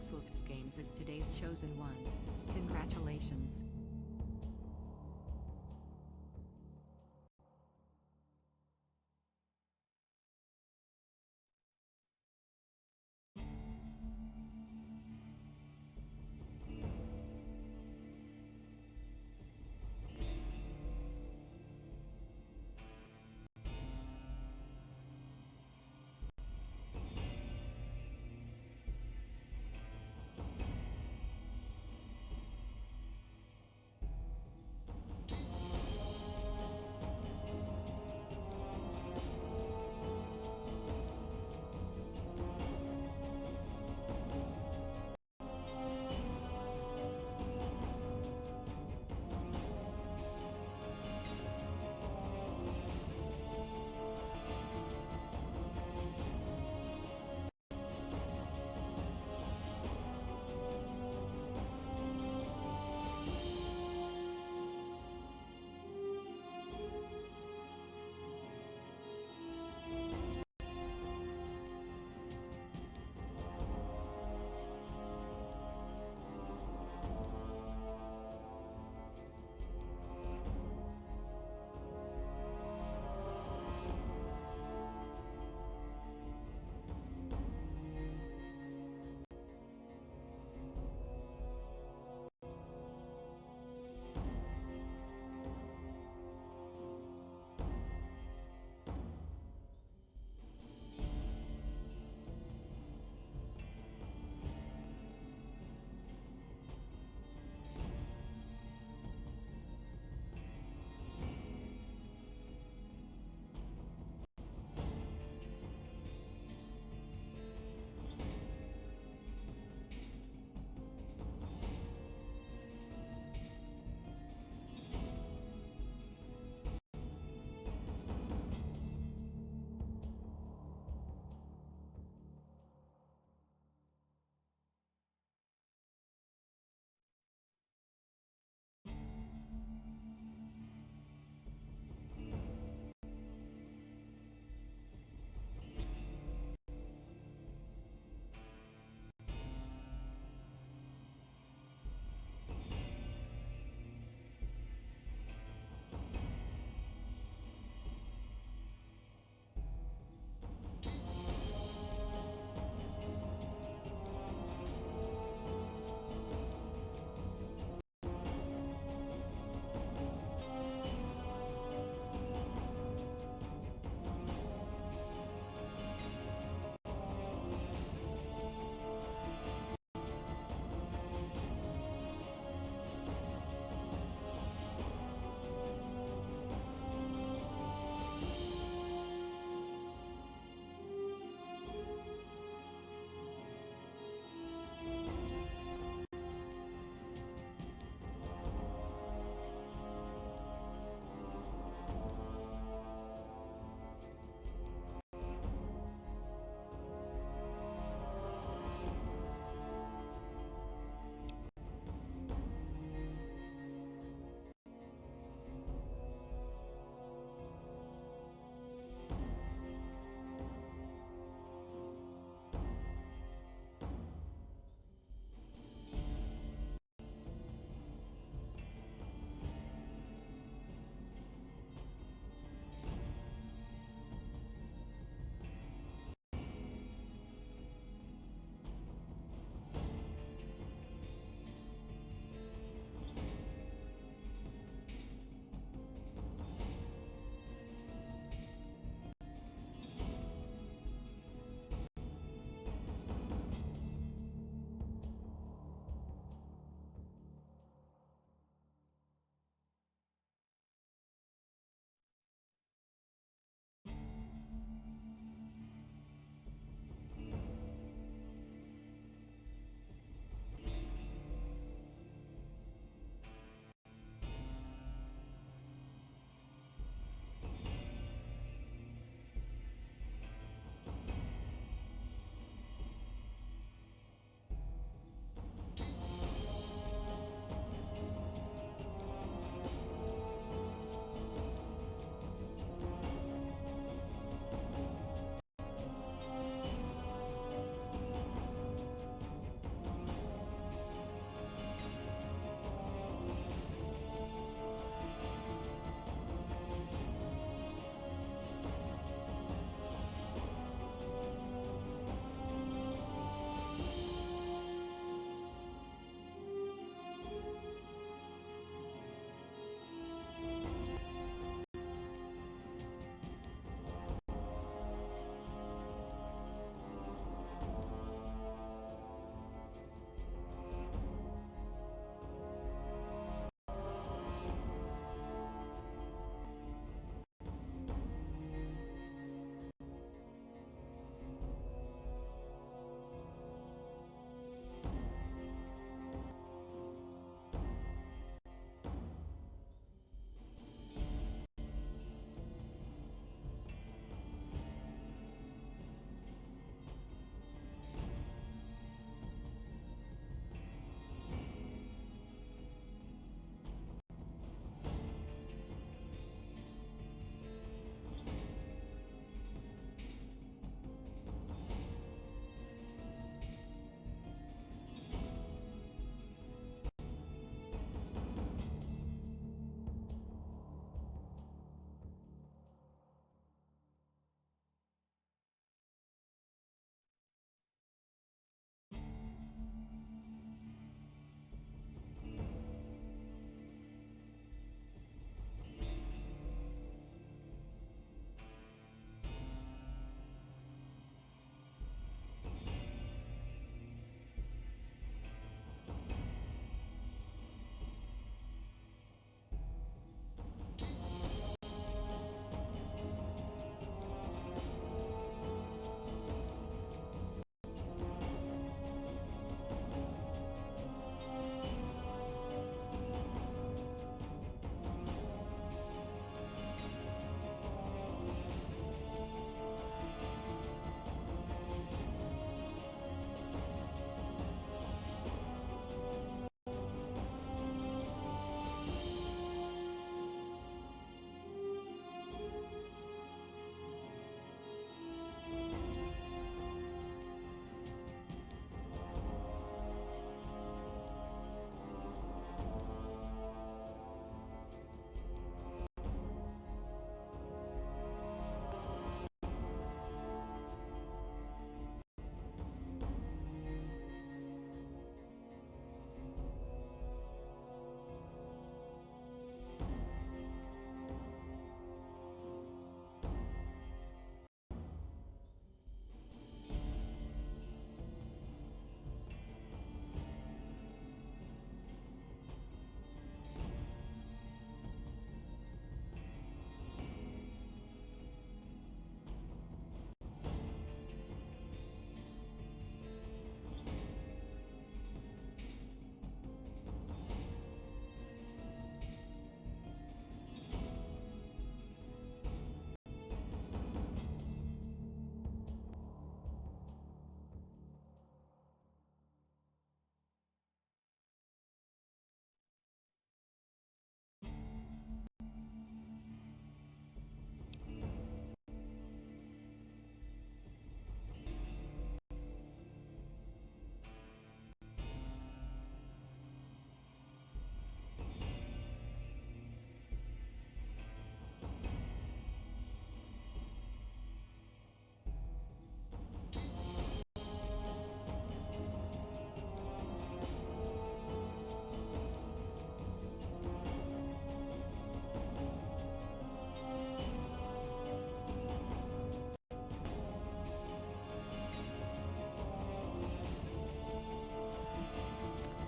Pixels Games is today's chosen one. Congratulations.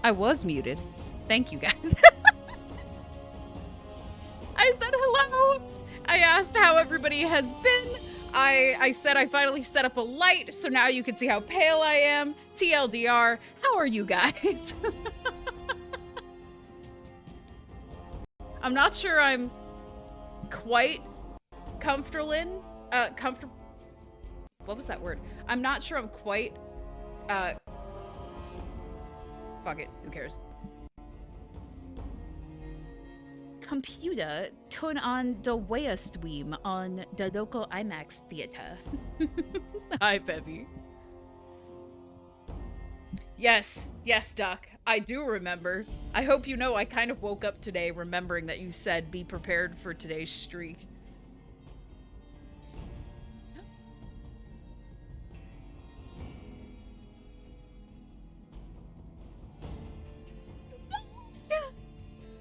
I was muted. Thank you, guys. I said hello. I asked how everybody has been. I said I finally set up a light, so now you can see how pale I am. TLDR, how are you guys? I'm not sure I'm quite comfortable in, what was that word? I'm not sure I'm quite, fuck it, who cares? Computer, turn on the Wea stream on the local IMAX theater. Hi, Bevy. Yes, Duck. I do remember. I hope you know I kind of woke up today remembering that you said be prepared for today's streak.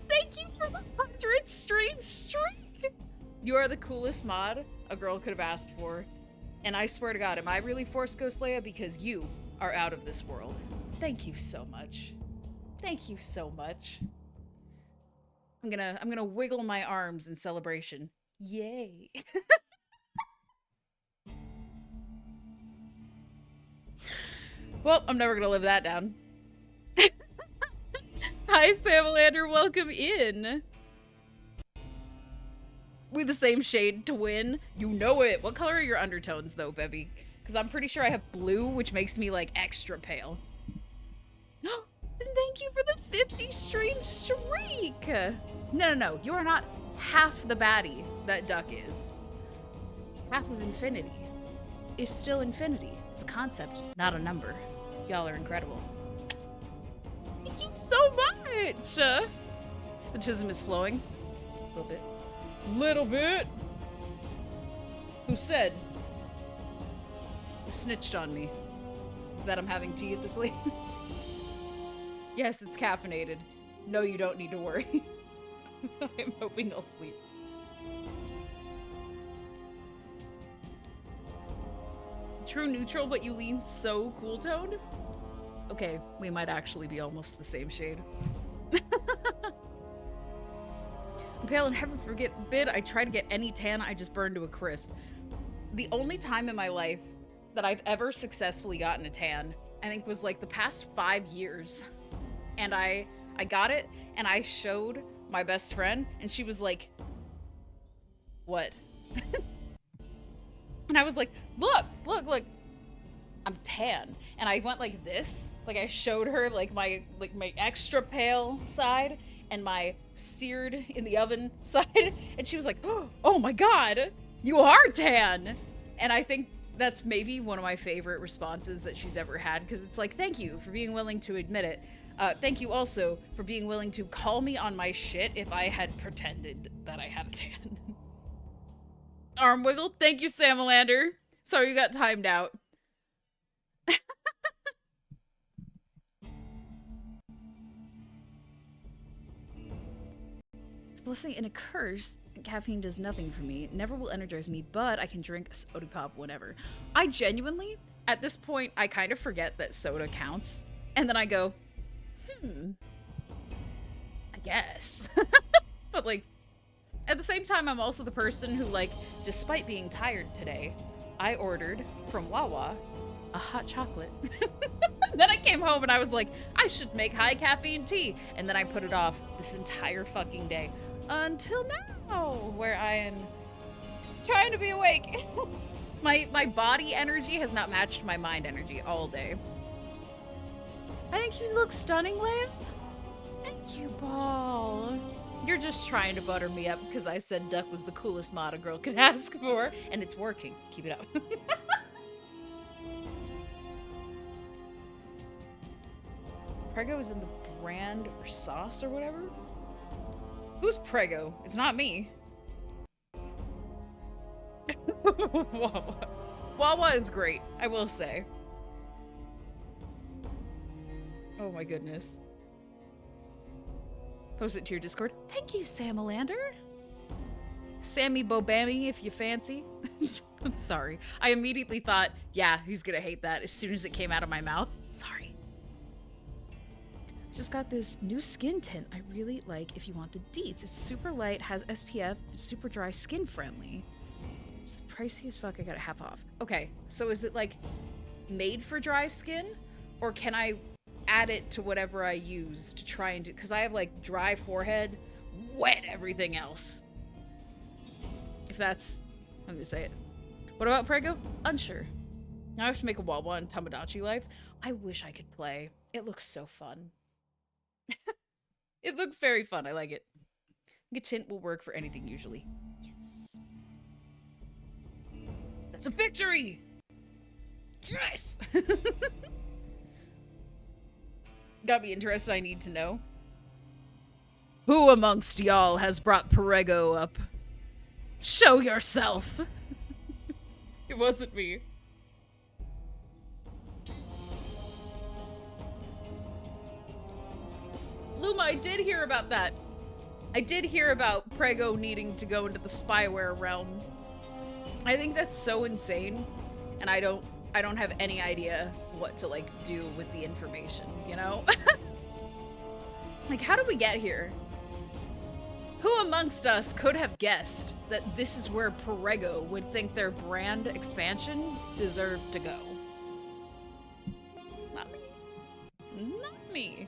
Thank you for the 100 stream streak! You are the coolest mod a girl could have asked for. And I swear to God, am I really Force Ghost Leia? Because you are out of this world. Thank you so much. Thank you so much. I'm gonna wiggle my arms in celebration. Yay. Well, I'm never gonna live that down. Hi, Samalander, welcome in. We the same shade to win. You know it. What color are your undertones, though, Bevy? Because I'm pretty sure I have blue, which makes me, like, extra pale. And thank you for the 50 stream streak! No. You are not half the baddie that Duck is. Half of infinity is still infinity. It's a concept, not a number. Y'all are incredible. Thank you so much! The chism is flowing. A little bit. Little bit? Who said? Who snitched on me? That I'm having tea at this late? Yes, it's caffeinated. No, you don't need to worry. I'm hoping they'll sleep. True neutral, but you lean so cool toned? Okay, we might actually be almost the same shade. I'm pale and heaven forbid I try to get any tan, I just burn to a crisp. The only time in my life that I've ever successfully gotten a tan, I think was like the past 5 years. And I got it, and I showed my best friend, and she was like, what? And I was like, look, I'm tan. And I went like this, like I showed her like my extra pale side and my seared in the oven side, and she was like, oh my God, you are tan. And I think that's maybe one of my favorite responses that she's ever had, because it's like, thank you for being willing to admit it. Thank you also for being willing to call me on my shit if I had pretended that I had a tan. Arm wiggle. Thank you, Samalander. Sorry you got timed out. It's a blessing and a curse. Caffeine does nothing for me. Never will energize me, but I can drink a soda pop whenever. I genuinely, at this point, I kind of forget that soda counts. And then I go, I guess. But like, at the same time, I'm also the person who, like, despite being tired today, I ordered from Wawa a hot chocolate. Then I came home and I was like, I should make high caffeine tea. And then I put it off this entire fucking day. Until now, where I am trying to be awake. My body energy has not matched my mind energy all day. I think you look stunning, Leia. Thank you, Paul. You're just trying to butter me up because I said Duck was the coolest mod a girl could ask for, and it's working. Keep it up. Prego is in the brand or sauce or whatever? Who's Prego? It's not me. Wawa. Wawa is great, I will say. Oh my goodness. Post it to your Discord. Thank you, Samalander. Sammy Bobammy, if you fancy. I'm sorry. I immediately thought, yeah, he's gonna hate that as soon as it came out of my mouth. Sorry. Just got this new skin tint I really like if you want the deets. It's super light, has SPF, super dry, skin friendly. It's the pricey as fuck. I got it half off. Okay, so is it like made for dry skin? Or can I add it to whatever I use to try and do, because I have like dry forehead, wet everything else. If that's, I'm gonna say it. What about Prego? Unsure. Now I have to make a Wawa in Tamagotchi life. I wish I could play. It looks so fun. It looks very fun. I like it. A tint will work for anything usually. Yes. That's a victory! Yes! Gotta be interested, I need to know. Who amongst y'all has brought Prego up? Show yourself! It wasn't me. Luma, I did hear about that. I did hear about Prego needing to go into the spyware realm. I think that's so insane, and I don't have any idea what to like do with the information, you know? Like, how did we get here? Who amongst us could have guessed that this is where Prego would think their brand expansion deserved to go? Not me. Not me.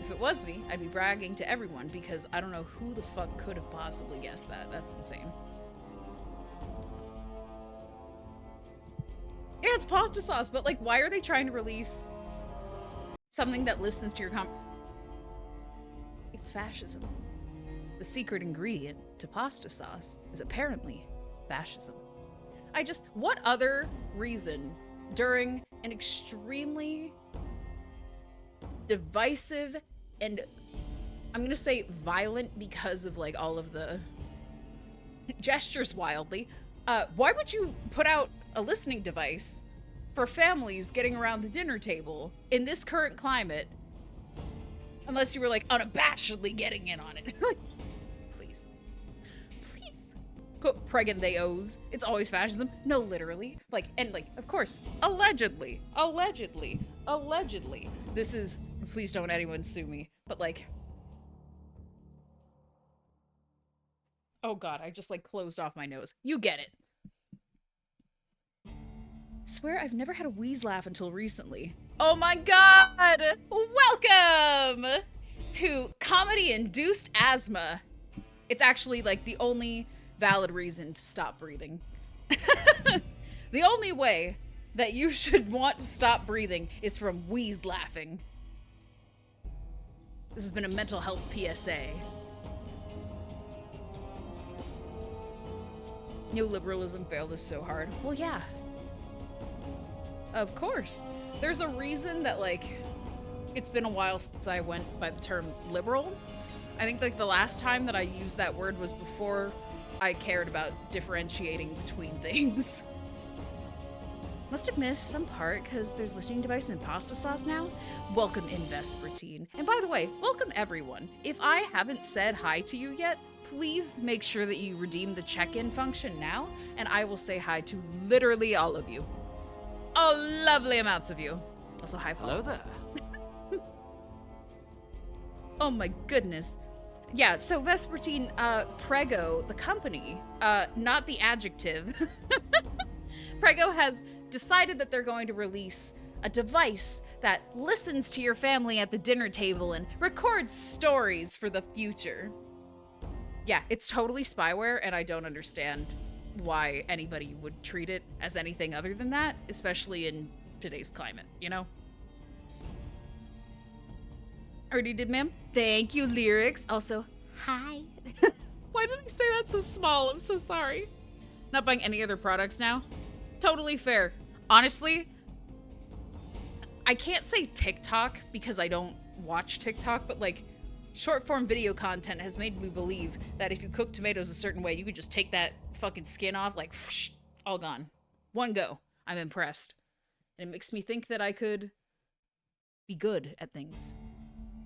If it was me, I'd be bragging to everyone because I don't know who the fuck could have possibly guessed that. That's insane. Yeah, it's pasta sauce, but like, why are they trying to release something that listens to your It's fascism. The secret ingredient to pasta sauce is apparently fascism. What other reason during an extremely divisive and I'm gonna say violent because of like all of the gestures wildly, why would you put out a listening device for families getting around the dinner table in this current climate unless you were like unabashedly getting in on it? Please. Please. Quote, pregnant they owes. It's always fascism. No, literally. Like, and like, of course, allegedly. This is, please don't anyone sue me, but like, oh god, I just like closed off my nose. You get it. Swear I've never had a wheeze laugh until recently. Oh my god! Welcome to comedy-induced asthma. It's actually like the only valid reason to stop breathing. The only way that you should want to stop breathing is from wheeze laughing. This has been a mental health PSA. Neoliberalism failed us so hard. Well, yeah. Of course. There's a reason that, like, it's been a while since I went by the term liberal. I think, like, the last time that I used that word was before I cared about differentiating between things. Must have missed some part because there's listening device and pasta sauce now. Welcome in Vespertine. And by the way, welcome everyone. If I haven't said hi to you yet, please make sure that you redeem the check-in function now, and I will say hi to literally all of you. Oh, lovely amounts of you. Also, hi, Paul. Hello there. Oh my goodness. Yeah, so Vespertine, Prego, the company, not the adjective. Prego has decided that they're going to release a device that listens to your family at the dinner table and records stories for the future. Yeah, it's totally spyware, and I don't understand why anybody would treat it as anything other than that, especially in today's climate, you know? Already did, ma'am? Thank you, Lyrics. Also, hi. Why did I say that so small? I'm so sorry. Not buying any other products now? Totally fair. Honestly, I can't say TikTok because I don't watch TikTok, but like, short form video content has made me believe that if you cook tomatoes a certain way, you could just take that fucking skin off, like, whoosh, all gone. One go. I'm impressed. And it makes me think that I could be good at things.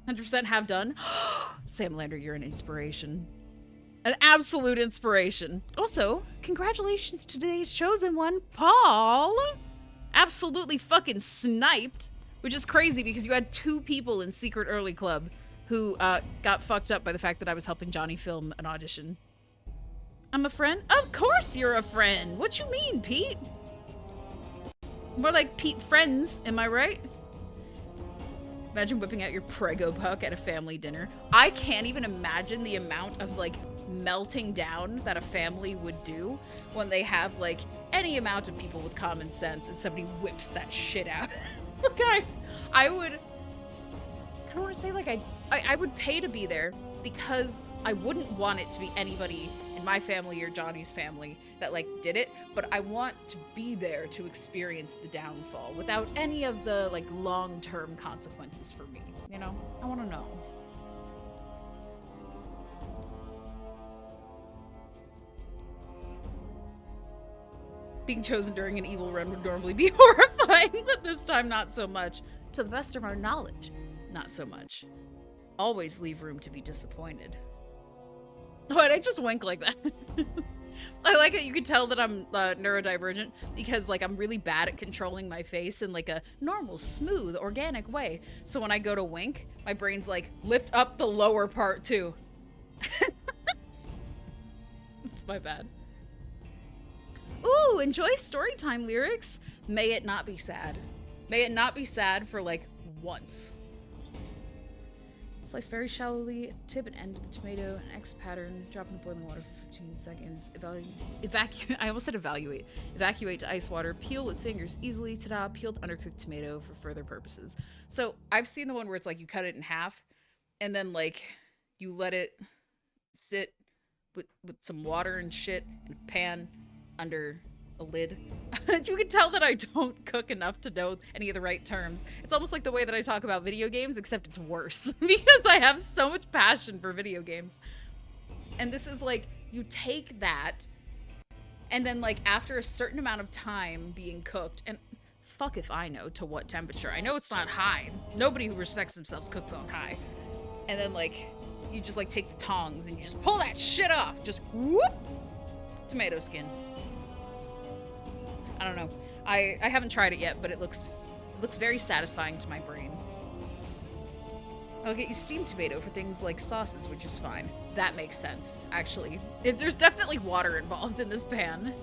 100% have done. Sam Lander, you're an inspiration. An absolute inspiration. Also, congratulations to today's chosen one, Paul. Absolutely fucking sniped. Which is crazy because you had 2 people in Secret Early Club who got fucked up by the fact that I was helping Johnny film an audition. I'm a friend? Of course you're a friend! What you mean, Pete? More like Pete Friends, am I right? Imagine whipping out your Prego puck at a family dinner. I can't even imagine the amount of, like, melting down that a family would do when they have, like, any amount of people with common sense and somebody whips that shit out. Okay. I don't want to say, like, I would pay to be there because I wouldn't want it to be anybody in my family or Johnny's family that, like, did it, but I want to be there to experience the downfall without any of the, like, long-term consequences for me, you know? I want to know. Being chosen during an evil run would normally be horrifying, but this time not so much. To the best of our knowledge, not so much. Always leave room to be disappointed. Why'd I just wink like that? I like it. You can tell that I'm neurodivergent because, like, I'm really bad at controlling my face in, like, a normal, smooth, organic way. So when I go to wink, my brain's like, lift up the lower part too. It's my bad. Ooh, enjoy storytime lyrics. May it not be sad. May it not be sad for, like, once. Slice very shallowly, tip and end of the tomato, an X pattern, drop in boiling water for 15 seconds, evacuate, I almost said evaluate. Evacuate to ice water, peel with fingers easily, ta-da, peeled undercooked tomato for further purposes. So I've seen the one where it's like you cut it in half and then, like, you let it sit with some water and shit in a pan under a lid. You can tell that I don't cook enough to know any of the right terms. It's almost like the way that I talk about video games, except it's worse because I have so much passion for video games. And this is like, you take that and then, like, after a certain amount of time being cooked, and fuck if I know to what temperature. I know it's not high. Nobody who respects themselves cooks on high. And then, like, you just, like, take the tongs and you just pull that shit off. Just whoop! Tomato skin. I don't know. I haven't tried it yet, but it looks very satisfying to my brain. I'll get you steamed tomato for things like sauces, which is fine. That makes sense, actually. There's definitely water involved in this pan.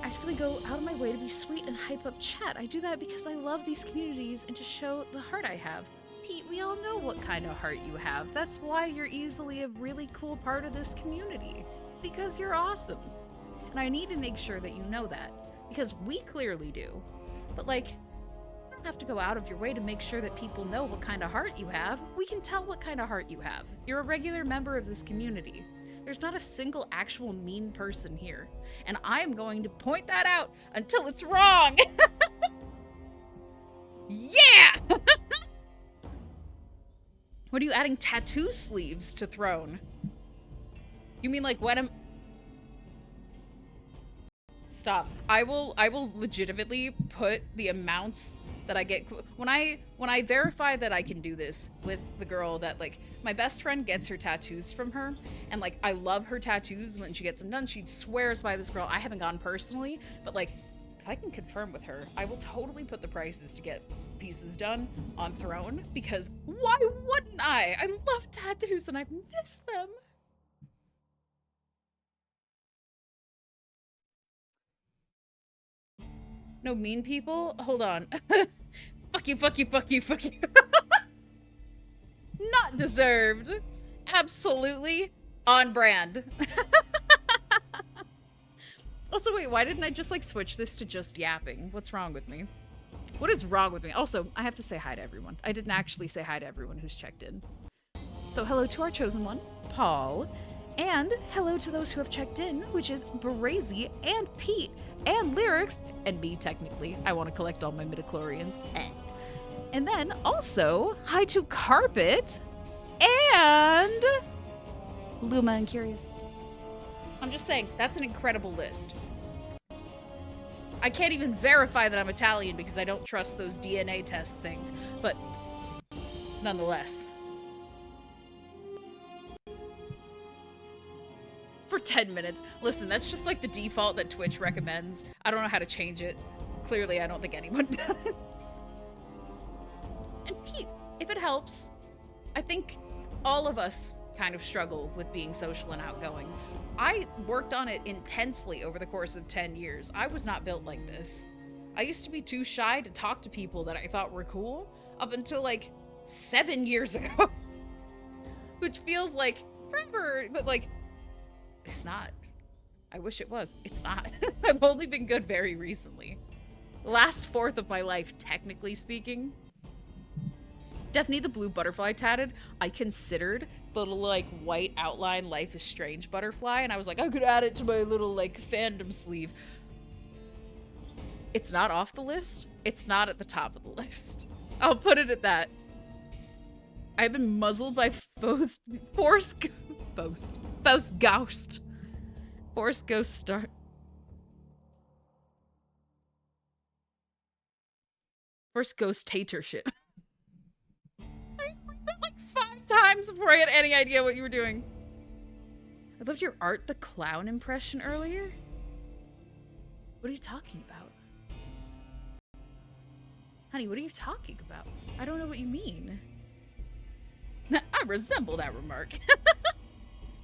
I actively go out of my way to be sweet and hype up chat. I do that because I love these communities and to show the heart I have. Pete, we all know what kind of heart you have. That's why you're easily a really cool part of this community. Because you're awesome. And I need to make sure that you know that, because we clearly do. But, like, you don't have to go out of your way to make sure that people know what kind of heart you have. We can tell what kind of heart you have. You're a regular member of this community. There's not a single actual mean person here. And I am going to point that out until it's wrong. Yeah! What are you adding tattoo sleeves to Throne? You mean like when I'm... Stop. I will legitimately put the amounts that I get when I verify that I can do this with the girl that, like, my best friend gets her tattoos from her, and, like, I love her tattoos. When she gets them done, she swears by this girl. I haven't gone personally, but, like, if I can confirm with her, I will totally put the prices to get pieces done on Throne, because why wouldn't I? I love tattoos and I miss them. No mean people? Hold on. Fuck you, fuck you, fuck you, fuck you. Not deserved. Absolutely on brand. Also, wait, why didn't I just, like, switch this to just yapping? What's wrong with me? What is wrong with me? Also, I have to say hi to everyone. I didn't actually say hi to everyone who's checked in. So hello to our chosen one, Paul. And hello to those who have checked in, which is Brazy and Pete and Lyrics and me, technically. I want to collect all my midichlorians. And then also, hi to Carpet and Luma and Curious. I'm just saying, that's an incredible list. I can't even verify that I'm Italian because I don't trust those DNA test things, but nonetheless. For 10 minutes. Listen, that's just like the default that Twitch recommends. I don't know how to change it. Clearly, I don't think anyone does. And Pete, if it helps, I think all of us kind of struggle with being social and outgoing. I worked on it intensely over the course of 10 years. I was not built like this. I used to be too shy to talk to people that I thought were cool up until like 7 years ago. Which feels like forever, but like, it's not. I wish it was. It's not. I've only been good very recently. Last fourth of my life, technically speaking. Definitely the blue butterfly tatted. I considered the little like white outline Life is Strange butterfly, and I was like, I could add it to my little like fandom sleeve. It's not off the list. It's not at the top of the list. I'll put it at that. I've been muzzled by Force Ghost Star. Force Ghost Tatership. I read that like 5 times before I had any idea what you were doing. I loved your Art the Clown impression earlier. What are you talking about? Honey, what are you talking about? I don't know what you mean. I resemble that remark.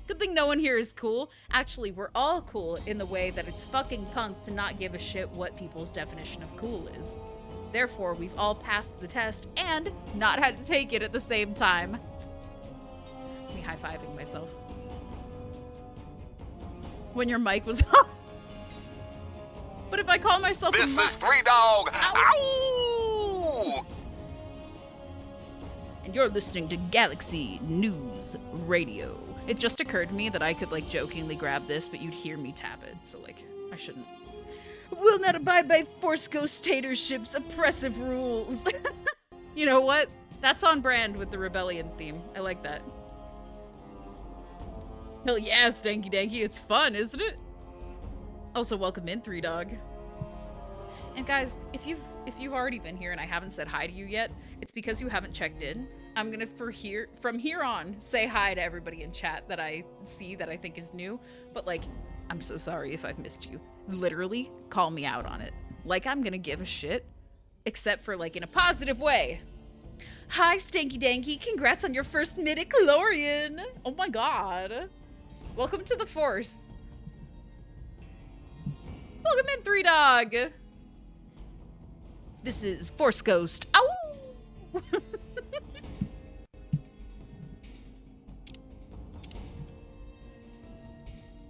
Good thing no one here is cool. Actually, we're all cool in the way that it's fucking punk to not give a shit what people's definition of cool is. Therefore, we've all passed the test and not had to take it at the same time. It's me high-fiving myself. When your mic was on. But if I call myself This is Three Dog. Ow! And you're listening to Galaxy News Radio. It just occurred to me that I could like jokingly grab this, but you'd hear me tap it, so like I shouldn't. Will not abide by Force Ghost Tatership's oppressive rules. You know what? That's on brand with the Rebellion theme. I like that. Hell yeah, Stanky Danky. It's fun, isn't it? Also, welcome in, Three Dog. And guys, if you've already been here and I haven't said hi to you yet, it's because you haven't checked in. I'm gonna from here on say hi to everybody in chat that I see that I think is new. But like, I'm so sorry if I've missed you. Literally, call me out on it. Like I'm gonna give a shit, except for like in a positive way. Hi, Stanky Danky. Congrats on your first midichlorian. Oh my god. Welcome to the Force. Welcome in, Three Dog. This is Force Ghost. Ow!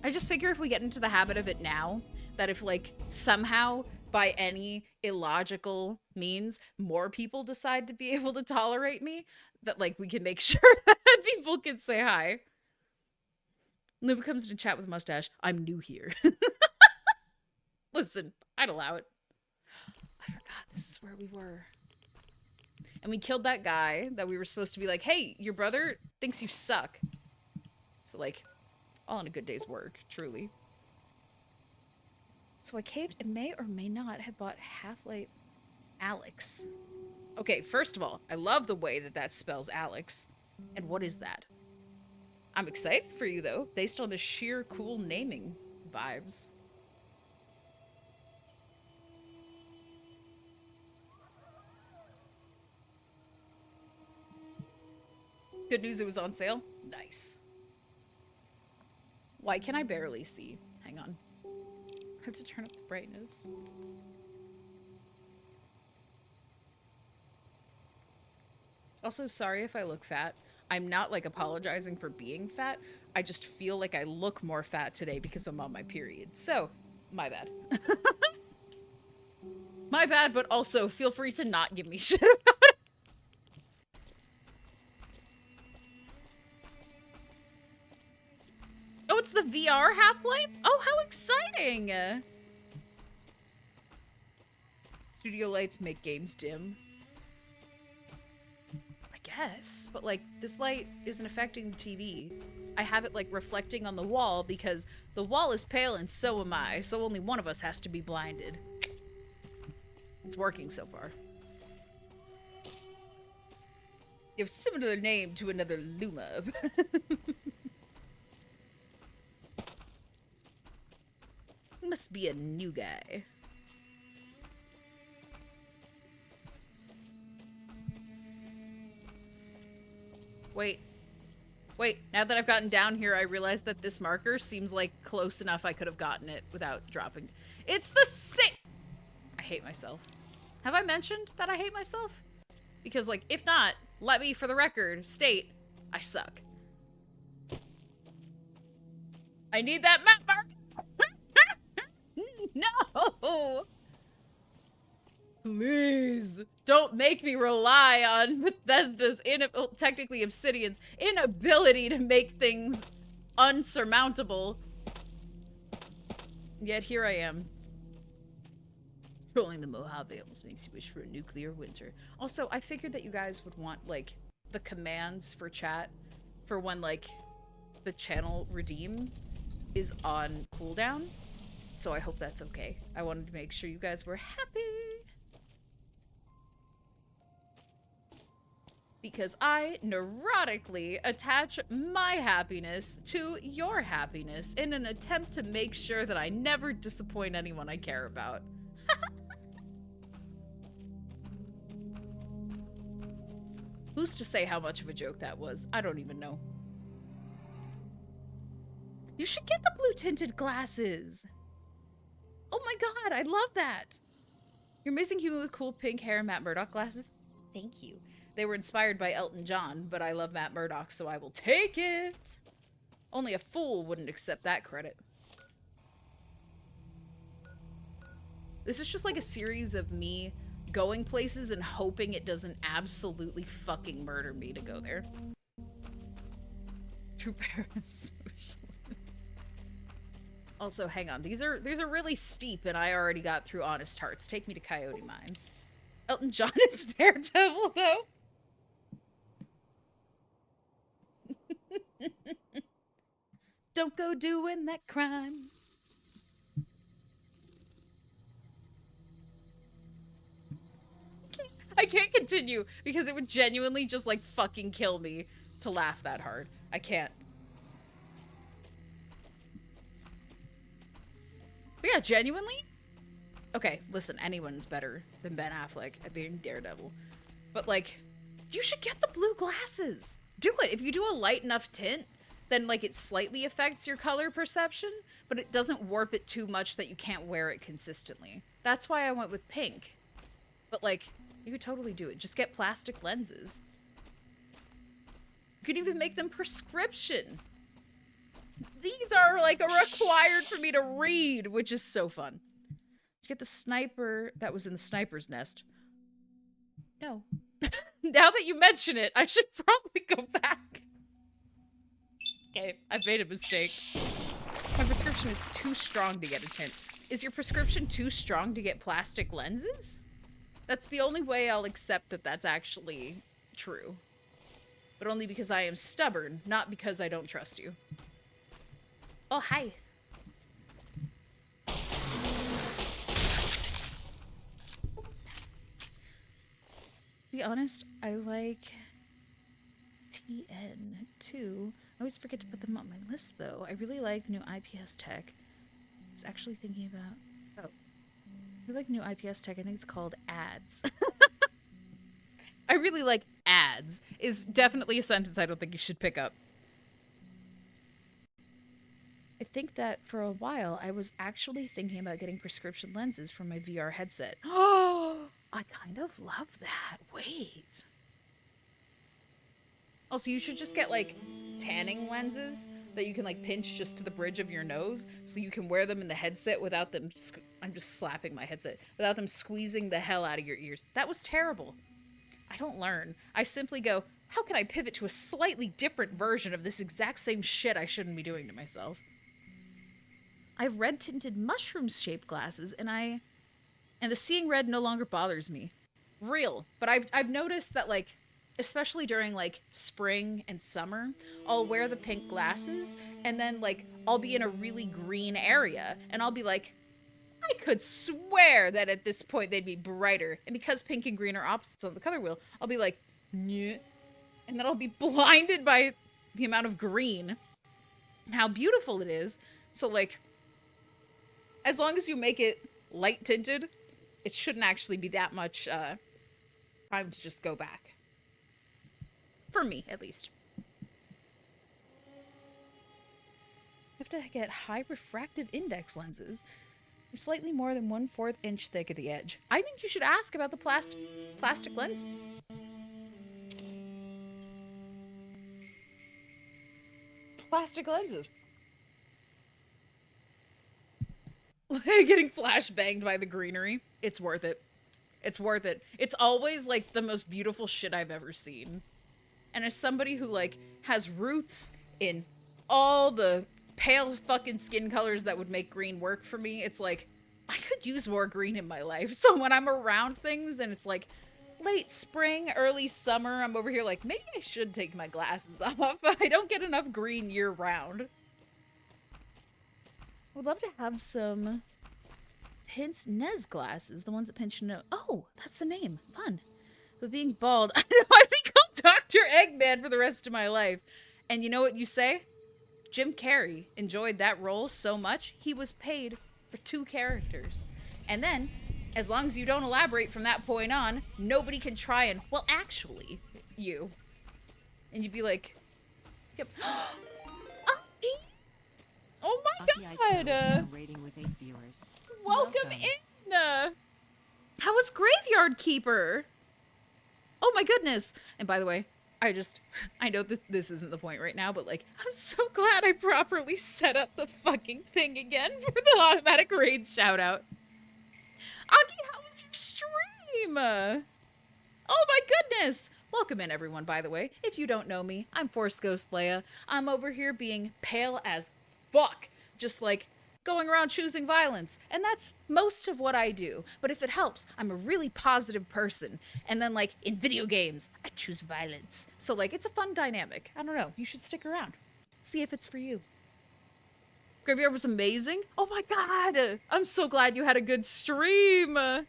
I just figure if we get into the habit of it now, that if like somehow by any illogical means more people decide to be able to tolerate me, that like we can make sure that people can say hi. Luba comes to chat with a mustache. I'm new here. Listen, I'd allow it. I forgot this is where we were. And we killed that guy that we were supposed to be like, hey, your brother thinks you suck. So like, all in a good day's work, truly. So I caved and may or may not have bought Half-Life Alex. Okay, first of all, I love the way that that spells Alex. And what is that? I'm excited for you though, based on the sheer cool naming vibes. Good news, it was on sale. Nice. Why can I barely see? Hang on. I have to turn up the brightness. Also, sorry if I look fat. I'm not like apologizing for being fat. I just feel like I look more fat today because I'm on my period. So, my bad. My bad, but also feel free to not give me shit about it. Oh, it's the VR Half-Life? Oh, how exciting! Studio lights make games dim. I guess, but like, this light isn't affecting the TV. I have it like reflecting on the wall because the wall is pale and so am I, so only one of us has to be blinded. It's working so far. You have a similar name to another Luma. Must be a new guy. Wait. Wait, now that I've gotten down here, I realize that this marker seems like close enough I could have gotten it without dropping. It's the same! I hate myself. Have I mentioned that I hate myself? Because, like, if not, let me, for the record, state I suck. I need that map marker! No! Please, don't make me rely on Bethesda's, technically Obsidian's, inability to make things unsurmountable. Yet here I am. Trolling the Mojave almost makes you wish for a nuclear winter. Also, I figured that you guys would want, like, the commands for chat for when, like, the channel redeem is on cooldown. So I hope that's okay. I wanted to make sure you guys were happy. Because I neurotically attach my happiness to your happiness in an attempt to make sure that I never disappoint anyone I care about. Who's to say how much of a joke that was? I don't even know. You should get the blue tinted glasses. Oh my god, I love that. You're amazing human with cool pink hair and Matt Murdock glasses. Thank you. They were inspired by Elton John, but I love Matt Murdock, so I will take it. Only a fool wouldn't accept that credit. This is just like a series of me going places and hoping it doesn't absolutely fucking murder me to go there. True Paris. Also, hang on. These are really steep, and I already got through Honest Hearts. Take me to Coyote Mines. Elton John is Daredevil, though. Don't go doing that crime. I can't continue because it would genuinely just like fucking kill me to laugh that hard. I can't. But yeah, genuinely? Okay, listen, anyone's better than Ben Affleck at being Daredevil. But like, you should get the blue glasses. Do it. If you do a light enough tint, then like it slightly affects your color perception, but it doesn't warp it too much that you can't wear it consistently. That's why I went with pink. But like, you could totally do it. Just get plastic lenses. You could even make them prescription. These are like a required for me to read, which is so fun. Get the sniper that was in the sniper's nest. No. Now that you mention it, I should probably go back. Okay, I made a mistake. My prescription is too strong to get a tint. Is your prescription too strong to get plastic lenses? That's the only way I'll accept that that's actually true. But only because I am stubborn, not because I don't trust you. Oh, hi. To be honest, I like TN2. I always forget to put them on my list, though. I really like new IPS tech. I was actually thinking about... Oh. I like new IPS tech. I think it's called ads. I really like ads is definitely a sentence I don't think you should pick up. I think that for a while, I was actually thinking about getting prescription lenses for my VR headset. Oh, I kind of love that. Wait. Also, you should just get, like, tanning lenses that you can, like, pinch just to the bridge of your nose so you can wear them in the headset without them... I'm just slapping my headset. Without them squeezing the hell out of your ears. That was terrible. I don't learn. I simply go, how can I pivot to a slightly different version of this exact same shit I shouldn't be doing to myself? I have red-tinted mushroom-shaped glasses, and the seeing red no longer bothers me. Real. But I've noticed that, like, especially during, like, spring and summer, I'll wear the pink glasses, and then, like, I'll be in a really green area, and I'll be like, I could swear that at this point they'd be brighter. And because pink and green are opposites on the color wheel, I'll be like, nyeh. And then I'll be blinded by the amount of green and how beautiful it is. So, like, as long as you make it light tinted, it shouldn't actually be that much time to just go back. For me, at least. have to get high refractive index lenses. They're slightly more than 1/4 inch thick at the edge. I think you should ask about the plastic lens. Plastic lenses. Getting flash banged by the greenery. It's worth it. It's worth it. It's always like the most beautiful shit I've ever seen. And as somebody who like has roots in all the pale fucking skin colors that would make green work for me, it's like I could use more green in my life. So when I'm around things and it's like late spring, early summer, I'm over here like, maybe I should take my glasses off. I don't get enough green year round. Would love to have some Pince Nez glasses, the ones that pinch your nose. Oh, that's the name. Fun. But being bald, I know I'd be called Dr. Eggman for the rest of my life. And you know what you say? Jim Carrey enjoyed that role so much, he was paid for 2 characters. And then, as long as you don't elaborate from that point on, nobody can try and, well, actually, you. And you'd be like, yep. Oh my god! Rating with 8 viewers. Welcome in! How was Graveyard Keeper? Oh my goodness! And by the way, I know this isn't the point right now, but like, I'm so glad I properly set up the fucking thing again for the automatic raid shout out. Aki, how was your stream? Oh my goodness! Welcome in everyone, by the way. If you don't know me, I'm Force Ghost Leia. I'm over here being pale as fuck. Just like going around choosing violence. And that's most of what I do. But if it helps, I'm a really positive person. And then like in video games, I choose violence. So like it's a fun dynamic. I don't know. You should stick around. See if it's for you. Graveyard was amazing. Oh my god. I'm so glad you had a good stream. Why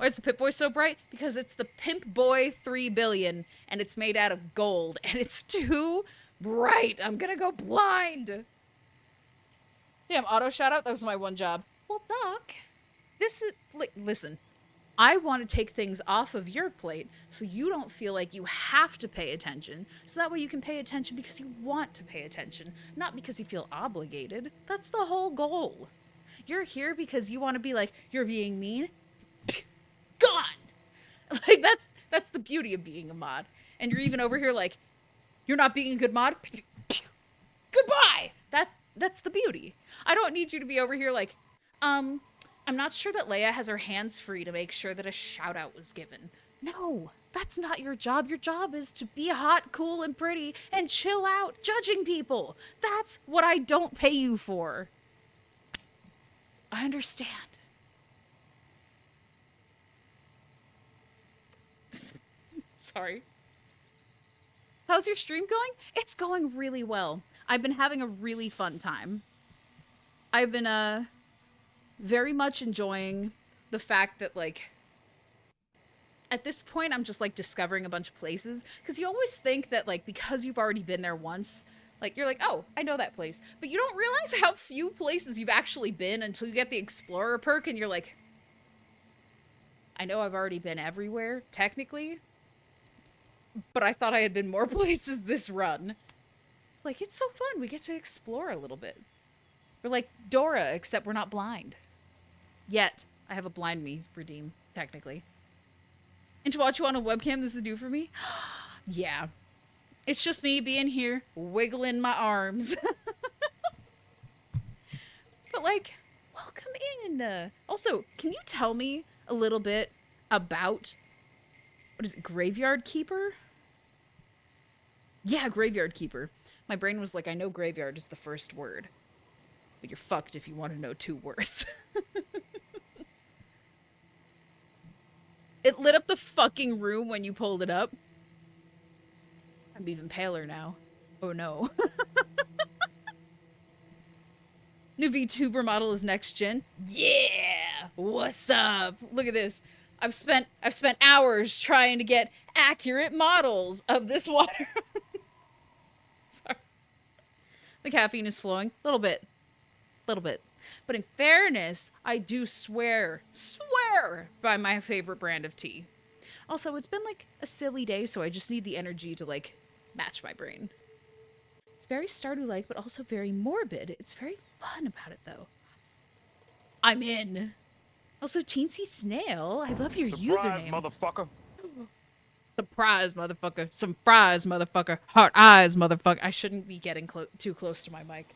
is the Pip-Boy so bright? Because it's the Pimp-Boy 3 billion and it's made out of gold and it's too bright. I'm gonna go blind. Damn, auto shout out, that was my one job. Well, Doc, this is, listen, I want to take things off of your plate so you don't feel like you have to pay attention. So that way you can pay attention because you want to pay attention, not because you feel obligated. That's the whole goal. You're here because you want to be like, you're being mean. Gone. Like, that's the beauty of being a mod. And you're even over here like, you're not being a good mod. Goodbye. That's the beauty. I don't need you to be over here like, I'm not sure that Leia has her hands free to make sure that a shout out was given. No, that's not your job. Your job is to be hot, cool, and pretty and chill out judging people. That's what I don't pay you for. I understand. Sorry. How's your stream going? It's going really well. I've been having a really fun time. I've been, very much enjoying the fact that, like, at this point, I'm just, like, discovering a bunch of places. Because you always think that, like, because you've already been there once, like, you're like, oh, I know that place. But you don't realize how few places you've actually been until you get the Explorer perk, and you're like, I know I've already been everywhere, technically. But I thought I had been more places this run. It's like, it's so fun. We get to explore a little bit. We're like Dora, except we're not blind. Yet. I have a blind me redeem, technically. And to watch you on a webcam, this is new for me? Yeah. It's just me being here, wiggling my arms. But like, welcome in. Also, can you tell me a little bit about, what is it, Graveyard Keeper? Yeah, Graveyard Keeper. My brain was like, I know graveyard is the first word. But you're fucked if you want to know 2 words. It lit up the fucking room when you pulled it up. I'm even paler now. Oh no. New VTuber model is next gen. Yeah! What's up? Look at this. I've spent hours trying to get accurate models of this water. Sorry. The caffeine is flowing. Little bit. But in fairness, I do swear by my favorite brand of tea. Also, it's been like a silly day, so I just need the energy to like match my brain. It's very Stardew-like, but also very morbid. It's very fun about it, though. I'm in. Also, Teensy Snail, I love your Surprise, username. motherfucker. Surprise, motherfucker. Surprise, motherfucker. Heart eyes, motherfucker. I shouldn't be getting too close to my mic.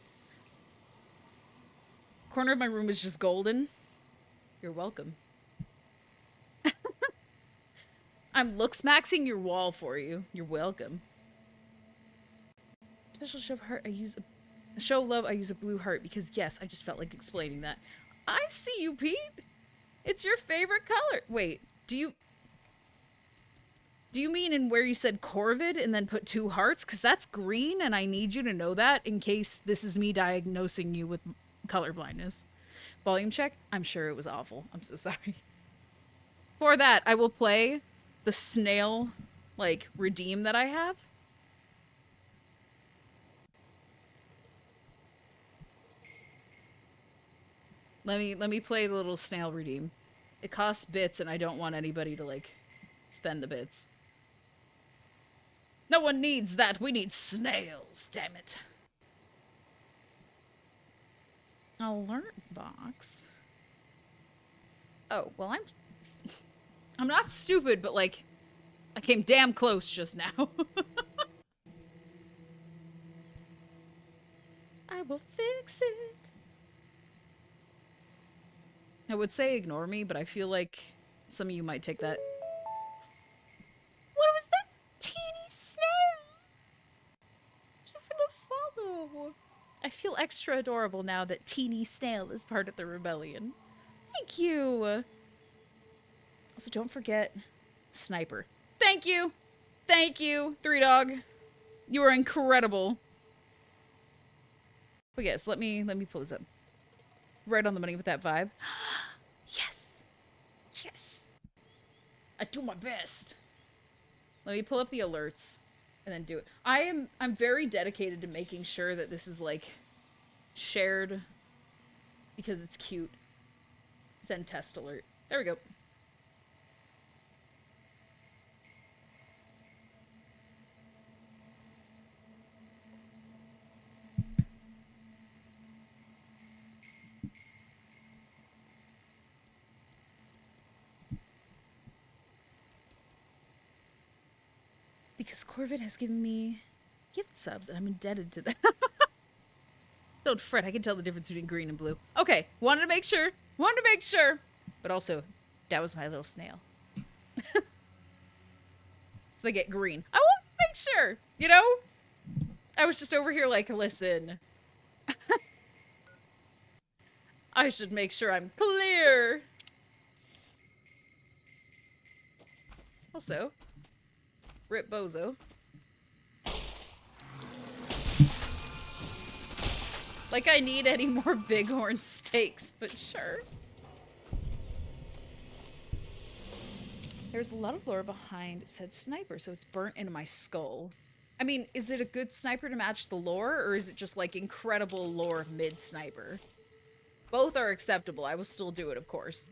Corner of my room is just golden. You're welcome. I'm looks-maxing your wall for you. You're welcome. Special show of heart, I use a show of love, I use a blue heart because yes, I just felt like explaining that. I see you, Pete. It's your favorite color. Wait, do you mean in where you said Corvid and then put 2 hearts? Because that's green and I need you to know that in case this is me diagnosing you with color blindness. Volume check? I'm sure it was awful. I'm so sorry. For that, I will play the snail, like, redeem that I have. Let me play the little snail redeem. It costs bits and I don't want anybody to, like, spend the bits. No one needs that. We need snails, damn it. Alert box. Oh, well, I'm not stupid, but, like, I came damn close just now. I will fix it. I would say ignore me, but I feel like some of you might take that. What was that? Teeny snail! Thank you for the follow. I feel extra adorable now that Teeny Snail is part of the rebellion. Thank you. Also, don't forget Sniper. Thank you. Thank you, Three Dog. You are incredible. But yes, let me pull this up. Right on the money with that vibe. Yes. Yes. I do my best. Let me pull up the alerts and then do it. I'm very dedicated to making sure that this is like shared because it's cute. Send test alert. There we go. Because Corvid has given me gift subs, and I'm indebted to them. Don't fret, I can tell the difference between green and blue. Okay, wanted to make sure. Wanted to make sure. But also, that was my little snail. So they get green. I want to make sure, you know? I was just over here like, listen. I should make sure I'm clear. Also, Rip Bozo. Like I need any more bighorn steaks, but sure. There's a lot of lore behind said sniper, so it's burnt into my skull. I mean, is it a good sniper to match the lore, or is it just like incredible lore mid-sniper? Both are acceptable. I will still do it, of course.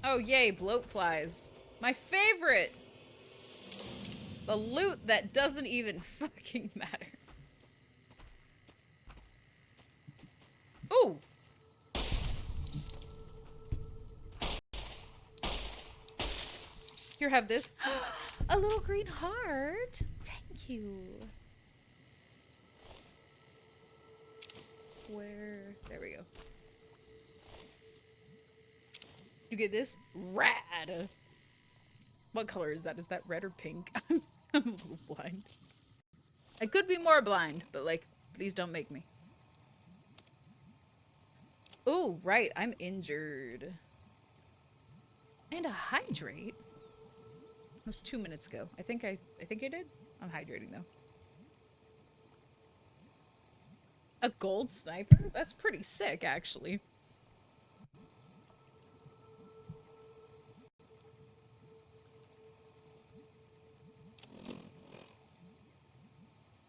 Oh, yay, bloat flies. My favorite! The loot that doesn't even fucking matter. Ooh! Here, have this. A little green heart. Thank you. Where? There we go. You get this? Rad! What color is that? Is that red or pink? I'm a little blind. I could be more blind, but like, please don't make me. Oh, right, I'm injured. And a hydrate? That was 2 minutes ago. I think I did? I'm hydrating though. A gold sniper? That's pretty sick, actually.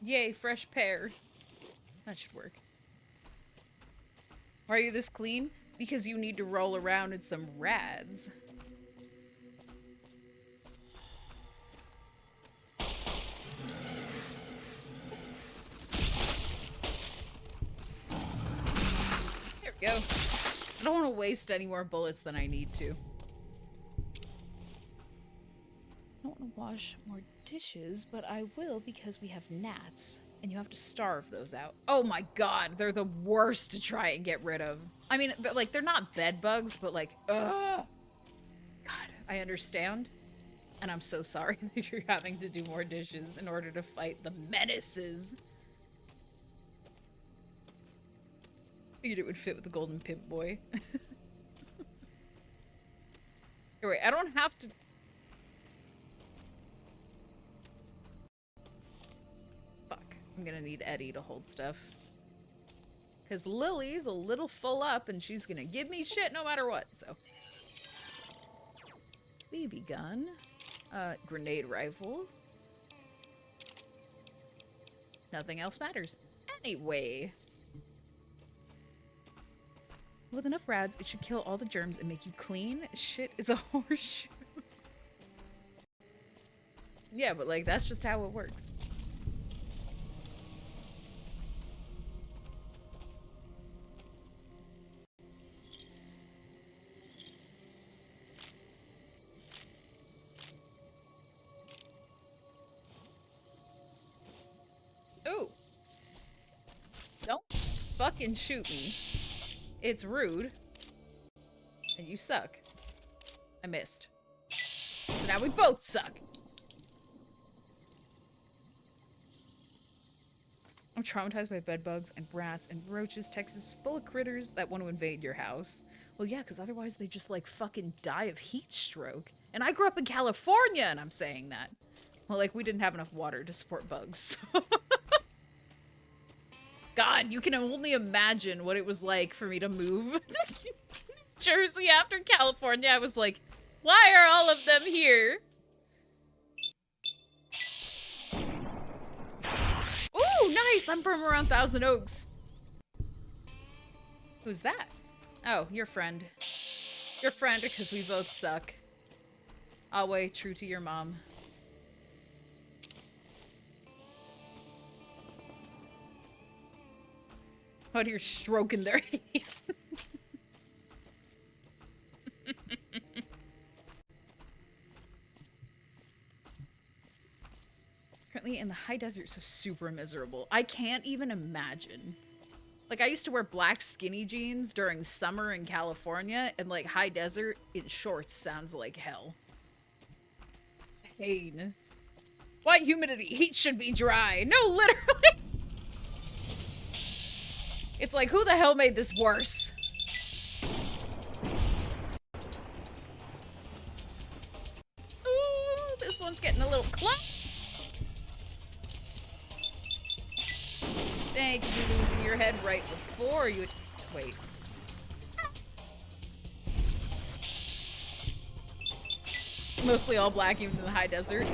Yay, fresh pear. That should work. Why are you this clean? Because you need to roll around in some rads. go. I don't want to waste any more bullets than I need to. I don't want to wash more dishes, but I will because we have gnats. And you have to starve those out. Oh my god, they're the worst to try and get rid of. I mean, like, they're not bed bugs, but like, ugh. God, I understand. And I'm so sorry that you're having to do more dishes in order to fight the menaces. Figured it would fit with the golden pimp boy. Here, wait, I don't have to... I'm gonna need Eddie to hold stuff. Because Lily's a little full up and she's gonna give me shit no matter what, so. BB gun. Grenade rifle. Nothing else matters. Anyway. With enough rads, it should kill all the germs and make you clean. Shit is a horseshoe. Yeah, but like, that's just how it works. Ooh. Don't fucking shoot me. It's rude. And you suck. I missed. So now we both suck. I'm traumatized by bedbugs and rats and roaches. Texas is full of critters that want to invade your house. Well, yeah, because otherwise they just, like, fucking die of heat stroke. And I grew up in California, and I'm saying that. Well, like, we didn't have enough water to support bugs. God, you can only imagine what it was like for me to move to Jersey after California. I was like, why are all of them here? Ooh, nice! I'm from around Thousand Oaks. Who's that? Oh, your friend. Your friend, because we both suck. Always true to your mom. Out here stroking their heat. Currently in the high desert, so super miserable. I can't even imagine. Like, I used to wear black skinny jeans during summer in California, and like high desert in shorts sounds like hell. Pain. Why humidity? Heat should be dry. No, literally. It's like, who the hell made this worse? Ooh, this one's getting a little close. Thank you for losing your head right before you... Wait. Mostly all black, even in the high desert.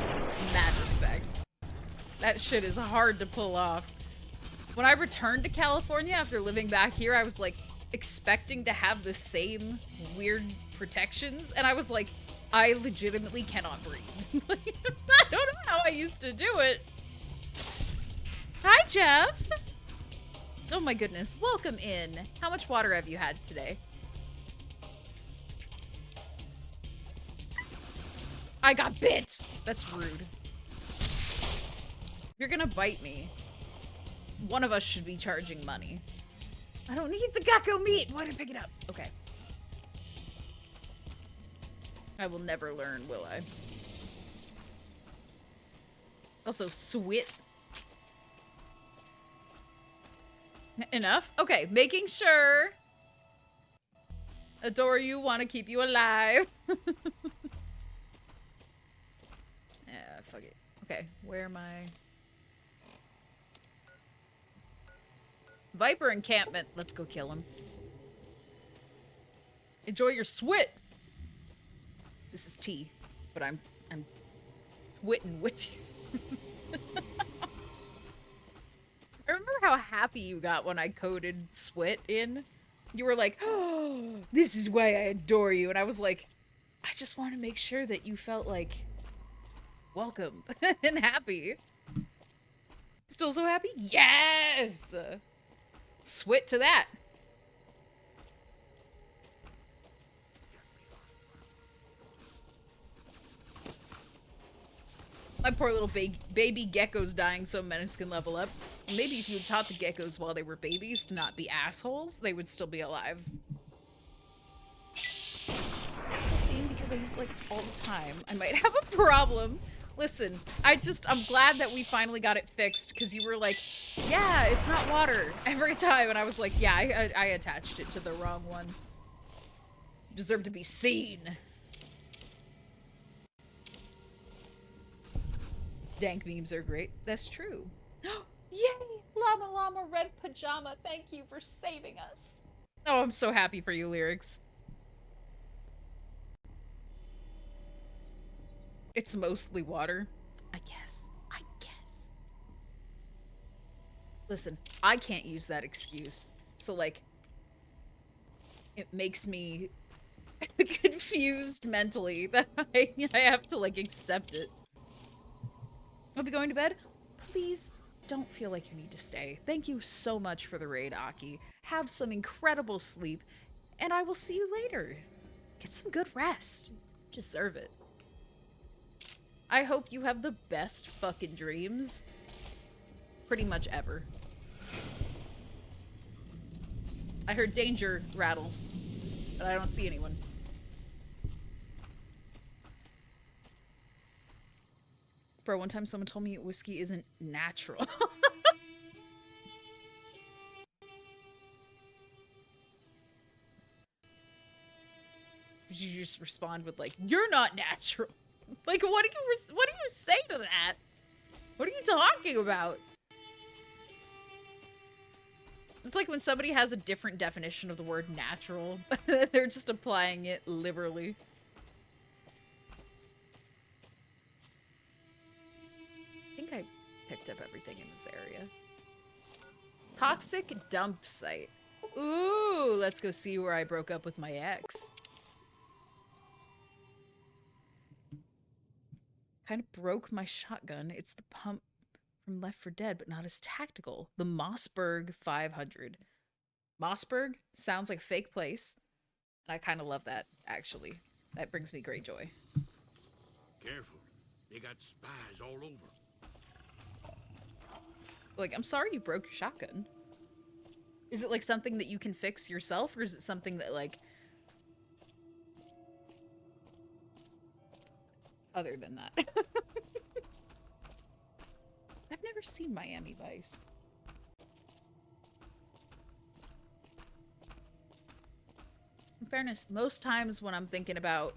Mad respect. That shit is hard to pull off. When I returned to California after living back here, I was like expecting to have the same weird protections, and I was like, I legitimately cannot breathe. I don't know how I used to do it. Hi, Jeff. Oh my goodness, welcome in. How much water have you had today? I got bit. That's rude. You're gonna bite me. One of us should be charging money. I don't need the gecko meat. Why did I pick it up? Okay. I will never learn, will I? Also, sweat. Enough? Okay, making sure. Adore you, want to keep you alive. Yeah, fuck it. Okay, where am I? Viper encampment. Let's go kill him. Enjoy your sweat. This is tea, but I'm sweating with you. I remember how happy you got when I coded sweat in. You were like, "Oh, this is why I adore you," and I was like, I just want to make sure that you felt like welcome and happy. Still so happy? Yes. Sweat to that. My poor little baby gecko's dying so Menace can level up. Maybe if you had taught the geckos while they were babies to not be assholes, they would still be alive. We'll see, because I use it like all the time. I might have a problem. Listen, I'm glad that we finally got it fixed, because you were like, yeah, it's not water every time. And I was like, yeah, I attached it to the wrong one. You deserve to be seen. Dank memes are great. That's true. Yay! Llama Llama Red Pajama, thank you for saving us. Oh, I'm so happy for you, Lyrics. It's mostly water. I guess. Listen, I can't use that excuse. So, like, it makes me confused mentally that I have to, like, accept it. I'll be going to bed. Please don't feel like you need to stay. Thank you so much for the raid, Aki. Have some incredible sleep, and I will see you later. Get some good rest. Deserve it. I hope you have the best fucking dreams pretty much ever. I heard danger rattles, but I don't see anyone. Bro, one time someone told me whiskey isn't natural. You just respond with like, "You're not natural." Like, what do you say to that? What are you talking about? It's like when somebody has a different definition of the word natural. They're just applying it liberally. I think I picked up everything in this area. Toxic dump site. Ooh, let's go see where I broke up with my ex. Kind of broke my shotgun. It's the pump from Left 4 Dead, but not as tactical. The Mossberg 500. Mossberg sounds like a fake place. And I kind of love that, actually. That brings me great joy. Careful. They got spies all over. Like, I'm sorry you broke your shotgun. Is it, like, something that you can fix yourself, or is it something that, like... other than that? I've never seen Miami Vice. In fairness, most times when I'm thinking about,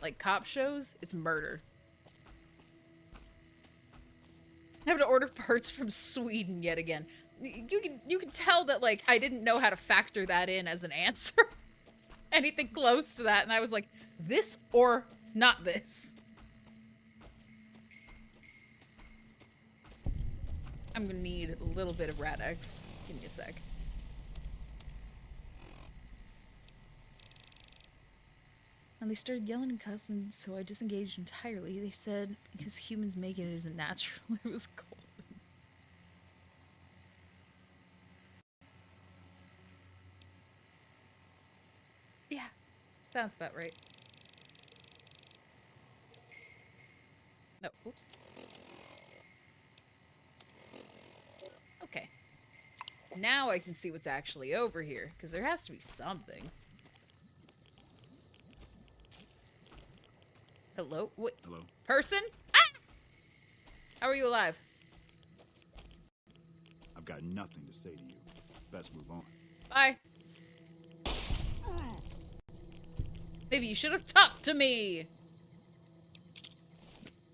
like, cop shows, it's murder. I have to order parts from Sweden yet again. You can tell that, like, I didn't know how to factor that in as an answer. Anything close to that, and I was like, this or not this. I'm gonna need a little bit of Rad-X. Give me a sec. And they started yelling and cussing, so I disengaged entirely. They said, because humans make it isn't natural. It was cold. Yeah, sounds about right. No, oops. Okay. Now I can see what's actually over here, because there has to be something. Hello? What? Hello? Person? Ah! How are you alive? I've got nothing to say to you. Best move on. Bye. Maybe you should have talked to me.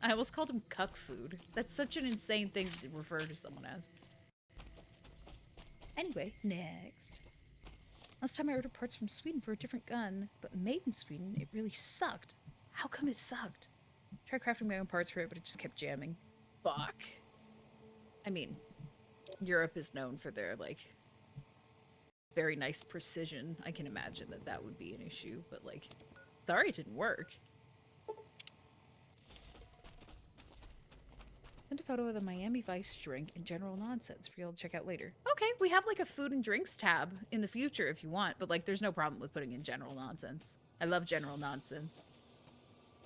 I almost called him cuck food. That's such an insane thing to refer to someone as. Anyway, next. Last time I ordered parts from Sweden for a different gun, but made in Sweden, it really sucked. How come it sucked? Tried crafting my own parts for it, but it just kept jamming. Fuck. I mean, Europe is known for their, like, very nice precision. I can imagine that that would be an issue, but, like, sorry it didn't work. Send a photo of the Miami Vice drink and general nonsense for y'all to check out later. Okay, we have, like, a food and drinks tab in the future if you want, but, like, there's no problem with putting in general nonsense. I love general nonsense.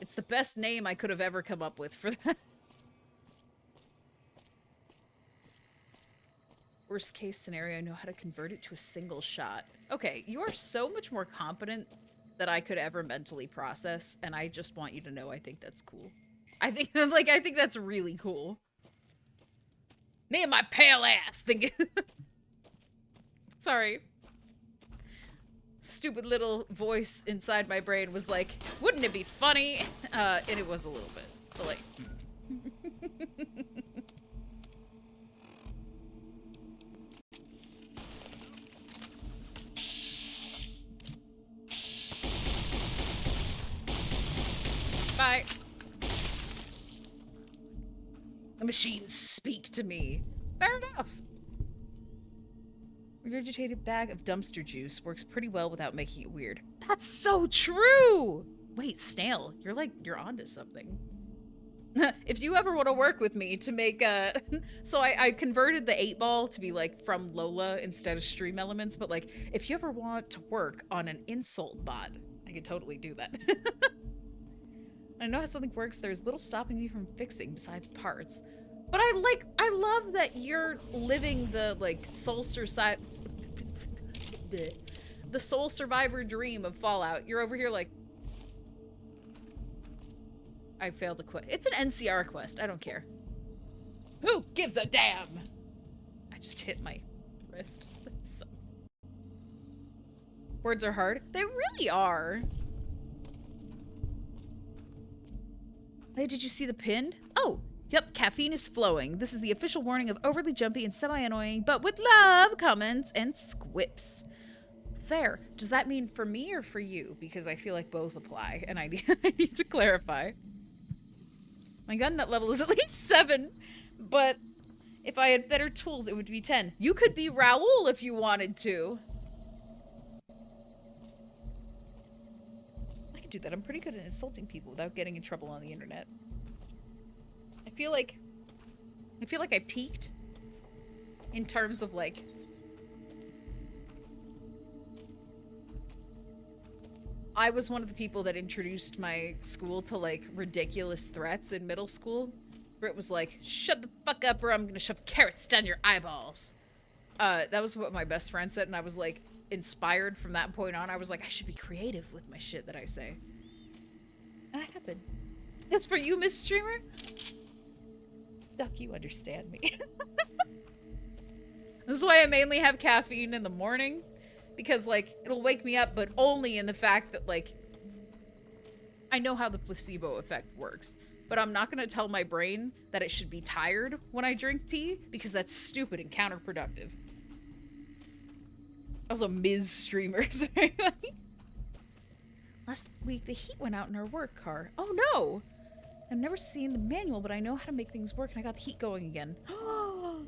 It's the best name I could have ever come up with for that. Worst case scenario, I know how to convert it to a single shot. Okay, you are so much more competent than I could ever mentally process, and I just want you to know I think that's cool. I think I think that's really cool. Me and my pale ass thinking sorry. Stupid little voice inside my brain was like, wouldn't it be funny? And it was a little bit. But like bye. The machines speak to me. Fair enough. Regurgitated bag of dumpster juice works pretty well without making it weird. That's so true! Wait, Snail, you're onto something. If you ever want to work with me to make a... So I converted the 8-ball to be like from Lola instead of Stream Elements, but like, if you ever want to work on an insult bot, I could totally do that. I know how something works, there's little stopping me from fixing besides parts. But I love that you're living the like the soul survivor dream of Fallout. You're over here like, I failed a quest. It's an NCR quest. I don't care. Who gives a damn? I just hit my wrist. That sucks. Words are hard. They really are. Hey, did you see the pin? Oh, yep, caffeine is flowing. This is the official warning of overly jumpy and semi-annoying, but with love, comments and squips. Fair. Does that mean for me or for you? Because I feel like both apply, and I need to clarify. My gun nut level is at least 7, but if I had better tools, it would be 10. You could be Raoul if you wanted to. I could do that. I'm pretty good at insulting people without getting in trouble on the internet. I feel like I peaked in terms of like I was one of the people that introduced my school to like ridiculous threats in middle school, where it was like, shut the fuck up or I'm gonna shove carrots down your eyeballs. That was what my best friend said, and I was like inspired from that point on. I was like, I should be creative with my shit that I say. And that happened. That's for you, Miss Streamer. Duck, you understand me. This is why I mainly have caffeine in the morning. Because, like, it'll wake me up, but only in the fact that, like, I know how the placebo effect works. But I'm not going to tell my brain that it should be tired when I drink tea, because that's stupid and counterproductive. Also, Ms. Streamers. Last week, the heat went out in our work car. Oh, no! I've never seen the manual, but I know how to make things work, and I got the heat going again. I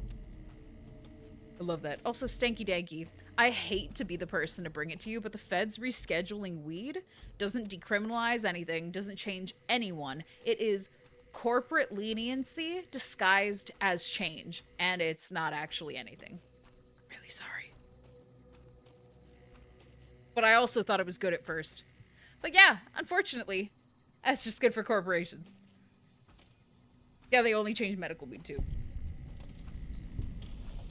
love that. Also, Stanky Danky. I hate to be the person to bring it to you, but the feds rescheduling weed doesn't decriminalize anything, doesn't change anyone. It is corporate leniency disguised as change, and it's not actually anything. I'm really sorry. But I also thought it was good at first. But yeah, unfortunately, that's just good for corporations. Yeah, they only changed medical weed too.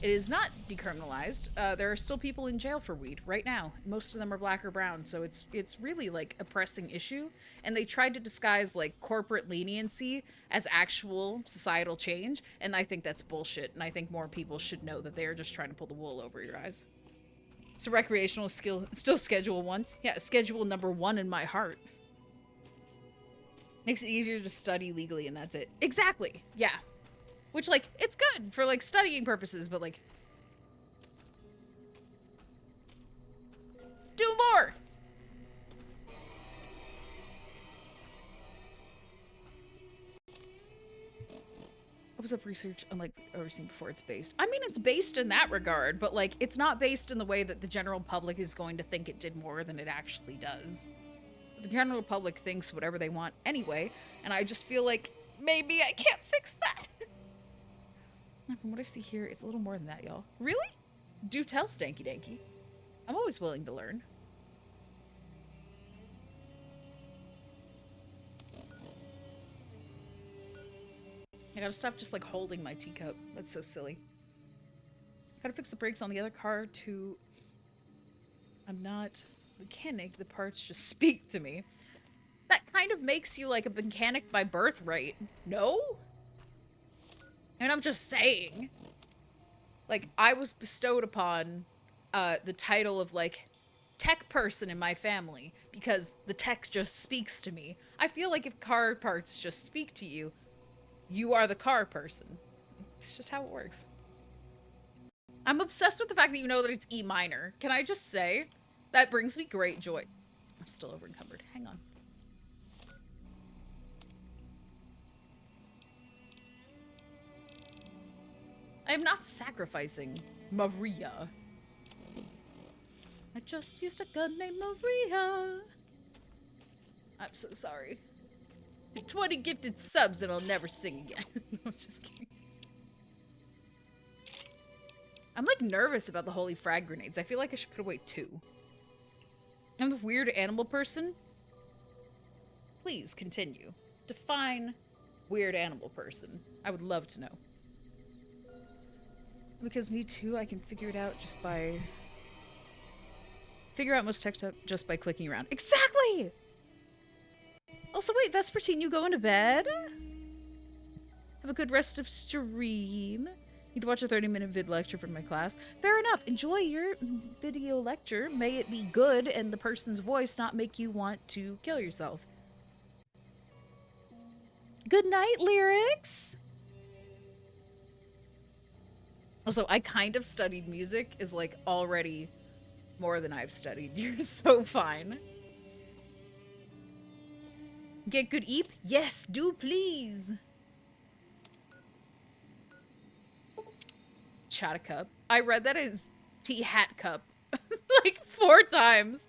It is not decriminalized. There are still people in jail for weed right now. Most of them are black or brown, so it's really like a pressing issue. And they tried to disguise like corporate leniency as actual societal change, and I think that's bullshit. And I think more people should know that they are just trying to pull the wool over your eyes. So recreational still Schedule 1. Yeah, Schedule number 1 in my heart. Makes it easier to study legally, and that's it. Exactly. Yeah. Which, like, it's good for, like, studying purposes, but, like... Do more! What's up research unlike overseen before it's based? I mean, it's based in that regard, but, like, it's not based in the way that the general public is going to think it did more than it actually does. The general public thinks whatever they want anyway, and I just feel like maybe I can't fix that. From what I see here, it's a little more than that, y'all. Really? Do tell, Stanky Danky. I'm always willing to learn. I gotta stop just, like, holding my teacup. That's so silly. Gotta fix the brakes on the other car to... I'm not a mechanic. The parts just speak to me. That kind of makes you like a mechanic by birthright. No? And I'm just saying. Like, I was bestowed upon the title of, like, tech person in my family because the tech just speaks to me. I feel like if car parts just speak to you, you are the car person. It's just how it works. I'm obsessed with the fact that you know that it's E minor. Can I just say? That brings me great joy. I'm still over encumbered. Hang on. I am not sacrificing Maria. I just used a gun named Maria. I'm so sorry. 20 gifted subs and I'll never sing again. I'm just kidding. I'm like nervous about the holy frag grenades. I feel like I should put away 2. I'm the weird animal person. Please continue. Define weird animal person. I would love to know. Because me too, I can figure it out just by... Figure out most text up just by clicking around. Exactly! Also, wait, Vespertine, you going to bed? Have a good rest of stream. Need to watch a 30-minute vid lecture from my class. Fair enough. Enjoy your video lecture. May it be good and the person's voice not make you want to kill yourself. Good night, Lyrics! Also, I kind of studied music is like already more than I've studied. You're so fine. Get good eep? Yes, do please. Chatta cup. I read that as tea hat cup like 4 times.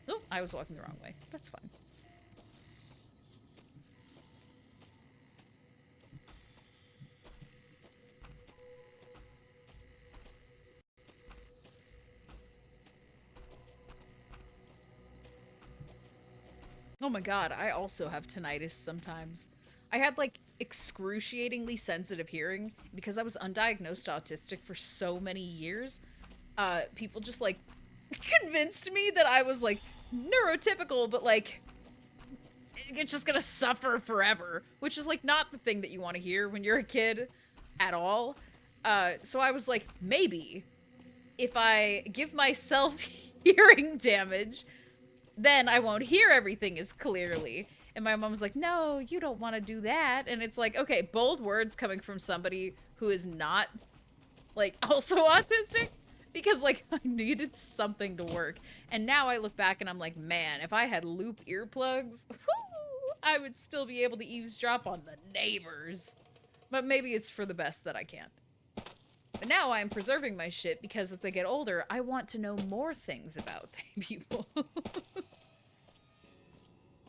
Oh, I was walking the wrong way. That's fine. Oh my god, I also have tinnitus sometimes. I had like excruciatingly sensitive hearing because I was undiagnosed autistic for so many years. People just like convinced me that I was like neurotypical, but like it's just gonna suffer forever, which is like not the thing that you want to hear when you're a kid at all. So I was like, maybe if I give myself hearing damage, then I won't hear everything as clearly. And my mom was like, no, you don't want to do that. And it's like, okay, bold words coming from somebody who is not, like, also autistic. Because, like, I needed something to work. And now I look back and I'm like, man, if I had loop earplugs, whoo, I would still be able to eavesdrop on the neighbors. But maybe it's for the best that I can't. But now I'm preserving my shit because as I get older, I want to know more things about people. Well,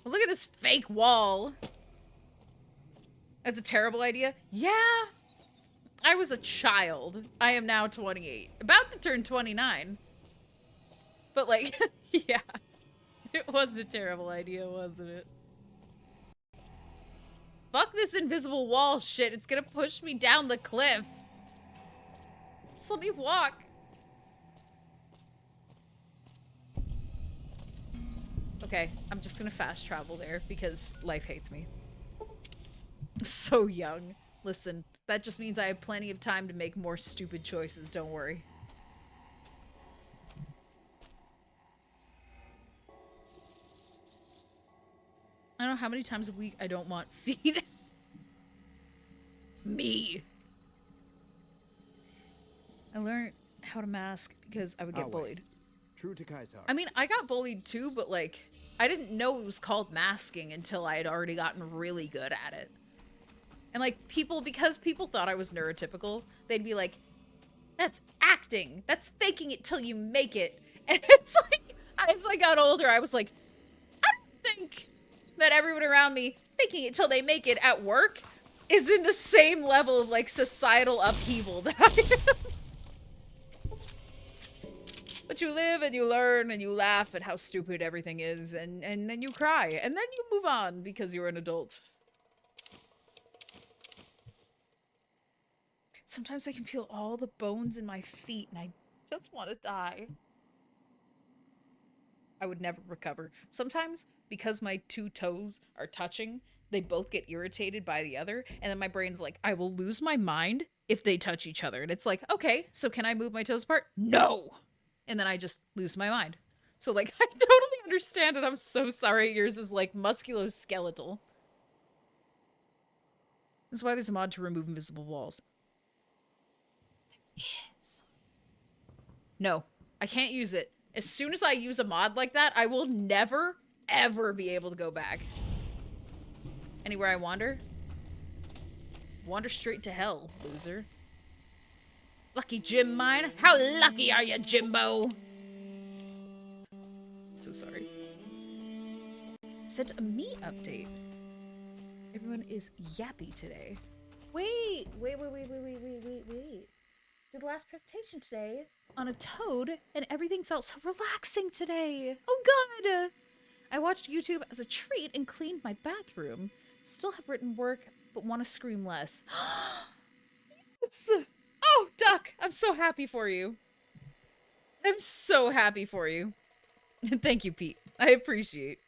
look at this fake wall. That's a terrible idea. Yeah. I was a child. I am now 28. About to turn 29. But like, yeah. It was a terrible idea, wasn't it? Fuck this invisible wall shit. It's gonna push me down the cliff. Just let me walk. Okay, I'm just gonna fast travel there because life hates me. So young. Listen, that just means I have plenty of time to make more stupid choices, don't worry. I don't know how many times a week I don't want feed. Me. I learned how to mask because I would get bullied. True to Kaisar. I mean, I got bullied too, but like, I didn't know it was called masking until I had already gotten really good at it. And like, because people thought I was neurotypical, they'd be like, that's acting. That's faking it till you make it. And it's like, as I got older, I was like, I don't think that everyone around me faking it till they make it at work is in the same level of like societal upheaval that I am. But you live and you learn and you laugh at how stupid everything is and then you cry and then you move on because you're an adult. Sometimes I can feel all the bones in my feet and I just want to die. I would never recover. Sometimes, because my two toes are touching, they both get irritated by the other, and then my brain's like, I will lose my mind if they touch each other. And it's like, okay, so can I move my toes apart? No! And then I just lose my mind. So, like, I totally understand, and I'm so sorry yours is, like, musculoskeletal. This is why there's a mod to remove invisible walls. There is. No, I can't use it. As soon as I use a mod like that, I will never, ever be able to go back. Anywhere I wander? Wander straight to hell, loser. Lucky Jim mine. How lucky are you, Jimbo? So sorry. Sent a me update. Everyone is yappy today. Wait. Did the last presentation today on a toad, and everything felt so relaxing today. Oh god! I watched YouTube as a treat and cleaned my bathroom. Still have written work, but want to scream less. Yes! Oh, Duck! I'm so happy for you. I'm so happy for you. Thank you, Pete. I appreciate.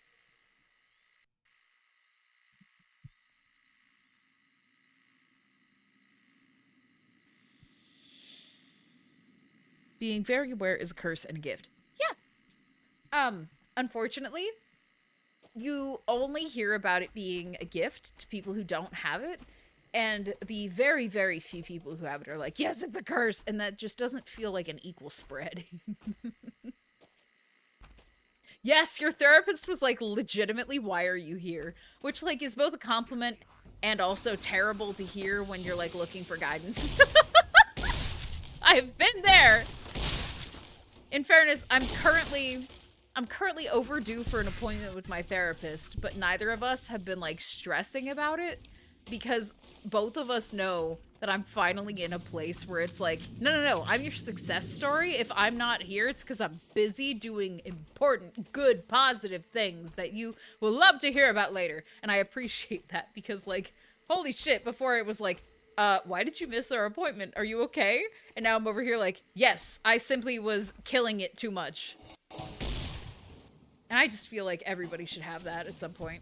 Being very aware is a curse and a gift. Yeah. Unfortunately, you only hear about it being a gift to people who don't have it. And the very, very few people who have it are like, yes, it's a curse. And that just doesn't feel like an equal spread. Yes, your therapist was like, legitimately, why are you here? Which, like, is both a compliment and also terrible to hear when you're, like, looking for guidance. I've been there. In fairness, I'm currently overdue for an appointment with my therapist, but neither of us have been, like, stressing about it because both of us know that I'm finally in a place where it's like, no, I'm your success story. If I'm not here, it's because I'm busy doing important, good, positive things that you will love to hear about later. And I appreciate that because, like, holy shit, before it was like, why did you miss our appointment? Are you okay? And now I'm over here like, yes, I simply was killing it too much. And I just feel like everybody should have that at some point.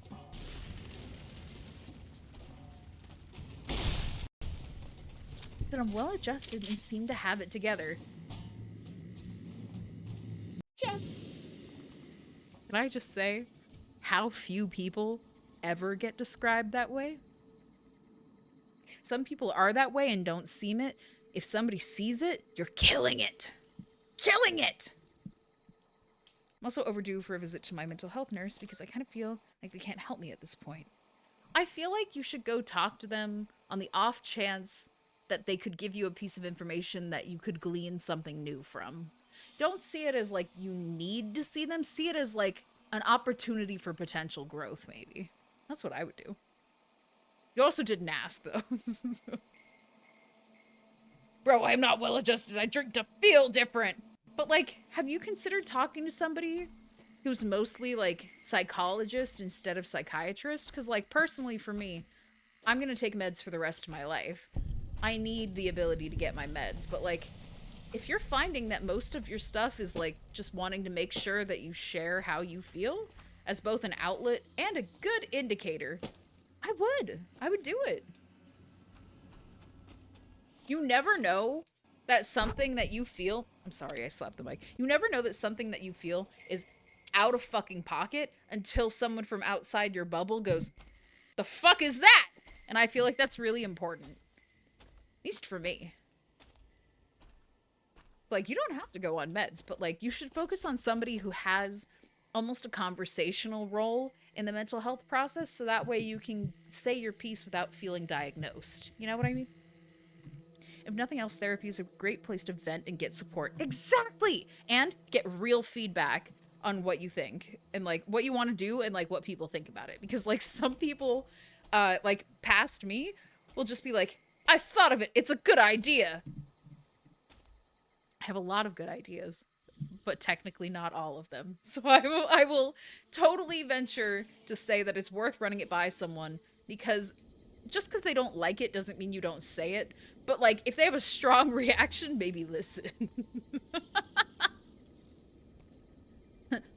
That I'm well adjusted and seem to have it together. Jeff. Can I just say how few people ever get described that way? Some people are that way and don't seem it. If somebody sees it, you're killing it. Killing it! I'm also overdue for a visit to my mental health nurse because I kind of feel like they can't help me at this point. I feel like you should go talk to them on the off chance that they could give you a piece of information that you could glean something new from. Don't see it as like you need to see them. See it as like an opportunity for potential growth, maybe. That's what I would do. You also didn't ask, though. Bro, I'm not well adjusted. I drink to feel different. But, like, have you considered talking to somebody who's mostly, like, psychologist instead of psychiatrist? Because, like, personally for me, I'm gonna take meds for the rest of my life. I need the ability to get my meds, but, like, if you're finding that most of your stuff is, like, just wanting to make sure that you share how you feel as both an outlet and a good indicator, I would do it. You never know that something that you feel, I'm sorry, I slapped the mic. You never know that something that you feel is out of fucking pocket until someone from outside your bubble goes, the fuck is that? And I feel like that's really important. At least for me. Like, you don't have to go on meds, but, like, you should focus on somebody who has almost a conversational role in the mental health process, so that way you can say your piece without feeling diagnosed. You know what I mean? If nothing else, therapy is a great place to vent and get support. Exactly! And get real feedback on what you think, and, like, what you want to do, and, like, what people think about it. Because, like, some people, like, past me will just be like, I thought of it. It's a good idea. I have a lot of good ideas, but technically not all of them. So I will totally venture to say that it's worth running it by someone, because just because they don't like it doesn't mean you don't say it. But, like, if they have a strong reaction, maybe listen.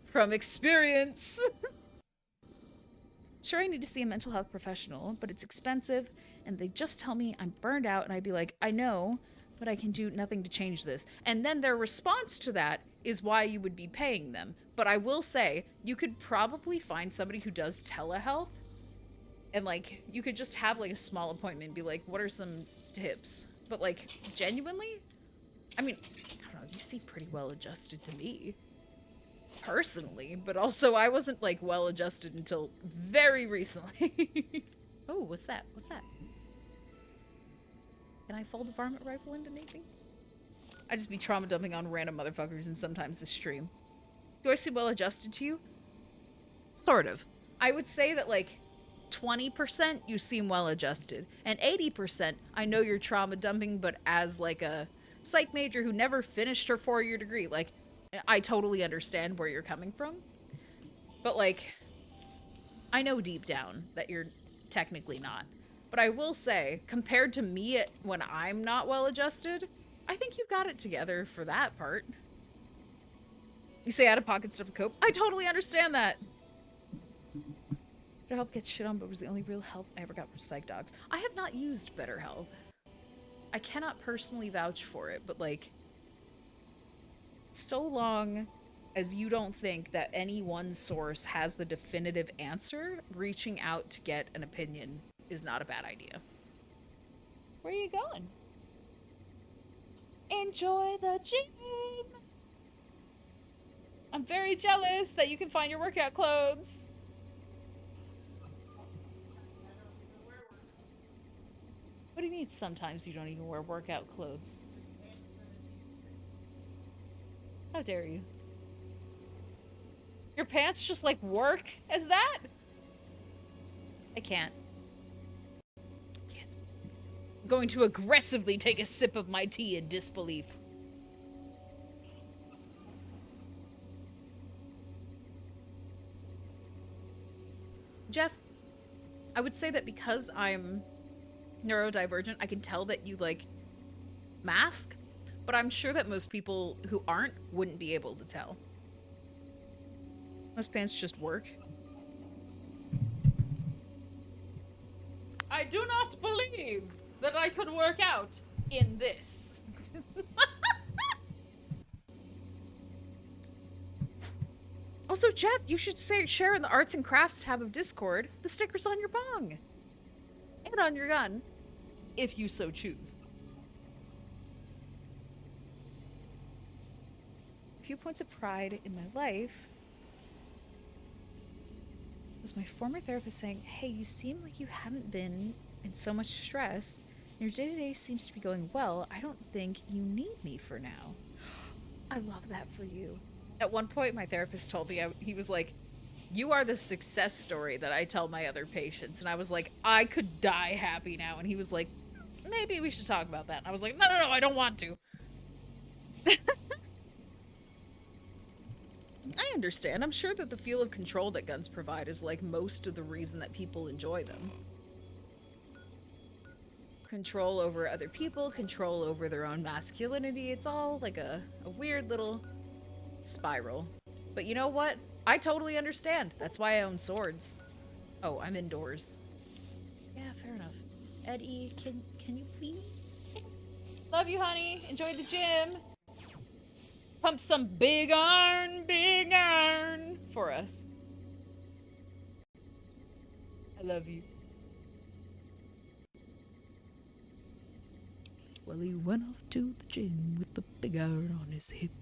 From experience. Sure, I need to see a mental health professional, but it's expensive, and they just tell me I'm burned out, and I'd be like, I know, but I can do nothing to change this. And then their response to that is why you would be paying them. But I will say, you could probably find somebody who does telehealth, and, like, you could just have, like, a small appointment and be like, what are some tips? But, like, genuinely, I mean, I don't know, you seem pretty well adjusted to me. Personally, but also I wasn't, like, well adjusted until very recently. Oh, what's that? What's that? Can I fold the varmint rifle into anything? I just be trauma dumping on random motherfuckers and sometimes the stream. Do I seem well adjusted to you? Sort of. I would say that, like, 20% you seem well adjusted, and 80% I know you're trauma dumping, but as, like, a psych major who never finished her 4-year degree, like, I totally understand where you're coming from. But, like, I know deep down that you're technically not. But I will say, compared to me when I'm not well adjusted, I think you've got it together for that part. You say out-of-pocket stuff to cope? I totally understand that. BetterHelp gets shit on, but was the only real help I ever got from psych dogs. I have not used BetterHelp. I cannot personally vouch for it, but, like, so long as you don't think that any one source has the definitive answer, reaching out to get an opinion is not a bad idea. Where are you going? Enjoy the gym! I'm very jealous that you can find your workout clothes. What do you mean sometimes you don't even wear workout clothes? How dare you? Your pants just, like, work as that? I can't. I'm going to aggressively take a sip of my tea in disbelief. Jeff, I would say that because I'm neurodivergent, I can tell that you, like, mask. But I'm sure that most people who aren't wouldn't be able to tell. Most pants just work. I do not believe that I could work out in this. Also, Jeff, you should share in the arts and crafts tab of Discord the stickers on your bong. And on your gun, if you so choose. Few points of pride in my life was my former therapist saying, hey, you seem like you haven't been in so much stress. Your day-to-day seems to be going well. I don't think you need me for now. I love that for you. At one point, my therapist told me, he was like, you are the success story that I tell my other patients. And I was like, I could die happy now. And he was like, maybe we should talk about that. And I was like, no, I don't want to. I understand. I'm sure that the feel of control that guns provide is, like, most of the reason that people enjoy them. Control over other people, control over their own masculinity. It's all like a weird little spiral. But you know what? I totally understand. That's why I own swords. Oh, I'm indoors. Yeah, fair enough. Eddie, can you please? Love you, honey. Enjoy the gym. Pump some big iron for us. I love you. Well, he went off to the gym with the big iron on his hip.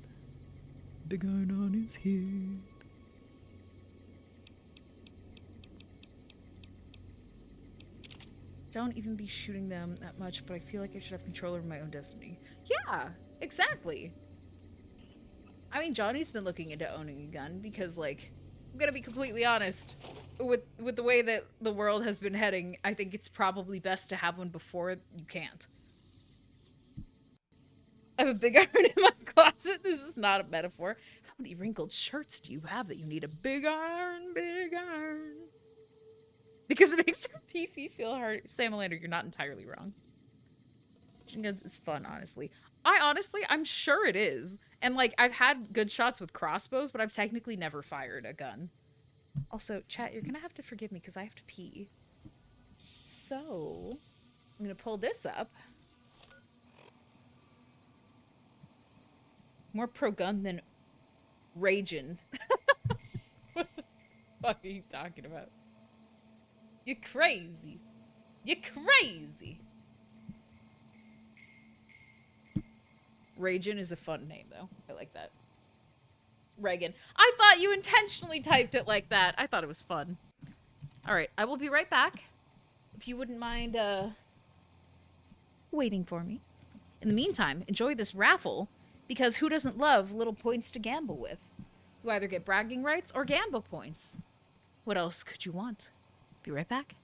Big iron on his hip. Don't even be shooting them that much, but I feel like I should have control over my own destiny. Yeah, exactly. I mean, Johnny's been looking into owning a gun because, like, I'm gonna be completely honest. With the way that the world has been heading, I think it's probably best to have one before you can't. I have a big iron in my closet. This is not a metaphor. How many wrinkled shirts do you have that you need a big iron, big iron? Because it makes their pee feel hard. Samalander, you're not entirely wrong. Machine guns is fun, honestly. I'm sure it is. And, like, I've had good shots with crossbows, but I've technically never fired a gun. Also, chat, you're gonna have to forgive me because I have to pee. So, I'm gonna pull this up. More pro-gun than Ragin. What the fuck are you talking about? You're crazy. You're crazy. Ragin is a fun name, though. I like that. Reagan. I thought you intentionally typed it like that. I thought it was fun. All right, I will be right back. If you wouldn't mind, waiting for me. In the meantime, enjoy this raffle, because who doesn't love little points to gamble with? You either get bragging rights or gamble points. What else could you want? Be right back.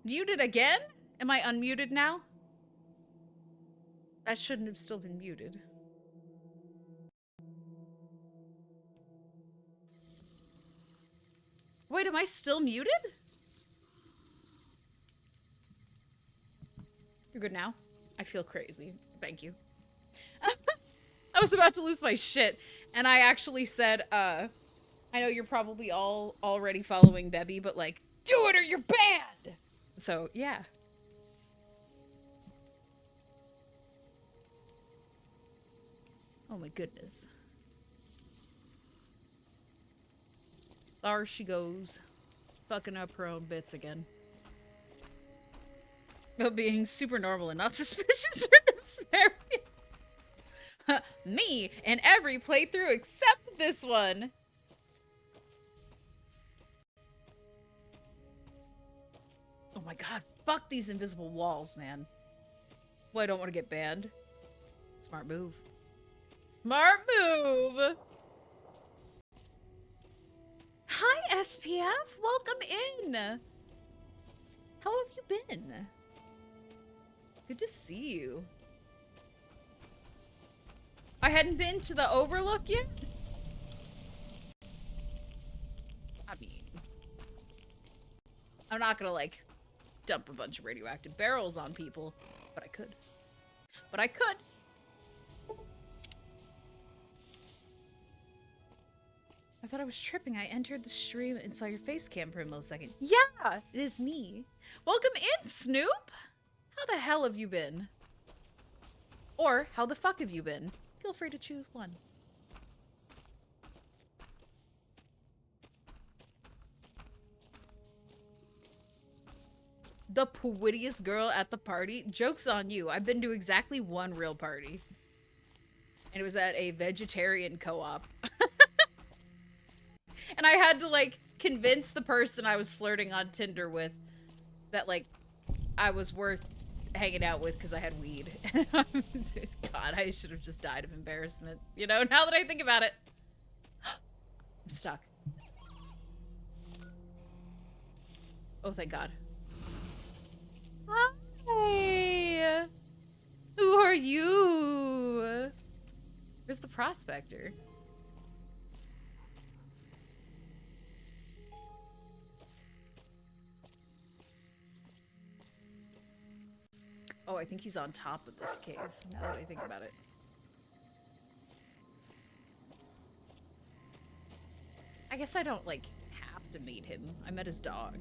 Muted again? Am I unmuted now? I shouldn't have still been muted. Wait, am I still muted? You're good now? I feel crazy. Thank you. I was about to lose my shit, and I actually said, I know you're probably all already following Bebby, but like, do it or you're banned! So, yeah. Oh my goodness. There she goes. Fucking up her own bits again. But being super normal and not suspicious or nefarious. Me in every playthrough except this one. Oh my god, fuck these invisible walls, man. Well, I don't want to get banned. Smart move. Smart move! Hi, SPF! Welcome in! How have you been? Good to see you. I hadn't been to the Overlook yet? I mean, I'm not gonna, like, dump a bunch of radioactive barrels on people, but I could. But I could! I thought I was tripping. I entered the stream and saw your face cam for a millisecond. Yeah, it is me. Welcome in, Snoop! How the hell have you been? Or, how the fuck have you been? Feel free to choose one. The wittiest girl at the party? Joke's on you. I've been to exactly one real party. And it was at a vegetarian co-op. And I had to, like, convince the person I was flirting on Tinder with that, like, I was worth hanging out with because I had weed. God, I should have just died of embarrassment. You know, now that I think about it. I'm stuck. Oh, thank God. Hi! Who are you? Where's the prospector? Oh, I think he's on top of this cave, now that I think about it. I guess I don't, like, have to meet him. I met his dog.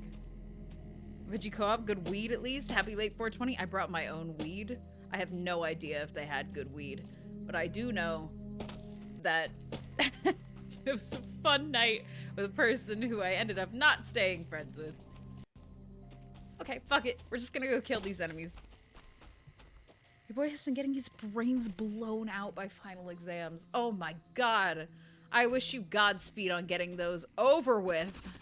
Veggie Co-op, good weed at least. Happy late 420. I brought my own weed. I have no idea if they had good weed. But I do know that it was a fun night with a person who I ended up not staying friends with. Okay, fuck it. We're just gonna go kill these enemies. Your boy has been getting his brains blown out by final exams. Oh my god. I wish you Godspeed on getting those over with.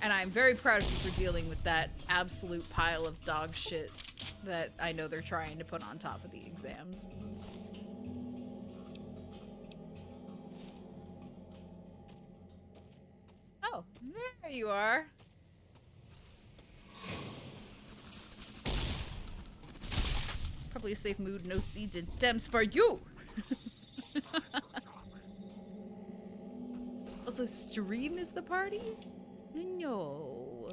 And I'm very proud of you for dealing with that absolute pile of dog shit that I know they're trying to put on top of the exams. Oh, there you are. Probably a safe mood, no seeds and stems for you! Also, stream is the party? No.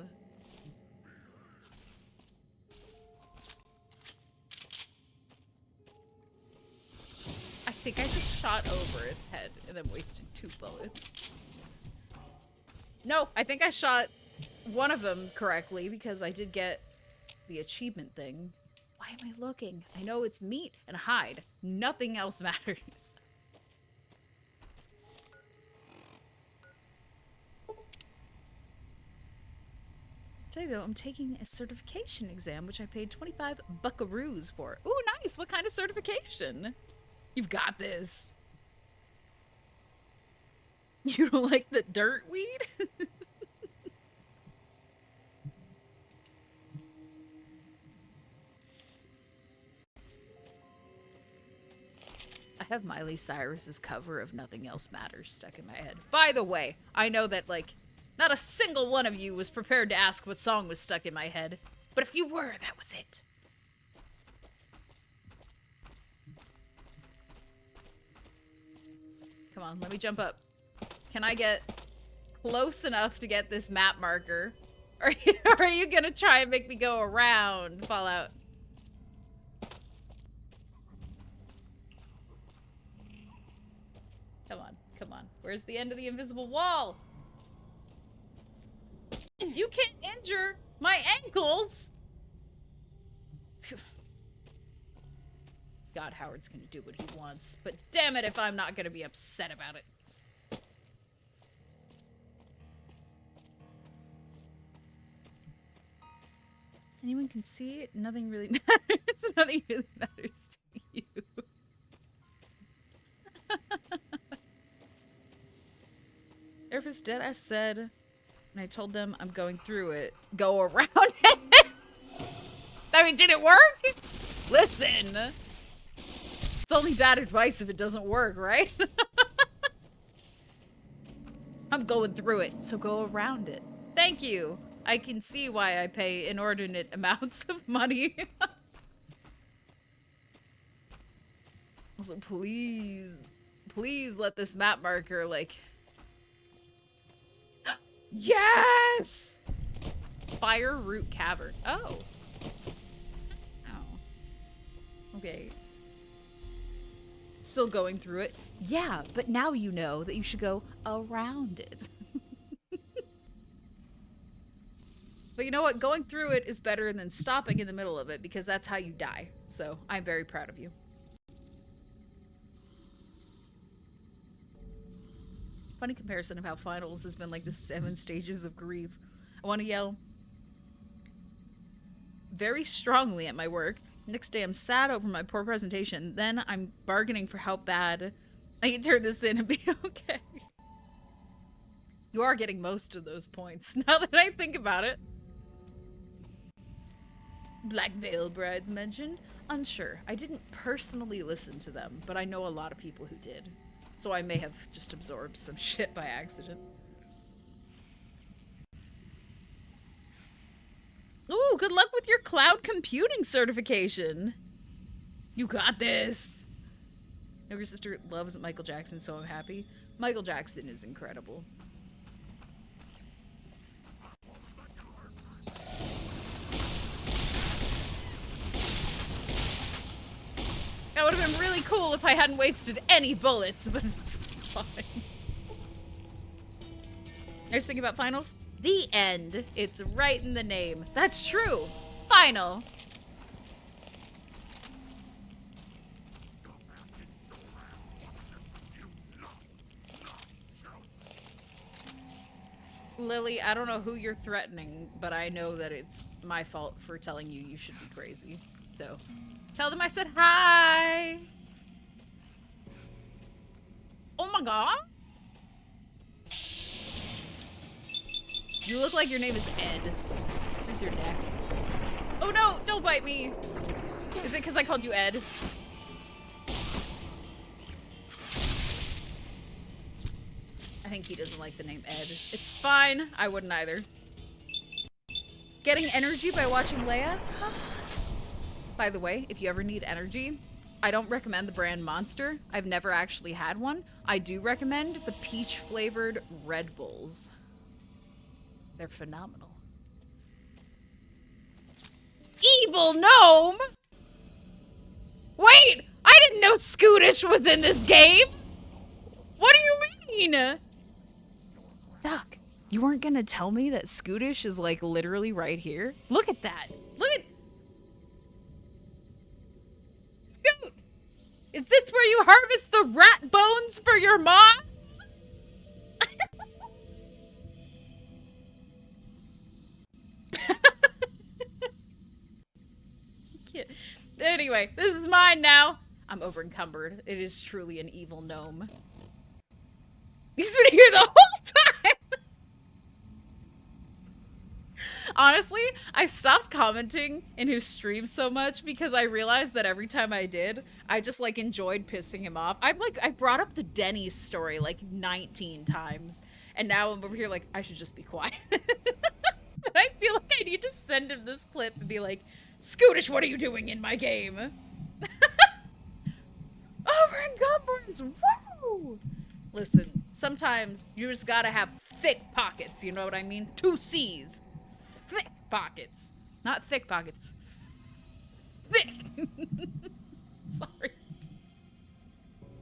I think I just shot over its head and then wasted 2 bullets. No, I think I shot one of them correctly because I did get the achievement thing. Why am I looking? I know it's meat and hide. Nothing else matters. Today, though, I'm taking a certification exam, which I paid 25 buckaroos for. Ooh, nice! What kind of certification? You've got this. You don't like the dirt weed? I have Miley Cyrus's cover of Nothing Else Matters stuck in my head. By the way, I know that, like, Not a single one of you was prepared to ask what song was stuck in my head. But if you were, that was it. Come on, let me jump up. Can I get close enough to get this map marker? Or are you gonna try and make me go around Fallout? Come on, come on. Where's the end of the invisible wall? You can't injure my ankles! God, Howard's gonna do what he wants, but damn it if I'm not gonna be upset about it. Anyone can see it? Nothing really matters. Nothing really matters to you. Airforce Deadass said, and I told them I'm going through it. Go around it. I mean, did it work? Listen. It's only bad advice if it doesn't work, right? I'm going through it, so go around it. Thank you. I can see why I pay inordinate amounts of money. Also, please let this map marker, like... Yes! Fire Root Cavern. Oh. Oh. Okay. Still going through it. Yeah, but now you know that you should go around it. But you know what? Going through it is better than stopping in the middle of it, because that's how you die. So I'm very proud of you. Funny comparison of how finals has been like the 7 stages of grief. I want to yell very strongly at my work. Next day I'm sad over my poor presentation. Then I'm bargaining for how bad I can turn this in and be okay. You are getting most of those points now that I think about it. Black Veil Brides mentioned. Unsure. I didn't personally listen to them, but I know a lot of people who did. So I may have just absorbed some shit by accident. Ooh, good luck with your cloud computing certification. You got this. Younger sister loves Michael Jackson, so I'm happy. Michael Jackson is incredible. That would have been really cool if I hadn't wasted any bullets, but it's fine. Nice thing about finals? The end. It's right in the name. That's true. Final. Lily, I don't know who you're threatening, but I know that it's my fault for telling you should be crazy. So, tell them I said hi. Oh my god. You look like your name is Ed. Here's your neck. Oh no, don't bite me. Is it because I called you Ed? I think he doesn't like the name Ed. It's fine. I wouldn't either. Getting energy by watching Leia? By the way, if you ever need energy, I don't recommend the brand Monster. I've never actually had one. I do recommend the peach-flavored Red Bulls. They're phenomenal. Evil gnome? Wait! I didn't know Scootish was in this game! What do you mean? Doc, you weren't gonna tell me that Scootish is like literally right here? Look at that! Look at... Scoot! Is this where you harvest the rat bones for your mods? Anyway, this is mine now. I'm over encumbered. It is truly an evil gnome. He's been here the whole time! Honestly, I stopped commenting in his stream so much because I realized that every time I did, I just like enjoyed pissing him off. I brought up the Denny's story like 19 times. And now I'm over here like, I should just be quiet. But I feel like I need to send him this clip and be like, Scootish, what are you doing in my game? Over encumbrance! Woo! Listen, sometimes you just gotta have thick pockets, you know what I mean? 2 C's. Thick pockets. Not thick pockets. Thick! Sorry.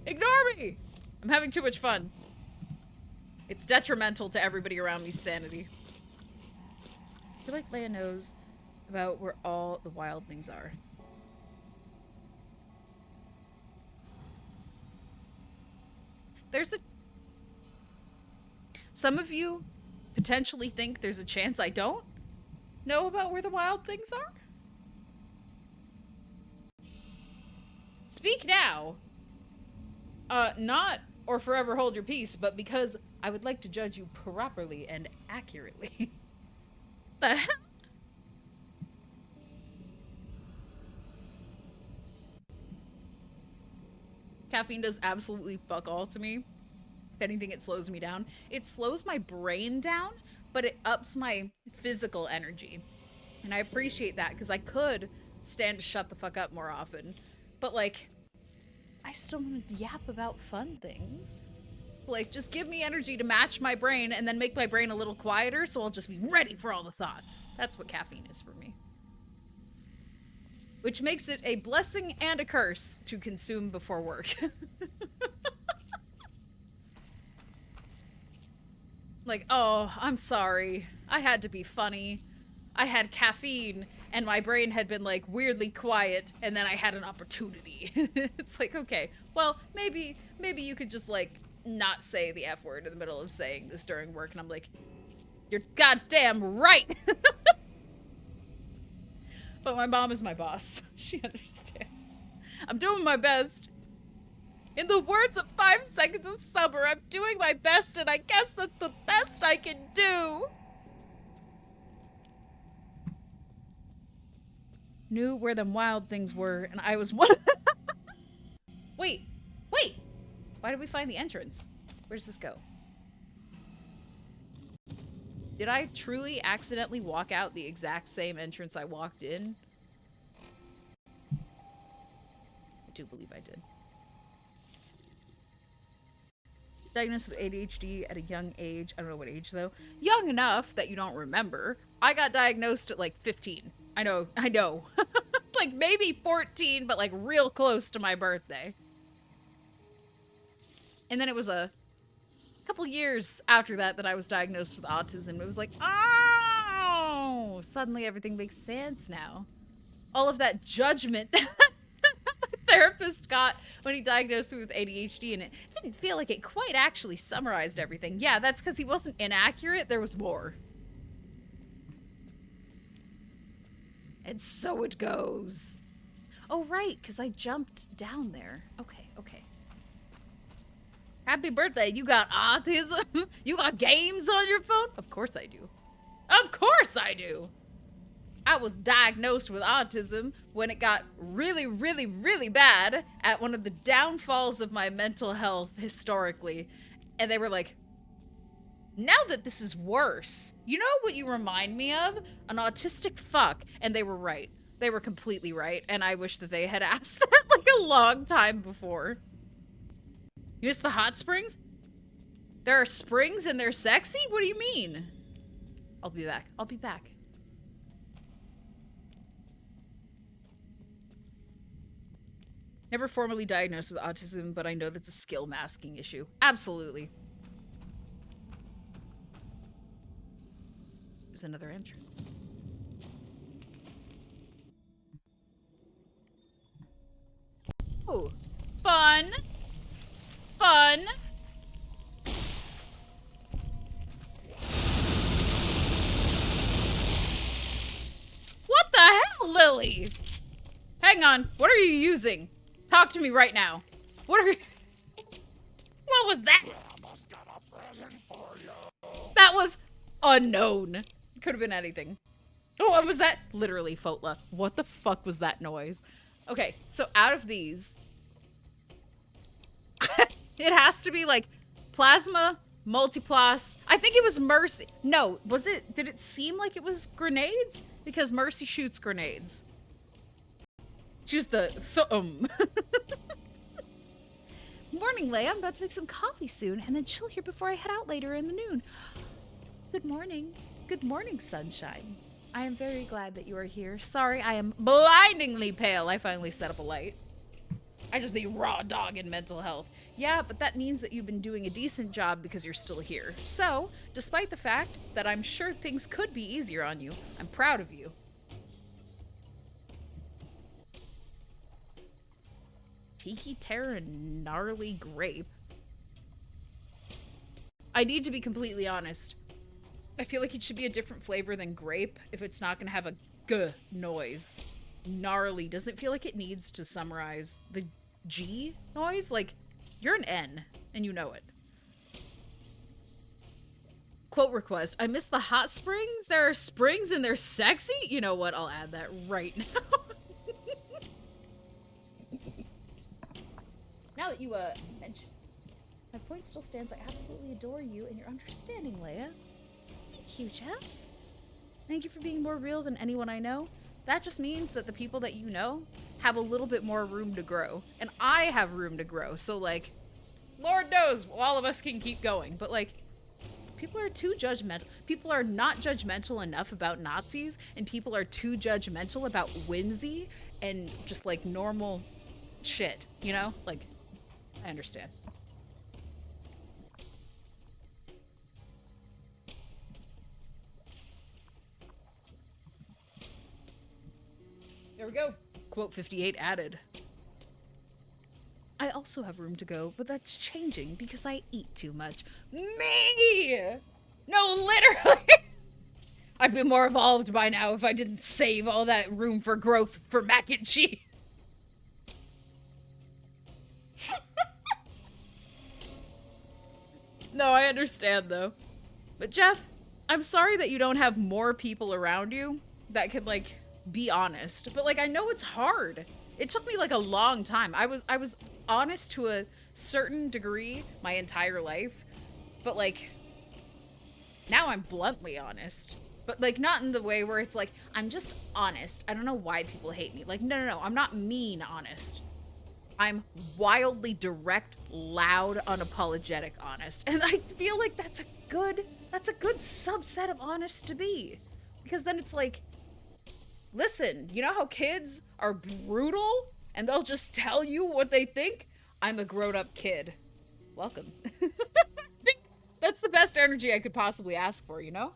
Ignore me! I'm having too much fun. It's detrimental to everybody around me's sanity. I feel like Leia knows about where all the wildlings are. There's a... Some of you potentially think there's a chance I don't know about where the wild things are? Speak now. Not or forever hold your peace, but because I would like to judge you properly and accurately. The hell? Caffeine does absolutely fuck all to me. If anything, it slows me down. It slows my brain down, but it ups my physical energy. And I appreciate that, because I could stand to shut the fuck up more often. But, like, I still want to yap about fun things. Like, just give me energy to match my brain and then make my brain a little quieter so I'll just be ready for all the thoughts. That's what caffeine is for me. Which makes it a blessing and a curse to consume before work. Like, oh, I'm sorry. I had to be funny. I had caffeine and my brain had been like weirdly quiet and then I had an opportunity. It's like, okay, well, maybe you could just like not say the F word in the middle of saying this during work. And I'm like, you're goddamn right. But my mom is my boss. She understands. I'm doing my best. In the words of 5 Seconds of Summer, I'm doing my best, and I guess that's the best I can do. Knew where them wild things were, and I was one. Wait. Why did we find the entrance? Where does this go? Did I truly accidentally walk out the exact same entrance I walked in? I do believe I did. Diagnosed with ADHD at a young age. I don't know what age, though. Young enough that you don't remember. I got diagnosed at, like, 15. I know. Like, maybe 14, but, like, real close to my birthday. And then it was a couple years after that I was diagnosed with autism. It was like, oh! Suddenly everything makes sense now. All of that judgment therapist got when he diagnosed me with ADHD, and it didn't feel like it quite actually summarized everything. Yeah, that's because he wasn't inaccurate. There was more. And so it goes. Oh, right, because I jumped down there. Okay. Happy birthday. You got autism? You got games on your phone? Of course I do. Of course I do. I was diagnosed with autism when it got really, really, really bad at one of the downfalls of my mental health historically. And they were like, now that this is worse, you know what you remind me of? An autistic fuck. And they were right. They were completely right. And I wish that they had asked that like a long time before. You missed the hot springs? There are springs and they're sexy? What do you mean? I'll be back. Never formally diagnosed with autism, but I know that's a skill masking issue. Absolutely. There's another entrance. Oh, fun. What the hell, Lily? Hang on. What are you using? Talk to me right now. What was that? That was unknown. Could have been anything. Oh, what was that? Literally, Fotla. What the fuck was that noise? Okay, so out of these, it has to be like plasma, Multiplas. I think it was Mercy. No, was it? Did it seem like it was grenades? Because Mercy shoots grenades. She was the thumb. Morning, Leia. I'm about to make some coffee soon and then chill here before I head out later in the noon. Good morning. Good morning, sunshine. I am very glad that you are here. Sorry, I am blindingly pale. I finally set up a light. I just be raw dog in mental health. Yeah, but that means that you've been doing a decent job because you're still here. So, despite the fact that I'm sure things could be easier on you, I'm proud of you. Tiki Terra Gnarly Grape. I need to be completely honest. I feel like it should be a different flavor than grape if it's not going to have a g noise. Gnarly doesn't feel like it needs to summarize the G noise. Like, you're an N, and you know it. Quote request. I miss the hot springs. There are springs and they're sexy. You know what? I'll add that right now. Now that you mention, my point still stands. I absolutely adore you and your understanding, Leia. Thank you, Jeff. Thank you for being more real than anyone I know. That just means that the people that you know have a little bit more room to grow. And I have room to grow. So, like, Lord knows all of us can keep going. But, like, people are too judgmental. People are not judgmental enough about Nazis. And people are too judgmental about whimsy and just, like, normal shit. You know? Like, I understand. There we go. Quote 58 added. I also have room to go, but that's changing because I eat too much. Me! No, literally! I'd be more evolved by now if I didn't save all that room for growth for mac and cheese. No, I understand, though. But Jeff, I'm sorry that you don't have more people around you that could, like, be honest. But, like, I know it's hard. It took me, like, a long time. I was honest to a certain degree my entire life. But, like, now I'm bluntly honest. But, like, not in the way where it's like, I'm just honest. I don't know why people hate me. Like, no. I'm not mean honest. I'm wildly direct, loud, unapologetic honest. And I feel like that's a good subset of honest to be. Because then it's like, listen, you know how kids are brutal and they'll just tell you what they think? I'm a grown-up kid. Welcome. I think that's the best energy I could possibly ask for, you know?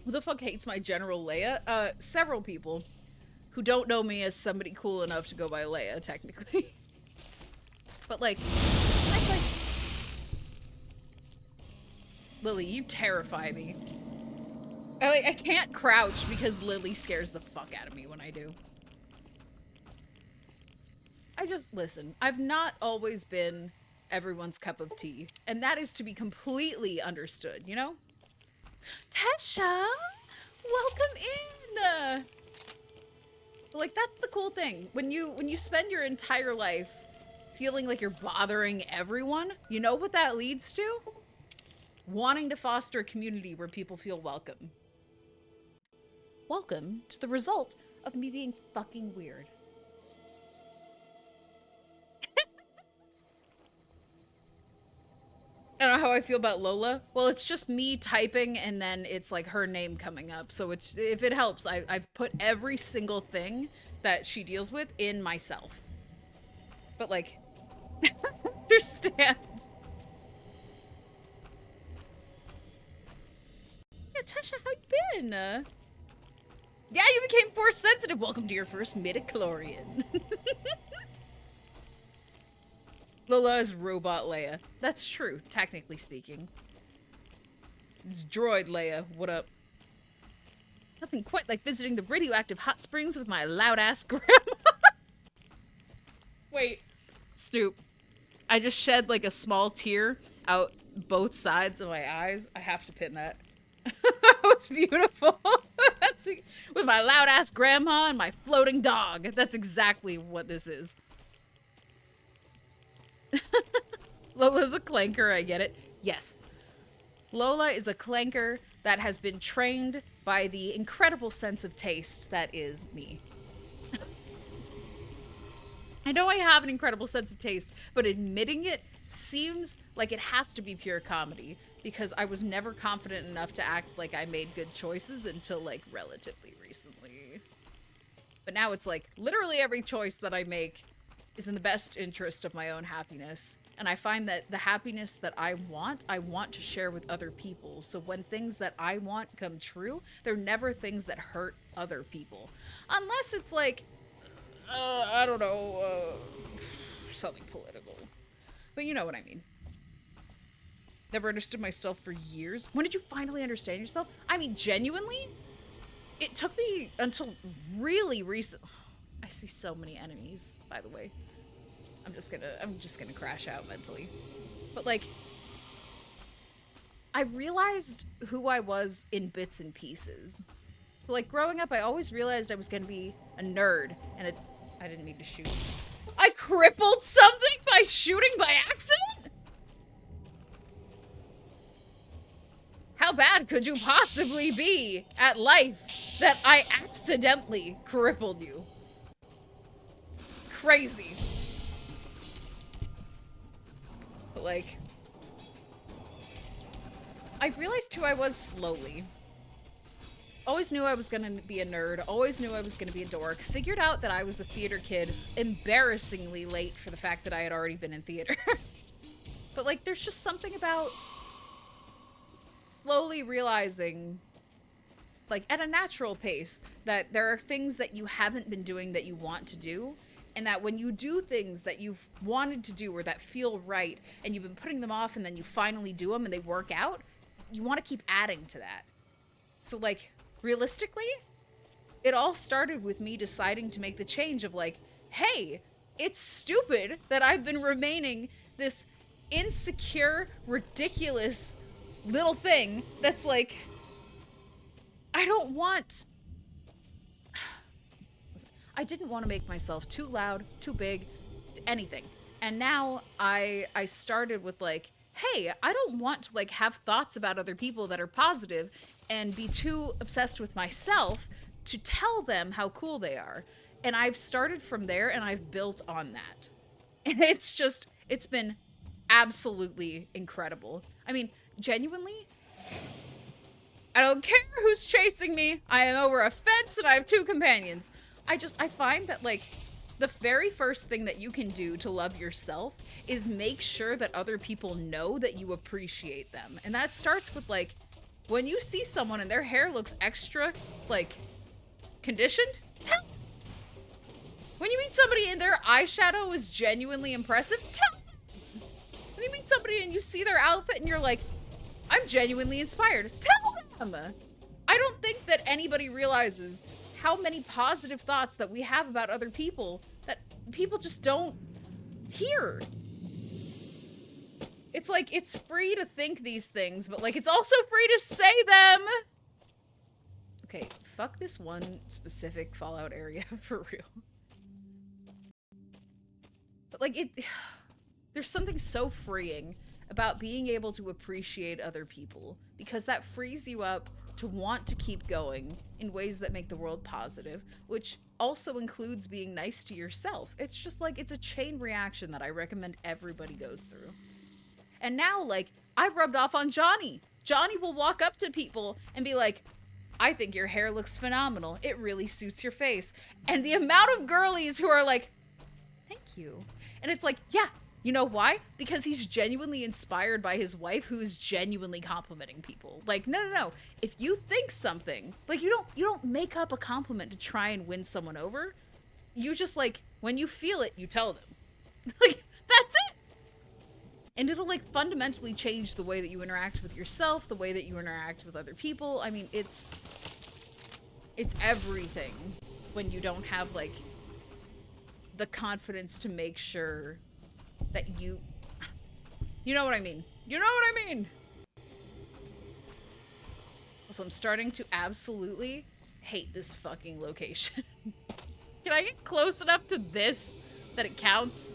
Who the fuck hates my General Leia? Several people who don't know me as somebody cool enough to go by Leia, technically. But, like, Lily, you terrify me. I can't crouch because Lily scares the fuck out of me when I do. Listen, I've not always been everyone's cup of tea, and that is to be completely understood, you know? Tesha! Welcome in! Like, that's the cool thing. When you spend your entire life feeling like you're bothering everyone, you know what that leads to? Wanting to foster a community where people feel welcome. Welcome to the result of me being fucking weird. I don't know how I feel about Lola. Well, it's just me typing and then it's like her name coming up. So it's, if it helps, I've put every single thing that she deals with in myself. But like, understand. Yeah, Tasha, how you been? Yeah, you became force sensitive. Welcome to your first midichlorian. Lola is robot Leia. That's true, technically speaking. It's droid Leia. What up? Nothing quite like visiting the radioactive hot springs with my loud-ass grandma. Wait, Snoop. I just shed like a small tear out both sides of my eyes. I have to pin that. That was beautiful. That's with my loud-ass grandma and my floating dog. That's exactly what this is. Lola's a clanker, I get it. Yes. Lola is a clanker that has been trained by the incredible sense of taste that is me. I know I have an incredible sense of taste, but admitting it seems like it has to be pure comedy because I was never confident enough to act like I made good choices until like relatively recently. But now it's like literally every choice that I make is in the best interest of my own happiness. And I find that the happiness that I want to share with other people. So when things that I want come true, they're never things that hurt other people. Unless it's like, I don't know, something political. But you know what I mean. Never understood myself for years. When did you finally understand yourself? I mean, genuinely? It took me until really recent. I see so many enemies, by the way. I'm just gonna crash out mentally. But like, I realized who I was in bits and pieces. So like growing up, I always realized I was gonna be a nerd and I didn't need to shoot. I crippled something by shooting by accident? How bad could you possibly be at life that I accidentally crippled you? Crazy. But like, I realized who I was slowly. Always knew I was gonna be a nerd, always knew I was gonna be a dork. Figured out that I was a theater kid embarrassingly late for the fact that I had already been in theater. But like, there's just something about slowly realizing, like at a natural pace, that there are things that you haven't been doing that you want to do. And that when you do things that you've wanted to do or that feel right, and you've been putting them off and then you finally do them and they work out, you want to keep adding to that. So like, realistically, it all started with me deciding to make the change of like, hey, it's stupid that I've been remaining this insecure, ridiculous little thing that's like, I don't want... I didn't want to make myself too loud, too big, anything. And now I started with like, hey, I don't want to like have thoughts about other people that are positive and be too obsessed with myself to tell them how cool they are. And I've started from there and I've built on that. And it's been absolutely incredible. I mean, genuinely, I don't care who's chasing me. I am over a fence and I have 2 companions. I find that, like, the very first thing that you can do to love yourself is make sure that other people know that you appreciate them. And that starts with, like, when you see someone and their hair looks extra, like, conditioned, tell them. When you meet somebody and their eyeshadow is genuinely impressive, tell them. When you meet somebody and you see their outfit and you're like, I'm genuinely inspired, tell them. I don't think that anybody realizes how many positive thoughts that we have about other people that people just don't hear. It's like, it's free to think these things, but like, it's also free to say them. Okay, fuck this one specific Fallout area for real. But like, there's something so freeing about being able to appreciate other people, because that frees you up to want to keep going in ways that make the world positive, which also includes being nice to yourself. It's just like, it's a chain reaction that I recommend everybody goes through. And now, like, I've rubbed off on Johnny. Johnny will walk up to people and be like, I think your hair looks phenomenal. It really suits your face. And the amount of girlies who are like, thank you. And it's like, yeah, you know why? Because he's genuinely inspired by his wife, who is genuinely complimenting people. Like, no. If you think something, like, you don't make up a compliment to try and win someone over. You just, like, when you feel it, you tell them. Like, that's it. And it'll, like, fundamentally change the way that you interact with yourself, the way that you interact with other people. I mean, it's everything when you don't have, like, the confidence to make sure that you know what I mean. You know what I mean? So I'm starting to absolutely hate this fucking location. Can I get close enough to this that it counts?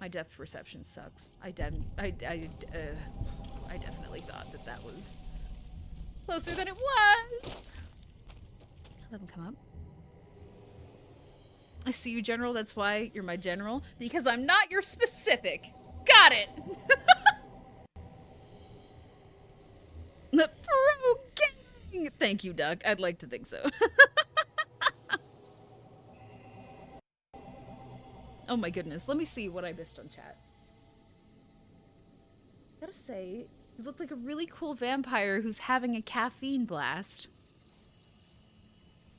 My depth perception sucks. I definitely thought that that was closer than it was. Let him come up. I see you, General. That's why you're my general. Because I'm not your specific. Got it! The pro gang! Thank you, Duck. I'd like to think so. Oh my goodness. Let me see what I missed on chat. Gotta say, you look like a really cool vampire who's having a caffeine blast.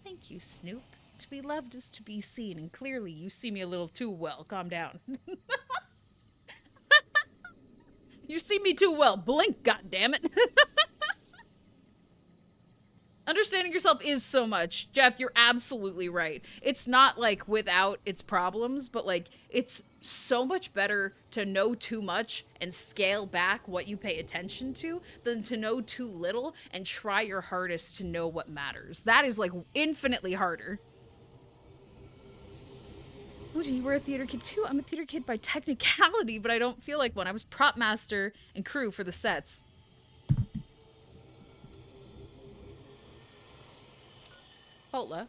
Thank you, Snoop. To be loved is to be seen, and clearly you see me a little too well. Calm down. You see me too well. Blink, goddammit. Understanding yourself is so much. Jeff, you're absolutely right. It's not like without its problems, but like it's so much better to know too much and scale back what you pay attention to than to know too little and try your hardest to know what matters. That is like infinitely harder. Oh, you were a theater kid too? I'm a theater kid by technicality, but I don't feel like one. I was prop master and crew for the sets. Hotla,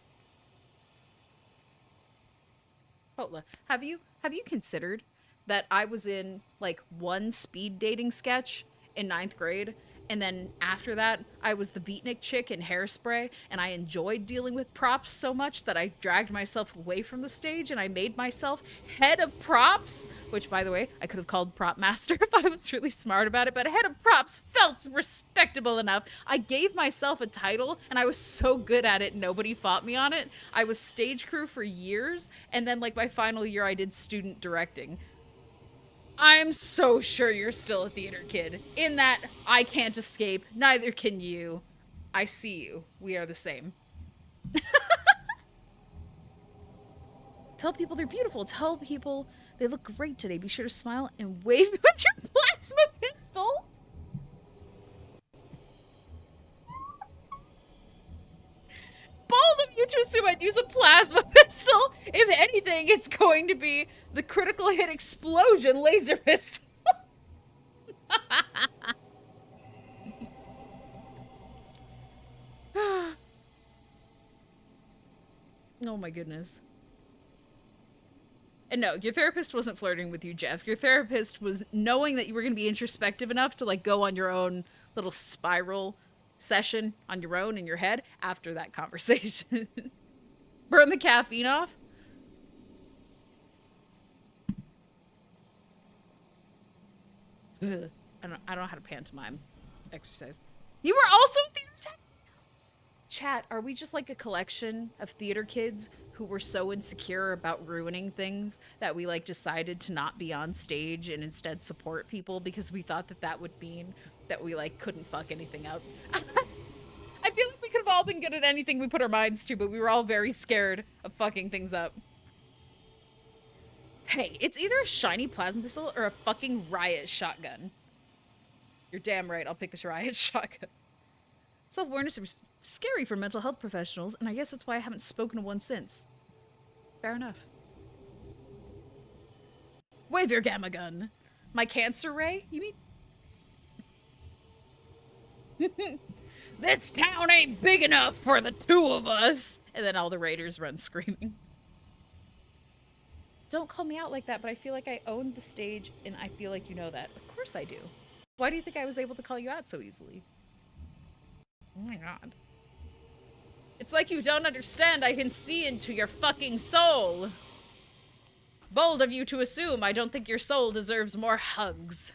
have you considered that I was in like one speed dating sketch in 9th grade, and then after that I was the beatnik chick in Hairspray, and I enjoyed dealing with props so much that I dragged myself away from the stage and I made myself head of props, which by the way I could have called prop master if I was really smart about it, but head of props felt respectable enough. I gave myself a title and I was so good at it nobody fought me on it. I was stage crew for years, and then like my final year I did student directing. I'm so sure you're still a theater kid. In that, I can't escape. Neither can you. I see you. We are the same. Tell people they're beautiful. Tell people they look great today. Be sure to smile and wave with your plasma pistol. Bold of you to assume I'd use a plasma pistol. If anything, it's going to be the critical hit explosion laser pistol. Oh my goodness. And no, your therapist wasn't flirting with you, Jeff. Your therapist was knowing that you were going to be introspective enough to like go on your own little spiral session on your own in your head after that conversation. Burn the caffeine off. Ugh. I don't know how to pantomime exercise. You were also theater tech? Chat, are we just like a collection of theater kids who were so insecure about ruining things that we like decided to not be on stage and instead support people because we thought that that would mean that we like couldn't fuck anything up? I feel like we could have all been good at anything we put our minds to, but we were all very scared of fucking things up. Hey, it's either a shiny plasma pistol or a fucking riot shotgun. You're damn right, I'll pick this riot shotgun. Self-awareness is scary for mental health professionals, and I guess that's why I haven't spoken to one since. Fair enough. Wave your gamma gun. My cancer ray? You mean? This town ain't big enough for the two of us! And then all the raiders run screaming. Don't call me out like that, but I feel like I owned the stage, and I feel like you know that. Of course I do. Why do you think I was able to call you out so easily? Oh my god. It's like you don't understand. I can see into your fucking soul. Bold of you to assume I don't think your soul deserves more hugs.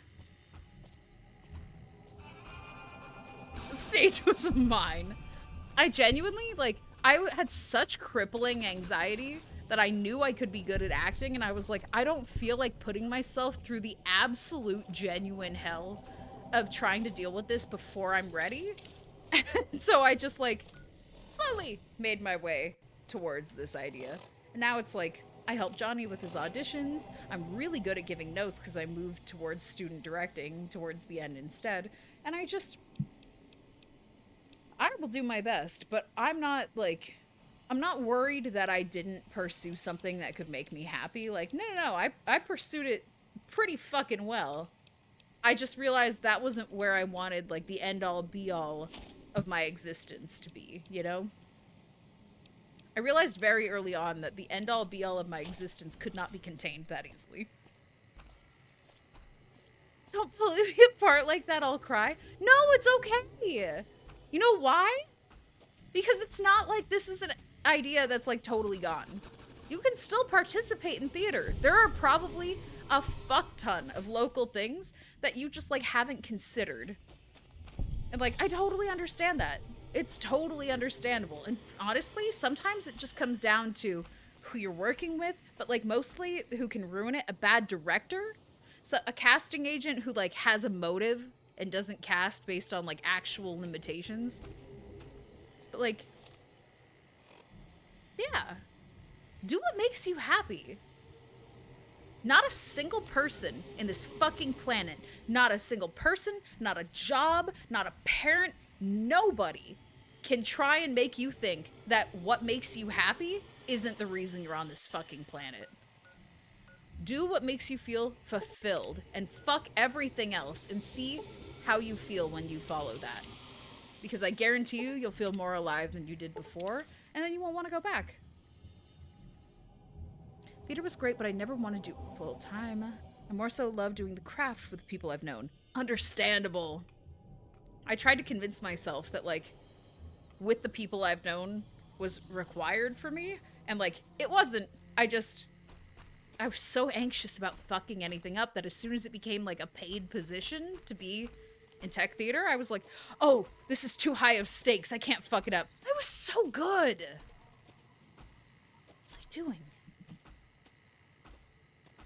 The stage was mine. I genuinely, like, I had such crippling anxiety that I knew I could be good at acting, and I was like, I don't feel like putting myself through the absolute genuine hell of trying to deal with this before I'm ready. So I just, like, slowly made my way towards this idea. And now it's like, I help Johnny with his auditions. I'm really good at giving notes because I moved towards student directing towards the end instead. And I will do my best, but I'm not worried that I didn't pursue something that could make me happy. Like, no, I pursued it pretty fucking well. I just realized that wasn't where I wanted, like, the end-all, be-all of my existence to be, you know? I realized very early on that the end-all, be-all of my existence could not be contained that easily. Don't pull me apart like that, I'll cry. No, it's okay. You know why? Because it's not like this is an idea that's, like, totally gone. You can still participate in theater. There are probably a fuck ton of local things that you just, like, haven't considered. And, like, I totally understand that. It's totally understandable. And honestly, sometimes it just comes down to who you're working with, but, like, mostly who can ruin it, a bad director. So a casting agent who, like, has a motive and doesn't cast based on, like, actual limitations. But, like, yeah. Do what makes you happy. Not a single person in this fucking planet, not a single person, not a job, not a parent, nobody can try and make you think that what makes you happy isn't the reason you're on this fucking planet. Do what makes you feel fulfilled and fuck everything else and see how you feel when you follow that. Because I guarantee you, you'll feel more alive than you did before, and then you won't want to go back. Theater was great, but I never want to do it full time. I more so love doing the craft with the people I've known. Understandable. I tried to convince myself that, like, with the people I've known was required for me, and, like, it wasn't. I was so anxious about fucking anything up that as soon as it became, like, a paid position to be in tech theater, I was like, oh, this is too high of stakes. I can't fuck it up. I was so good. What was I doing?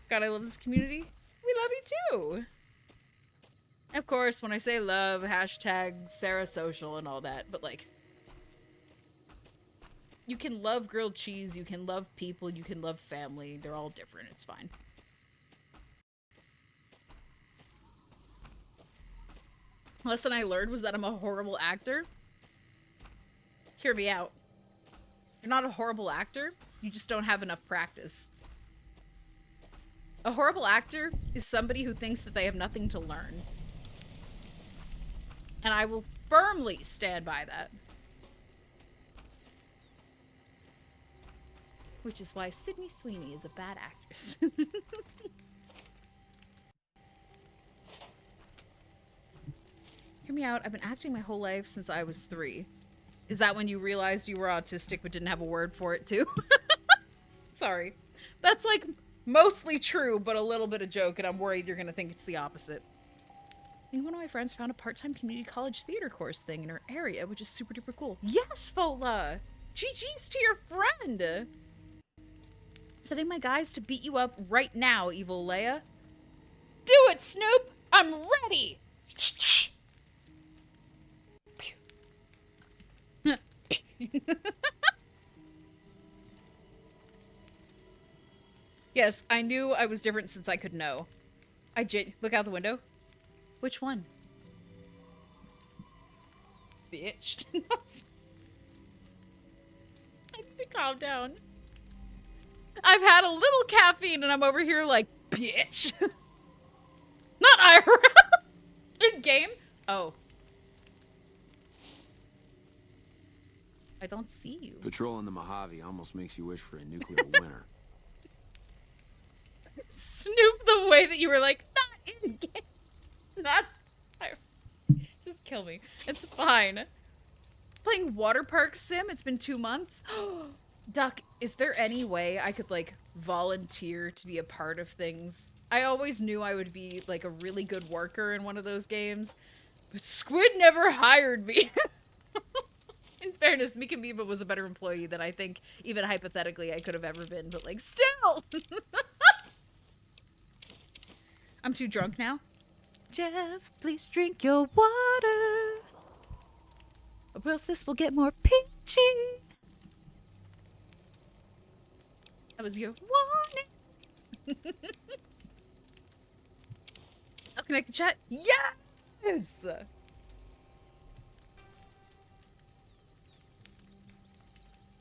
God, I love this community. We love you too. Of course, when I say love, hashtag Sarah Social and all that, but, like, you can love grilled cheese, you can love people, you can love family. They're all different. It's fine. Lesson I learned was that I'm a horrible actor. Hear me out. You're not a horrible actor. You just don't have enough practice. A horrible actor is somebody who thinks that they have nothing to learn. And I will firmly stand by that. Which is why Sydney Sweeney is a bad actress. Hear me out. I've been acting my whole life since I was 3. Is that when you realized you were autistic but didn't have a word for it too? Sorry. That's, like, mostly true, but a little bit of joke, and I'm worried you're gonna think it's the opposite. And one of my friends found a part-time community college theater course thing in her area, which is super duper cool. Yes, Fola! GG's to your friend! Setting my guys to beat you up right now, Evil Leia. Do it, Snoop! I'm ready! Yes, I knew I was different since I could know. Look out the window. Which one? Bitch. I need to calm down. I've had a little caffeine and I'm over here like, bitch. Not IRL. In game? Oh. I don't see you. Patrolling the Mojave almost makes you wish for a nuclear winter. Snoop, the way that you were like, not in game. Not. Just kill me. It's fine. Playing Water Park Sim. It's been 2 months. Duck, is there any way I could, like, volunteer to be a part of things? I always knew I would be, like, a really good worker in one of those games, but Squid never hired me. In fairness, Mika Miba was a better employee than I think, even hypothetically, I could have ever been, but, like, still! I'm too drunk now. Jeff, please drink your water, or else this will get more peachy. That was your warning. I'll connect the chat. Yes!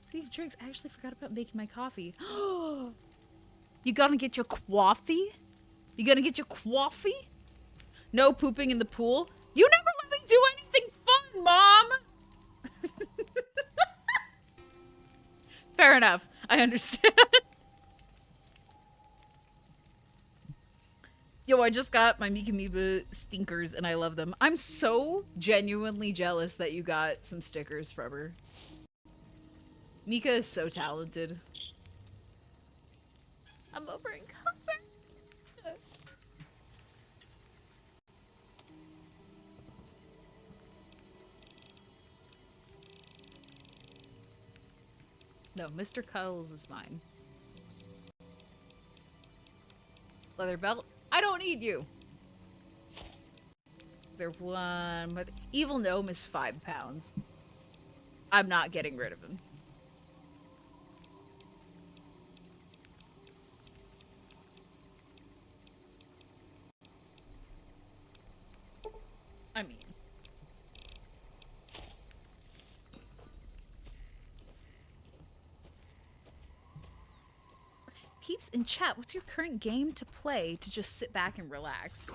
Speaking of drinks, I actually forgot about making my coffee. You gonna get your coffee? You gonna get your coffee? No pooping in the pool? You never let me do anything fun, Mom! Fair enough. I understand. Yo, I just got my Mikamiba stinkers and I love them. I'm so genuinely jealous that you got some stickers from her. Mika is so talented. I'm over in comfort. No, Mr. Cuddles is mine. Leather belt? I don't need you! There's one, but Evil Gnome is 5 pounds. I'm not getting rid of him. I mean... Peeps in chat, what's your current game to play to just sit back and relax?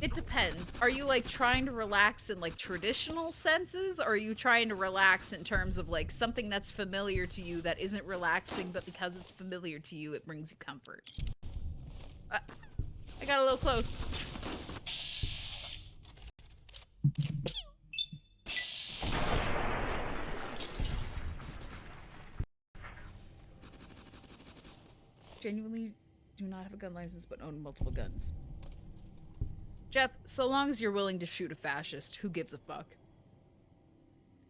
It depends. Are you like trying to relax in like traditional senses, or are you trying to relax in terms of like something that's familiar to you that isn't relaxing, but because it's familiar to you, it brings you comfort? I got a little close. Genuinely do not have a gun license but own multiple guns. Jeff, so long as you're willing to shoot a fascist, who gives a fuck?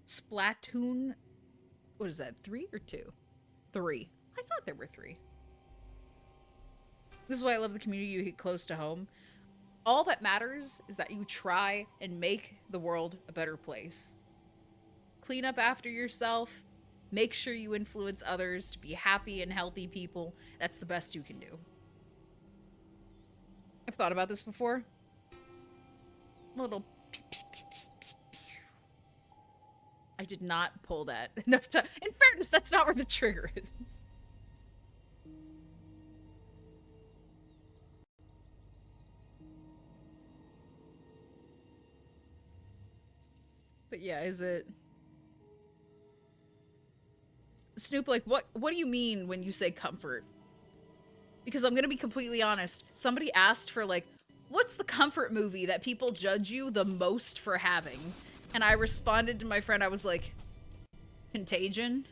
Splatoon, what is that, 3 or 2? 3. I thought there were 3. This is why I love the community you hit close to home. All that matters is that you try and make the world a better place. Clean up after yourself. Make sure you influence others to be happy and healthy people. That's the best you can do. I've thought about this before. A little... I did not pull that enough time. In fairness, that's not where the trigger is. But yeah, is it... Snoop, like, what do you mean when you say comfort? Because I'm gonna be completely honest. Somebody asked for, like, what's the comfort movie that people judge you the most for having? And I responded to my friend, I was like, Contagion?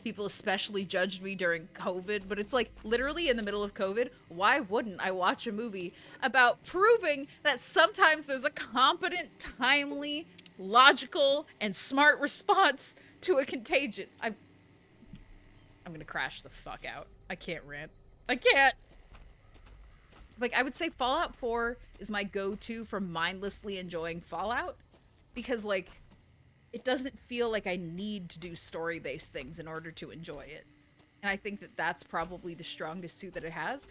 People especially judged me during COVID, but it's like, literally in the middle of COVID, why wouldn't I watch a movie about proving that sometimes there's a competent, timely, logical, and smart response to a contagion? I'm gonna crash the fuck out. I can't rant. I can't! Like, I would say Fallout 4 is my go-to for mindlessly enjoying Fallout. Because, like, it doesn't feel like I need to do story-based things in order to enjoy it. And I think that that's probably the strongest suit that it has.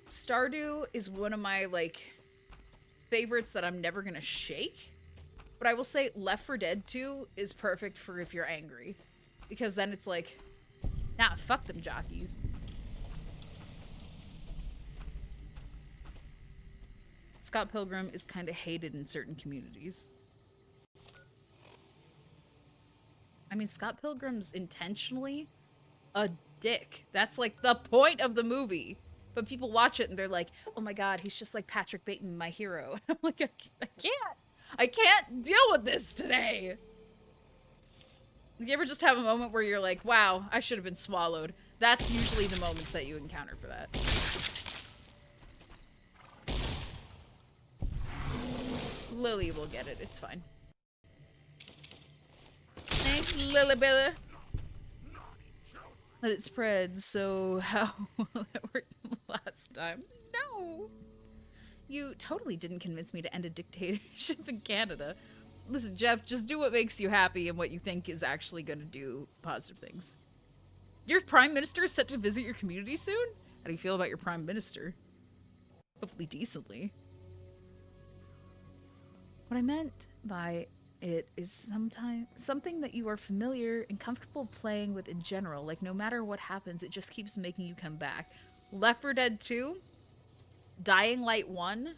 Stardew is one of my, like, favorites that I'm never gonna shake. But I will say Left 4 Dead 2 is perfect for if you're angry. Because then it's like... Nah, fuck them jockeys. Scott Pilgrim is kind of hated in certain communities. I mean, Scott Pilgrim's intentionally a dick. That's like the point of the movie. But people watch it and they're like, oh my god, he's just like Patrick Bateman, my hero. I'm like, I can't deal with this today. You ever just have a moment where you're like, wow, I should have been swallowed? That's usually the moments that you encounter for that. Lily will get it. It's fine. Thanks, Lilybella. Let it spread, so how will it work last time? No! You totally didn't convince me to end a dictatorship in Canada. Listen, Jeff, just do what makes you happy and what you think is actually going to do positive things. Your prime minister is set to visit your community soon? How do you feel about your prime minister? Hopefully decently. What I meant by it is something that you are familiar and comfortable playing with in general. Like, no matter what happens, it just keeps making you come back. Left 4 Dead 2? Dying Light 1.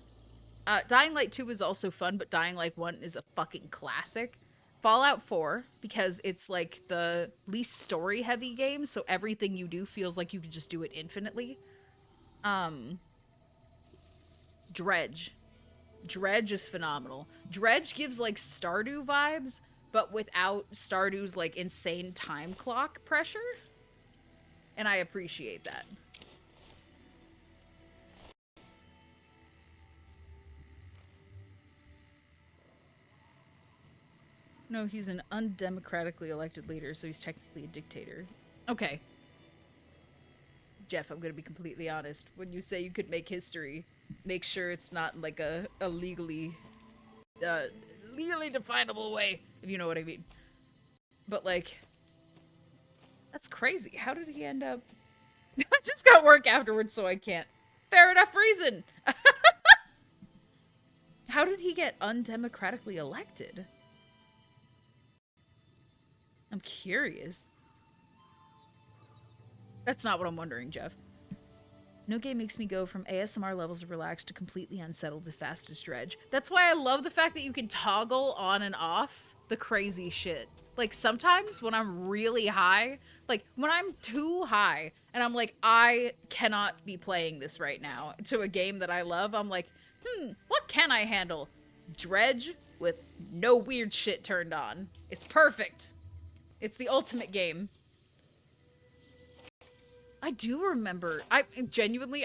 Dying Light 2 is also fun, but Dying Light 1 is a fucking classic. Fallout 4, because it's like the least story heavy game, so everything you do feels like you can just do it infinitely. Dredge. Dredge is phenomenal. Dredge gives like Stardew vibes, but without Stardew's like insane time clock pressure. And I appreciate that. No, he's an undemocratically elected leader, so he's technically a dictator. Okay. Jeff, I'm gonna be completely honest. When you say you could make history, make sure it's not like a legally definable way, if you know what I mean. But like, that's crazy. How did he end up? I just got work afterwards, so I can't. Fair enough reason. How did he get undemocratically elected? I'm curious. That's not what I'm wondering, Jeff. No game makes me go from ASMR levels of relaxed to completely unsettled as fast as Dredge. That's why I love the fact that you can toggle on and off the crazy shit. Like, sometimes when I'm really high, like, when I'm too high, and I'm like, I cannot be playing this right now to a game that I love, I'm like, what can I handle? Dredge with no weird shit turned on. It's perfect. It's the ultimate game. I do remember, I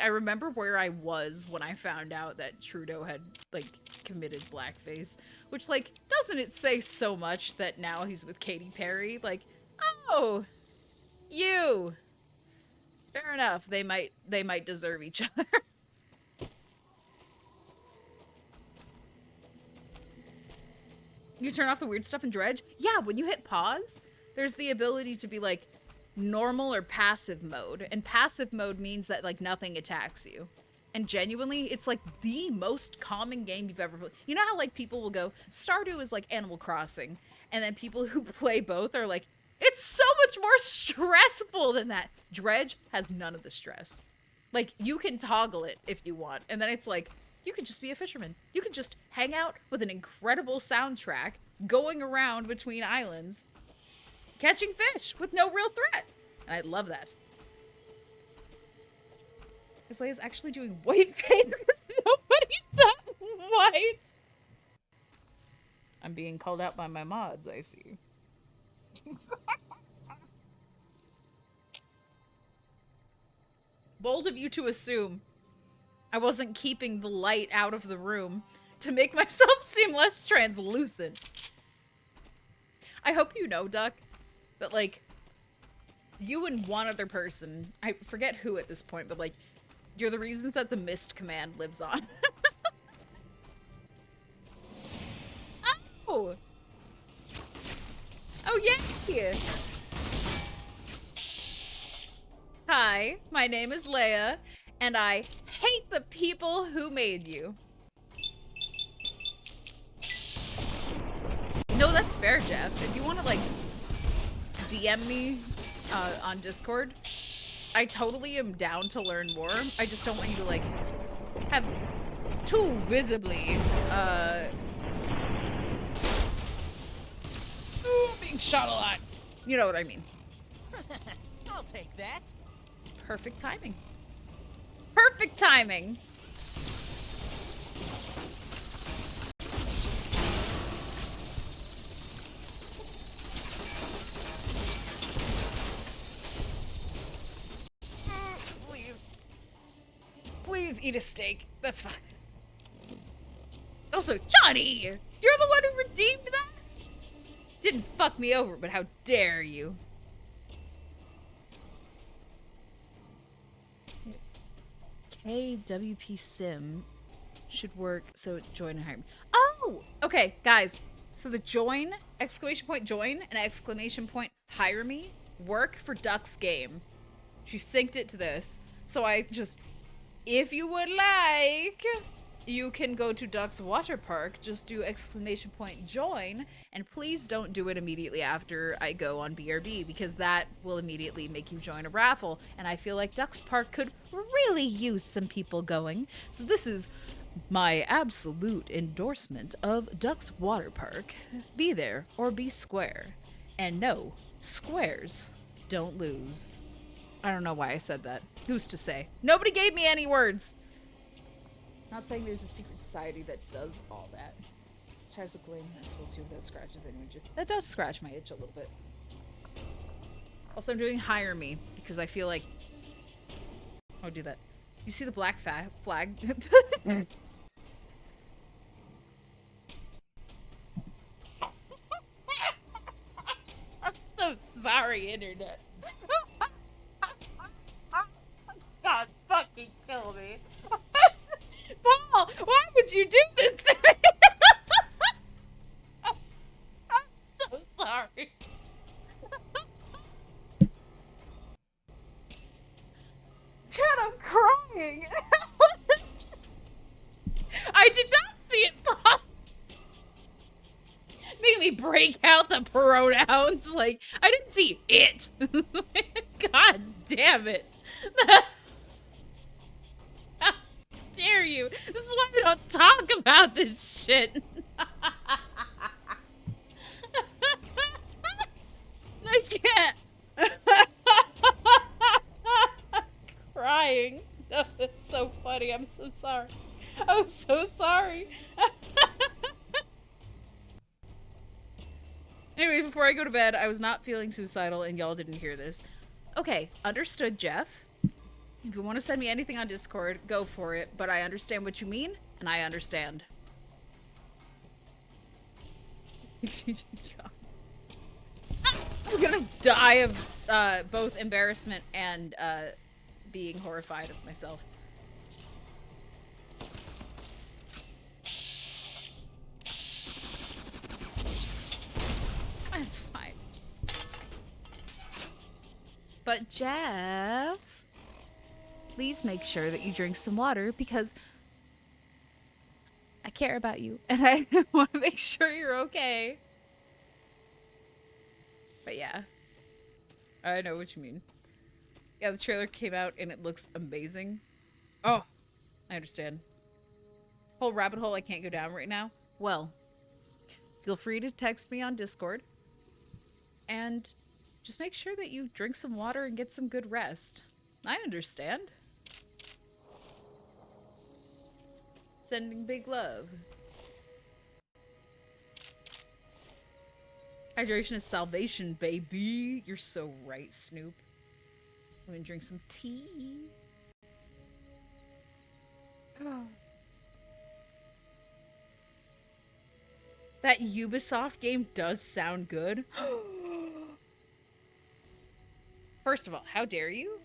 remember where I was when I found out that Trudeau had, like, committed blackface. Which, like, doesn't it say so much that now he's with Katy Perry? Like, oh, you. Fair enough, they might deserve each other. You turn off the weird stuff in Dredge? Yeah, when you hit pause, there's the ability to be, like, normal or passive mode. And passive mode means that, like, nothing attacks you. And genuinely, it's, like, the most calming game you've ever played. You know how, like, people will go, Stardew is like Animal Crossing. And then people who play both are like, it's so much more stressful than that. Dredge has none of the stress. Like, you can toggle it if you want. And then it's like, you could just be a fisherman. You could just hang out with an incredible soundtrack, going around between islands, catching fish with no real threat. And I love that. Leia's actually doing white fade. Nobody's that white. I'm being called out by my mods, I see. Bold of you to assume I wasn't keeping the light out of the room to make myself seem less translucent. I hope you know, Duck, that, like, you and one other person, I forget who at this point, but, like, you're the reasons that the Mist command lives on. Oh! Oh, yay! Hi, my name is Leia, and I hate the people who made you. No, that's fair, Jeff. If you want to, like, DM me on Discord, I totally am down to learn more. I just don't want you to, like, have too visibly, being shot a lot. You know what I mean. I'll take that. Perfect timing. Perfect timing. Please. Please eat a steak. That's fine. Also, Johnny! You're the one who redeemed that? Didn't fuck me over, but how dare you? KWP Sim should work, so join and hire me. Oh! Okay, guys. So the join, exclamation point join, and exclamation point hire me work for Duck's game. She synced it to this. So I just, if you would like, you can go to Duck's Water Park, just do !join, and please don't do it immediately after I go on BRB, because that will immediately make you join a raffle, and I feel like Duck's Park could really use some people going. So this is my absolute endorsement of Duck's Water Park. Be there or be square. And no, squares don't lose. I don't know why I said that. Who's to say? Nobody gave me any words. Not saying there's a secret society that does all that. Chaz with blame will too, that scratches an itch. That does scratch my itch a little bit. Also, I'm doing hire me because I feel like I'll do that. You see the black flag? I'm so sorry, internet. God fucking kill me. Paul, why would you do this to me? I'm so sorry. Chad, I'm crying. I did not see it, Paul. Making me break out the pronouns. Like, I didn't see it. God damn it. Dare you? This is why we don't talk about this shit. I can't. Crying. Oh, that's so funny. I'm so sorry. I'm so sorry. Anyway, before I go to bed, I was not feeling suicidal and y'all didn't hear this. Okay, understood, Jeff. If you want to send me anything on Discord, go for it, but I understand what you mean, and I understand. I'm gonna die of both embarrassment and being horrified of myself. That's fine. But Jeff, please make sure that you drink some water because I care about you and I want to make sure you're okay. But yeah, I know what you mean. Yeah, the trailer came out and it looks amazing. Oh, I understand. Whole rabbit hole I can't go down right now. Well, feel free to text me on Discord and just make sure that you drink some water and get some good rest. I understand. Sending big love. Hydration is salvation, baby. You're so right, Snoop. I'm gonna drink some tea. That Ubisoft game does sound good. First of all, how dare you?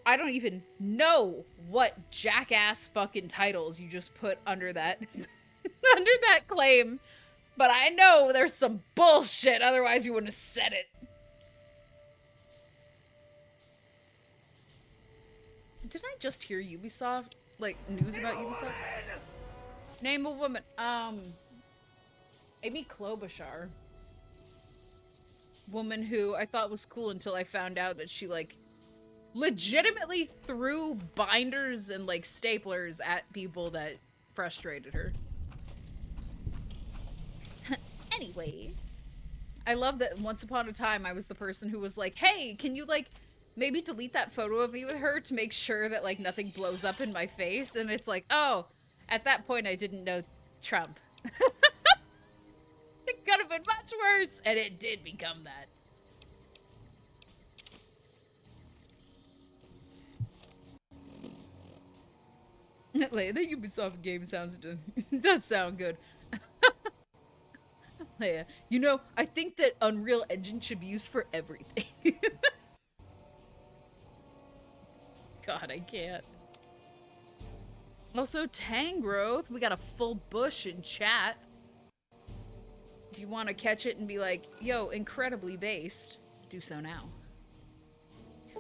I don't even know what jackass fucking titles you just put under that under that claim. But I know there's some bullshit, otherwise you wouldn't have said it. Did I just hear Ubisoft? Like, news about Ubisoft? Name a woman. Amy Klobuchar. Woman who I thought was cool until I found out that she, like, legitimately threw binders and, like, staplers at people that frustrated her. Anyway. I love that once upon a time I was the person who was like, hey, can you, like, maybe delete that photo of me with her to make sure that, like, nothing blows up in my face? And it's like, oh, at that point I didn't know Trump. It could have been much worse, and it did become that. Leia, the Ubisoft game does sound good. Leia, you know, I think that Unreal Engine should be used for everything. God, I can't. Also, Tangrowth, we got a full bush in chat. If you want to catch it and be like, yo, incredibly based, do so now.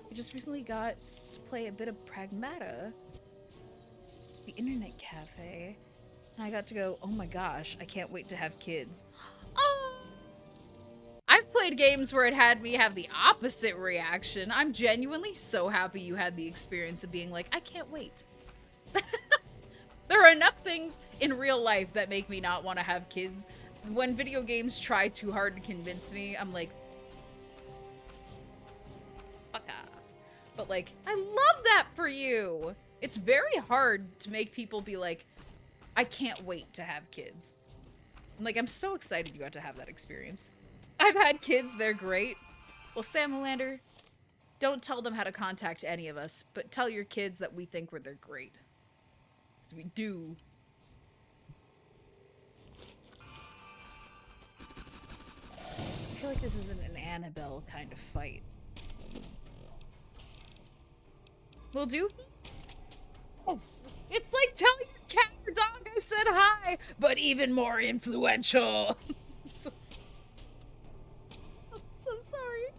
We just recently got to play a bit of Pragmata. the internet cafe. And I got to go, oh my gosh, I can't wait to have kids. Oh! I've played games where it had me have the opposite reaction. I'm genuinely so happy you had the experience of being like, I can't wait. There are enough things in real life that make me not want to have kids. When video games try too hard to convince me, I'm like, fuck off. But like, I love that for you. It's very hard to make people be like, I can't wait to have kids. And like, I'm so excited you got to have that experience. I've had kids, they're great. Well, Samalander, don't tell them how to contact any of us, but tell your kids that we think they're great. Because we do. I feel like this isn't an Annabelle kind of fight. Will do? Yes. It's like telling your cat or dog I said hi, but even more influential. I'm so sorry.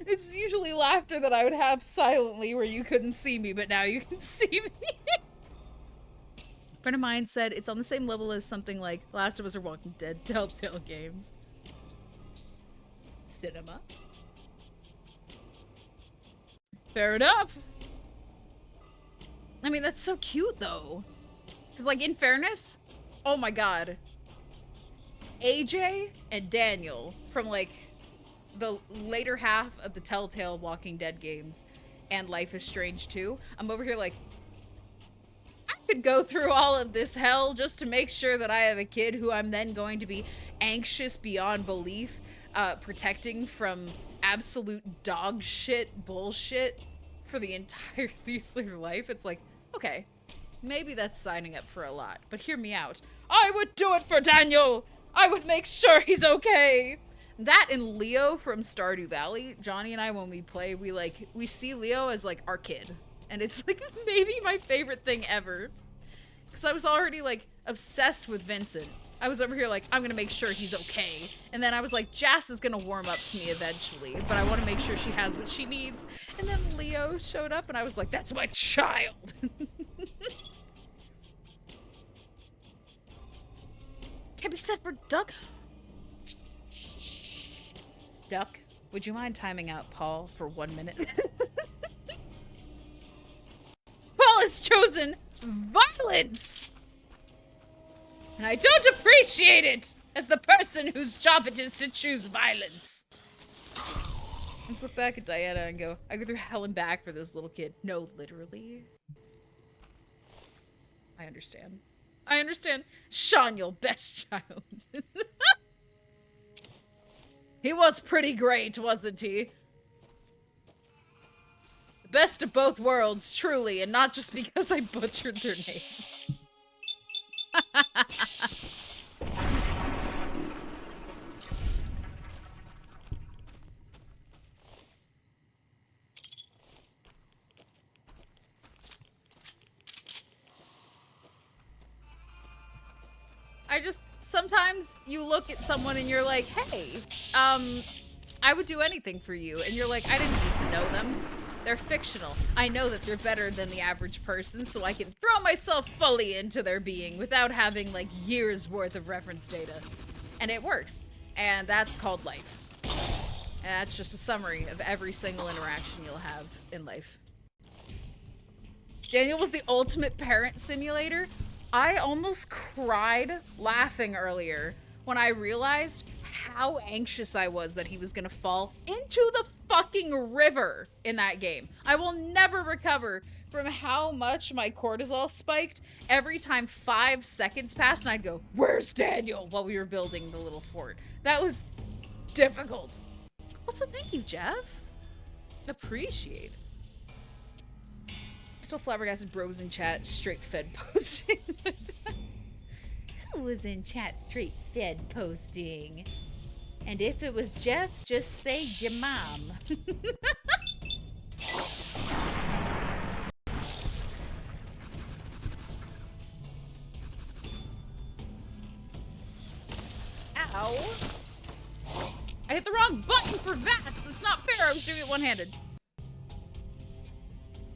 It's usually laughter that I would have silently where you couldn't see me, but now you can see me. A friend of mine said it's on the same level as something like Last of Us or Walking Dead Telltale games. Cinema. Fair enough. I mean, that's so cute, though. Because, like, in fairness, oh my god. AJ and Daniel from, like, the later half of the Telltale Walking Dead games and Life is Strange 2, I'm over here like, I could go through all of this hell just to make sure that I have a kid who I'm then going to be anxious beyond belief, protecting from absolute dog shit bullshit for the entirety of their life. It's like, okay, maybe that's signing up for a lot, but hear me out. I would do it for Daniel! I would make sure he's okay! That and Leo from Stardew Valley, Johnny and I, when we play, we see Leo as, like, our kid. And it's, like, maybe my favorite thing ever. Because I was already, like, obsessed with Vincent. I was over here like, I'm gonna make sure he's okay. And then I was like, Jas is gonna warm up to me eventually, but I want to make sure she has what she needs. And then Leo showed up and I was like, that's my child! Can't be said for Duck. Duck, would you mind timing out Paul for 1 minute? Paul has chosen violence! And I don't appreciate it as the person whose job it is to choose violence. Let's look back at Diana and go, I go through hell and back for this little kid. No, literally. I understand. I understand. Sean, your best child. He was pretty great, wasn't he? The best of both worlds, truly, and not just because I butchered their names. Sometimes you look at someone and you're like, hey, I would do anything for you. And you're like, I didn't need to know them. They're fictional. I know that they're better than the average person, so I can throw myself fully into their being without having, like, years worth of reference data. And it works. And that's called life. And that's just a summary of every single interaction you'll have in life. Daniel was the ultimate parent simulator. I almost cried laughing earlier when I realized how anxious I was that he was gonna fall into the fucking river in that game. I will never recover from how much my cortisol spiked every time 5 seconds passed and I'd go, where's Daniel? While we were building the little fort. That was difficult. Also, thank you, Jeff. Appreciate. So flabbergasted bros in chat straight fed posting. Who was in chat straight fed posting? And if it was Jeff, just say your mom. Ow. I hit the wrong button for VATS. That's not fair. I was doing it one-handed.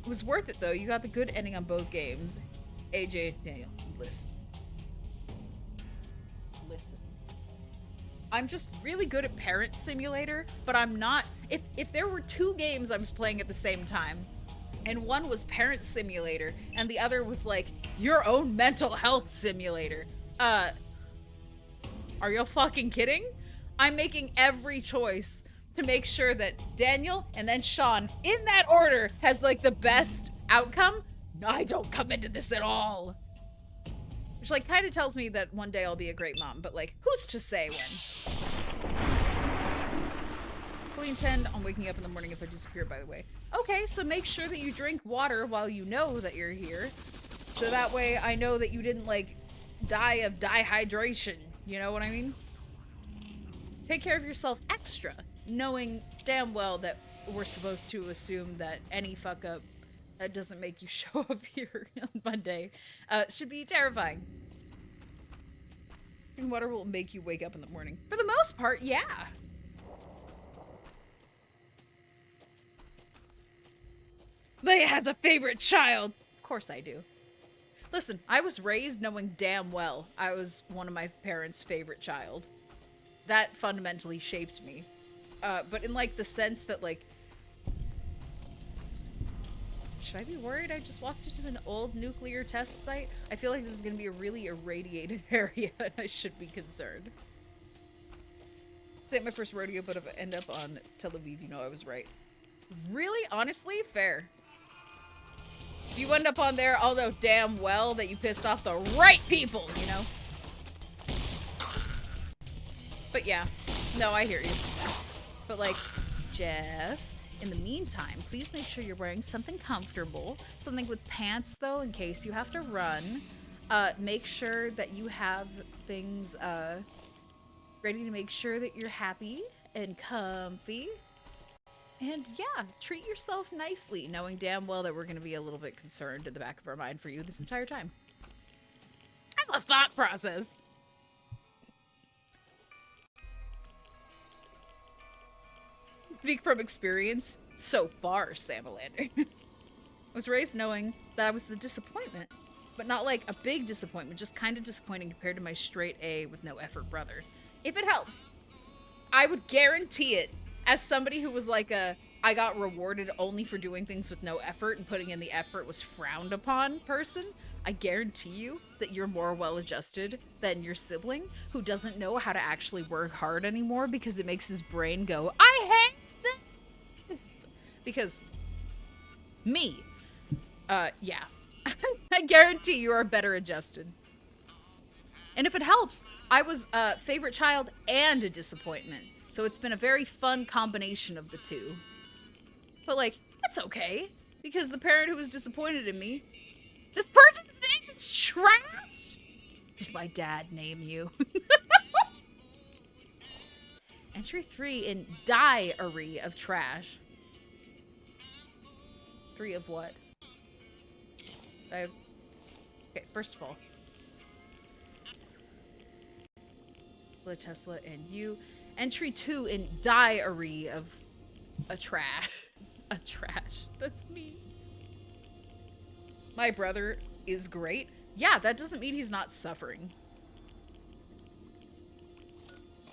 It was worth it though. You got the good ending on both games. AJ, Daniel, listen. Listen. I'm just really good at Parent Simulator, but I'm not. If there were 2 games I was playing at the same time, and one was Parent Simulator, and the other was like your own mental health simulator. Are you fucking kidding? I'm making every choice to make sure that Daniel and then Sean, in that order, has like the best outcome. No, I don't come into this at all. Which like kind of tells me that one day I'll be a great mom, but like who's to say when? Fully intend on waking up in the morning if I disappear, by the way. Okay, so make sure that you drink water while you know that you're here. So that way I know that you didn't like die of dehydration. You know what I mean? Take care of yourself extra, knowing damn well that we're supposed to assume that any fuck up that doesn't make you show up here on Monday should be terrifying. Drinking water will make you wake up in the morning. For the most part, yeah. Leia has a favorite child. Of course I do. Listen, I was raised knowing damn well I was one of my parents' favorite child. That fundamentally shaped me. But in like the sense that like, should I be worried I just walked into an old nuclear test site? I feel like this is going to be a really irradiated area and I should be concerned. This ain't my first rodeo, but if I end up on Tel Aviv, you know I was right. Really? Honestly? Fair. If you end up on there, I'll know damn well that you pissed off the right people, you know? But yeah. No, I hear you. But like, Jeff, in the meantime, please make sure you're wearing something comfortable. Something with pants, though, in case you have to run. Make sure that you have things ready to make sure that you're happy and comfy. And yeah, treat yourself nicely, knowing damn well that we're going to be a little bit concerned in the back of our mind for you this entire time. I have a thought process. Speak from experience. So far, Samalander. I was raised knowing that I was the disappointment, but not like a big disappointment, just kind of disappointing compared to my straight A with no effort brother. If it helps, I would guarantee it. As somebody who was like I got rewarded only for doing things with no effort and putting in the effort was frowned upon person, I guarantee you that you're more well-adjusted than your sibling who doesn't know how to actually work hard anymore because it makes his brain go, I hate this. Because me, yeah. I guarantee you are better adjusted. And if it helps, I was a favorite child and a disappointment. So it's been a very fun combination of the two. But like, it's okay. Because the parent who was disappointed in me, this person's name is Trash. Did my dad name you? Entry 3 in Diary of Trash. 3 of what? Okay, first of all. The Tesla and you. Entry 2 in Diary of a Trash. A Trash. That's me. My brother is great. Yeah, that doesn't mean he's not suffering.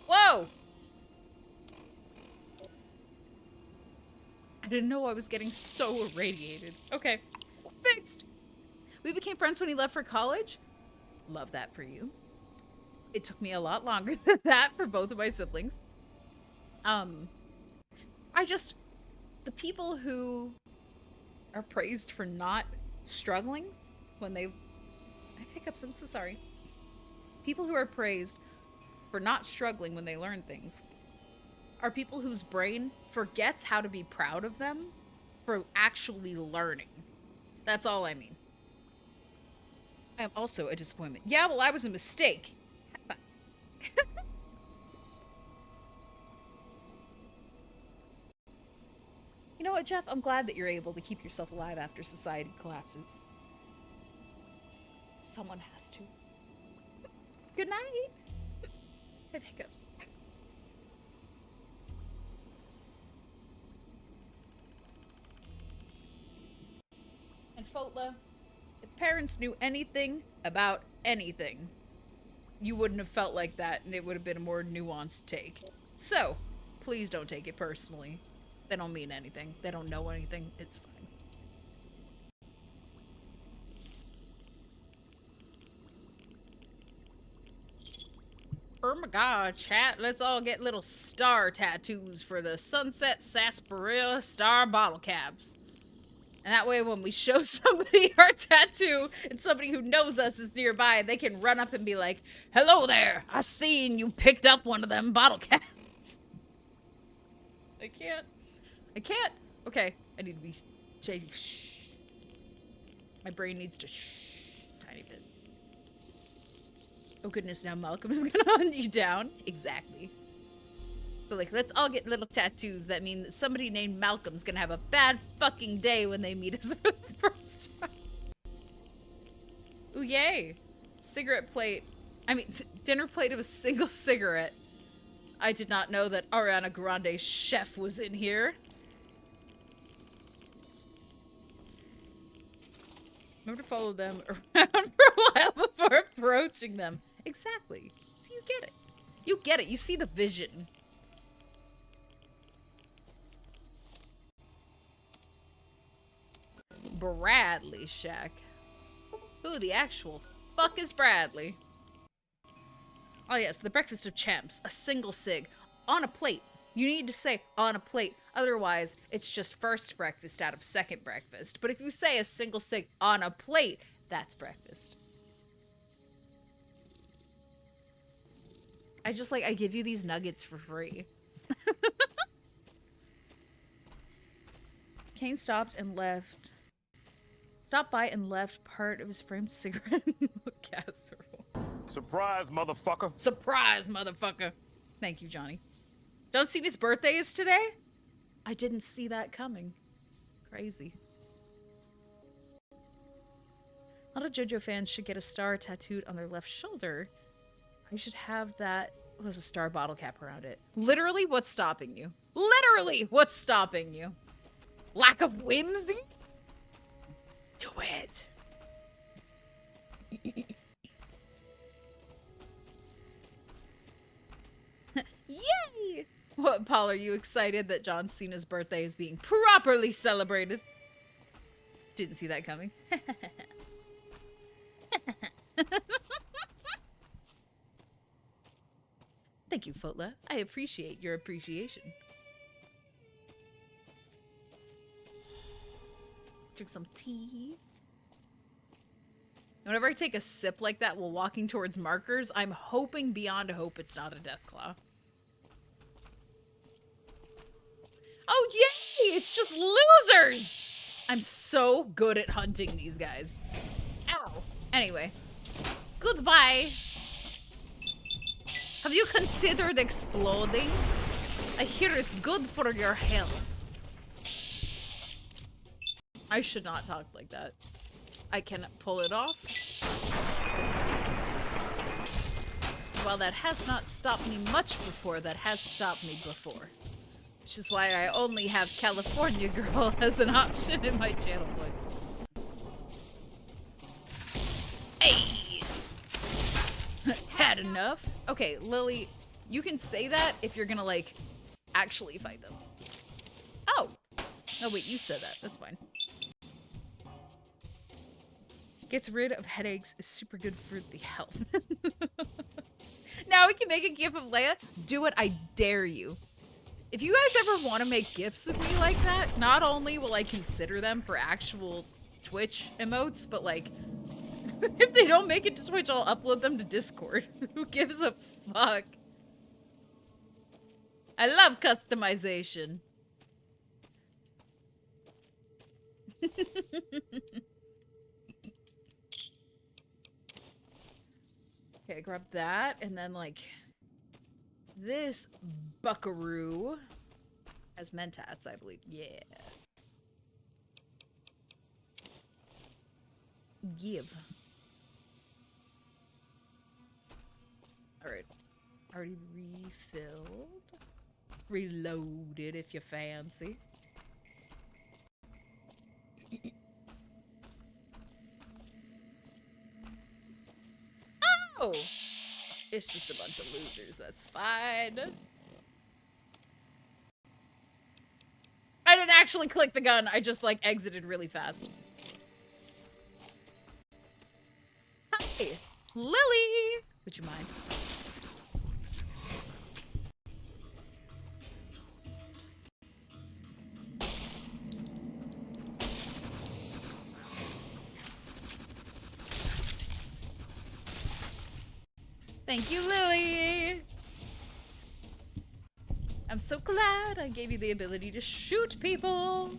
Whoa! I didn't know I was getting so irradiated. Okay. Fixed. We became friends when he left for college. Love that for you. It took me a lot longer than that for both of my siblings. The people who are praised for not struggling when I hiccups, I'm so sorry. People who are praised for not struggling when they learn things are people whose brain forgets how to be proud of them for actually learning. That's all I mean. I am also a disappointment. Yeah, well, I was a mistake. You know what, Jeff? I'm glad that you're able to keep yourself alive after society collapses. Someone has to. Good night. I have hiccups. Fotla, if parents knew anything about anything, you wouldn't have felt like that, and it would have been a more nuanced take. So, please don't take it personally. They don't mean anything. They don't know anything. It's fine. Oh my god, chat. Let's all get little star tattoos for the Sunset Sarsaparilla Star bottle caps. And that way when we show somebody our tattoo and somebody who knows us is nearby, they can run up and be like, "Hello there, I seen you picked up one of them bottle caps." I can't. Okay, I need to be shh. My brain needs to shh tiny bit. Oh goodness, now Malcolm is gonna hunt you down. Exactly. So like, let's all get little tattoos that mean that somebody named Malcolm's gonna have a bad fucking day when they meet us for the first time. Ooh, yay. Cigarette plate. I mean, dinner plate of a single cigarette. I did not know that Ariana Grande's chef was in here. Remember to follow them around for a while before approaching them. Exactly. So you get it. You get it. You see the vision. Bradley Shack. Who the actual fuck is Bradley? Oh yes, the breakfast of champs. A single cig. On a plate. You need to say on a plate. Otherwise, it's just first breakfast out of second breakfast. But if you say a single cig on a plate, that's breakfast. I give you these nuggets for free. Kane stopped by and left part of his framed cigarette in the casserole. Surprise, motherfucker. Surprise, motherfucker. Thank you, Johnny. Don't see his birthday is today? I didn't see that coming. Crazy. A lot of JoJo fans should get a star tattooed on their left shoulder. I should have that. There's a star bottle cap around it. Literally, what's stopping you? Literally, what's stopping you? Lack of whimsy? Do it. Yay! What, Paul, are you excited that John Cena's birthday is being properly celebrated? Didn't see that coming. Thank you, Fotla. I appreciate your appreciation. Drink some tea. Whenever I take a sip like that while walking towards markers, I'm hoping beyond hope it's not a Deathclaw. Oh, yay! It's just losers! I'm so good at hunting these guys. Ow. Anyway. Goodbye. Have you considered exploding? I hear it's good for your health. I should not talk like that. I cannot pull it off. While that has not stopped me much before, that has stopped me before. Which is why I only have California Girl as an option in my channel points. Hey! Had enough? Okay, Lily, you can say that if you're gonna, like, actually fight them. Oh! Oh, wait, you said that. That's fine. Gets rid of headaches, is super good for the health. Now we can make a gif of Leia. Do it, I dare you. If you guys ever want to make gifs of me like that, not only will I consider them for actual Twitch emotes, but like, if they don't make it to Twitch, I'll upload them to Discord. Who gives a fuck? I love customization. Okay, grab that, and then, like, this buckaroo has mentats, I believe. Yeah. Give. Alright. Already refilled. Reloaded, if you fancy. It's just a bunch of losers. That's fine. I didn't actually click the gun. I just, like, exited really fast. Hi, Lily. Would you mind? Thank you, Lily. I'm so glad I gave you the ability to shoot people.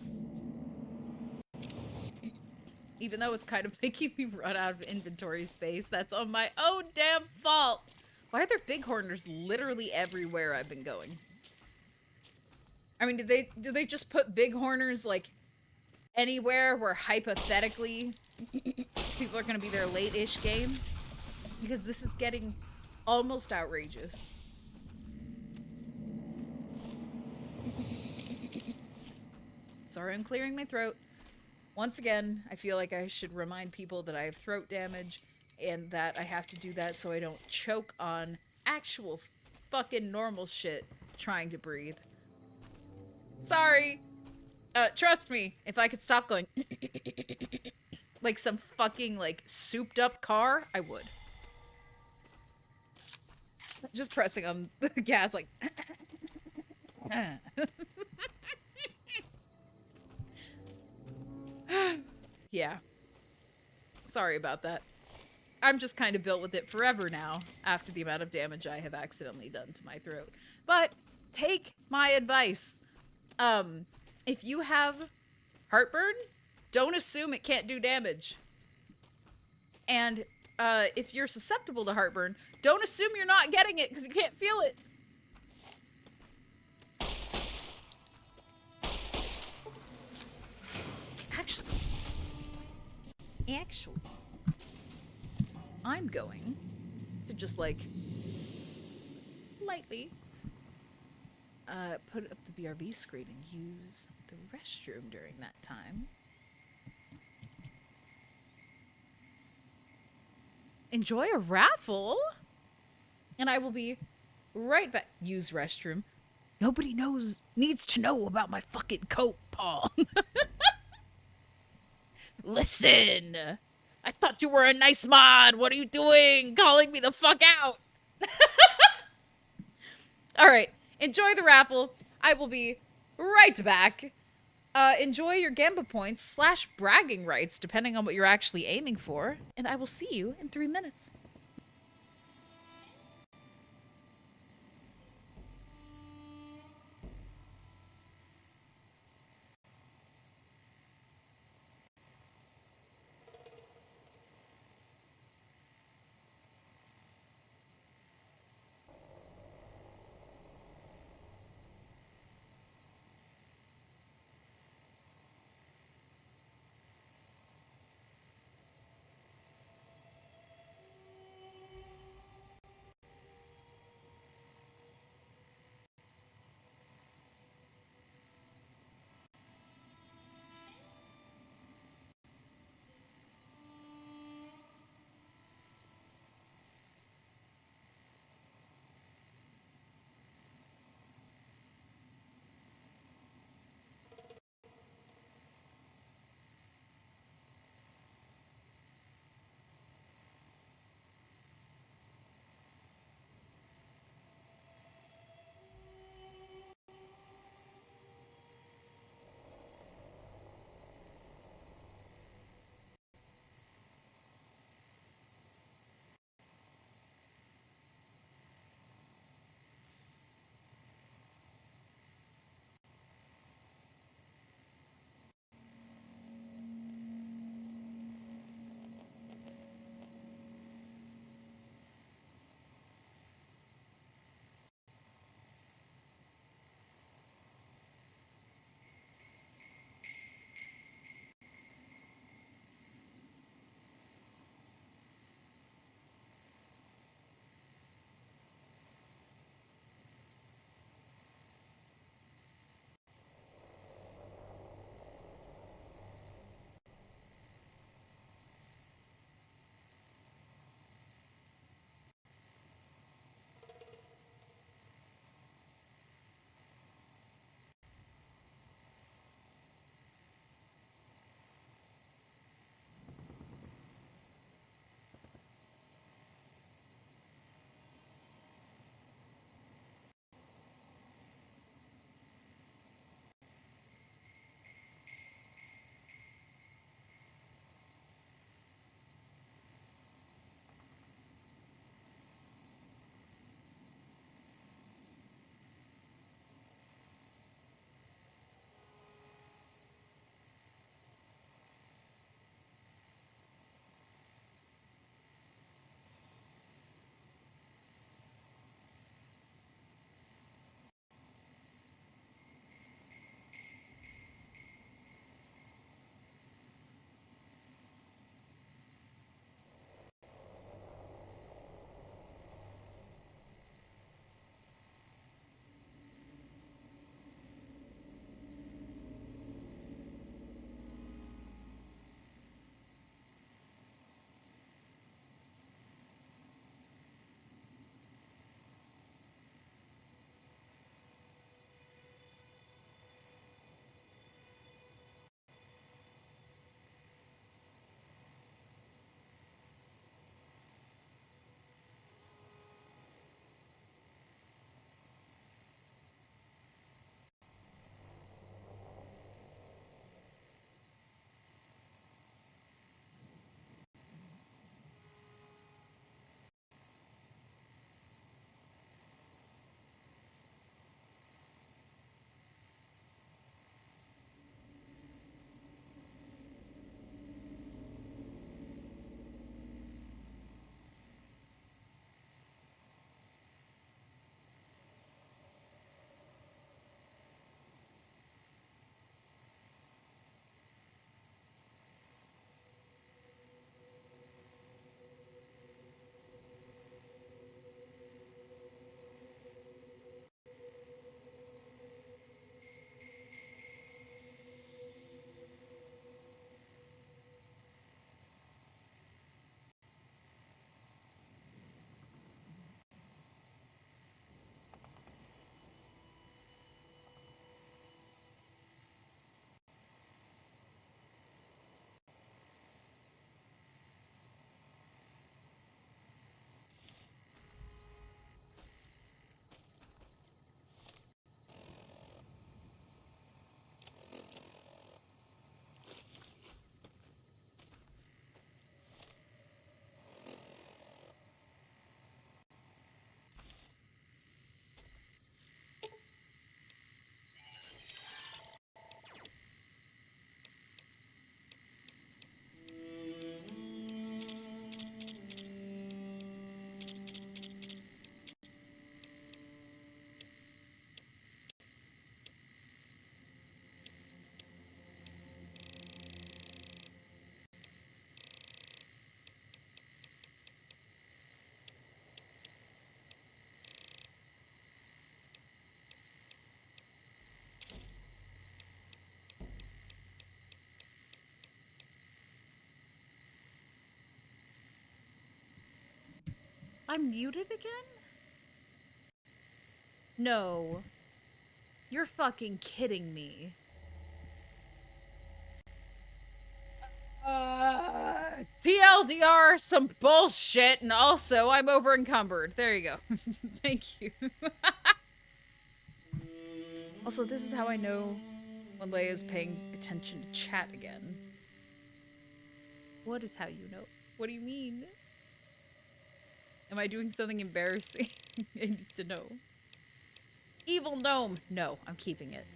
Even though it's kind of making me run out of inventory space, that's on my own damn fault. Why are there bighorners literally everywhere I've been going? I mean, do they just put bighorners like anywhere where hypothetically people are gonna be there late-ish game? Because this is getting almost outrageous. Sorry, I'm clearing my throat. Once again, I feel like I should remind people that I have throat damage and that I have to do that so I don't choke on actual fucking normal shit trying to breathe. Sorry. Trust me, if I could stop going like some fucking, like, souped up car, I would. Just pressing on the gas, like... Yeah. Sorry about that. I'm just kind of built with it forever now, after the amount of damage I have accidentally done to my throat. But, take my advice. If you have heartburn, don't assume it can't do damage. And, if you're susceptible to heartburn, don't assume you're not getting it because you can't feel it. Actually, I'm going to just, like, lightly put up the BRB screen and use the restroom during that time. Enjoy a raffle, and I will be right back. Use restroom. Nobody needs to know about my fucking coat, Paul. Listen, I thought you were a nice mod. What are you doing? Calling me the fuck out. All right, enjoy the raffle. I will be right back. Enjoy your Gamba points / bragging rights, depending on what you're actually aiming for. And I will see you in 3 minutes. I'm muted again? No. You're fucking kidding me. TLDR, some bullshit, and also I'm over encumbered. There you go. Thank you. Also, this is how I know when Leia's paying attention to chat again. What is how you know? What do you mean? Am I doing something embarrassing? I need to know. Evil gnome. No, I'm keeping it.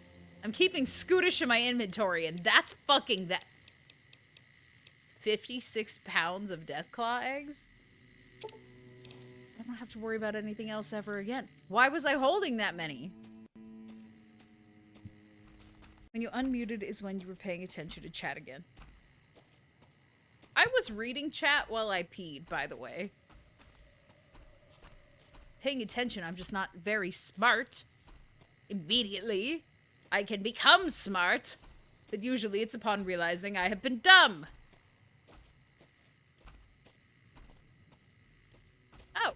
I'm keeping Scootish in my inventory, and that's fucking that. 56 pounds of Deathclaw eggs? I don't have to worry about anything else ever again. Why was I holding that many? When you unmuted is when you were paying attention to chat again. I was reading chat while I peed, by the way. Paying attention, I'm just not very smart. Immediately. I can become smart, but usually it's upon realizing I have been dumb. Oh.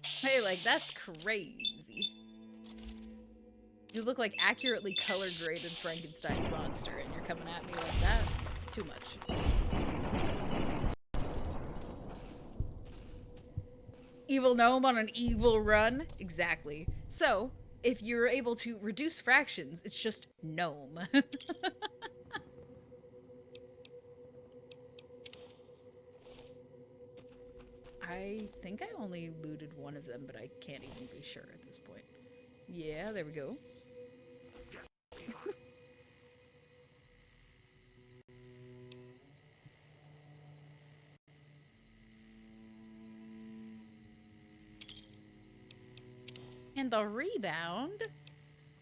Hey, like, that's crazy. You look like accurately color-graded Frankenstein's monster, and you're coming at me like that? Too much. Evil gnome on an evil run? Exactly. So, if you're able to reduce fractions, it's just gnome. I think I only looted one of them, but I can't even be sure at this point. Yeah, there we go. And the rebound?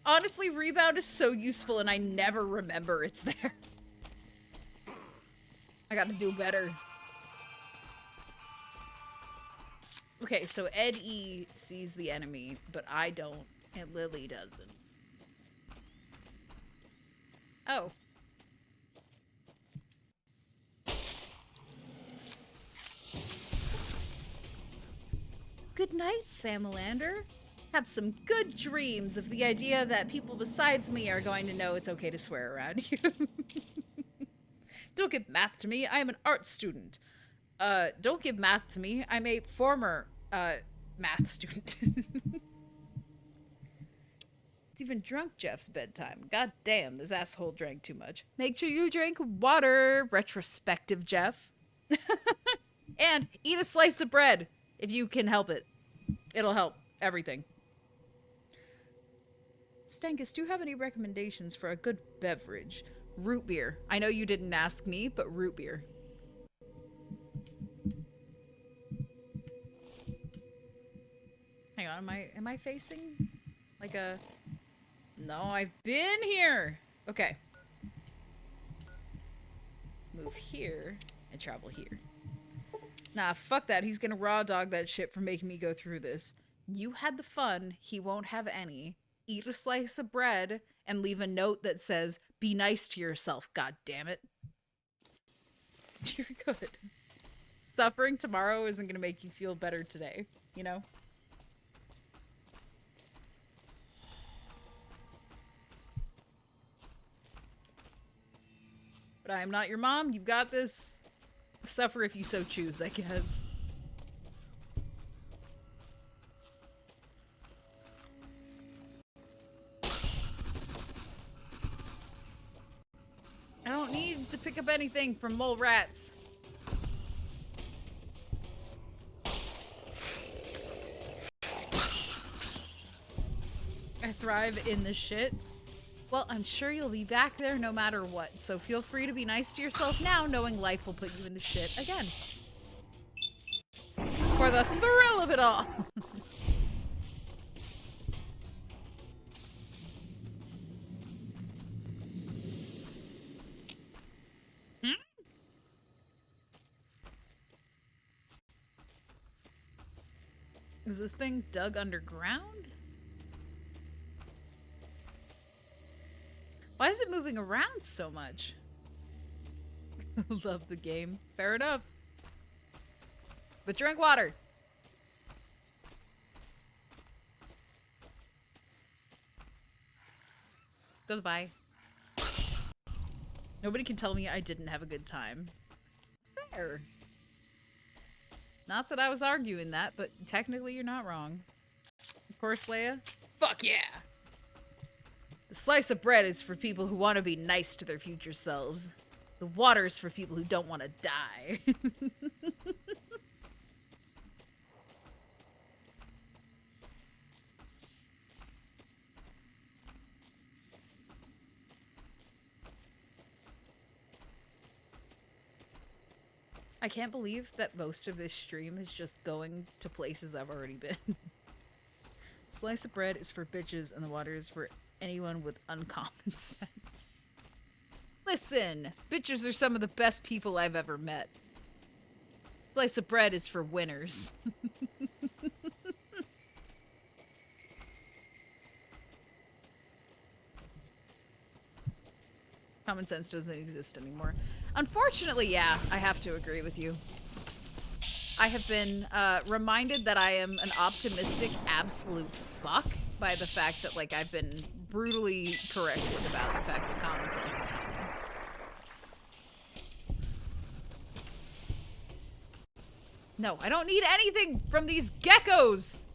Honestly, rebound is so useful and I never remember it's there. I gotta do better. Okay, so Ed E sees the enemy, but I don't, and Lily doesn't. Oh. Good night, Samalander. Have some good dreams of the idea that people besides me are going to know it's okay to swear around you. Don't give math to me. I am an art student. Don't give math to me. I'm a former, math student. It's even drunk Jeff's bedtime. God damn, this asshole drank too much. Make sure you drink water, retrospective Jeff. And eat a slice of bread if you can help it. It'll help everything. Stankus, do you have any recommendations for a good beverage? Root beer. I know you didn't ask me, but root beer. Hang on, am I facing like a... No, I've been here. Okay. Move here and travel here. Nah, fuck that. He's gonna raw dog that shit for making me go through this. You had the fun. He won't have any. Eat a slice of bread and leave a note that says, be nice to yourself, god damn it. You're good. Suffering tomorrow isn't gonna make you feel better today, you know? But I am not your mom. You've got this. Suffer if you so choose, I guess. I don't need to pick up anything from mole rats. I thrive in this shit. Well, I'm sure you'll be back there no matter what, so feel free to be nice to yourself now, knowing life will put you in the shit again. For the thrill of it all! Is this thing dug underground? Why is it moving around so much? Love the game. Fair enough. but drink water. Goodbye. Nobody can tell me I didn't have a good time. Fair. Not that I was arguing that, but technically you're not wrong. Of course, Leia. Fuck yeah! The slice of bread is for people who want to be nice to their future selves. The water is for people who don't want to die. I can't believe that most of this stream is just going to places I've already been. Slice of bread is for bitches and the water is for anyone with uncommon sense. Listen, bitches are some of the best people I've ever met. Slice of bread is for winners. Common sense doesn't exist anymore. Unfortunately, yeah, I have to agree with you. I have been reminded that I am an optimistic absolute fuck by the fact that, like, I've been brutally corrected about the fact that common sense is coming. No, I don't need anything from these geckos!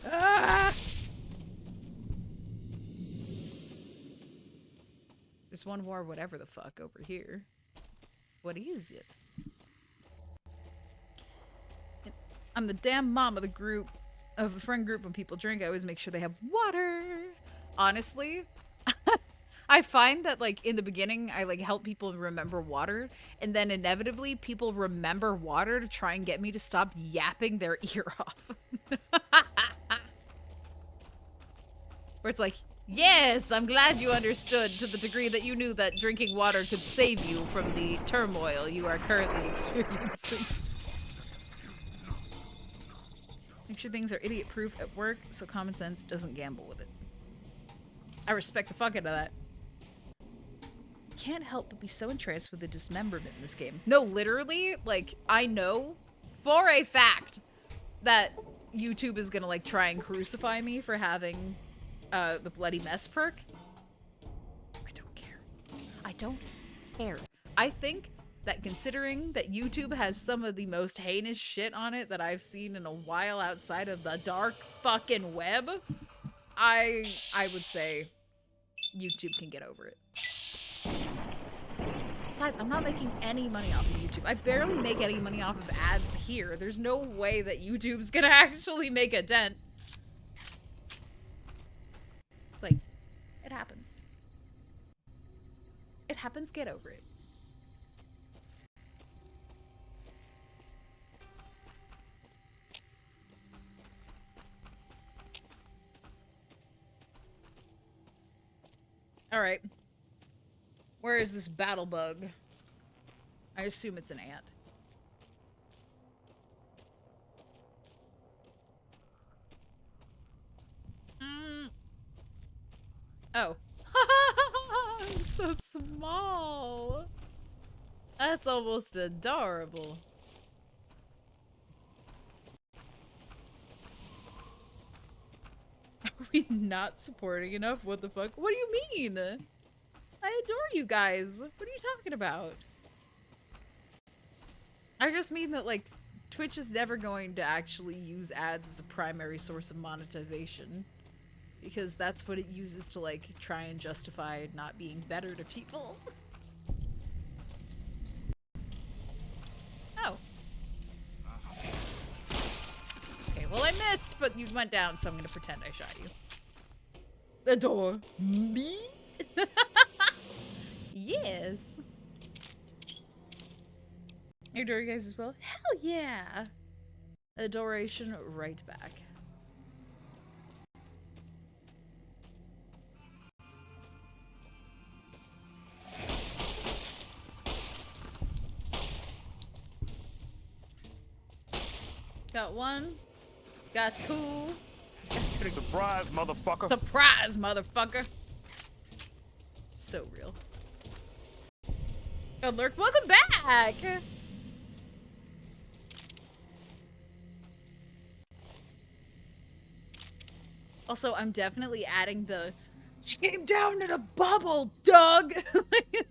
Ah! There's one more whatever the fuck over here. What is it? I'm the damn mom of the group, of a friend group. When people drink, I always make sure they have water. Honestly, I find that, like, in the beginning, I, like, help people remember water, and then inevitably people remember water to try and get me to stop yapping their ear off. Where it's like, yes, I'm glad you understood to the degree that you knew that drinking water could save you from the turmoil you are currently experiencing. Make sure things are idiot-proof at work so common sense doesn't gamble with it. I respect the fuck out of that. Can't help but be so entranced with the dismemberment in this game. No, literally, like, I know for a fact that YouTube is gonna, like, try and crucify me for having the bloody mess perk. I don't care. I don't care. I think that considering that YouTube has some of the most heinous shit on it that I've seen in a while outside of the dark fucking web, I would say YouTube can get over it. Besides, I'm not making any money off of YouTube. I barely make any money off of ads here. There's no way that YouTube's gonna actually make a dent. It's like, it happens. It happens, get over it. Alright. Where is this battle bug? I assume it's an ant. Oh. I'm so small. That's almost adorable. Are we not supporting enough? What the fuck? What do you mean? I adore you guys. What are you talking about? I just mean that, like, Twitch is never going to actually use ads as a primary source of monetization. Because that's what it uses to, like, try and justify not being better to people. Oh. Okay, well I missed, but you went down, so I'm gonna pretend I shot you. Adore me? Yes. You adore you guys as well? Hell yeah! Adoration right back. Got one. Got two. Surprise, motherfucker. Surprise, motherfucker. So real. Alert, welcome back! Also, I'm definitely adding the she came down in a bubble, Doug.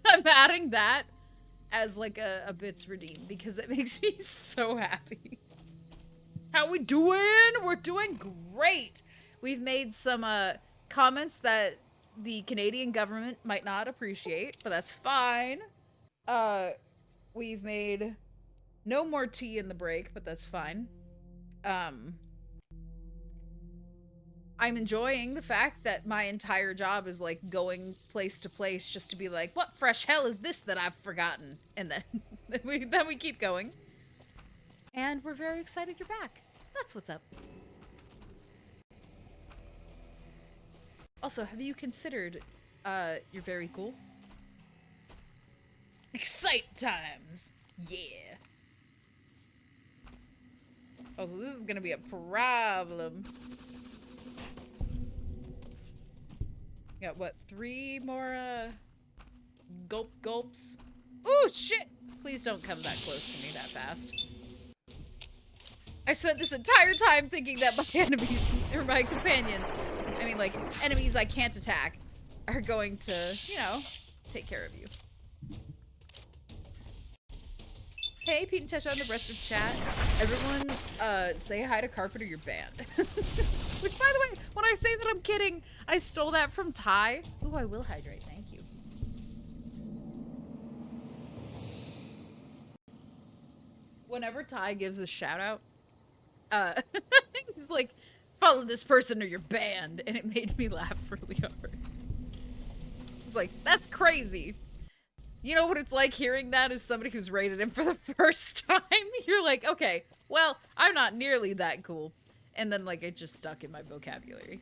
I'm adding that as like a bits redeem because that makes me so happy. How we doing? We're doing great. We've made some comments that the Canadian government might not appreciate, but that's fine. We've made no more tea in the break, but that's fine. I'm enjoying the fact that my entire job is like going place to place just to be like, what fresh hell is this that I've forgotten? And then we keep going. And we're very excited you're back. That's what's up. Also, have you considered you're very cool? Excite times. Yeah. Oh, so this is gonna be a problem. Got what, 3 more gulps? Ooh, shit! Please don't come that close to me that fast. I spent this entire time thinking that my enemies, or my companions, I mean like enemies I can't attack, are going to, you know, take care of you. Hey, Pete and Tesha on the rest of chat. Everyone, say hi to Carpenter, your band. Which, by the way, when I say that I'm kidding, I stole that from Ty. Ooh, I will hydrate, thank you. Whenever Ty gives a shout out, he's like, follow this person or your band, and it made me laugh really hard. It's like, that's crazy. You know what it's like hearing that as somebody who's rated him for the first time? You're like, okay, well, I'm not nearly that cool. And then, like, it just stuck in my vocabulary.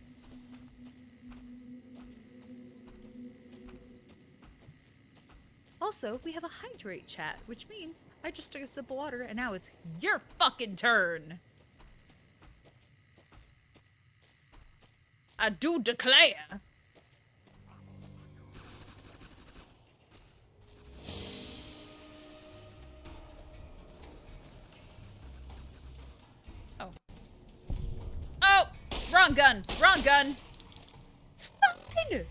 Also, we have a hydrate chat, which means I just took a sip of water and now it's your fucking turn. I do declare. Oh. Oh! Wrong gun! Wrong gun! It's fine!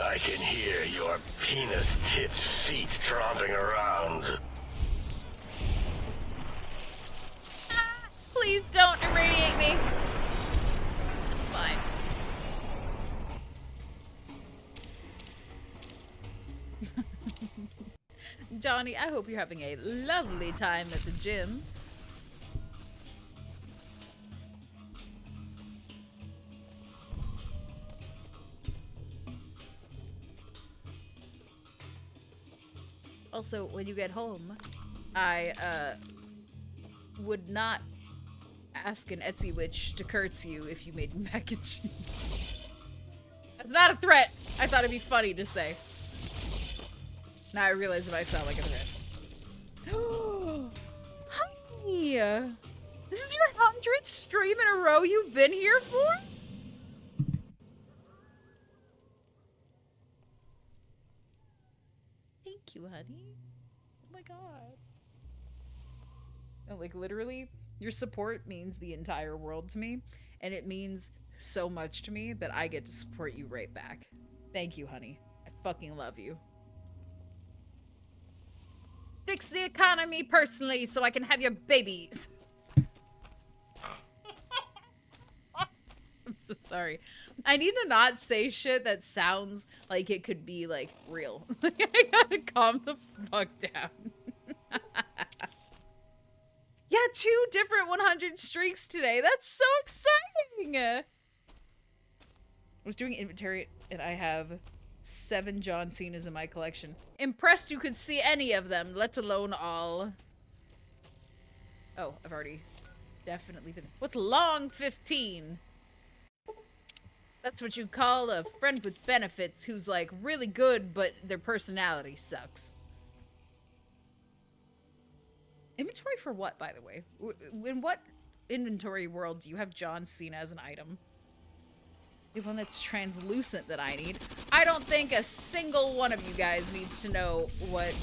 I can hear your penis-tipped feet tromping around. Ah, please don't irradiate me. It's fine. Johnny, I hope you're having a lovely time at the gym. Also, when you get home, I would not ask an Etsy witch to curtsy you if you made mac and cheese. That's not a threat. I thought it'd be funny to say. Now I realize it might sound like a threat. Hi! This is your 100th stream in a row you've been here for? Thank you, honey. Oh my god. And like literally, your support means the entire world to me, and it means so much to me that I get to support you right back. Thank you, honey. I fucking love you. Fix the economy personally so I can have your babies. I'm so sorry. I need to not say shit that sounds like it could be, like, real. I gotta calm the fuck down. Yeah, 2 different 100 streaks today. That's so exciting! I was doing inventory, and I have 7 John Cena's in my collection. Impressed you could see any of them, let alone all. Oh, I've already definitely been. What's long 15? That's what you call a friend with benefits who's like really good, but their personality sucks. Inventory for what, by the way? In what inventory world do you have John Cena as an item? The one that's translucent that I need. I don't think a single one of you guys needs to know what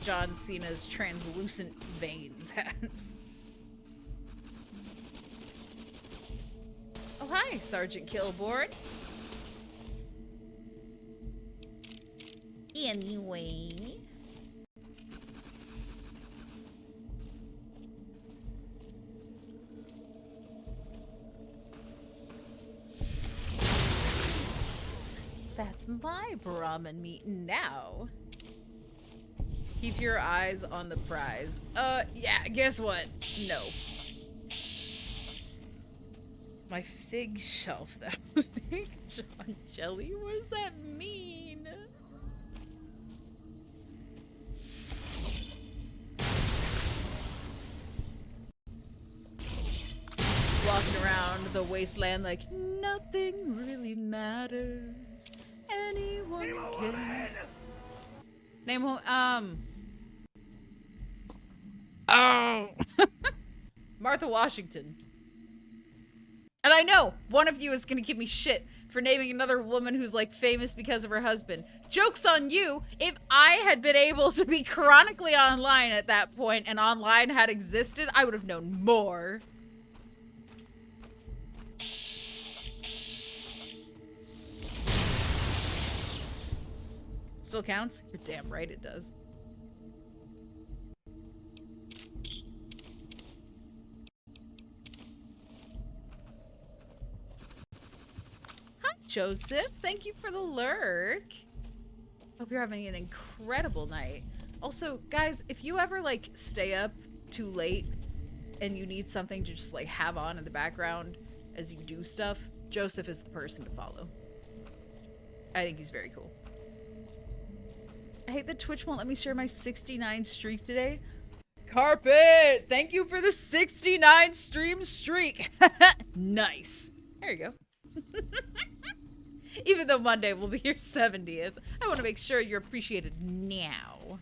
John Cena's translucent veins has. Oh, hi, Sergeant Killboard. Anyway. That's my Brahmin meat now. Keep your eyes on the prize. Yeah, guess what? No. My fig shelf, that big John Jelly? What does that mean? Walking around the wasteland like nothing really matters. Anyone can. Name Oh. Martha Washington. And I know one of you is gonna give me shit for naming another woman who's like famous because of her husband. Joke's on you. If I had been able to be chronically online at that point and online had existed, I would have known more. Still counts? You're damn right it does. Hi, Joseph. Thank you for the lurk. Hope you're having an incredible night. Also, guys, if you ever, like, stay up too late and you need something to just, like, have on in the background as you do stuff, Joseph is the person to follow. I think he's very cool. I hate that Twitch won't let me share my 69 streak today. Carpet! Thank you for the 69 stream streak. Nice. There you go. Even though Monday will be your 70th, I want to make sure you're appreciated now.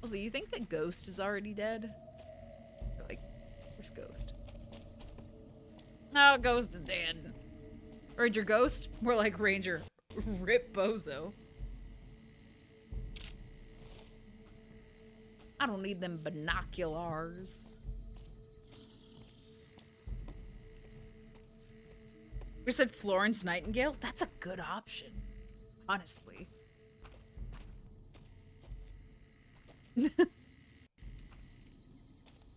Also, you think that Ghost is already dead? Like, where's Ghost? Oh, Ghost is dead. Ranger Ghost? More like Ranger Rip Bozo. I don't need them binoculars. We said Florence Nightingale? That's a good option. Honestly. You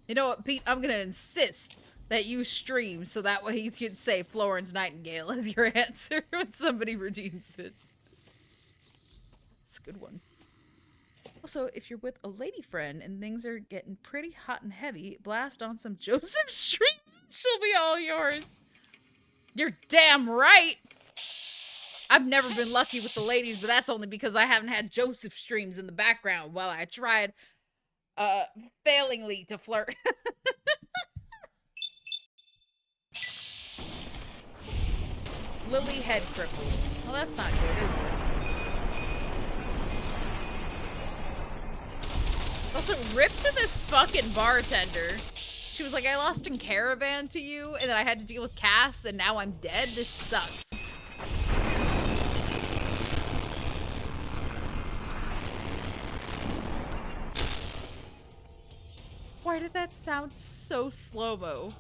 know what, Pete? I'm gonna insist that you stream so that way you can say Florence Nightingale as your answer when somebody redeems it. It's a good one. Also, if you're with a lady friend and things are getting pretty hot and heavy, blast on some Joseph streams and she'll be all yours. You're damn right. I've never been lucky with the ladies, but that's only because I haven't had Joseph streams in the background while I tried, failingly to flirt. Lily head crippled. Well, that's not good, is it? Also, rip to this fucking bartender. She was like, I lost in Caravan to you, and then I had to deal with Cass, and now I'm dead? This sucks. Why did that sound so slow-mo?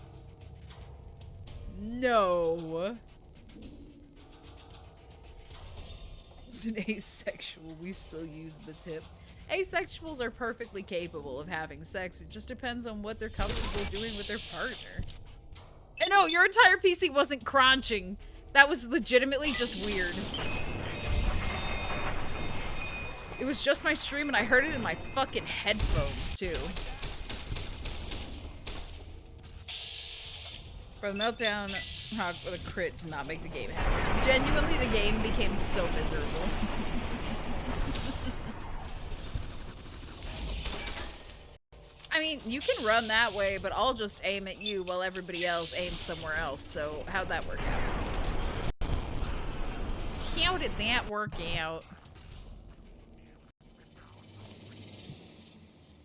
No. As an asexual, we still use the tip. Asexuals are perfectly capable of having sex. It just depends on what they're comfortable doing with their partner. And no, your entire PC wasn't crunching. That was legitimately just weird. It was just my stream and I heard it in my fucking headphones too. For the meltdown, Rock with a crit to not make the game happen. Genuinely, the game became so miserable. I mean, you can run that way, but I'll just aim at you while everybody else aims somewhere else, so how'd that work out? How did that work out?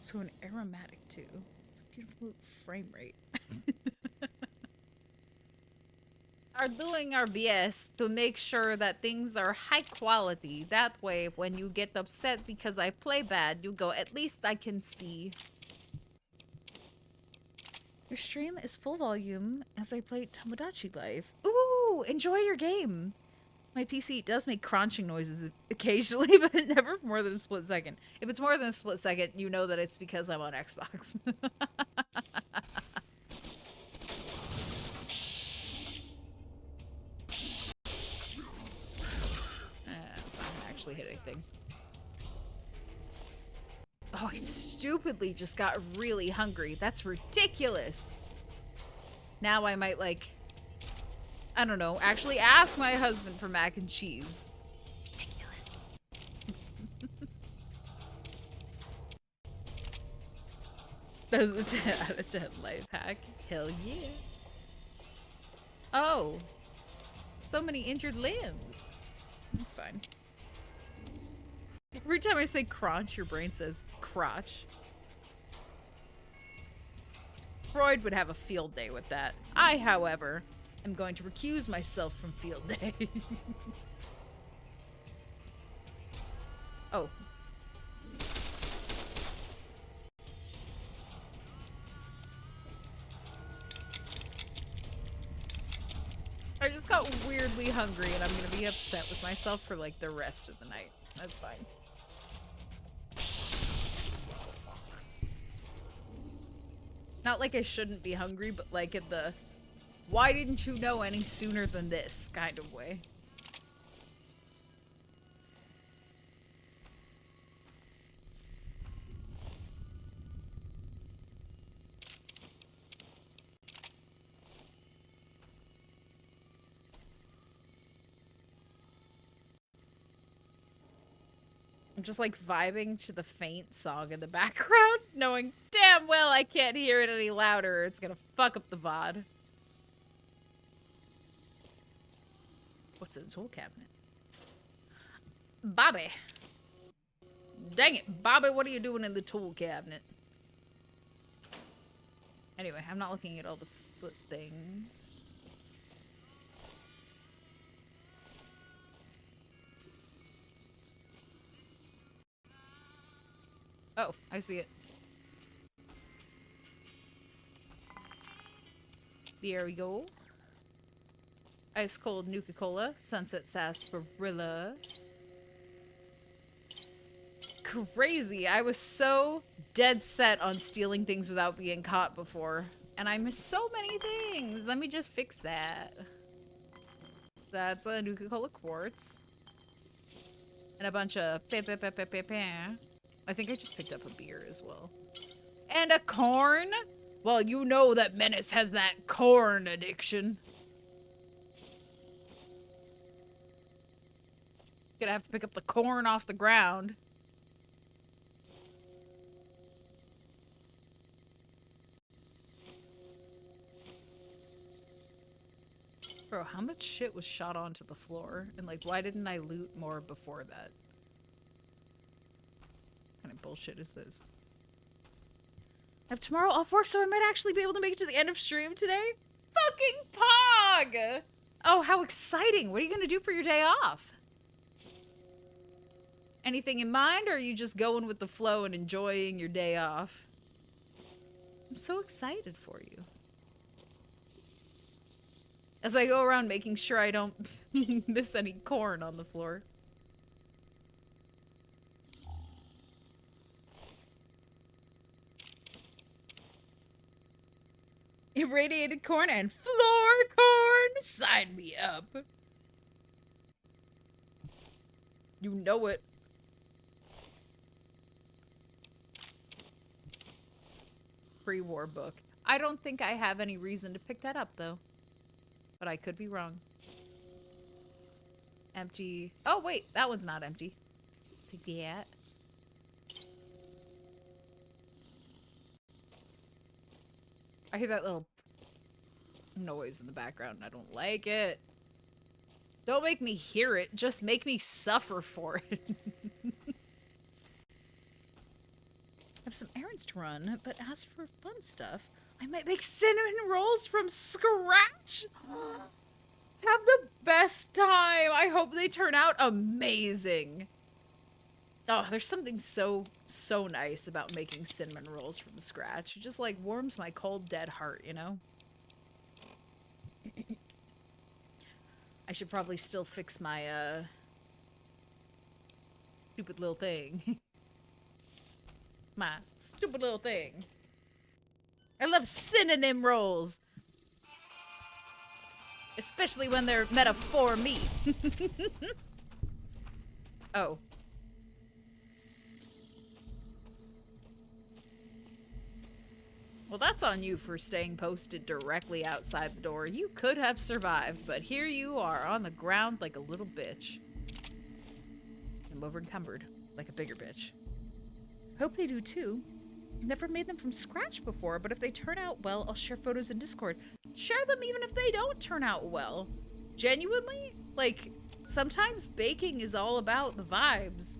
So an aromatic too. It's a beautiful frame rate. are doing our best to make sure that things are high quality. That way, when you get upset because I play bad, you go, at least I can see. Your stream is full volume as I play Tomodachi Life. Ooh, enjoy your game. My PC does make crunching noises occasionally, but never more than a split second. If it's more than a split second, you know that it's because I'm on Xbox. So I haven't actually hit anything. Oh, I stupidly just got really hungry. That's ridiculous. Now I might, like, I don't know, actually ask my husband for mac and cheese. Ridiculous. That's a 10 out of 10 life hack. Hell yeah. Oh. So many injured limbs. That's fine. Every time I say crunch, your brain says crotch. Freud would have a field day with that. I, however, am going to recuse myself from field day. Oh. I just got weirdly hungry and I'm gonna be upset with myself for like the rest of the night. That's fine. Not like I shouldn't be hungry, but like in the why didn't you know any sooner than this kind of way. I'm just like vibing to the faint song in the background, knowing damn well I can't hear it any louder or it's gonna fuck up the VOD. What's in the tool cabinet? Bobby! Dang it, Bobby, what are you doing in the tool cabinet? Anyway, I'm not looking at all the foot things. Oh, I see it. There we go. Ice cold Nuka-Cola, Sunset Sarsaparilla. Crazy. I was so dead set on stealing things without being caught before. And I missed so many things. Let me just fix that. That's a Nuka-Cola quartz. And a bunch of I think I just picked up a beer as well. And a corn? Well, you know that Menace has that corn addiction. Gonna have to pick up the corn off the ground. Bro, how much shit was shot onto the floor? And like, why didn't I loot more before that? What kind of bullshit is this? I have tomorrow off work, so I might actually be able to make it to the end of stream today. Fucking Pog! Oh, how exciting! What are you gonna do for your day off? Anything in mind, or are you just going with the flow and enjoying your day off? I'm so excited for you. As I go around making sure I don't miss any corn on the floor. Irradiated corn and floor corn! Sign me up. You know it. Pre-war book. I don't think I have any reason to pick that up, though. But I could be wrong. Empty. Oh, wait. That one's not empty. Take the hat. I hear that little noise in the background and I don't like it. Don't make me hear it. Just make me suffer for it. I have some errands to run, but as for fun stuff, I might make cinnamon rolls from scratch. have the best time. I hope they turn out amazing. Oh, there's something so nice about making cinnamon rolls from scratch. It just like warms my cold, dead heart, you know? I should probably still fix my, stupid little thing. My stupid little thing. I love synonym rolls. Especially when they're metaphor meat. Oh. Well, that's on you for staying posted directly outside the door. You could have survived, but here you are on the ground like a little bitch. I'm over-encumbered, like a bigger bitch. Hope they do too. Never made them from scratch before, but if they turn out well, I'll share photos in Discord. Share them even if they don't turn out well. Genuinely, like, sometimes baking is all about the vibes.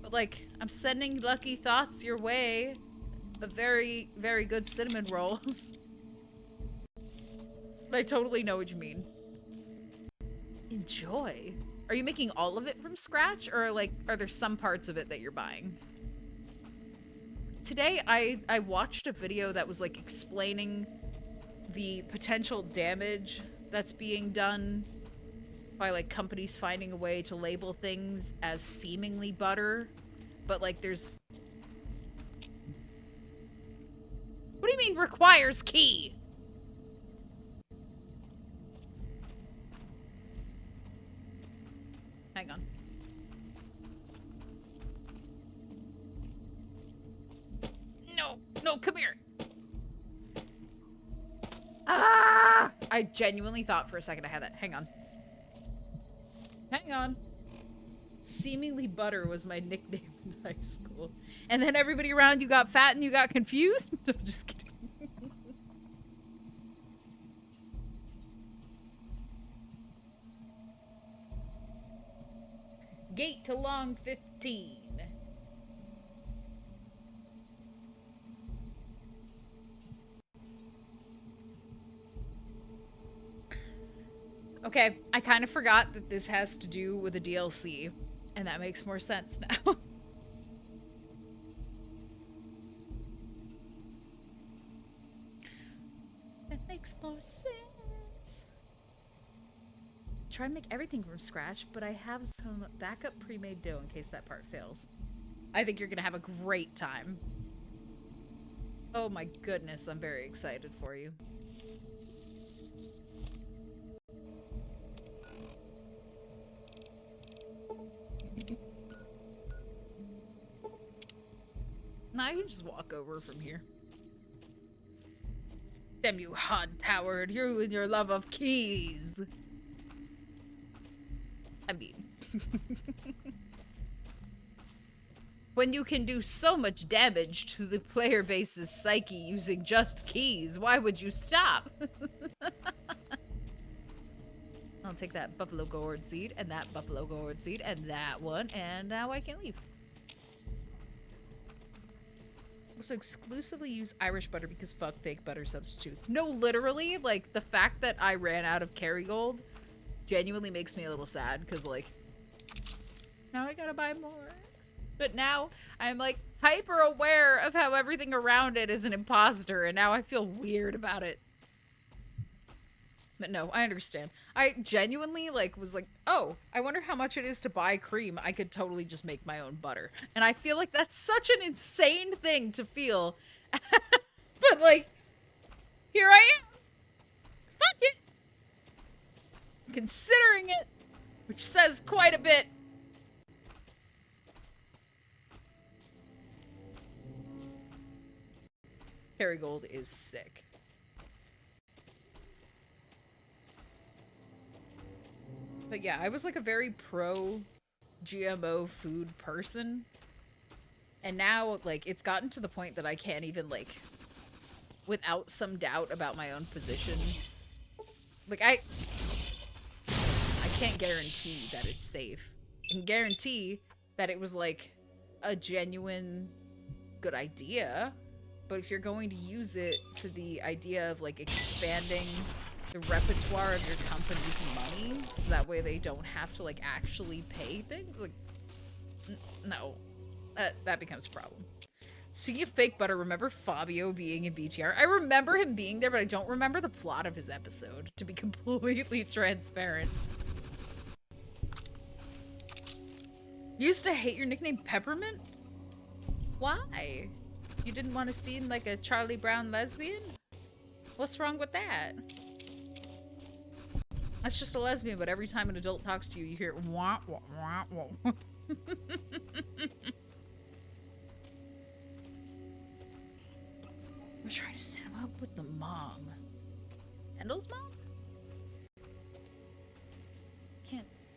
But like, I'm sending lucky thoughts your way. A very, very good cinnamon rolls. But I totally know what you mean. Enjoy. Are you making all of it from scratch, or like, are there some parts of it that you're buying? Today, I watched a video that was like explaining the potential damage that's being done by like companies finding a way to label things as seemingly butter, but like there's... What do you mean requires key? Hang on. No, come here. Ah! I genuinely thought for a second I had that. Hang on. Hang on. Seemingly Butter was my nickname in high school. And then everybody around you got fat and you got confused? I'm just kidding. Gate to long 15. Okay, I kind of forgot that this has to do with a DLC, and that makes more sense now. That makes more sense. Try and make everything from scratch, but I have some backup pre-made dough in case that part fails. I think you're gonna have a great time. Oh my goodness, I'm very excited for you. Nah, I can just walk over from here. Damn you, hod-towered, you and your love of keys. I mean... when you can do so much damage to the player base's psyche using just keys, why would you stop? I'll take that buffalo gourd seed, and that buffalo gourd seed, and that one, and now I can leave. Also exclusively use Irish butter because fuck fake butter substitutes. No, literally, like, the fact that I ran out of Kerrygold genuinely makes me a little sad, because, like, now I gotta buy more. But now I'm, like, hyper aware of how everything around it is an imposter, and now I feel weird about it. But no, I understand. I genuinely, like, was like, oh, I wonder how much it is to buy cream. I could totally just make my own butter. And I feel like that's such an insane thing to feel. But, like, here I am. Fuck it. Considering it. Which says quite a bit. Kerrygold is sick. But yeah, I was like a very pro GMO food person. And now, like, it's gotten to the point that I can't even, like, without some doubt about my own position. Like, I can't guarantee that it's safe. I can guarantee that it was, like, a genuine good idea. But if you're going to use it for the idea of, like, expanding the repertoire of your company's money, so that way they don't have to like actually pay things. Like, no, that becomes a problem. Speaking of fake butter, remember Fabio being in BTR? I remember him being there, but I don't remember the plot of his episode, to be completely transparent. You used to hate your nickname Peppermint? Why? You didn't want to seem like a Charlie Brown lesbian? What's wrong with that? That's just a lesbian, but every time an adult talks to you, you hear wah, wah, wah, wah. I'm trying to set him up with the mom. Kendall's mom?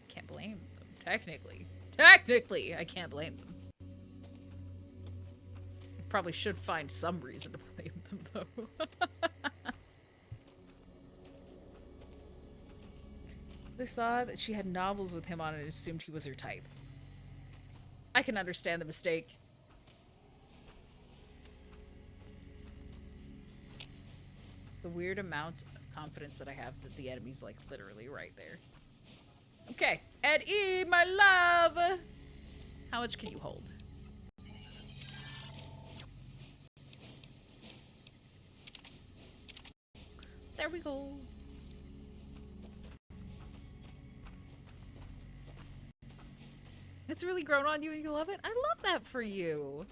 Can't blame them, technically. Technically, I can't blame them. I probably should find some reason to blame them, though. They saw that she had novels with him on it and assumed he was her type. I can understand the mistake. The weird amount of confidence that I have that the enemy's like literally right there. Okay, Ed E, my love! How much can you hold? There we go. It's really grown on you and you love it? I love that for you.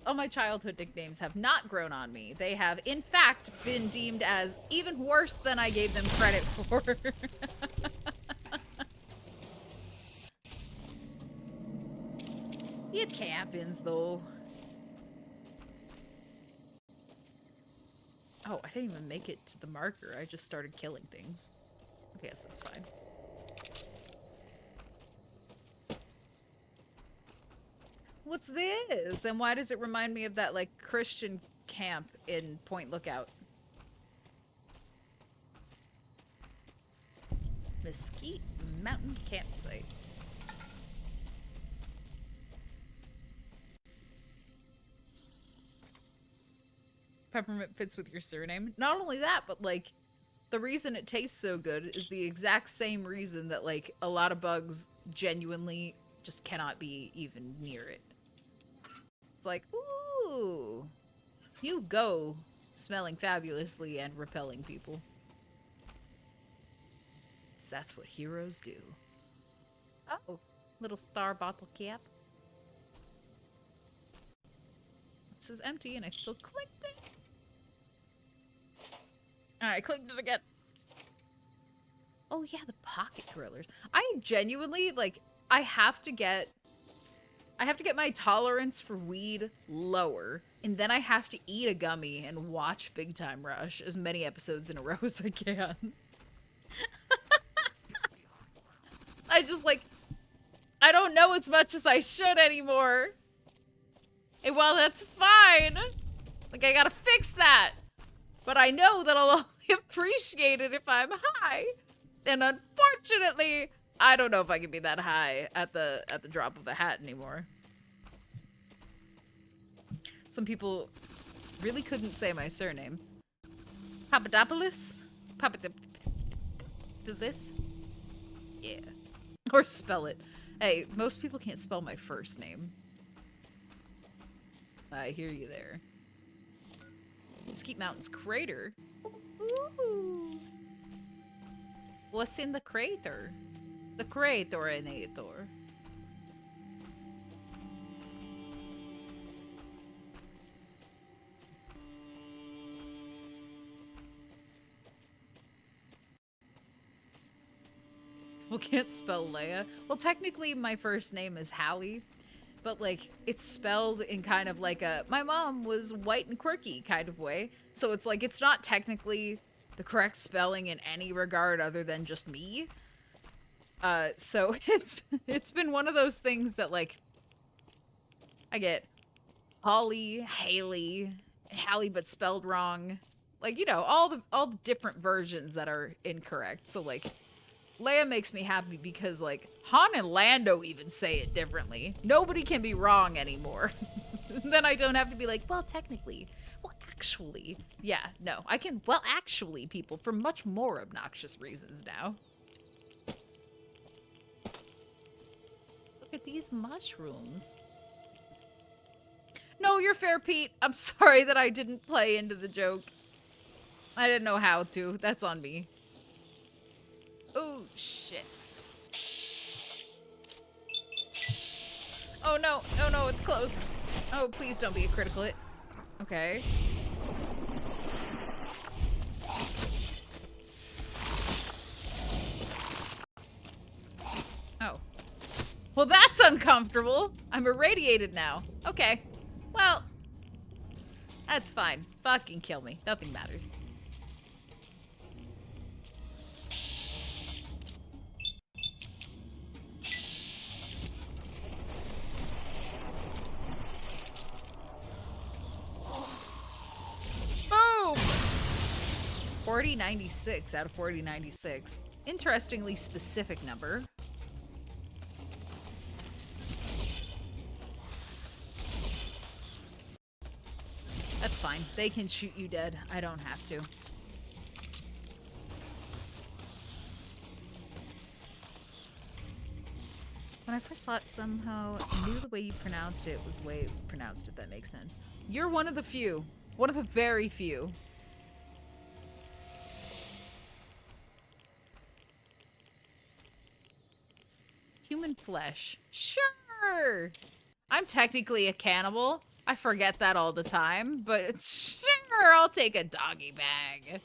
All my childhood nicknames have not grown on me. They have, in fact, been deemed as even worse than I gave them credit for. It happens, though. Oh, I didn't even make it to the marker. I just started killing things. I guess that's fine. What's this? And why does it remind me of that, like, Christian camp in Point Lookout? Mesquite Mountain Campsite. Peppermint fits with your surname. Not only that, but, like, the reason it tastes so good is the exact same reason that, like, a lot of bugs genuinely just cannot be even near it. It's like, ooh, you go smelling fabulously and repelling people. 'Cause that's what heroes do. Oh, little star bottle cap. This is empty and I still clicked it. Alright, clicked it again. Oh yeah, the pocket grillers. I genuinely, like, I have to get my tolerance for weed lower, and then I have to eat a gummy and watch Big Time Rush as many episodes in a row as I can. I just, like, I don't know as much as I should anymore. And while that's fine, like, I gotta fix that. But I know that I'll only appreciate it if I'm high. And unfortunately, I don't know if I can be that high at the drop of a hat anymore. Some people really couldn't say my surname. Papadopoulos? Papadopoulos? Yeah. Or spell it. Hey, most people can't spell my first name. I hear you there. Mesquite Mountain's crater? Ooh. What's in the crater? The craterinator. People can't spell Leia. Well, technically my first name is Hallie, but like it's spelled in kind of like a my mom was white and quirky kind of way. So it's like it's not technically the correct spelling in any regard other than just me. So it's been one of those things that like I get Holly, Haley, Hallie but spelled wrong. Like, you know, all the different versions that are incorrect. So like Leia makes me happy because like Han and Lando even say it differently. Nobody can be wrong anymore. Then I don't have to be like, well, technically. Well, actually. Yeah, no. I can, well, actually people for much more obnoxious reasons now. Look at these mushrooms. No, you're fair, Pete. I'm sorry that I didn't play into the joke. I didn't know how to. That's on me. Oh, shit. Oh, no. Oh, no, it's close. Oh, please don't be a critical hit. Okay. Oh. Well, that's uncomfortable. I'm irradiated now. Okay. Well, that's fine. Fucking kill me. Nothing matters. Boom! 4096 out of 4096. Interestingly specific number. That's fine. They can shoot you dead. I don't have to. When I first saw it, somehow I knew the way you pronounced it was the way it was pronounced, if that makes sense. You're one of the few. One of the very few. Human flesh. Sure! I'm technically a cannibal. I forget that all the time, but sure, I'll take a doggy bag.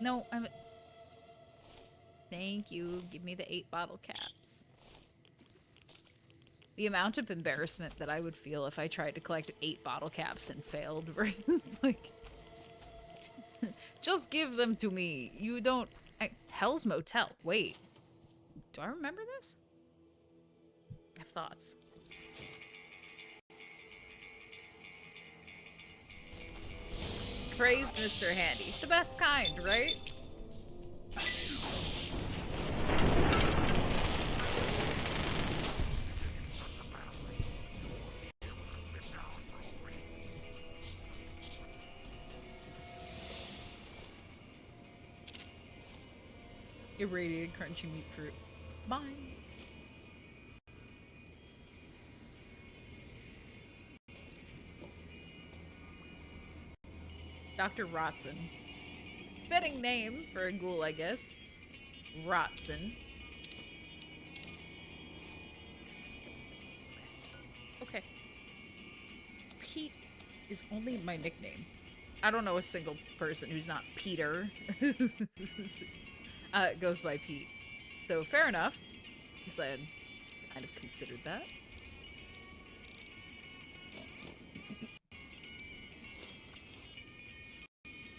No, I'm... Thank you. Give me the 8 bottle caps. The amount of embarrassment that I would feel if I tried to collect 8 bottle caps and failed versus, like... Just give them to me. You don't... Hell's Motel. Wait. Do I remember this? I have thoughts. Praised Mr. Handy. The best kind, right? Irradiated crunchy meat fruit. Mine. Dr. Rotson. Fitting name for a ghoul, I guess. Rotson. Okay. Pete is only my nickname. I don't know a single person who's not Peter who's goes by Pete. So fair enough. Guess I had kind of considered that.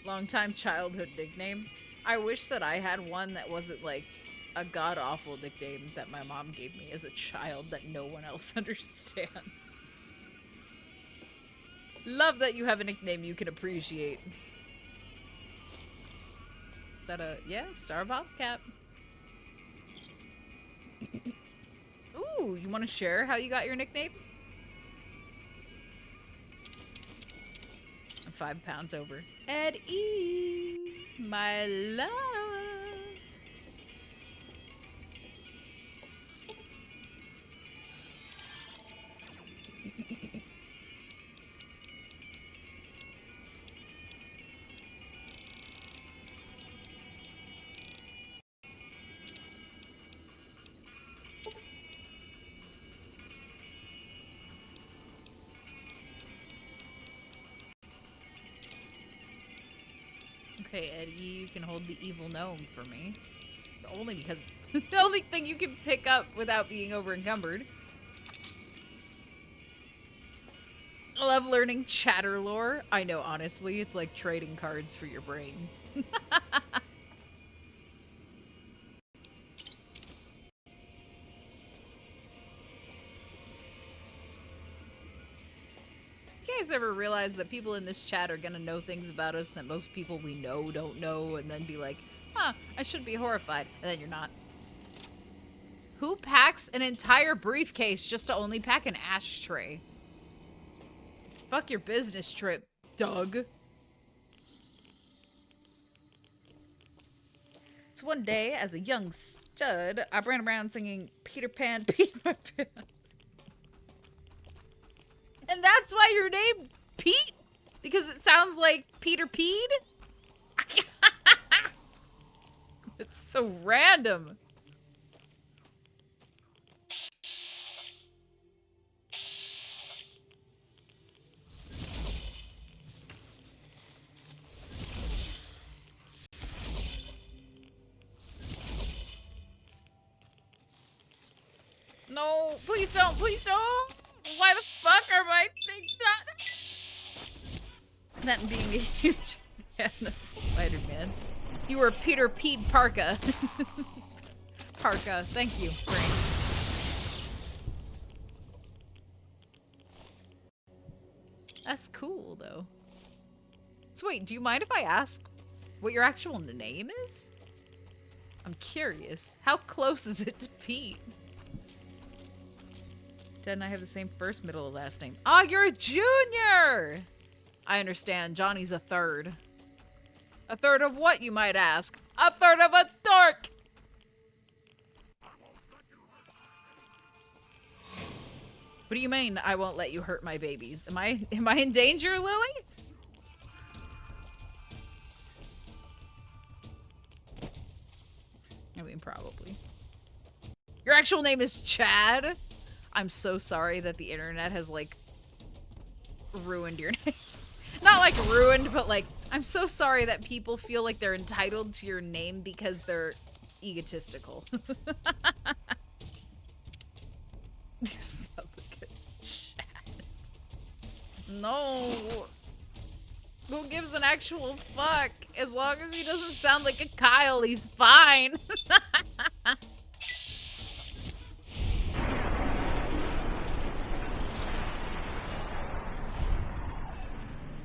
Longtime childhood nickname. I wish that I had one that wasn't like a god-awful nickname that my mom gave me as a child that no one else understands. Love that you have a nickname you can appreciate. That yeah, Star Bobcat. Ooh, you want to share how you got your nickname? I'm 5 pounds over. Ed E, my love. Okay, Eddie, you can hold the evil gnome for me. Only because the only thing you can pick up without being over encumbered. I love learning chatter lore. I know, honestly, it's like trading cards for your brain. You guys ever realize that people in this chat are gonna know things about us that most people we know don't know, and then be like, huh, I should be horrified, and then you're not? Who packs an entire briefcase just to only pack an ashtray? Fuck your business trip, Doug. So one day, as a young stud, I ran around singing Peter Pan, Pete My Pants. And that's why you're named Pete? Because it sounds like Peter Peed? It's so random. No, please don't, please don't. Why the fuck are my things not? That being a huge fan of Spider-Man. You were Peter Pete Parka. Parka, thank you, Brain. That's cool, though. So wait, do you mind if I ask what your actual name is? I'm curious. How close is it to Pete? Dad and I have the same first, middle, and last name. Ah, you're a junior! I understand. Johnny's a third. A third of what, you might ask? A third of a dork! What do you mean I won't let you hurt my babies? Am I in danger, Lily? I mean, probably. Your actual name is Chad? I'm so sorry that the internet has, like, ruined your name. Not, like, ruined, but, like, I'm so sorry that people feel like they're entitled to your name because they're egotistical. You sound like a Chad. No. Who gives an actual fuck? As long as he doesn't sound like a Kyle, he's fine.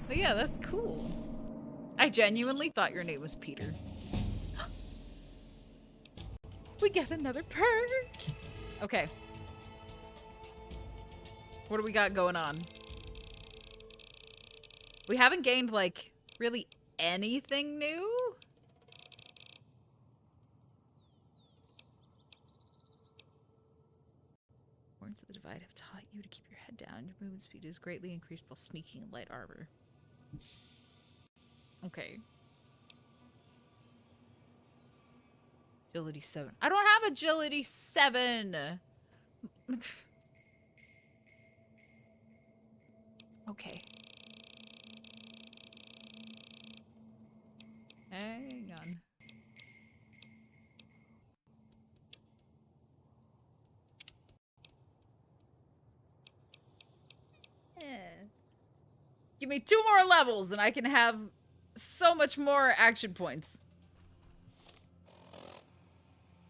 But yeah, that's cool. I genuinely thought your name was Peter. We get another perk. Okay. What do we got going on? We haven't gained, like, really anything new? Horns of the Divide have taught you to keep your head down. Your movement speed is greatly increased while sneaking in light armor. Okay. Agility 7. I don't have agility 7! Okay. Hang on. Give me 2 more levels and I can have so much more action points.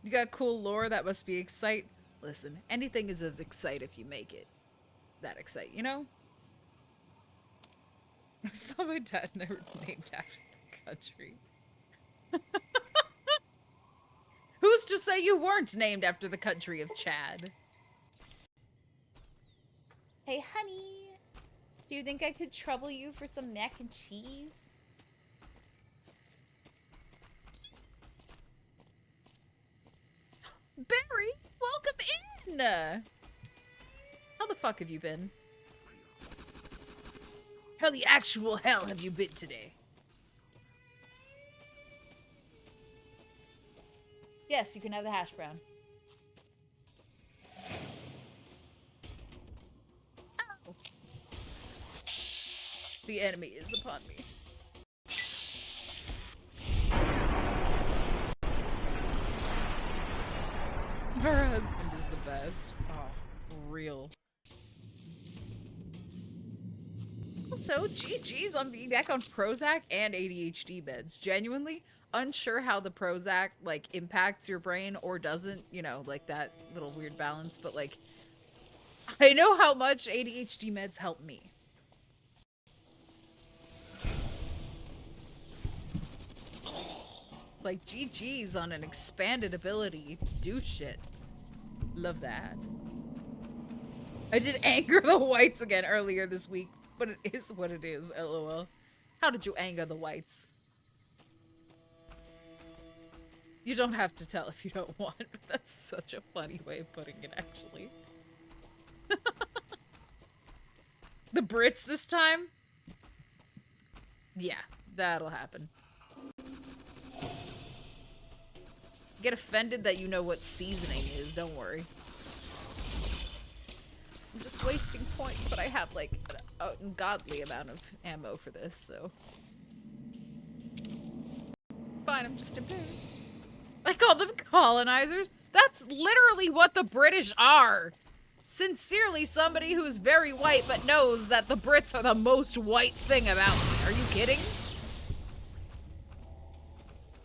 You got cool lore, that must be excite. Listen, anything is as excite if you make it that excite, you know? I saw my dad never named after the country. Who's to say you weren't named after the country of Chad? Hey, honey. Do you think I could trouble you for some mac and cheese? Barry, welcome in! How the fuck have you been? How the actual hell have you been today? Yes, you can have the hash brown. Ow. The enemy is upon me. Her husband is the best. Oh, real. Also, GG's on being back on Prozac and ADHD meds. Genuinely unsure how the Prozac, like, impacts your brain or doesn't, you know, like that little weird balance, but, like, I know how much ADHD meds help me. It's like GG's on an expanded ability to do shit. Love that. I did anger the whites again earlier this week, but it is what it is, lol. How did you anger the whites? You don't have to tell if you don't want, but that's such a funny way of putting it, actually. The Brits this time? Yeah, that'll happen. Get offended that you know what seasoning is, don't worry. I'm just wasting points, but I have like an ungodly amount of ammo for this, so. It's fine, I'm just embarrassed. I call them colonizers. That's literally what the British are. Sincerely, somebody who's very white but knows that the Brits are the most white thing about me. Are you kidding?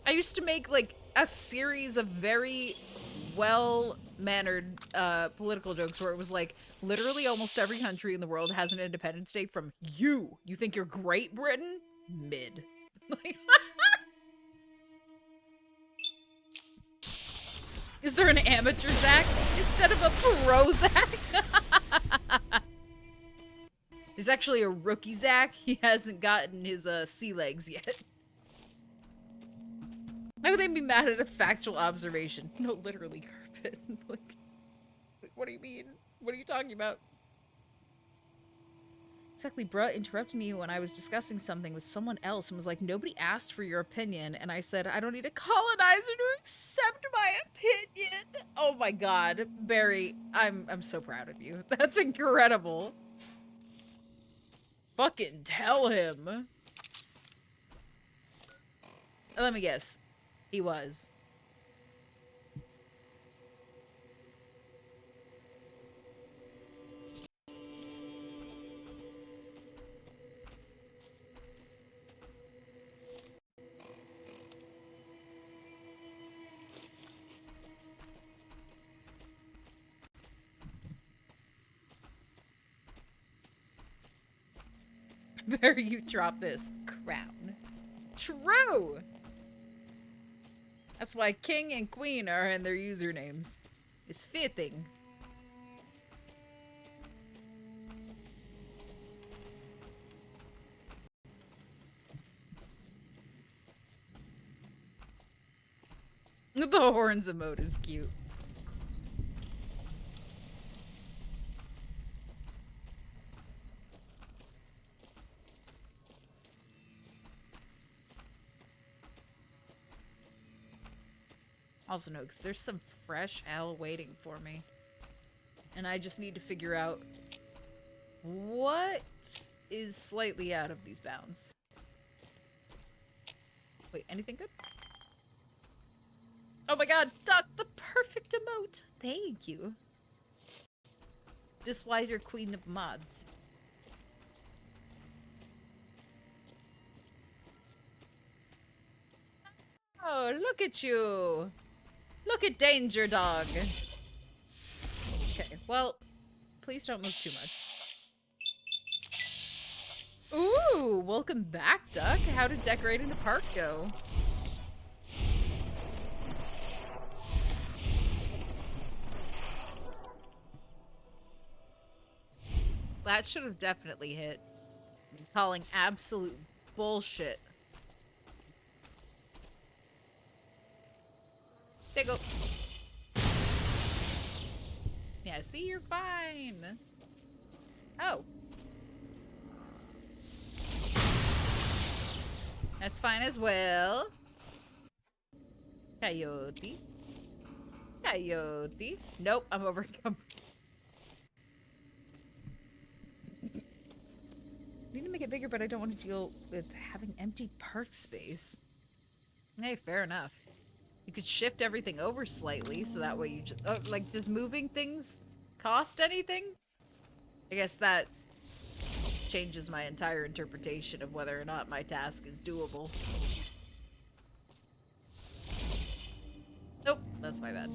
I used to make like a series of very well-mannered political jokes where it was like, literally almost every country in the world has an independence day from you. You think you're Great Britain? Mid. Is there an amateur Zach instead of a pro Zach? There's actually a rookie Zach. He hasn't gotten his sea legs yet. How would they be mad at a factual observation? No, literally carpet. Like, what do you mean? What are you talking about? Exactly, bruh interrupted me when I was discussing something with someone else and was like, nobody asked for your opinion. And I said, I don't need a colonizer to accept my opinion. Oh my god, Barry, I'm so proud of you. That's incredible. Fucking tell him. Let me guess. He was. Where you drop this crown. True! That's why king and queen are in their usernames. It's fitting. The horns emote is cute. Also no, because there's some fresh hell waiting for me. And I just need to figure out what is slightly out of these bounds. Wait, anything good? Oh my god, Duck, the perfect emote! Thank you. Just why you're queen of mods. Oh, look at you! Look at Danger Dog! Okay, well, please don't move too much. Ooh, welcome back, Duck. How did decorating the park go? That should have definitely hit. I'm calling absolute bullshit. There you go. Yeah, see, you're fine. Oh. That's fine as well. Coyote. Coyote. Nope, I'm overcome. I need to make it bigger, but I don't want to deal with having empty park space. Hey, fair enough. You could shift everything over slightly, so that way you just... Oh, like, does moving things cost anything? I guess that changes my entire interpretation of whether or not my task is doable. Nope, that's my bad.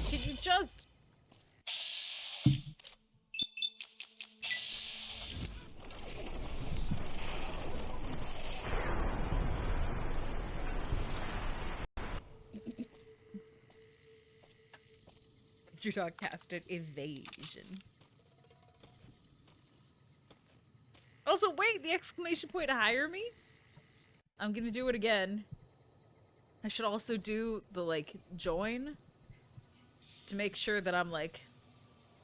Can you just... Underdog casted evasion. Also, wait, the exclamation point hire me? I'm gonna do it again. I should also do the, like, join to make sure that I'm, like,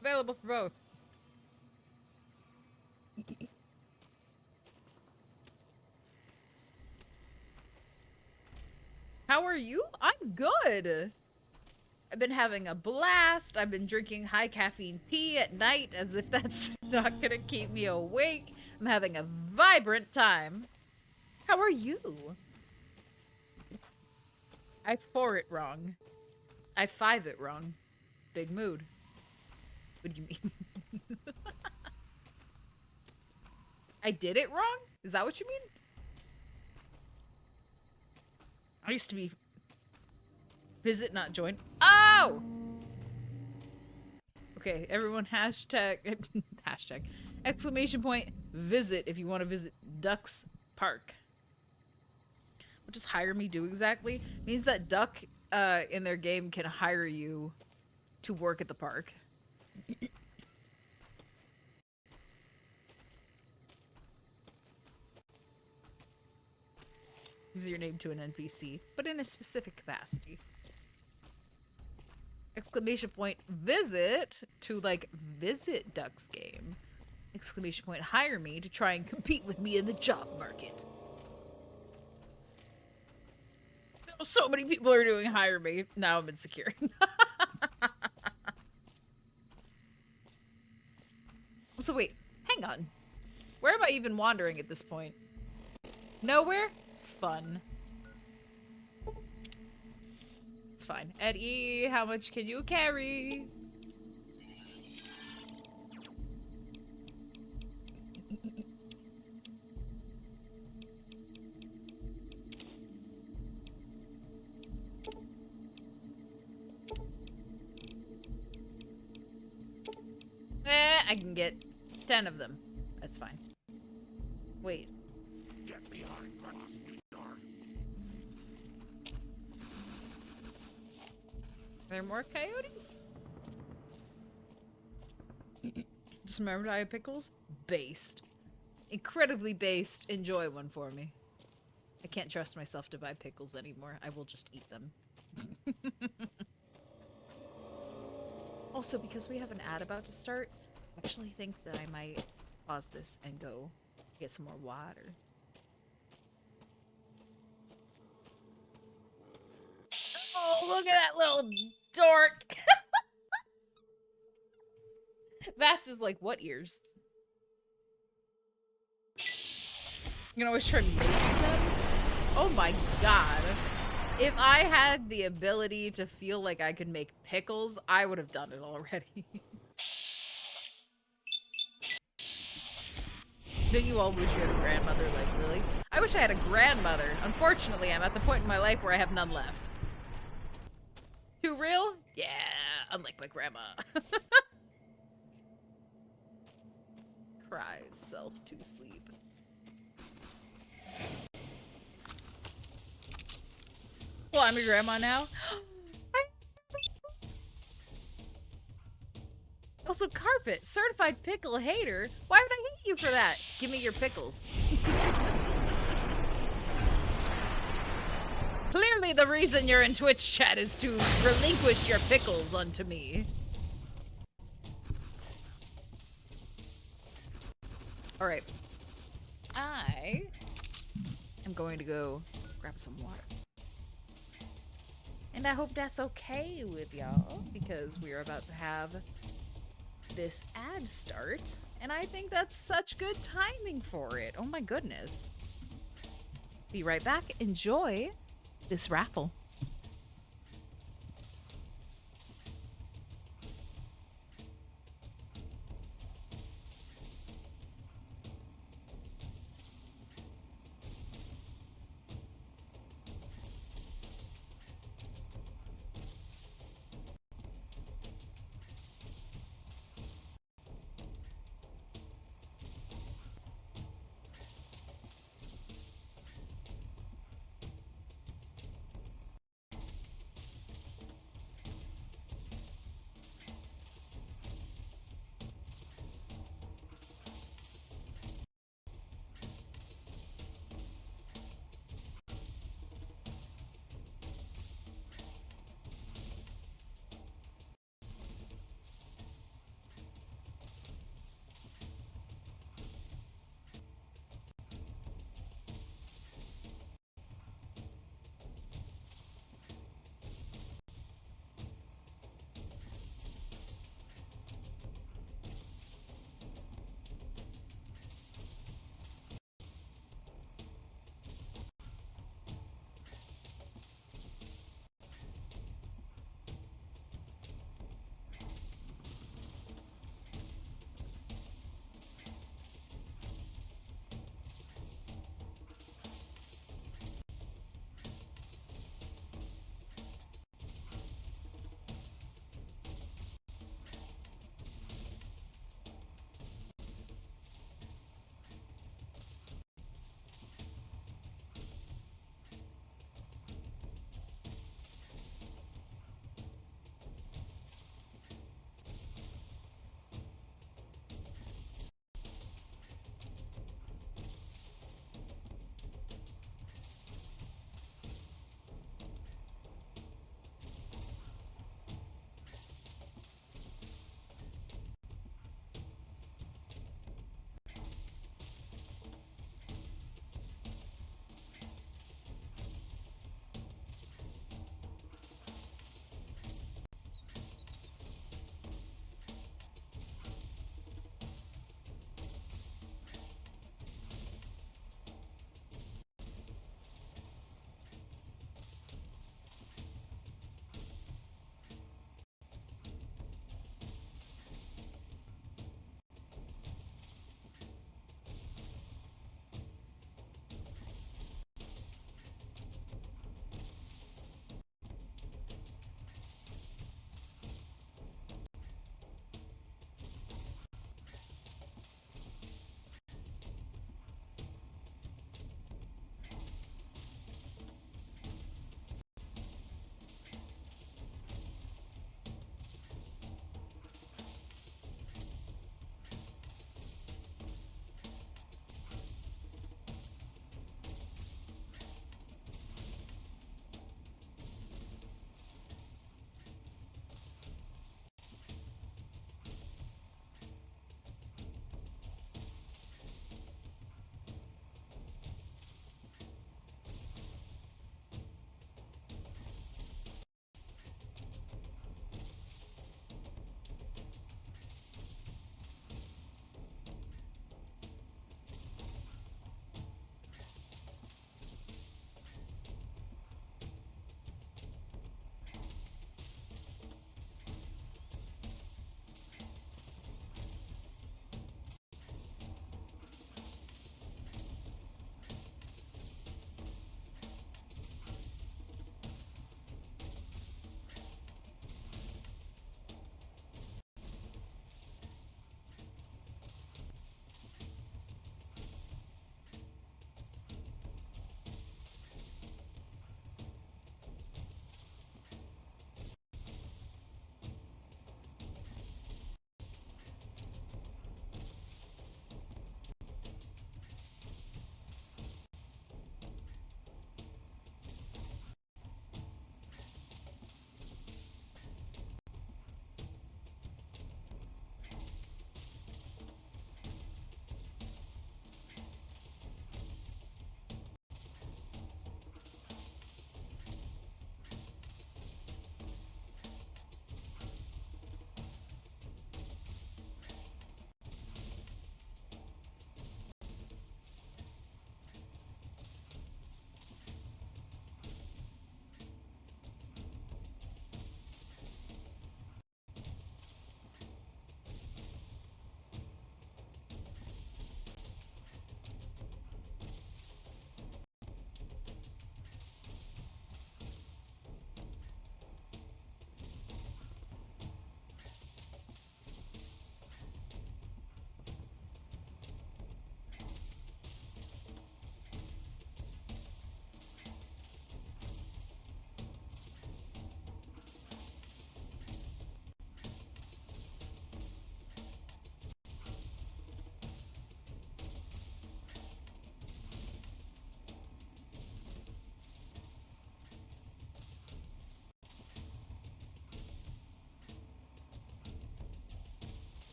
available for both. How are you? I'm good. I've been having a blast. I've been drinking high caffeine tea at night as if that's not gonna keep me awake. I'm having a vibrant time. How are you? I 4 it wrong. I 5 it wrong. Big mood. What do you mean? I did it wrong? Is that what you mean? I used to be visit, not join. Oh! Okay, everyone hashtag hashtag exclamation point visit if you want to visit Duck's Park. What does hire me do exactly? It means that Duck in their game can hire you to work at the park. Use your name to an NPC, but in a specific capacity. Exclamation point visit to, like, visit Duck's game. Exclamation point hire me to try and compete with me in the job market. So many people are doing hire me. Now I'm insecure. So wait, hang on. Where am I even wandering at this point? Nowhere? Fun. It's fine. Eddie, how much can you carry? I can get 10 of them. That's fine. Wait. Get behind Grandma's sweetheart. Are there more coyotes? Just remembered I have pickles? Based. Incredibly based. Enjoy one for me. I can't trust myself to buy pickles anymore. I will just eat them. Also, because we have an ad about to start, I actually think that I might pause this and go get some more water. Oh, look at that little dork! That's his, like, what ears? You can always try making them? Oh my god. If I had the ability to feel like I could make pickles, I would have done it already. Don't you all wish you had a grandmother like Lily? I wish I had a grandmother. Unfortunately, I'm at the point in my life where I have none left. Too real? Yeah, unlike my grandma. Cries self to sleep. Well, I'm your grandma now. Also, Carpet, certified pickle hater. Why would I hate you for that? Give me your pickles. Clearly the reason you're in Twitch chat is to relinquish your pickles unto me. Alright. I am going to go grab some water. And I hope that's okay with y'all, because we're about to have this ad start, and I think that's such good timing for it. Oh my goodness. Be right back. Enjoy this raffle.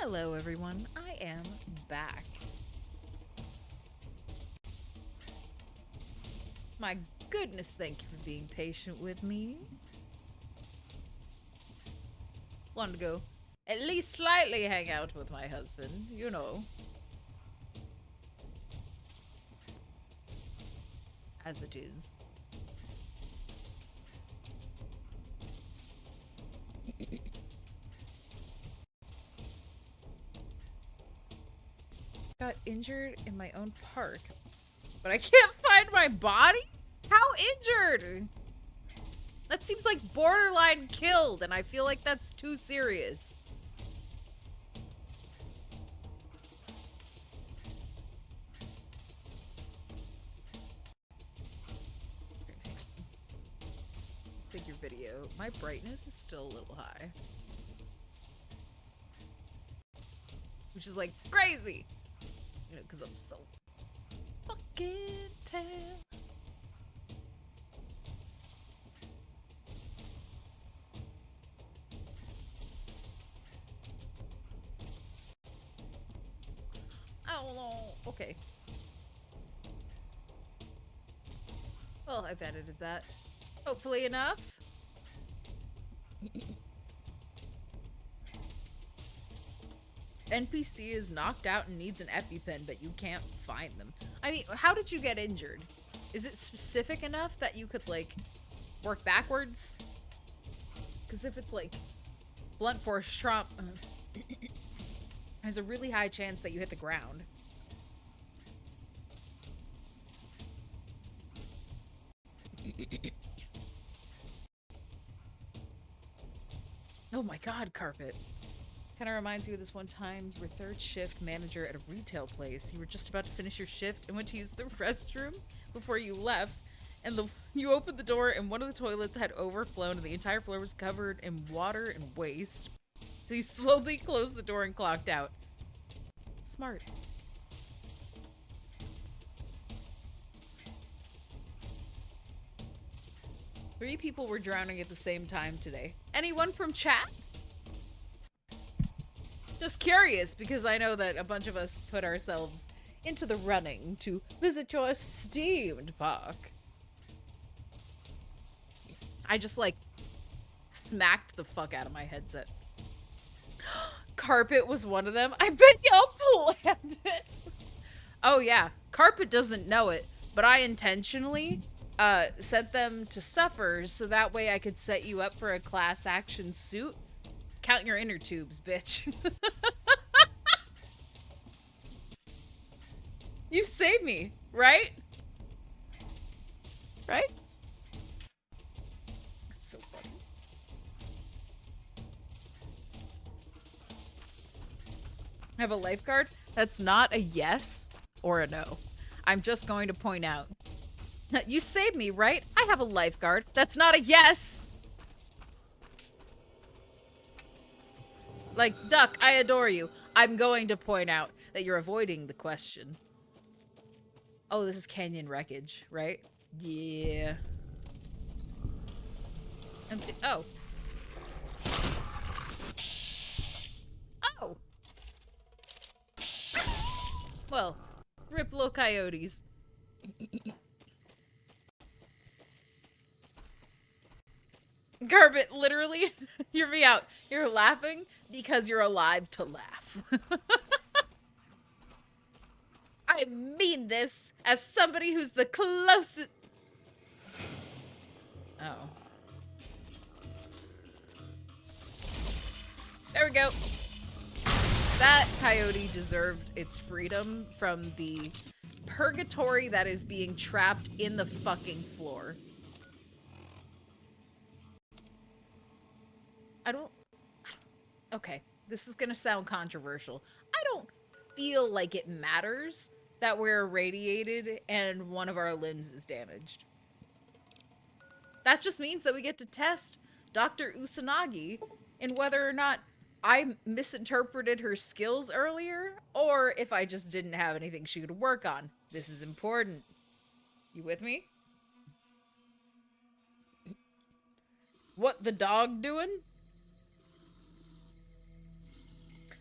Hello, everyone. I am back. My goodness, thank you for being patient with me. Wanted to go at least slightly hang out with my husband, you know. As it is. Got injured in my own park, but I can't find my body? How injured? That seems like borderline killed, and I feel like that's too serious. Figure video. My brightness is still a little high. Which is like crazy. You know, because I'm so fucking tan. I don't know. Okay. Well, I've edited that. Hopefully enough. NPC is knocked out and needs an EpiPen, but you can't find them. I mean, how did you get injured? Is it specific enough that you could, like, work backwards? Because if it's, like, blunt force trauma, there's a really high chance that you hit the ground. Oh my god, Carpet. Kind of reminds you of this one time you were third shift manager at a retail place. You were just about to finish your shift and went to use the restroom before you left. And you opened the door and one of the toilets had overflown and the entire floor was covered in water and waste. So you slowly closed the door and clocked out. Smart. Three people were drowning at the same time today. Anyone from chat? Just curious, because I know that a bunch of us put ourselves into the running to visit your esteemed park. I just, like, smacked the fuck out of my headset. Carpet was one of them. I bet y'all planned it. Oh, yeah. Carpet doesn't know it, but I intentionally sent them to suffer so that way I could set you up for a class action suit. Count your inner tubes, bitch. You've saved me, right? Right? That's so funny. I have a lifeguard? That's not a yes or a no. I'm just going to point out. You saved me, right? I have a lifeguard. That's not a yes. Like, Duck, I adore you. I'm going to point out that you're avoiding the question. Oh, this is Canyon Wreckage, right? Yeah. Oh. Oh. Well, rip little coyotes. Garbit, literally, hear me out. You're laughing because you're alive to laugh. I mean this as somebody who's the closest. Oh. There we go. That coyote deserved its freedom from the purgatory that is being trapped in the fucking floor. Okay, this is gonna sound controversial. I don't feel like it matters that we're irradiated and one of our limbs is damaged. That just means that we get to test Dr. Usanagi in whether or not I misinterpreted her skills earlier, or if I just didn't have anything she could work on. This is important. You with me? What the dog doing?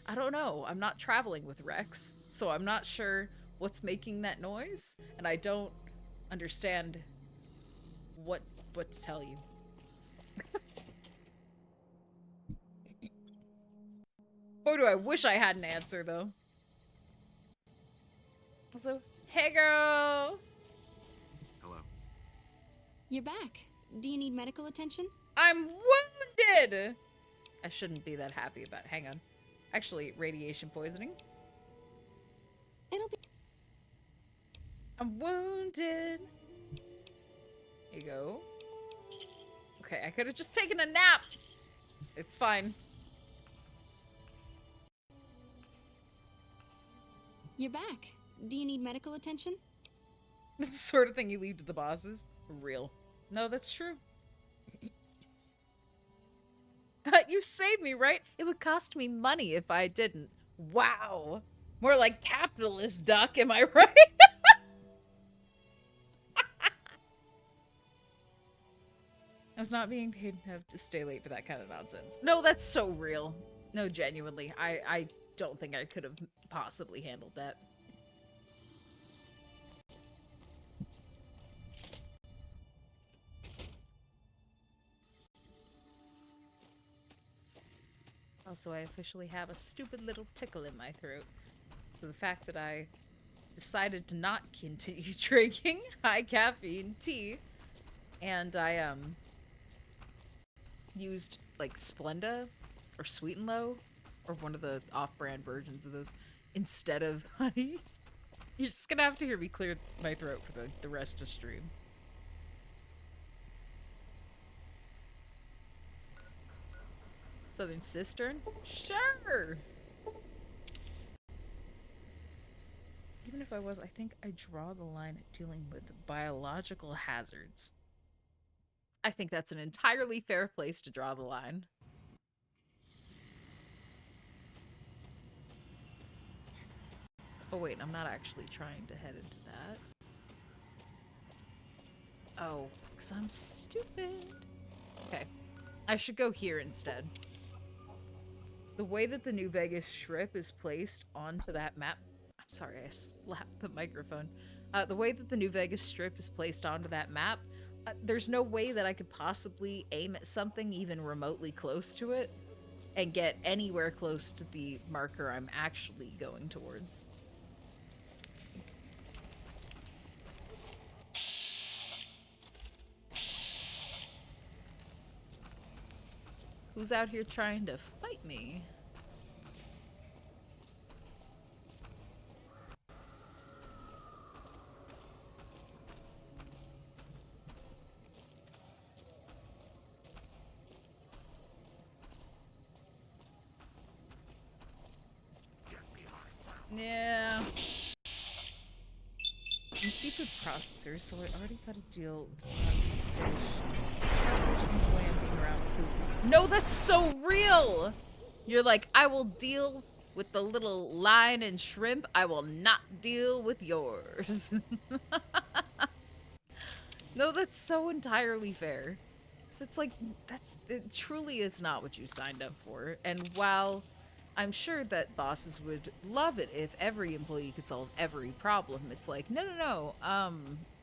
I don't know. I'm not traveling with Rex, so I'm not sure what's making that noise, and I don't understand what to tell you. Boy, do I wish I had an answer, though. Also, hey girl! Hello. You're back. Do you need medical attention? I'm wounded! I shouldn't be that happy about it. Hang on. Actually, radiation poisoning. It'll be. I'm wounded. Here you go. Okay, I could have just taken a nap. It's fine. You're back. Do you need medical attention? This is the sort of thing you leave to the bosses. Real. No, that's true. You saved me, right? It would cost me money if I didn't. Wow. More like capitalist duck, am I right? I was not being paid to have to stay late for that kind of nonsense. No, that's so real. No, genuinely. I don't think I could have possibly handled that. Also, I officially have a stupid little tickle in my throat. So the fact that I decided to not continue drinking high caffeine tea, and I used like Splenda or Sweet and Low or one of the off-brand versions of those instead of honey. You're just gonna have to hear me clear my throat for the rest of stream. Southern Cistern? Sure! Even if I was, I think I draw the line at dealing with biological hazards. I think that's an entirely fair place to draw the line. Oh wait, I'm not actually trying to head into that. Oh, because I'm stupid. Okay, I should go here instead. The way that the New Vegas Strip is placed onto that map... I'm sorry, I slapped the microphone. The way that the New Vegas Strip is placed onto that map, there's no way that I could possibly aim at something even remotely close to it and get anywhere close to the marker I'm actually going towards. Who's out here trying to fight me? Yeah. I'm seafood processor, so I already gotta deal with fish. The way I'm being around food. No, that's so real! You're like, I will deal with the little line and shrimp. I will not deal with yours. No, that's so entirely fair. So it's like, it truly is not what you signed up for. And while I'm sure that bosses would love it if every employee could solve every problem, it's like, no. I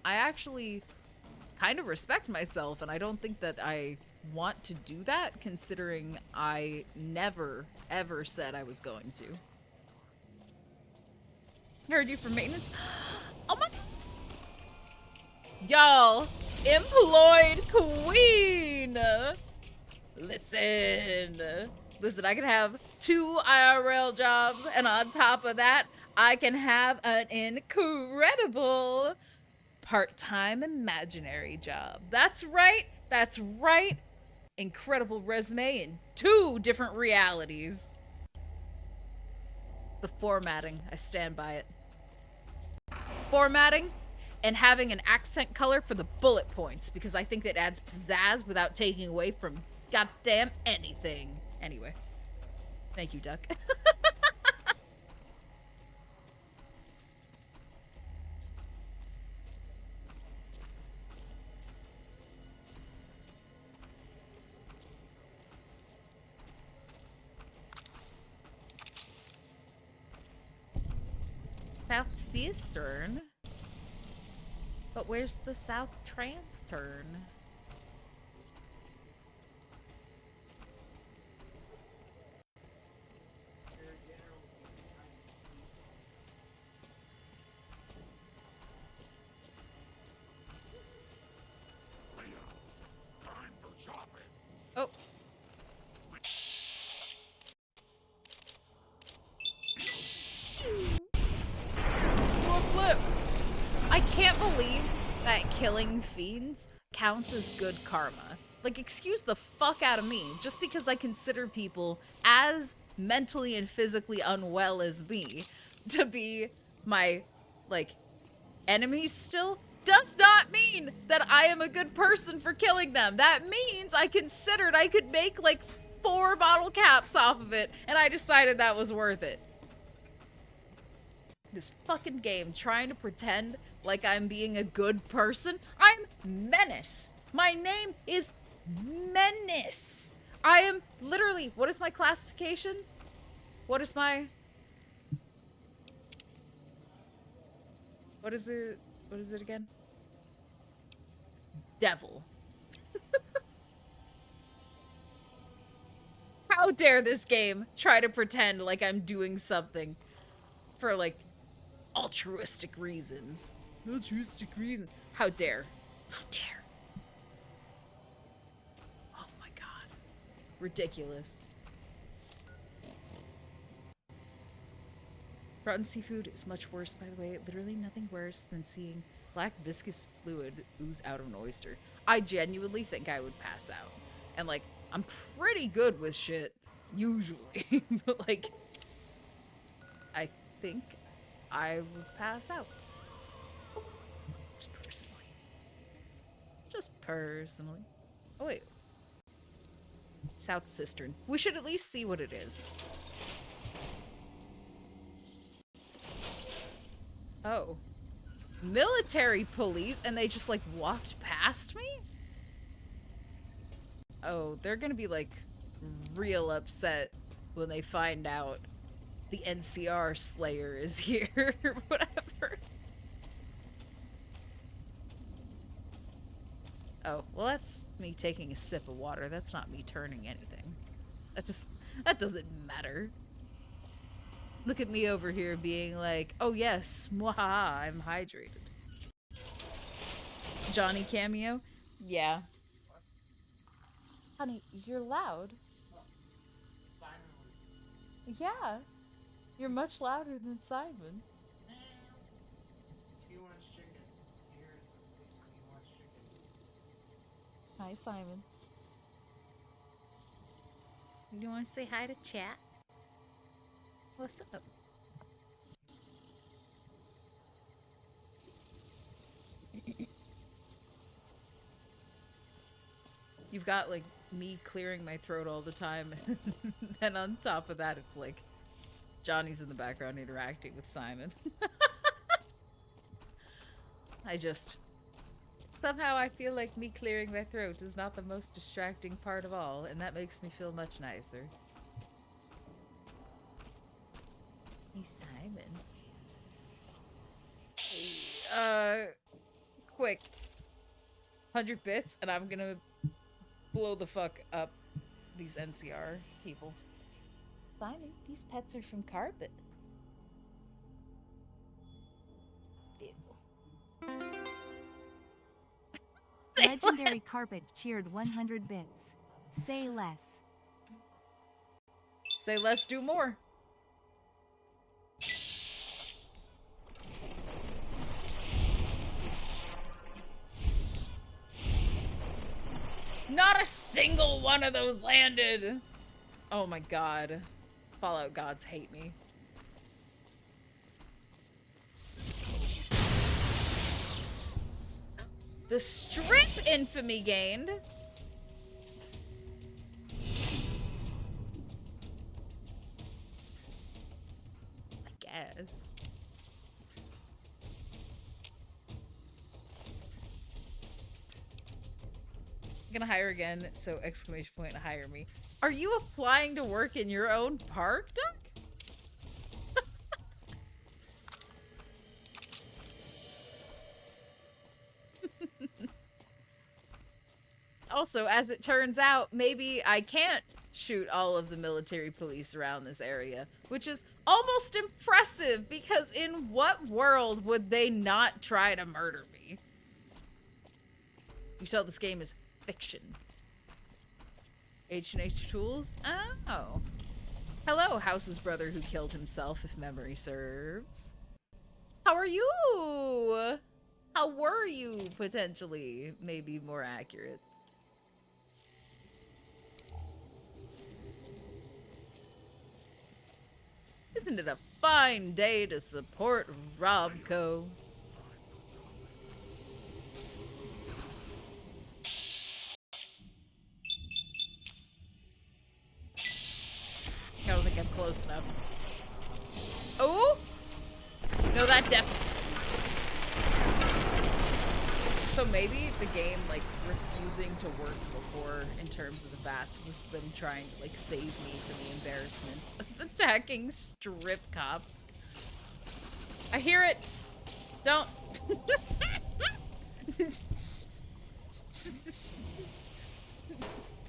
actually kind of respect myself, and I don't think that I want to do that, considering I never, ever said I was going to. Heard you from maintenance. Oh my... Y'all, employed queen! Listen, I can have 2 IRL jobs, and on top of that, I can have an incredible part-time imaginary job. That's right. Incredible resume in 2 different realities. It's the formatting. I stand by it. Formatting and having an accent color for the bullet points, because I think that adds pizzazz without taking away from goddamn anything. Anyway. Thank you, Duck. Cistern. But where's the South Transturn? Leo, time for shopping. Oh. Do a flip. I can't believe that killing fiends counts as good karma. Like, excuse the fuck out of me. Just because I consider people as mentally and physically unwell as me to be my, like, enemies still, does not mean that I am a good person for killing them. That means I considered I could make, like, 4 bottle caps off of it, and I decided that was worth it. This fucking game trying to pretend like I'm being a good person. I'm Menace. My name is Menace. I am literally, what is my classification? What is my... What is it again? Devil. How dare this game try to pretend like I'm doing something for, like, altruistic reasons. Altruistic reasons. How dare. How dare. Oh my god. Ridiculous. Rotten seafood is much worse, by the way. Literally nothing worse than seeing black viscous fluid ooze out of an oyster. I genuinely think I would pass out. And, like, I'm pretty good with shit, usually. But, like, I think I would pass out. Just personally. Just personally. Oh, wait. South Cistern. We should at least see what it is. Oh. Military police, and they just, like, walked past me? Oh, they're gonna be, like, real upset when they find out the NCR Slayer is here, or whatever. Oh, well, that's me taking a sip of water. That's not me turning anything. That doesn't matter. Look at me over here being like, oh yes, mwahaha, I'm hydrated. Johnny cameo? Yeah. Honey, you're loud. Yeah. You're much louder than Simon. He wants chicken. He heard something. He wants chicken. Hi, Simon. You want to say hi to chat? What's up? You've got, like, me clearing my throat all the time, and on top of that, it's like Johnny's in the background interacting with Simon. Somehow I feel like me clearing my throat is not the most distracting part of all, and that makes me feel much nicer. Hey, Simon. Quick. 100 bits, and I'm gonna blow the fuck up these NCR people. Simon, these pets are from Carpet. Ew. Legendary Carpet cheered 100 bits. Say less. Say less, do more. Not a single one of those landed. Oh my god. Fallout gods hate me. The strip infamy gained. I guess. I'm gonna hire again, so exclamation point, hire me. Are you applying to work in your own park, Duck? Also, as it turns out, maybe I can't shoot all of the military police around this area, which is almost impressive because in what world would they not try to murder me? You tell this game is fiction. H&H Tools? Oh. Hello, House's brother who killed himself, if memory serves. How are you? How were you, potentially? Maybe more accurate. Isn't it a fine day to support Robco? I don't think I'm close enough. Oh? No, that definitely. So maybe the game, like, refusing to work before in terms of the bats was them trying to, like, save me from the embarrassment of attacking strip cops. I hear it. Don't.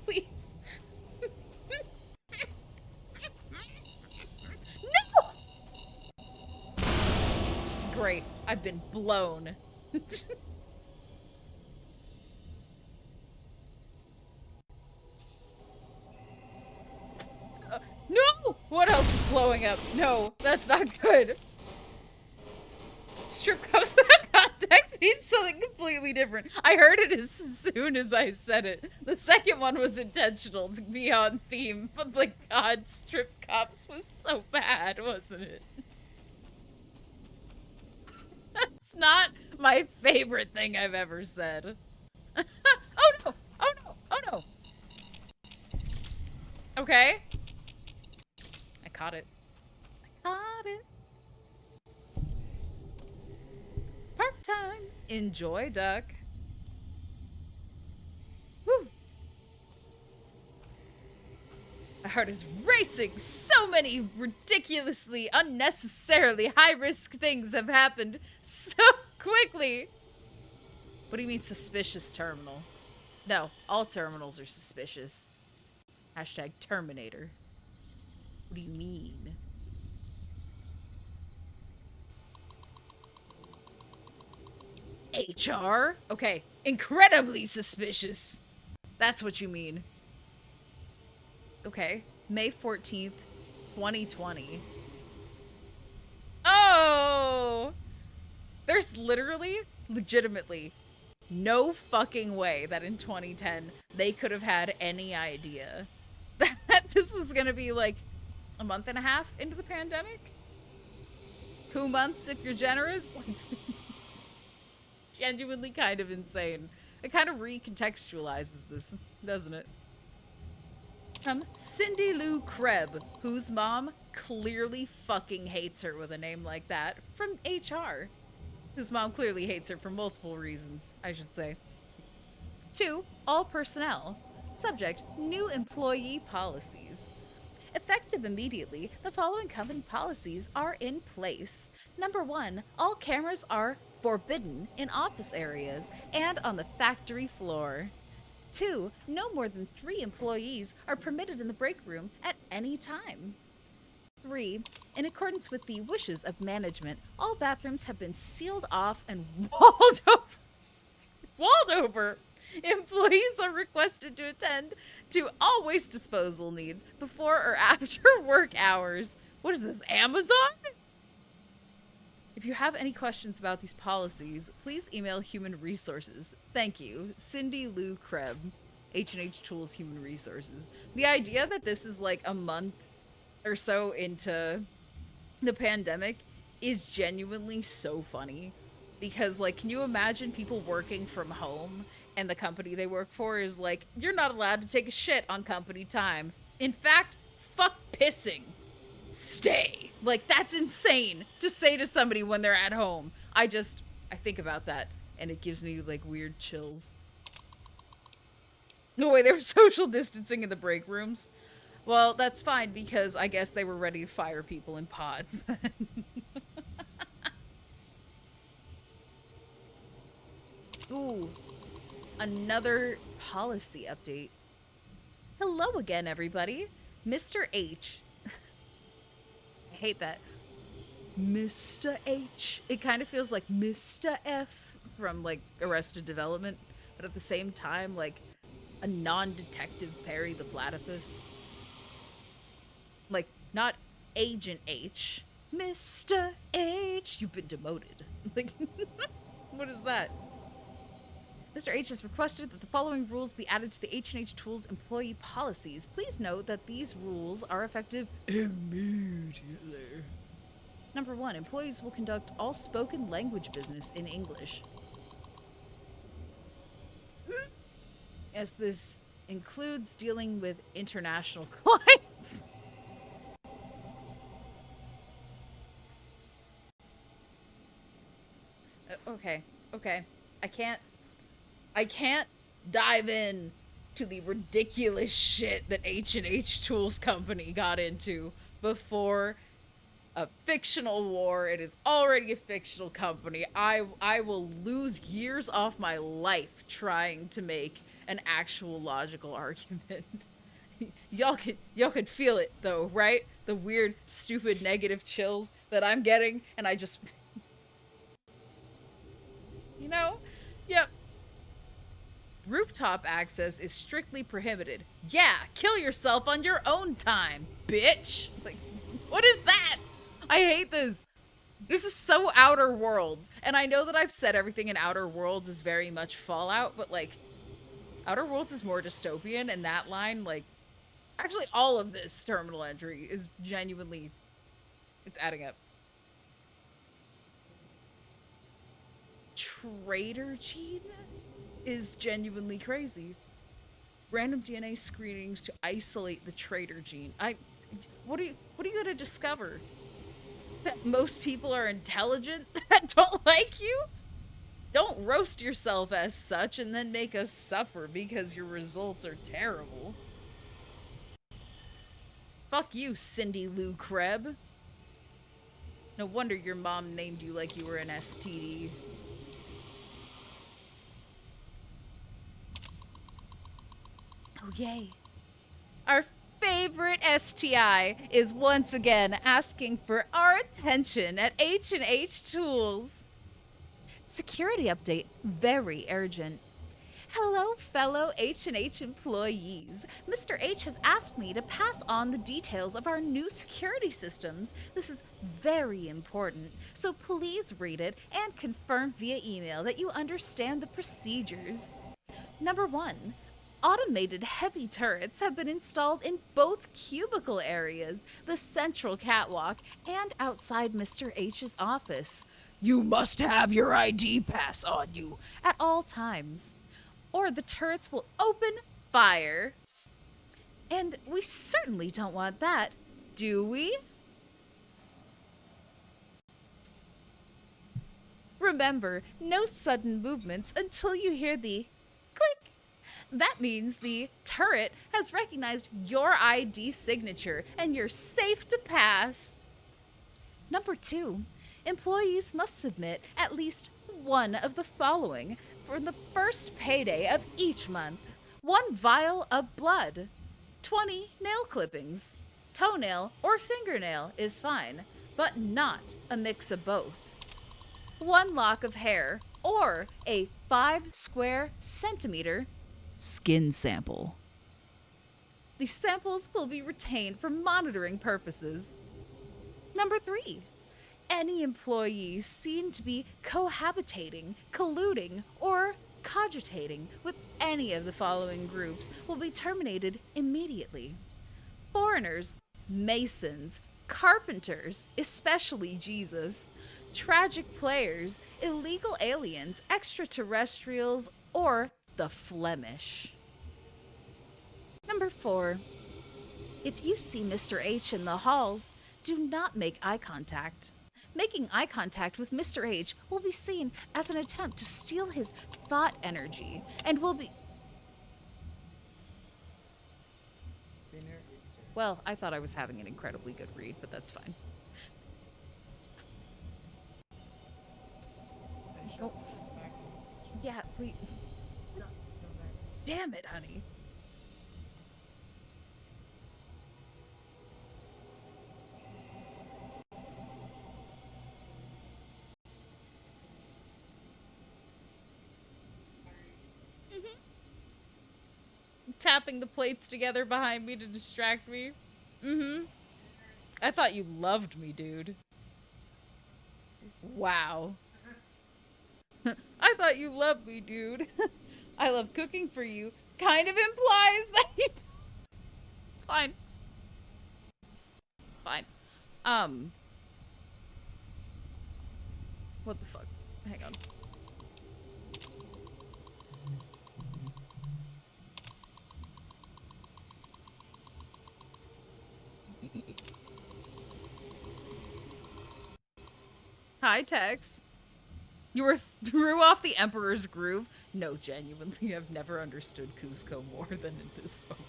Please. No! Great. I've been blown. No! What else is blowing up? No, that's not good. Strip clubs without context means something completely different. I heard it as soon as I said it. The second one was intentional to be on theme, but the god, strip cops was so bad, wasn't it? That's not my favorite thing I've ever said. Oh no! Oh no! Oh no! Okay. I caught it. I caught it. Park time. Enjoy, duck. Woo. My heart is racing. So many ridiculously, unnecessarily high-risk things have happened so quickly. What do you mean suspicious terminal? No, all terminals are suspicious. Hashtag Terminator. What do you mean? HR? Okay, incredibly suspicious. That's what you mean. Okay, May 14th, 2020. Oh! There's literally, legitimately, no fucking way that in 2010 they could have had any idea that this was gonna be like a month and a half into the pandemic? 2 months if you're generous? Like, genuinely kind of insane. It kind of recontextualizes this, doesn't it? Cindy Lou Krebs, whose mom clearly fucking hates her with a name like that, from HR. Whose mom clearly hates her for multiple reasons, I should say. 2, all personnel. Subject, new employee policies. Effective immediately, the following company policies are in place. Number 1, all cameras are forbidden in office areas and on the factory floor. 2, no more than 3 employees are permitted in the break room at any time. 3, in accordance with the wishes of management, all bathrooms have been sealed off and walled over. Employees are requested to attend to all waste disposal needs before or after work hours. What is this, Amazon? If you have any questions about these policies, please email Human Resources. Thank you. Cindy Lou Krebs, H&H Tools Human Resources. The idea that this is like a month or so into the pandemic is genuinely so funny. Because, like, can you imagine people working from home and the company they work for is like, you're not allowed to take a shit on company time. In fact, fuck pissing. Stay. Like, that's insane to say to somebody when they're at home. I think about that and it gives me like weird chills. No way, they were social distancing in the break rooms. Well, that's fine because I guess they were ready to fire people in pods then. Ooh. another policy update. Hello again, everybody. Mr. H. I hate that. Mr. H. It kind of feels like Mr. F from like Arrested Development, but at the same time, like a non-detective Perry the Platypus. Like, not Agent H. Mr. H. You've been demoted. Like, what is that? Mr. H has requested that the following rules be added to the H&H Tools employee policies. Please note that these rules are effective immediately. Number 1, employees will conduct all spoken language business in English. Yes, this includes dealing with international clients. Okay. I can't dive in to the ridiculous shit that H&H Tools Company got into before a fictional war. It is already a fictional company. I will lose years off my life trying to make an actual logical argument. Y'all could feel it though, right? The weird, stupid, negative chills that I'm getting, and I just you know? Yep. Rooftop access is strictly prohibited. Yeah, kill yourself on your own time, bitch. Like, what is that? I hate this. This is so Outer Worlds. And I know that I've said everything in Outer Worlds is very much Fallout, but like, Outer Worlds is more dystopian, and that line, like, actually all of this terminal entry is genuinely, it's adding up. Trader gene is genuinely crazy. Random DNA screenings to isolate the trader gene. What are you gonna discover? That most people are intelligent that don't like you? Don't roast yourself as such and then make us suffer because your results are terrible. Fuck you, Cindy Lou Kreb. No wonder your mom named you like you were an STD. Oh, yay. Our favorite STI is once again asking for our attention at H&H Tools. Security update, very urgent. Hello, fellow H&H employees. Mr. H has asked me to pass on the details of our new security systems. This is very important, so please read it and confirm via email that you understand the procedures. Number 1. Automated heavy turrets have been installed in both cubicle areas, the central catwalk, and outside Mr. H's office. You must have your ID pass on you at all times, or the turrets will open fire. And we certainly don't want that, do we? Remember, no sudden movements until you hear the click. That means the turret has recognized your ID signature and you're safe to pass. Number 2, employees must submit at least one of the following for the first payday of each month. 1 vial of blood, 20 nail clippings, toenail or fingernail is fine, but not a mix of both. 1 lock of hair or a 5 square centimeter skin sample. The samples will be retained for monitoring purposes. Number 3, any employee seen to be cohabitating, colluding, or cogitating with any of the following groups will be terminated immediately. Foreigners, masons, carpenters, especially Jesus, tragic players, illegal aliens, extraterrestrials, or the Flemish. Number 4, if you see Mr. H in the halls, do not make eye contact. Making eye contact with Mr. H will be seen as an attempt to steal his thought energy and will be... Well, I thought I was having an incredibly good read, but that's fine. Oh. Yeah, please. Damn it, honey. Tapping the plates together behind me to distract me. I thought you loved me, dude. Wow. I thought you loved me, dude. I love cooking for you. Kind of implies that you... It's fine. It's fine. What the fuck? Hang on. Hi, Tex. You threw off the Emperor's Groove? No, genuinely, I've never understood Cusco more than in this moment.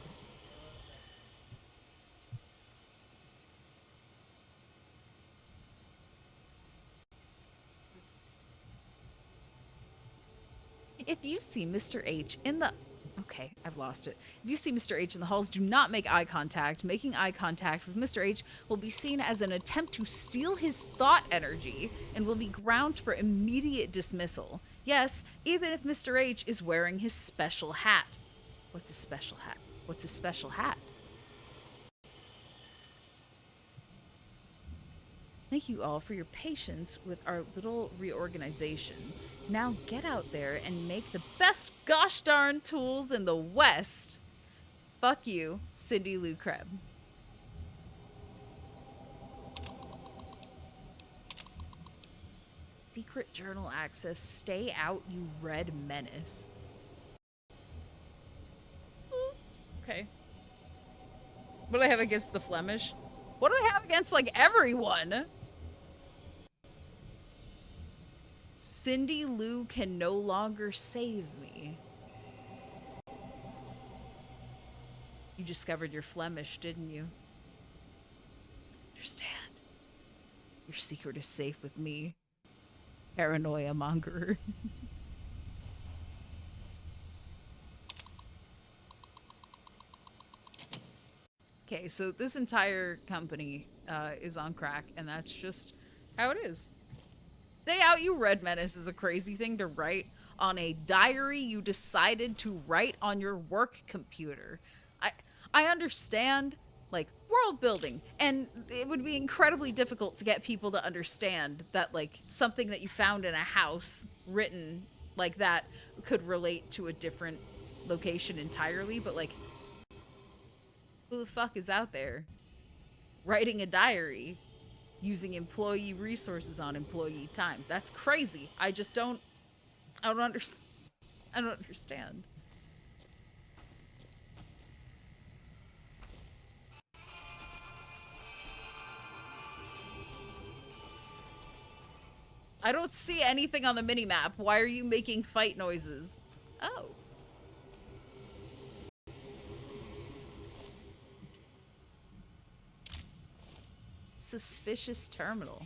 If you see Mr. H in the... Okay, I've lost it. If you see Mr. H in the halls, do not make eye contact. Making eye contact with Mr. H will be seen as an attempt to steal his thought energy and will be grounds for immediate dismissal. Yes, even if Mr. H is wearing his special hat. What's his special hat? What's his special hat? Thank you all for your patience with our little reorganization. Now get out there and make the best gosh darn tools in the West. Fuck you, Cindy Lou Kreb. Secret journal access. Stay out, you red menace. Okay. What do I have against the Flemish? What do I have against, like, everyone? Cindy Lou can no longer save me. You discovered your Flemish, didn't you? Understand. Your secret is safe with me. Paranoia monger. Okay, so this entire company is on crack, and that's just how it is. Stay out, you red menace is a crazy thing to write on a diary you decided to write on your work computer. I understand, like, world building, and it would be incredibly difficult to get people to understand that, like, something that you found in a house written like that could relate to a different location entirely, but, like, who the fuck is out there writing a diary using employee resources on employee time? That's crazy. I don't understand. I don't see anything on the minimap. Why are you making fight noises? Oh. Suspicious terminal.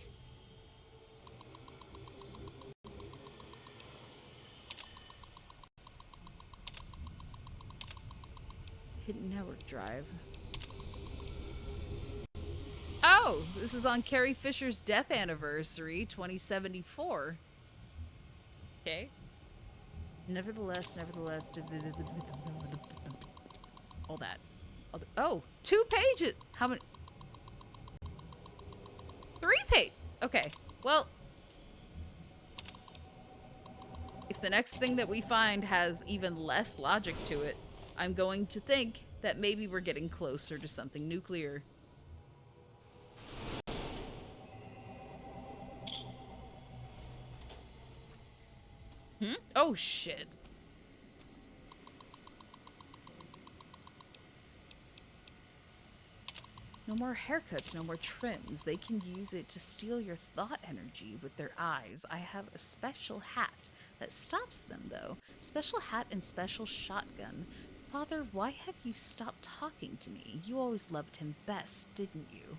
Hidden network drive. Oh, this is on Carrie Fisher's death anniversary, 2074. Okay. Nevertheless. All that. Oh, 2 pages. How many? 3 pages. Okay. Well, if the next thing that we find has even less logic to it, I'm going to think that maybe we're getting closer to something nuclear. Oh, shit. No more haircuts, no more trims. They can use it to steal your thought energy with their eyes. I have a special hat that stops them, though. Special hat and special shotgun. Father, why have you stopped talking to me? You always loved him best, didn't you?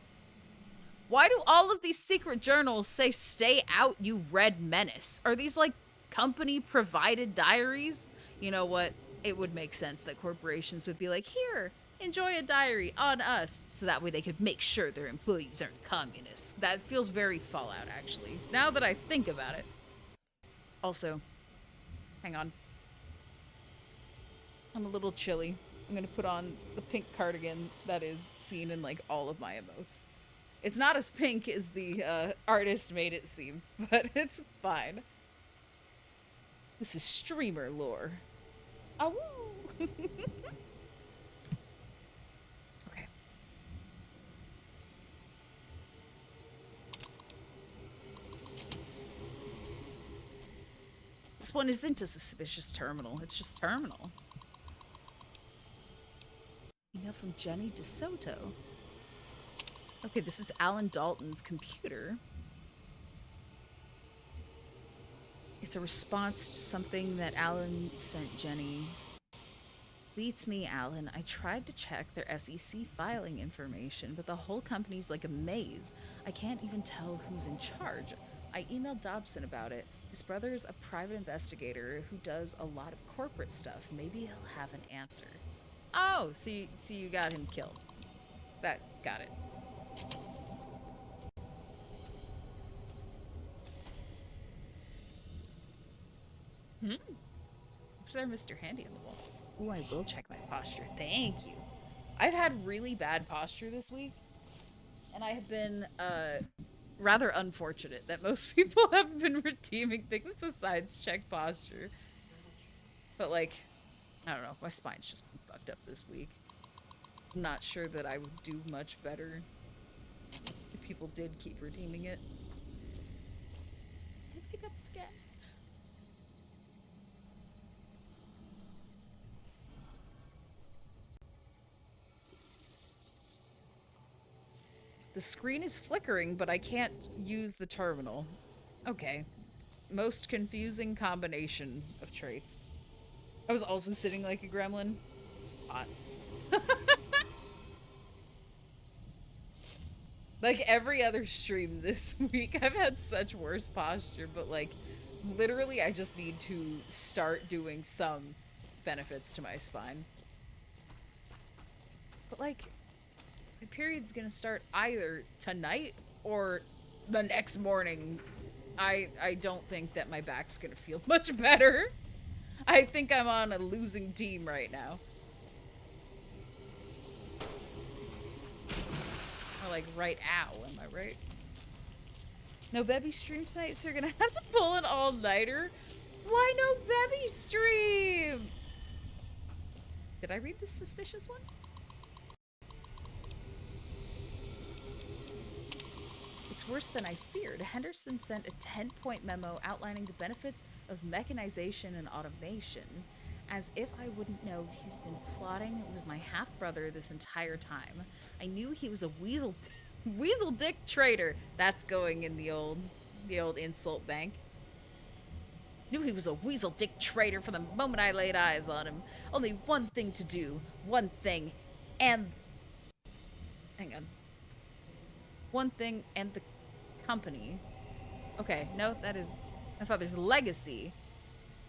Why do all of these secret journals say stay out, you red menace? Are these, like, company-provided diaries? You know what? it would make sense that corporations would be like, here, enjoy a diary on us, so that way they could make sure their employees aren't communists. That feels very Fallout, actually, now that I think about it. Also, hang on. I'm a little chilly. I'm gonna put on the pink cardigan that is seen in, like, all of my emotes. It's not as pink as the artist made it seem, but it's fine. This is streamer lore. Awoo! Okay. This one isn't a suspicious terminal. It's just terminal. Email from Jenny DeSoto. Okay, this is Alan Dalton's computer. It's a response to something that Alan sent Jenny. Beats me, Alan. I tried to check their SEC filing information, but the whole company's like a maze. I can't even tell who's in charge. I emailed Dobson about it. His brother's a private investigator who does a lot of corporate stuff. Maybe he'll have an answer. Oh, so you got him killed. Got it. Should I Mr. Handy on the wall? Ooh, I will check my posture. Thank you. I've had really bad posture this week, and I have been rather unfortunate that most people have been redeeming things besides check posture. But like, I don't know, my spine's just been fucked up this week. I'm not sure that I would do much better if people did keep redeeming it. Let's pick up scat. The screen is flickering, but I can't use the terminal. Okay. Most confusing combination of traits. I was also sitting like a gremlin. Hot. Like every other stream this week, I've had such worse posture, but like, literally I just need to start doing some benefits to my spine. But like, my period's gonna start either tonight or the next morning. I don't think that my back's gonna feel much better. I think I'm on a losing team right now. Or like right ow, am I right? No Bebby stream tonight, so you're gonna have to pull an all-nighter? Why no Bebby stream? Did I read this suspicious one? It's worse than I feared. Henderson sent a 10-point memo outlining the benefits of mechanization and automation. As if I wouldn't know, he's been plotting with my half-brother this entire time. I knew he was a weasel dick traitor. That's going in the old insult bank. Knew he was a weasel dick traitor from the moment I laid eyes on him. Only one thing to do. One thing. And... hang on. One thing and the company. Okay, no, that is... my father's legacy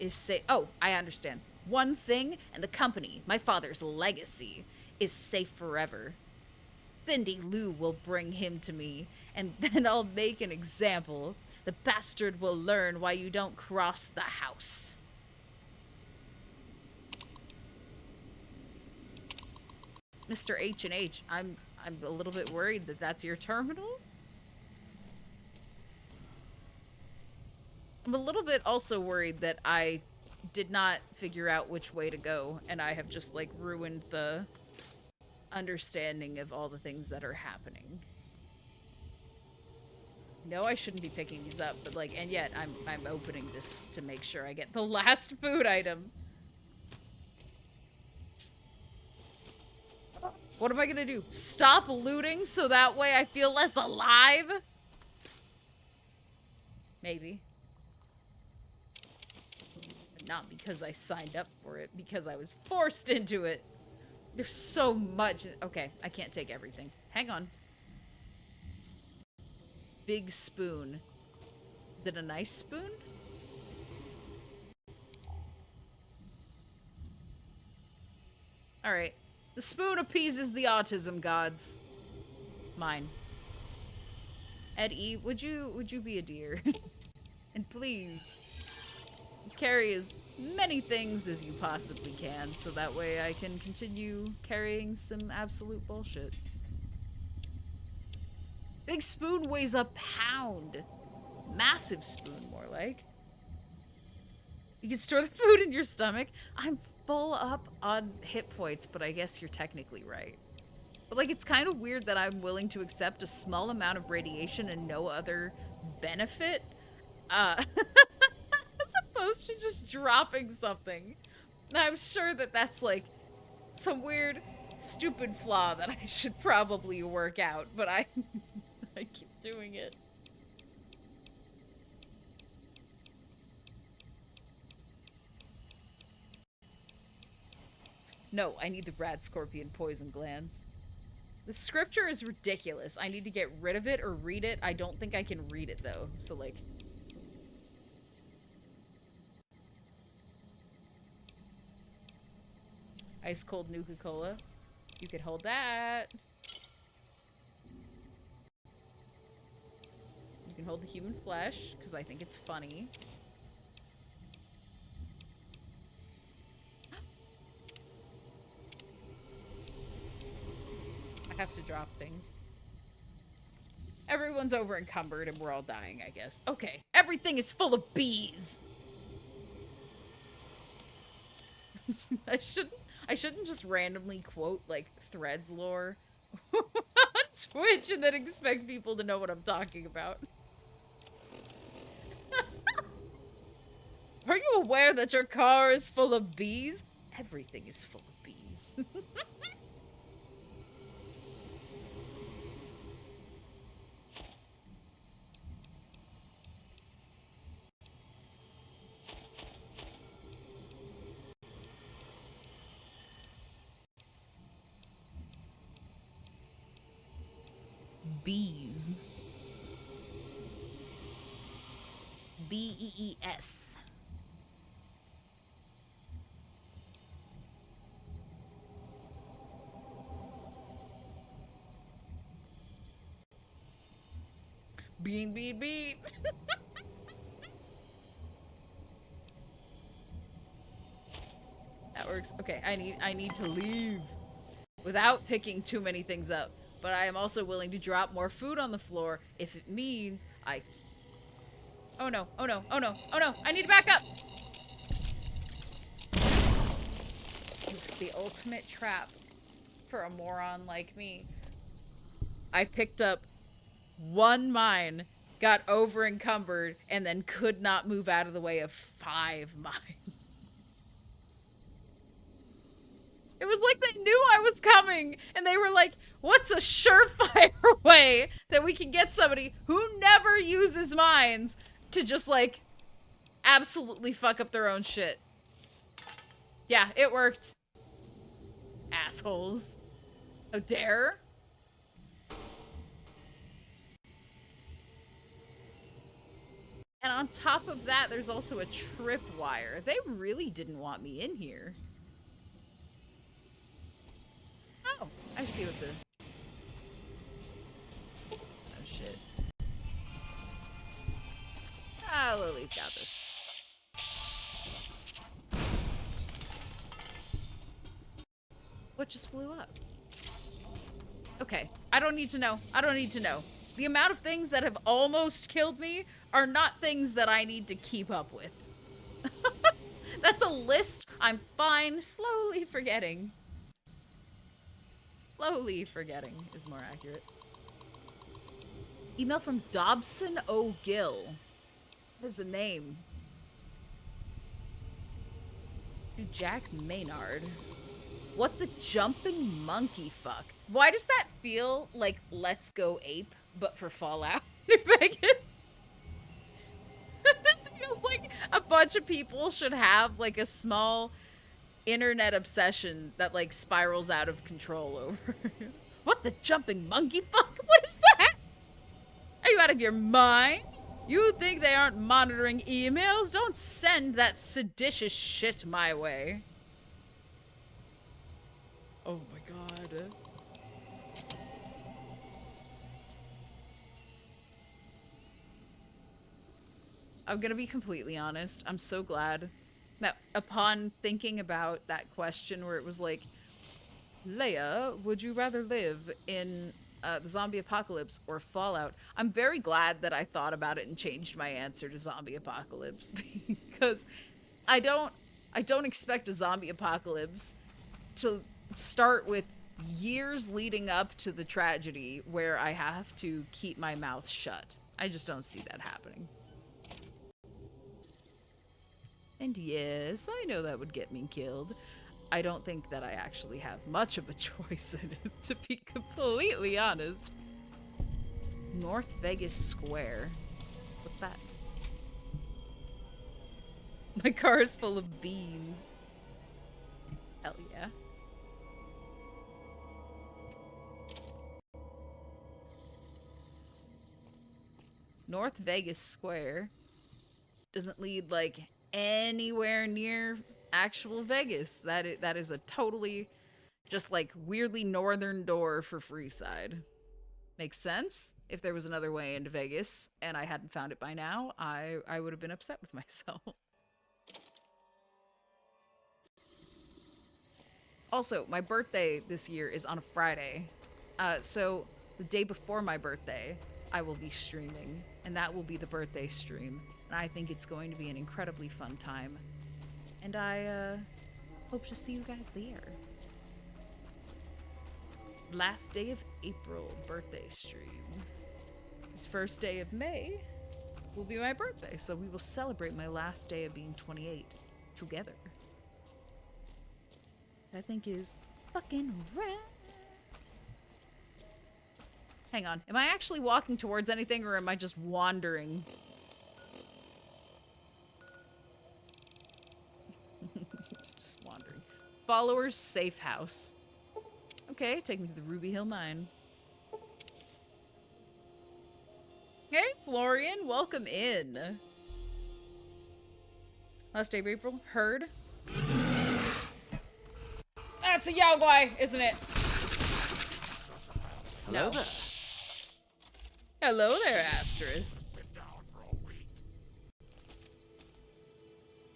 is safe. Oh, I understand. One thing and the company, my father's legacy, is safe forever. Cindy Lou will bring him to me, and then I'll make an example. The bastard will learn why you don't cross the house. Mr. H&H, I'm a little bit worried that that's your terminal. I'm a little bit also worried that I did not figure out which way to go, and I have just, like, ruined the understanding of all the things that are happening. No, I shouldn't be picking these up, but, like, and yet I'm opening this to make sure I get the last food item. What am I gonna do? Stop looting so that way I feel less alive? Maybe. But not because I signed up for it, because I was forced into it. There's so much. Okay, I can't take everything. Hang on. Big spoon. Is it a nice spoon? Alright. The spoon appeases the autism gods. Mine. Eddie, would you be a dear? And please, carry as many things as you possibly can, so that way I can continue carrying some absolute bullshit. Big spoon weighs a pound. Massive spoon, more like. You can store the food in your stomach. I'm full up on hit points, but I guess you're technically right. But like, it's kind of weird that I'm willing to accept a small amount of radiation and no other benefit. As opposed to just dropping something. I'm sure that that's like some weird, stupid flaw that I should probably work out, but I keep doing it. No, I need the rat scorpion poison glands. The scripture is ridiculous. I need to get rid of it or read it. I don't think I can read it though, so like... Ice cold Nuka-Cola. You could hold that. You can hold the human flesh, because I think it's funny. I have to drop things. Everyone's over encumbered and we're all dying, I guess. Okay, everything is full of bees. I shouldn't just randomly quote, like, Threads lore on Twitch and then expect people to know what I'm talking about. Are you aware that your car is full of bees? Everything is full of bees. Bees. B-E-E-S. Bean, bean, bean. That works. Okay, I need to leave without picking too many things up. But I am also willing to drop more food on the floor if it means I... Oh no, oh no, oh no, oh no, I need to back up! It's the ultimate trap for a moron like me. I picked up one mine, got over encumbered, and then could not move out of the way of 5 mines. It was like they knew I was coming, and they were like, what's a surefire way that we can get somebody who never uses mines to just, like, absolutely fuck up their own shit? Yeah, it worked. Assholes. Oh, dare? And on top of that, there's also a tripwire. They really didn't want me in here. Oh, I see what the... Oh, shit. Ah, Lily's got this. What just blew up? Okay, I don't need to know. I don't need to know. The amount of things that have almost killed me are not things that I need to keep up with. That's a list I'm fine slowly forgetting. Slowly forgetting is more accurate. Email from Dobson O'Gill. There's a name. To Jack Maynard. What the jumping monkey fuck? Why does that feel like Let's Go Ape, but for Fallout New Vegas? This feels like a bunch of people should have like a small internet obsession that like spirals out of control over. What the jumping monkey fuck? What is that? Are you out of your mind? You think they aren't monitoring emails? Don't send that seditious shit my way. Oh my god. I'm gonna be completely honest. I'm so glad that upon thinking about that question where it was like, Leia, would you rather live in the zombie apocalypse or Fallout? I'm very glad that I thought about it and changed my answer to zombie apocalypse because I don't expect a zombie apocalypse to start with years leading up to the tragedy where I have to keep my mouth shut. I just don't see that happening. And yes, I know that would get me killed. I don't think that I actually have much of a choice in it, to be completely honest. North Vegas Square. What's that? My car is full of beans. Hell yeah. North Vegas Square doesn't lead, like, anywhere near actual Vegas. That is a totally just like weirdly northern door for Freeside. Makes sense. If there was another way into Vegas and I hadn't found it by now, I would have been upset with myself. Also, my birthday this year is on a Friday. So the day before my birthday, I will be streaming, and that will be the birthday stream. And I think it's going to be an incredibly fun time. And I hope to see you guys there. Last day of April, birthday stream. This first day of May will be my birthday, so we will celebrate my last day of being 28 together. I think is fucking rad. Hang on, am I actually walking towards anything or am I just wandering? Just wandering. Followers safe house. Okay, take me to the Ruby Hill Mine. Hey, Florian, welcome in. Last day of April, herd. That's a Yao Guai, isn't it? Hello No. there. Hello there, Asterisk.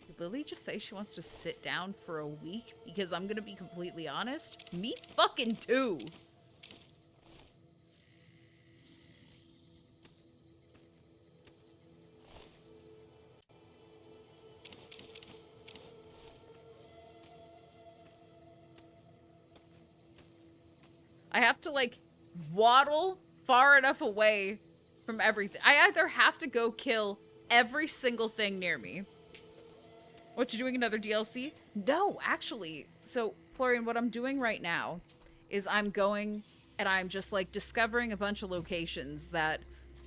Did Lily just say she wants to sit down for a week? Because I'm gonna be completely honest, me fucking too. I have to, like, waddle far enough away from everything. I either have to go kill every single thing near me. What, you doing another DLC? No, actually. So, Florian, what I'm doing right now is I'm going and I'm just, like, discovering a bunch of locations that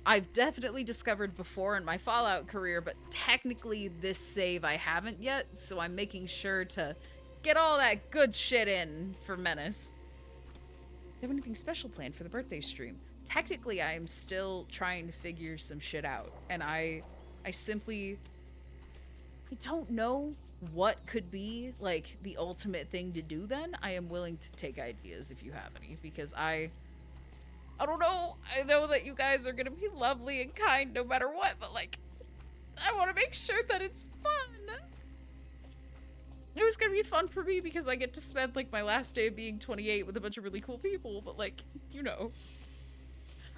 I've definitely discovered before in my Fallout career, but technically this save I haven't yet, so I'm making sure to get all that good shit in for Menace. Do you have anything special planned for the birthday stream? Technically, I am still trying to figure some shit out, and I don't know what could be, like, the ultimate thing to do then. I am willing to take ideas if you have any, because I don't know. I know that you guys are gonna be lovely and kind no matter what, but, like, I want to make sure that it's fun. It was gonna be fun for me because I get to spend, like, my last day of being 28 with a bunch of really cool people, but, like, you know.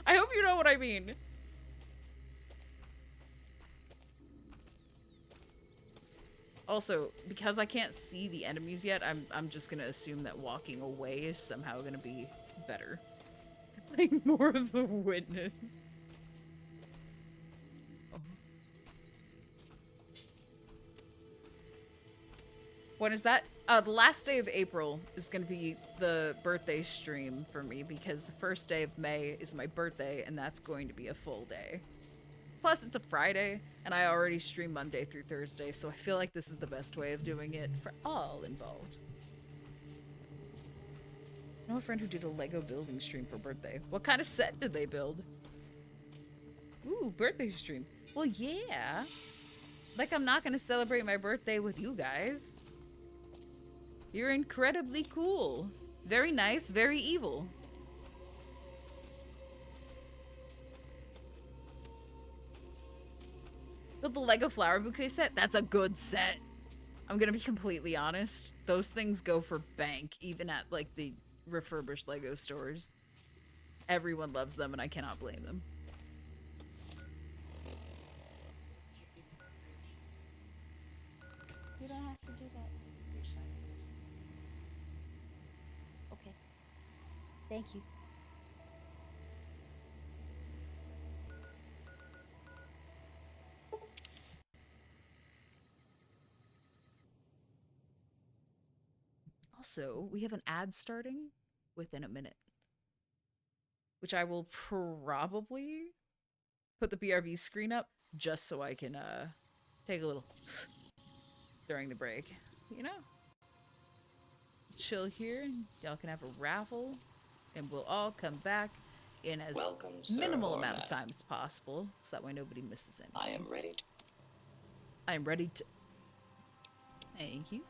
I hope you know what I mean. Also, because I can't see the enemies yet, I'm just gonna assume that walking away is somehow gonna be better. Like, more of the witness. When is that? The last day of April is going to be the birthday stream for me because the first day of May is my birthday and that's going to be a full day. Plus, it's a Friday and I already stream Monday through Thursday, so I feel like this is the best way of doing it for all involved. I know a friend who did a Lego building stream for birthday. What kind of set did they build? Ooh, birthday stream. Well, yeah. Like, I'm not going to celebrate my birthday with you guys. You're incredibly cool. Very nice, very evil. But the Lego flower bouquet set, that's a good set. I'm gonna be completely honest. Those things go for bank, even at like the refurbished Lego stores. Everyone loves them and I cannot blame them. You don't have to do that. Okay. Thank you. Also, we have an ad starting within a minute, which I will probably put the BRB screen up just so I can take a little during the break, you know? Chill here, y'all can have a raffle, and we'll all come back in as minimal amount of time as possible, so that way nobody misses anything. I am ready to... I am ready to... Thank you.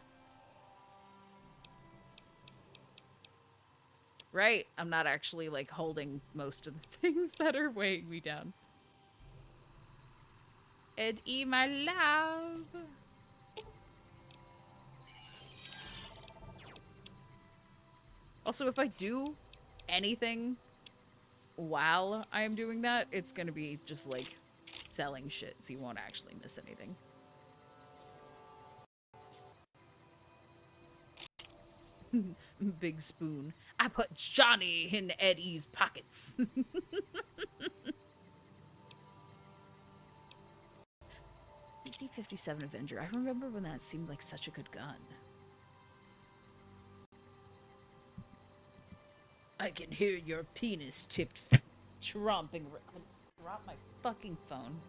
Right, I'm not actually, like, holding most of the things that are weighing me down. Eddie, my love! Also, if I do anything while I am doing that, it's gonna be just, like, selling shit, so you won't actually miss anything. Big spoon. I put Johnny in Eddie's pockets. DC-57 Avenger. I remember when that seemed like such a good gun. I can hear your penis tipped tromping. I just dropped my fucking phone.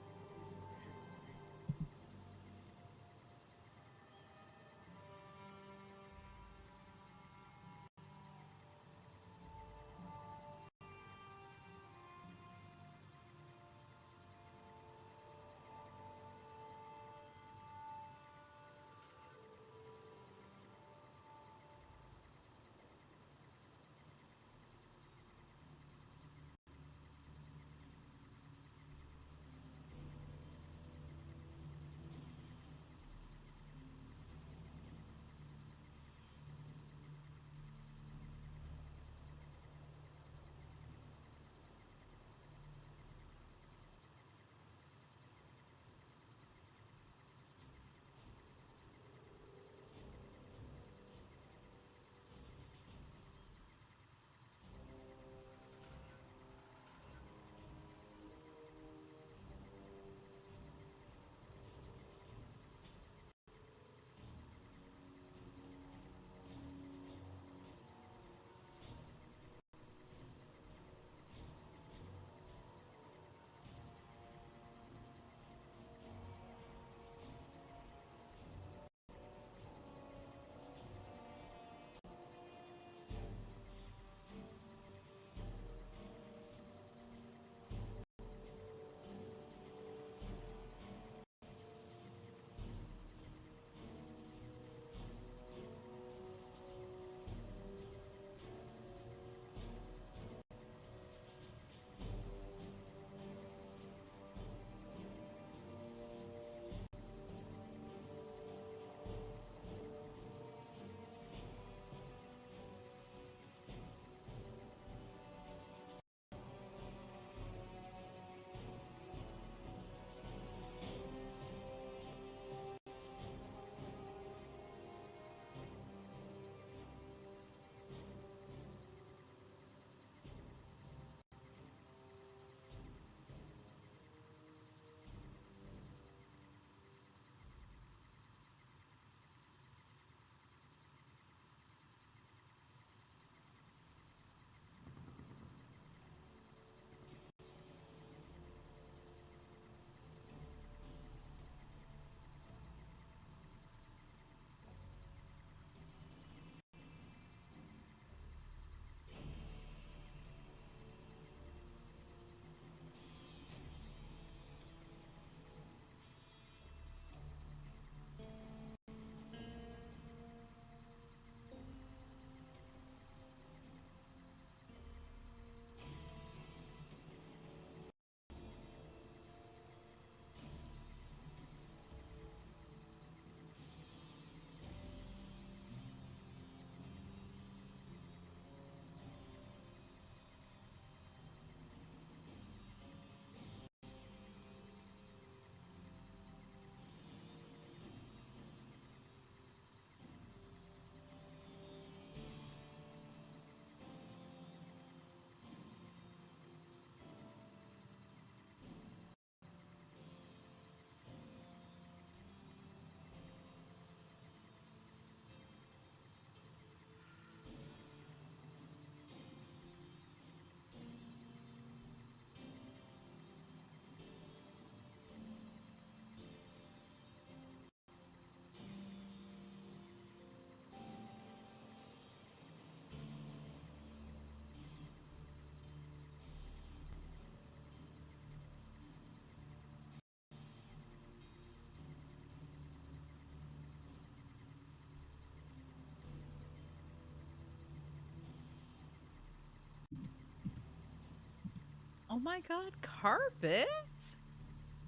Oh my god, carpet?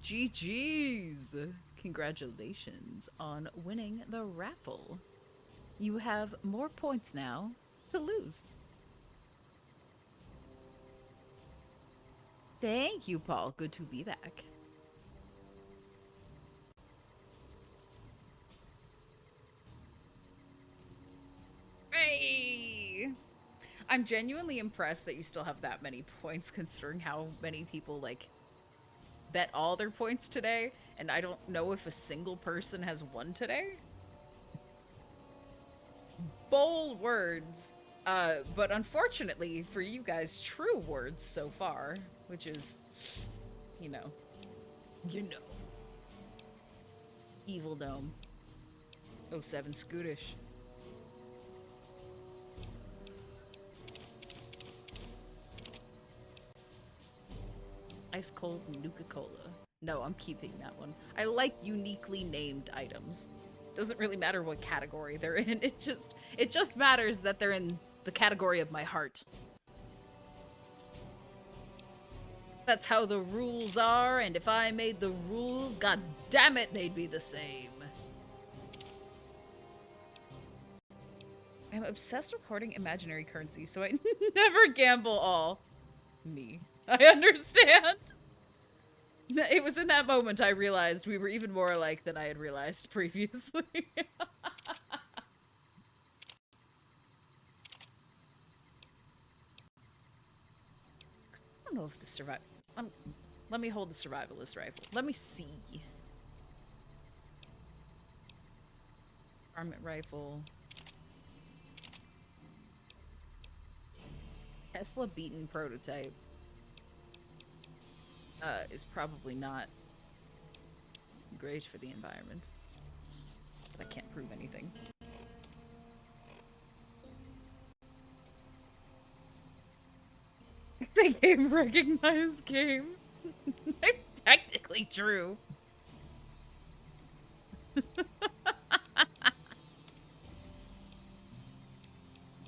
GG's. Congratulations on winning the raffle. You have more points now to lose. Thank you, Paul. Good to be back. Hey! I'm genuinely impressed that you still have that many points considering how many people, like, bet all their points today, and I don't know if a single person has won today. Bold words, but unfortunately for you guys, true words so far, which is, you know. Evil Gnome. 07 Scootish. Ice cold Nuka-Cola. No, I'm keeping that one. I like uniquely named items. Doesn't really matter what category they're in. It just matters that they're in the category of my heart. That's how the rules are, and if I made the rules, god damn it, they'd be the same. I'm obsessed with hoarding imaginary currency, so I never gamble all. Me. I understand. It was in that moment I realized we were even more alike than I had realized previously. I don't know if the survival... let me hold the survivalist rifle. Let me see. Armament rifle. Tesla beaten prototype. Is probably not great for the environment. But I can't prove anything. Say game recognized game. Technically true.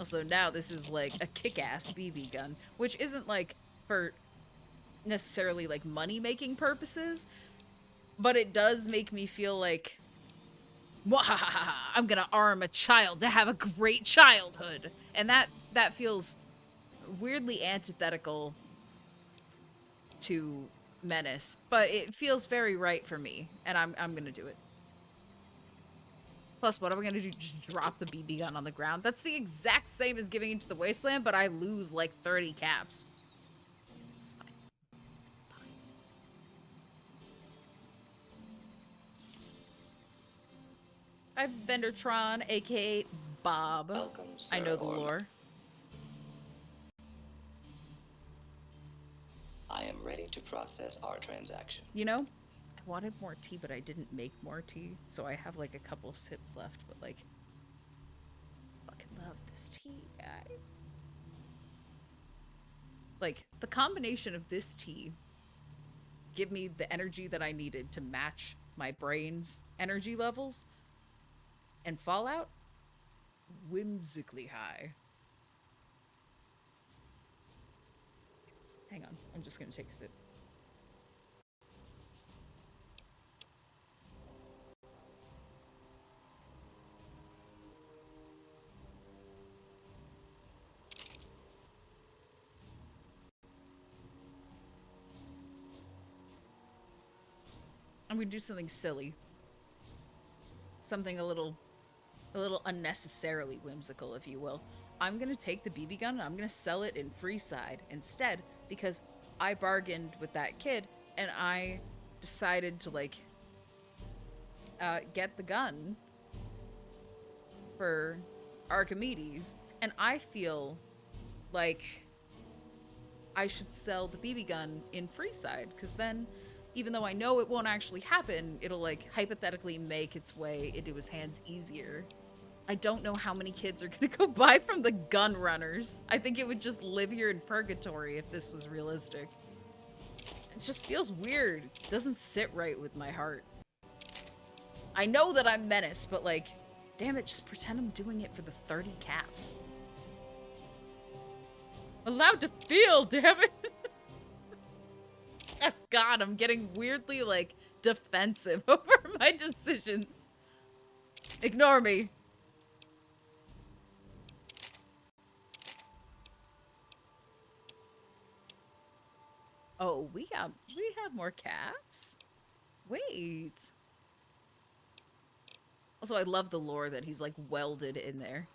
Also, now this is like a kick-ass BB gun, which isn't like for necessarily like money-making purposes, but it does make me feel like, I'm gonna arm a child to have a great childhood, and that feels weirdly antithetical to Menace, but it feels very right for me, and I'm gonna do it. Plus, what am I gonna do? Just drop the BB gun on the ground? That's the exact same as giving into the wasteland, but I lose like 30 caps. It's fine. It's fine. I'm Vendertron, aka Bob. Welcome, sir. I know the lore. I am ready to process our transaction. You know, I wanted more tea, but I didn't make more tea, so I have like a couple sips left, but like, fucking love this tea, guys. Like, the combination of this tea give me the energy that I needed to match my brain's energy levels, and Fallout, whimsically high. Hang on, I'm just gonna take a sip. I'm gonna do something silly. Something a little unnecessarily whimsical, if you will. I'm gonna take the BB gun and I'm gonna sell it in Freeside instead, because I bargained with that kid and I decided to like get the gun for Archimedes, and I feel like I should sell the BB gun in Freeside, because then, even though I know it won't actually happen, it'll like hypothetically make its way into his hands easier. I don't know how many kids are gonna go buy from the gun runners. I think it would just live here in purgatory if this was realistic. It just feels weird. It doesn't sit right with my heart. I know that I'm Menace, but like, damn it, just pretend I'm doing it for the 30 caps. Allowed to feel, damn it! God, I'm getting weirdly, like, defensive over my decisions. Ignore me. Oh, we have more caps? Wait. Also, I love the lore that he's, like, welded in there.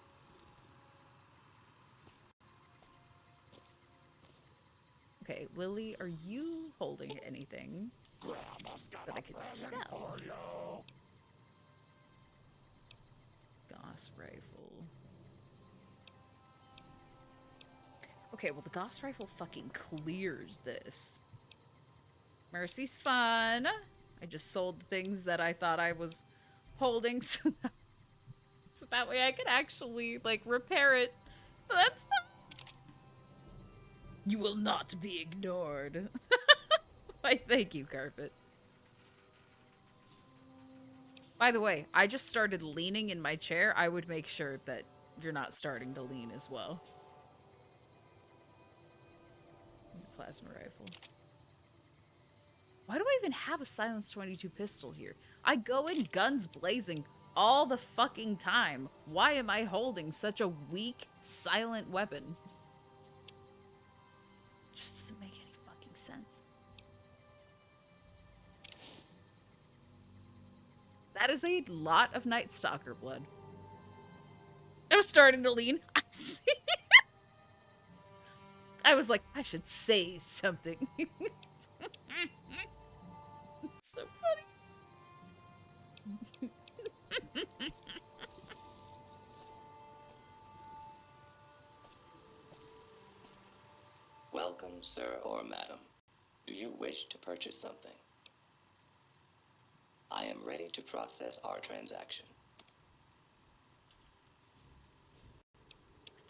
Okay, Lily, are you holding anything that I could sell? Gauss rifle. Okay, well, the Gauss rifle fucking clears this. Mercy's fun. I just sold the things that I thought I was holding so that way I could actually, like, repair it. But that's fine. You will not be ignored. Why, thank you, Carpet. By the way, I just started leaning in my chair. I would make sure that you're not starting to lean as well. Plasma rifle. Why do I even have a Silence 22 pistol here? I go in guns blazing all the fucking time. Why am I holding such a weak, silent weapon? Just doesn't make any fucking sense. That is a lot of Night Stalker blood. I was starting to lean. I see. I was like, I should say something. So funny. Welcome, sir or madam. Do you wish to purchase something? I am ready to process our transaction.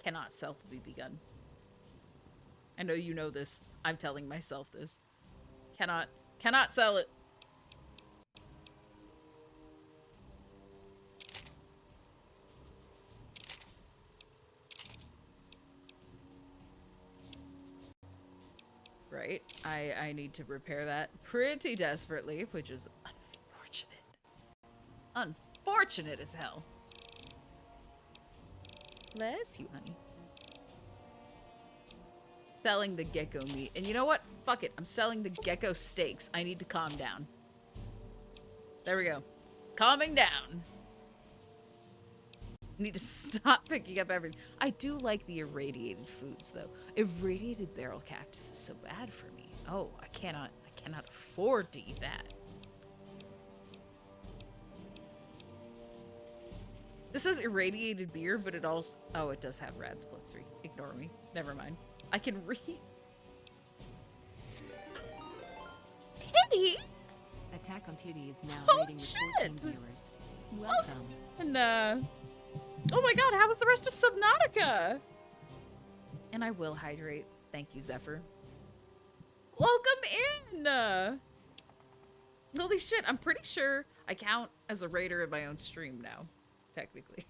Cannot sell the BB gun. I know you know this. I'm telling myself this. Cannot sell it. Right. I need to repair that pretty desperately, which is unfortunate. Unfortunate as hell. Bless you, honey. Selling the gecko meat. And you know what? Fuck it. I'm selling the gecko steaks. I need to calm down. There we go. Calming down. Need to stop picking up everything. I do like the irradiated foods, though. Irradiated barrel cactus is so bad for me. Oh, I cannot afford to eat that. This is irradiated beer, but it also... Oh, it does have rads +3. Ignore me. Never mind. I can read. Kitty! Attack on Titty is now Oh, rating with 14 shit! viewers. Welcome. And, oh my god, how was the rest of Subnautica? And I will hydrate. Thank you, Zephyr. Welcome in! Holy shit, I'm pretty sure I count as a raider in my own stream now. Technically.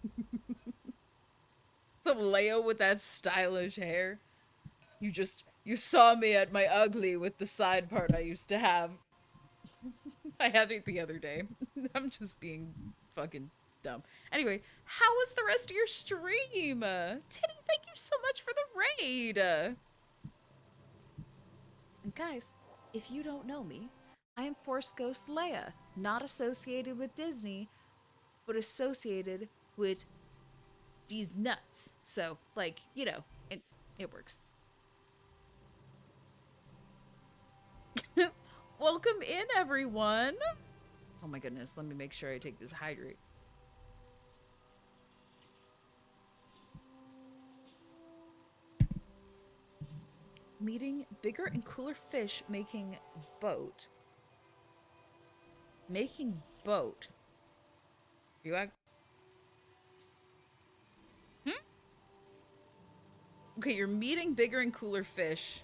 Some Leo with that stylish hair. You saw me at my ugly with the side part I used to have. I had it the other day. I'm just being fucking dumb. Anyway, how was the rest of your stream? Teddy, thank you so much for the raid. And guys, if you don't know me, I am Force Ghost Leia, not associated with Disney, but associated with these nuts. So, like, you know, it works. Welcome in, everyone. Oh my goodness, let me make sure I take this hydrate. Meeting bigger and cooler fish, making boat. Making boat. You act... Okay, you're meeting bigger and cooler fish,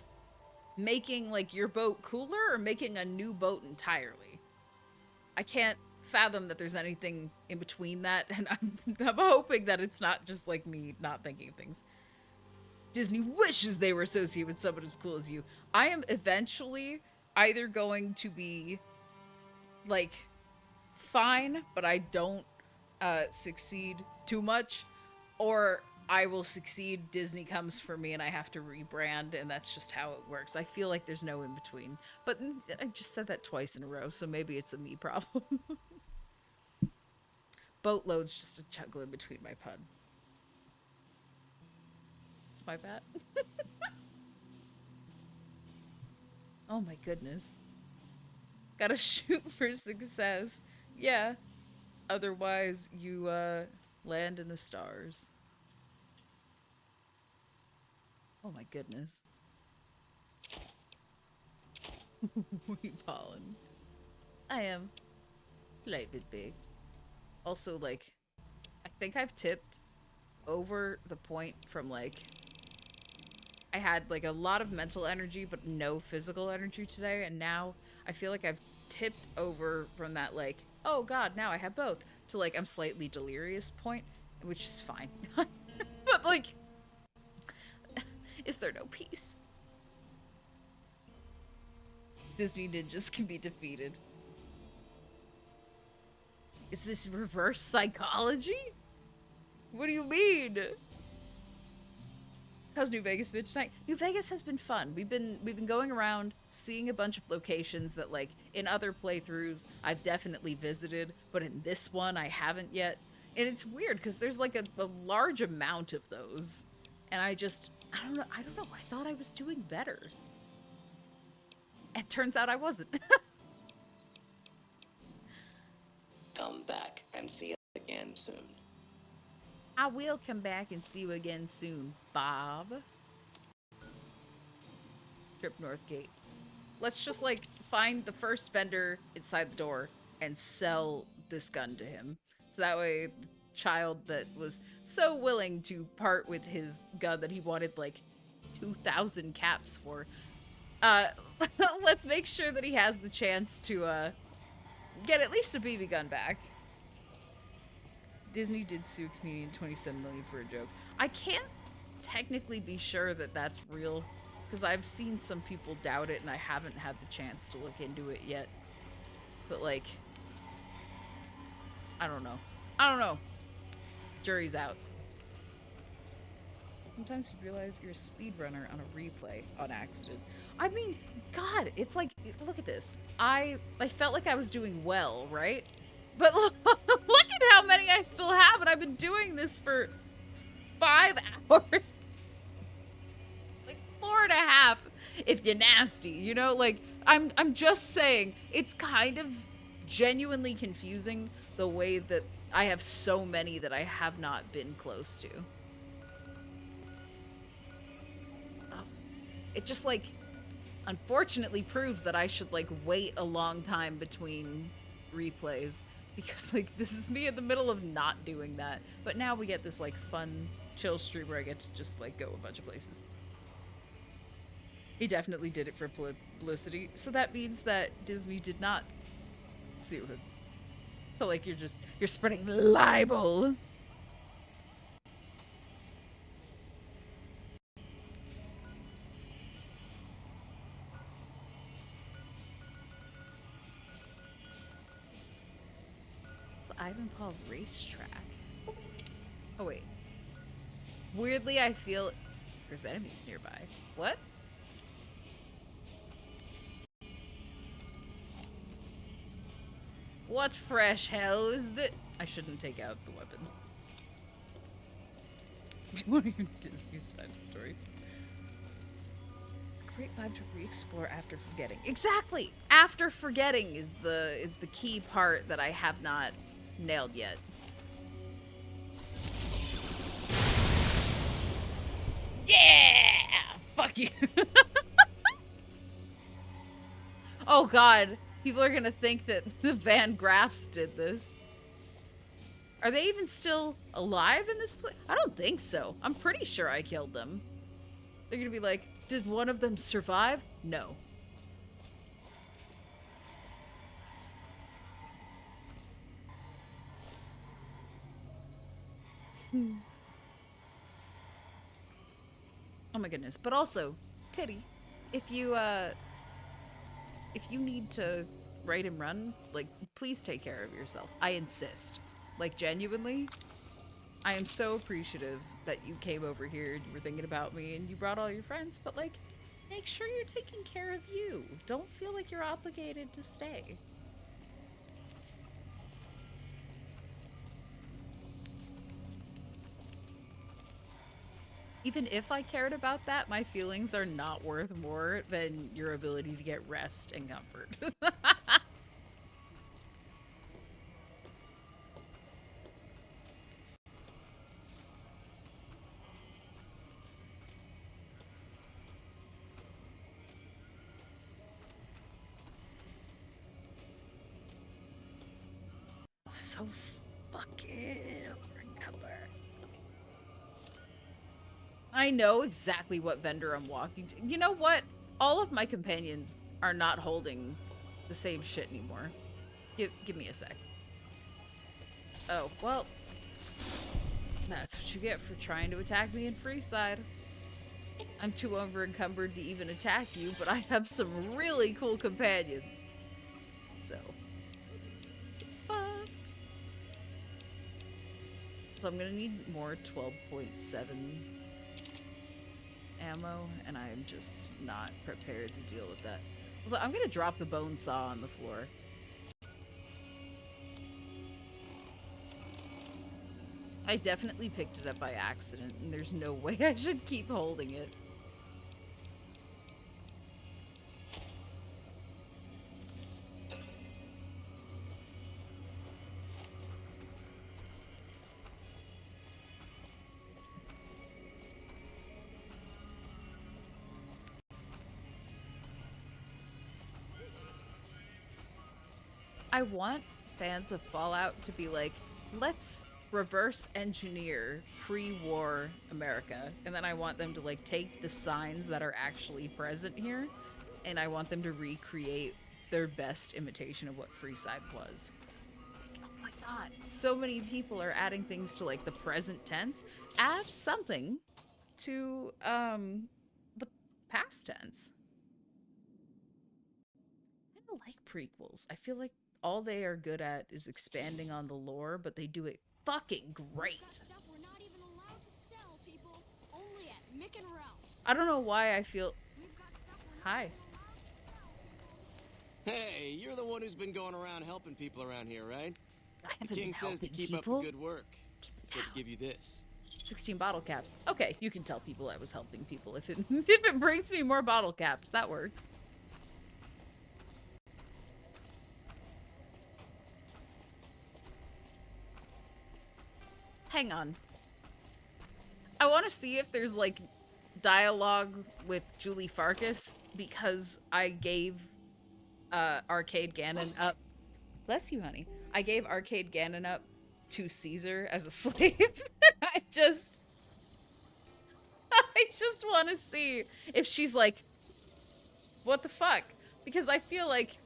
making, like, your boat cooler, or making a new boat entirely? I can't fathom that there's anything in between that, and I'm hoping that it's not just, like, me not thinking of things. Disney wishes they were associated with someone as cool as you. I am eventually either going to be like fine, but I don't succeed too much, or I will succeed, Disney comes for me and I have to rebrand, and that's just how it works. I feel like there's no in between. But I just said that twice in a row, so maybe it's a me problem. Boatload's just a juggle in between my pun. It's my bad. Oh my goodness. Gotta shoot for success. Yeah. Otherwise, you, land in the stars. Oh my goodness. Wheat pollen. I am. Slight bit big. Also, like, I think I've tipped over the point from, like, I had, like, a lot of mental energy, but no physical energy today, and now I feel like I've tipped over from that, like, oh god, now I have both, to, like, I'm slightly delirious point, which is fine. But, like, is there no peace? Disney ninjas can be defeated. Is this reverse psychology? What do you mean? How's New Vegas been tonight? New Vegas has been fun. We've been going around seeing a bunch of locations that, like, in other playthroughs I've definitely visited, but in this one I haven't yet. And it's weird because there's like a large amount of those, and I don't know. I thought I was doing better. It turns out I wasn't. Come back and see us again soon. I will come back and see you again soon, Bob. Strip North Gate. Let's just, like, find the first vendor inside the door and sell this gun to him. So that way, the child that was so willing to part with his gun that he wanted, like, 2,000 caps for, let's make sure that he has the chance to, get at least a BB gun back. Disney did sue comedian $27 million for a joke. I can't technically be sure that that's real, because I've seen some people doubt it, and I haven't had the chance to look into it yet. But, like, I don't know. Jury's out. Sometimes you realize you're a speedrunner on a replay on accident. I mean, God, it's like, look at this. I felt like I was doing well, right? But look at how many I still have, and I've been doing this for 5 hours. Like 4.5 if you're nasty, you know? Like, I'm just saying, it's kind of genuinely confusing the way that I have so many that I have not been close to. It just, like, unfortunately proves that I should, like, wait a long time between replays. Because, like, this is me in the middle of not doing that. But now we get this, like, fun, chill stream where I get to just, like, go a bunch of places. He definitely did it for publicity. So that means that Disney did not sue him. So, like, you're spreading libel. Ivan Paul racetrack. Oh wait. Weirdly, I feel there's enemies nearby. What? What fresh hell is this? I shouldn't take out the weapon. Do you want to hear Disney's side of the story? It's a great vibe to re-explore after forgetting. Exactly! After forgetting is the key part that I have not nailed yet. Yeah! Fuck you. Oh god, people are gonna think that the Van Graffs did this. Are they even still alive in this place? I don't think so. I'm pretty sure I killed them. They're gonna be like, did one of them survive? No. Oh my goodness. But also, Titty, if you if you need to write and run, like, please take care of yourself. I insist. Like, genuinely, I am so appreciative that you came over here and you were thinking about me and you brought all your friends, but, like, make sure you're taking care of you. Don't feel like you're obligated to stay. Even if I cared about that, my feelings are not worth more than your ability to get rest and comfort. So fucking overencumbered. I know exactly what vendor I'm walking to. You know what? All of my companions are not holding the same shit anymore. Give me a sec. Oh, well. That's what you get for trying to attack me in Freeside. I'm too overencumbered to even attack you, but I have some really cool companions. So. Fucked. So I'm gonna need more 12.7 ammo, and I'm just not prepared to deal with that. So I'm gonna drop the bone saw on the floor. I definitely picked it up by accident, and there's no way I should keep holding it. I want fans of Fallout to be like, let's reverse engineer pre-war America. And then I want them to like take the signs that are actually present here, and I want them to recreate their best imitation of what Freeside was. Oh my god. So many people are adding things to like the present tense. Add something to the past tense. I don't like prequels. I feel like all they are good at is expanding on the lore, but they do it fucking great. I don't know why I feel... Hi. Hey, you're the one who's been going around helping people around here, right? I haven't The king been says to helping keep people. up the good work. So to give you this. 16 bottle caps. Okay, you can tell people I was helping people if it brings me more bottle caps. That works. Hang on. I want to see if there's like dialogue with Julie Farkas, because I gave Arcade Gannon up. Bless you, honey. I gave Arcade Gannon up to Caesar as a slave. I just want to see if she's like, what the fuck? Because I feel like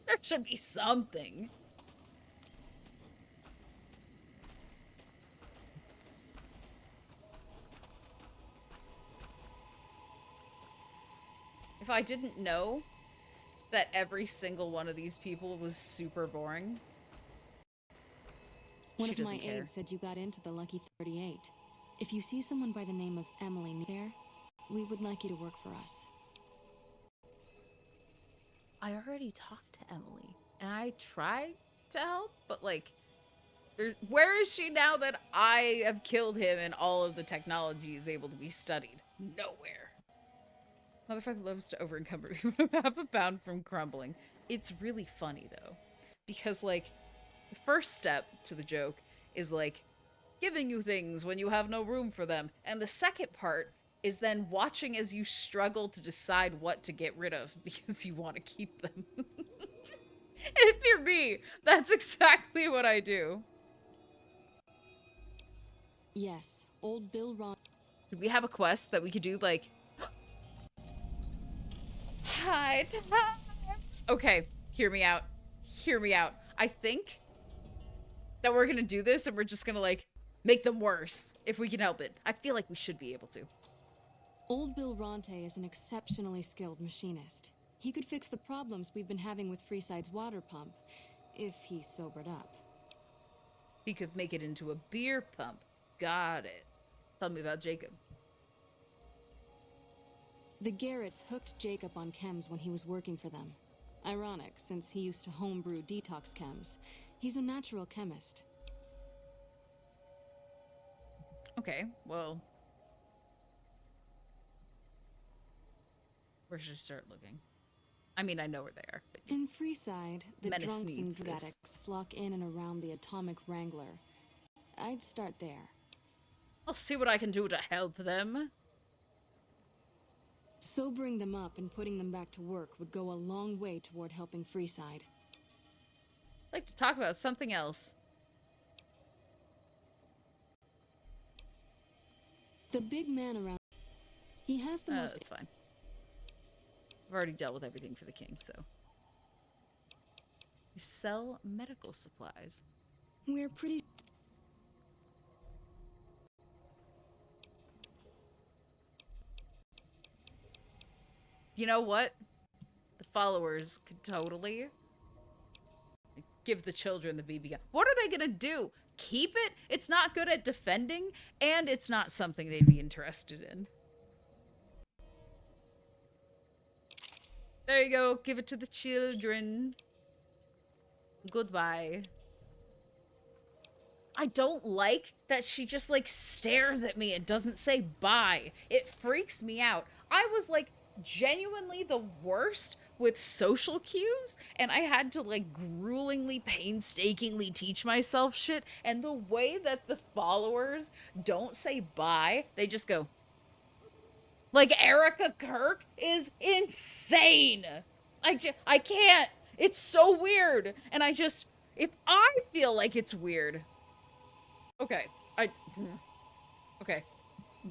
there should be something. If I didn't know that every single one of these people was super boring. One of my doesn't care. aides said you got into the Lucky 38. If you see someone by the name of Emily there, we would like you to work for us. I already talked to Emily, and I tried to help, but like, where is she now that I have killed him and all of the technology is able to be studied? Nowhere. Motherfucker loves to over-encumber me when I'm half a pound from crumbling. It's really funny, though, because, like, the first step to the joke is, like, giving you things when you have no room for them. And the second part is then watching as you struggle to decide what to get rid of because you want to keep them. If you're me, that's exactly what I do. Yes, old Bill Ron. Do we have a quest that we could do, like... High times. Okay, hear me out. Hear me out. I think that we're gonna do this and we're just gonna, like, make them worse if we can help it. I feel like we should be able to. Old Bill Ronte is an exceptionally skilled machinist. He could fix the problems we've been having with Freeside's water pump, if he sobered up. He could make it into a beer pump. Got it. Tell me about Jacob. The Garretts hooked Jacob on chems when he was working for them. Ironic, since he used to homebrew detox chems. He's a natural chemist. Okay, well... where should I start looking? I mean, I know where they are. But In Freeside, the Menace drunks and needs this. addicts flock in and around the Atomic Wrangler. I'd start there. I'll see what I can do to help them. Sobering them up and putting them back to work would go a long way toward helping Freeside. I'd like to talk about something else. The big man around... He has the most... That's fine. I've already dealt with everything for the king, so... You sell medical supplies. We're pretty... You know what? The followers could totally give the children the BB gun. What are they gonna do? Keep it? It's not good at defending, and it's not something they'd be interested in. There you go. Give it to the children. Goodbye. I don't like that she just, like, stares at me and doesn't say bye. It freaks me out. I was, like, genuinely the worst with social cues, and I had to, like, gruelingly, painstakingly teach myself shit, and the way that the followers don't say bye, they just go... Like, Erica Kirk is insane! I can't! It's so weird! And if I feel like it's weird... Okay, okay,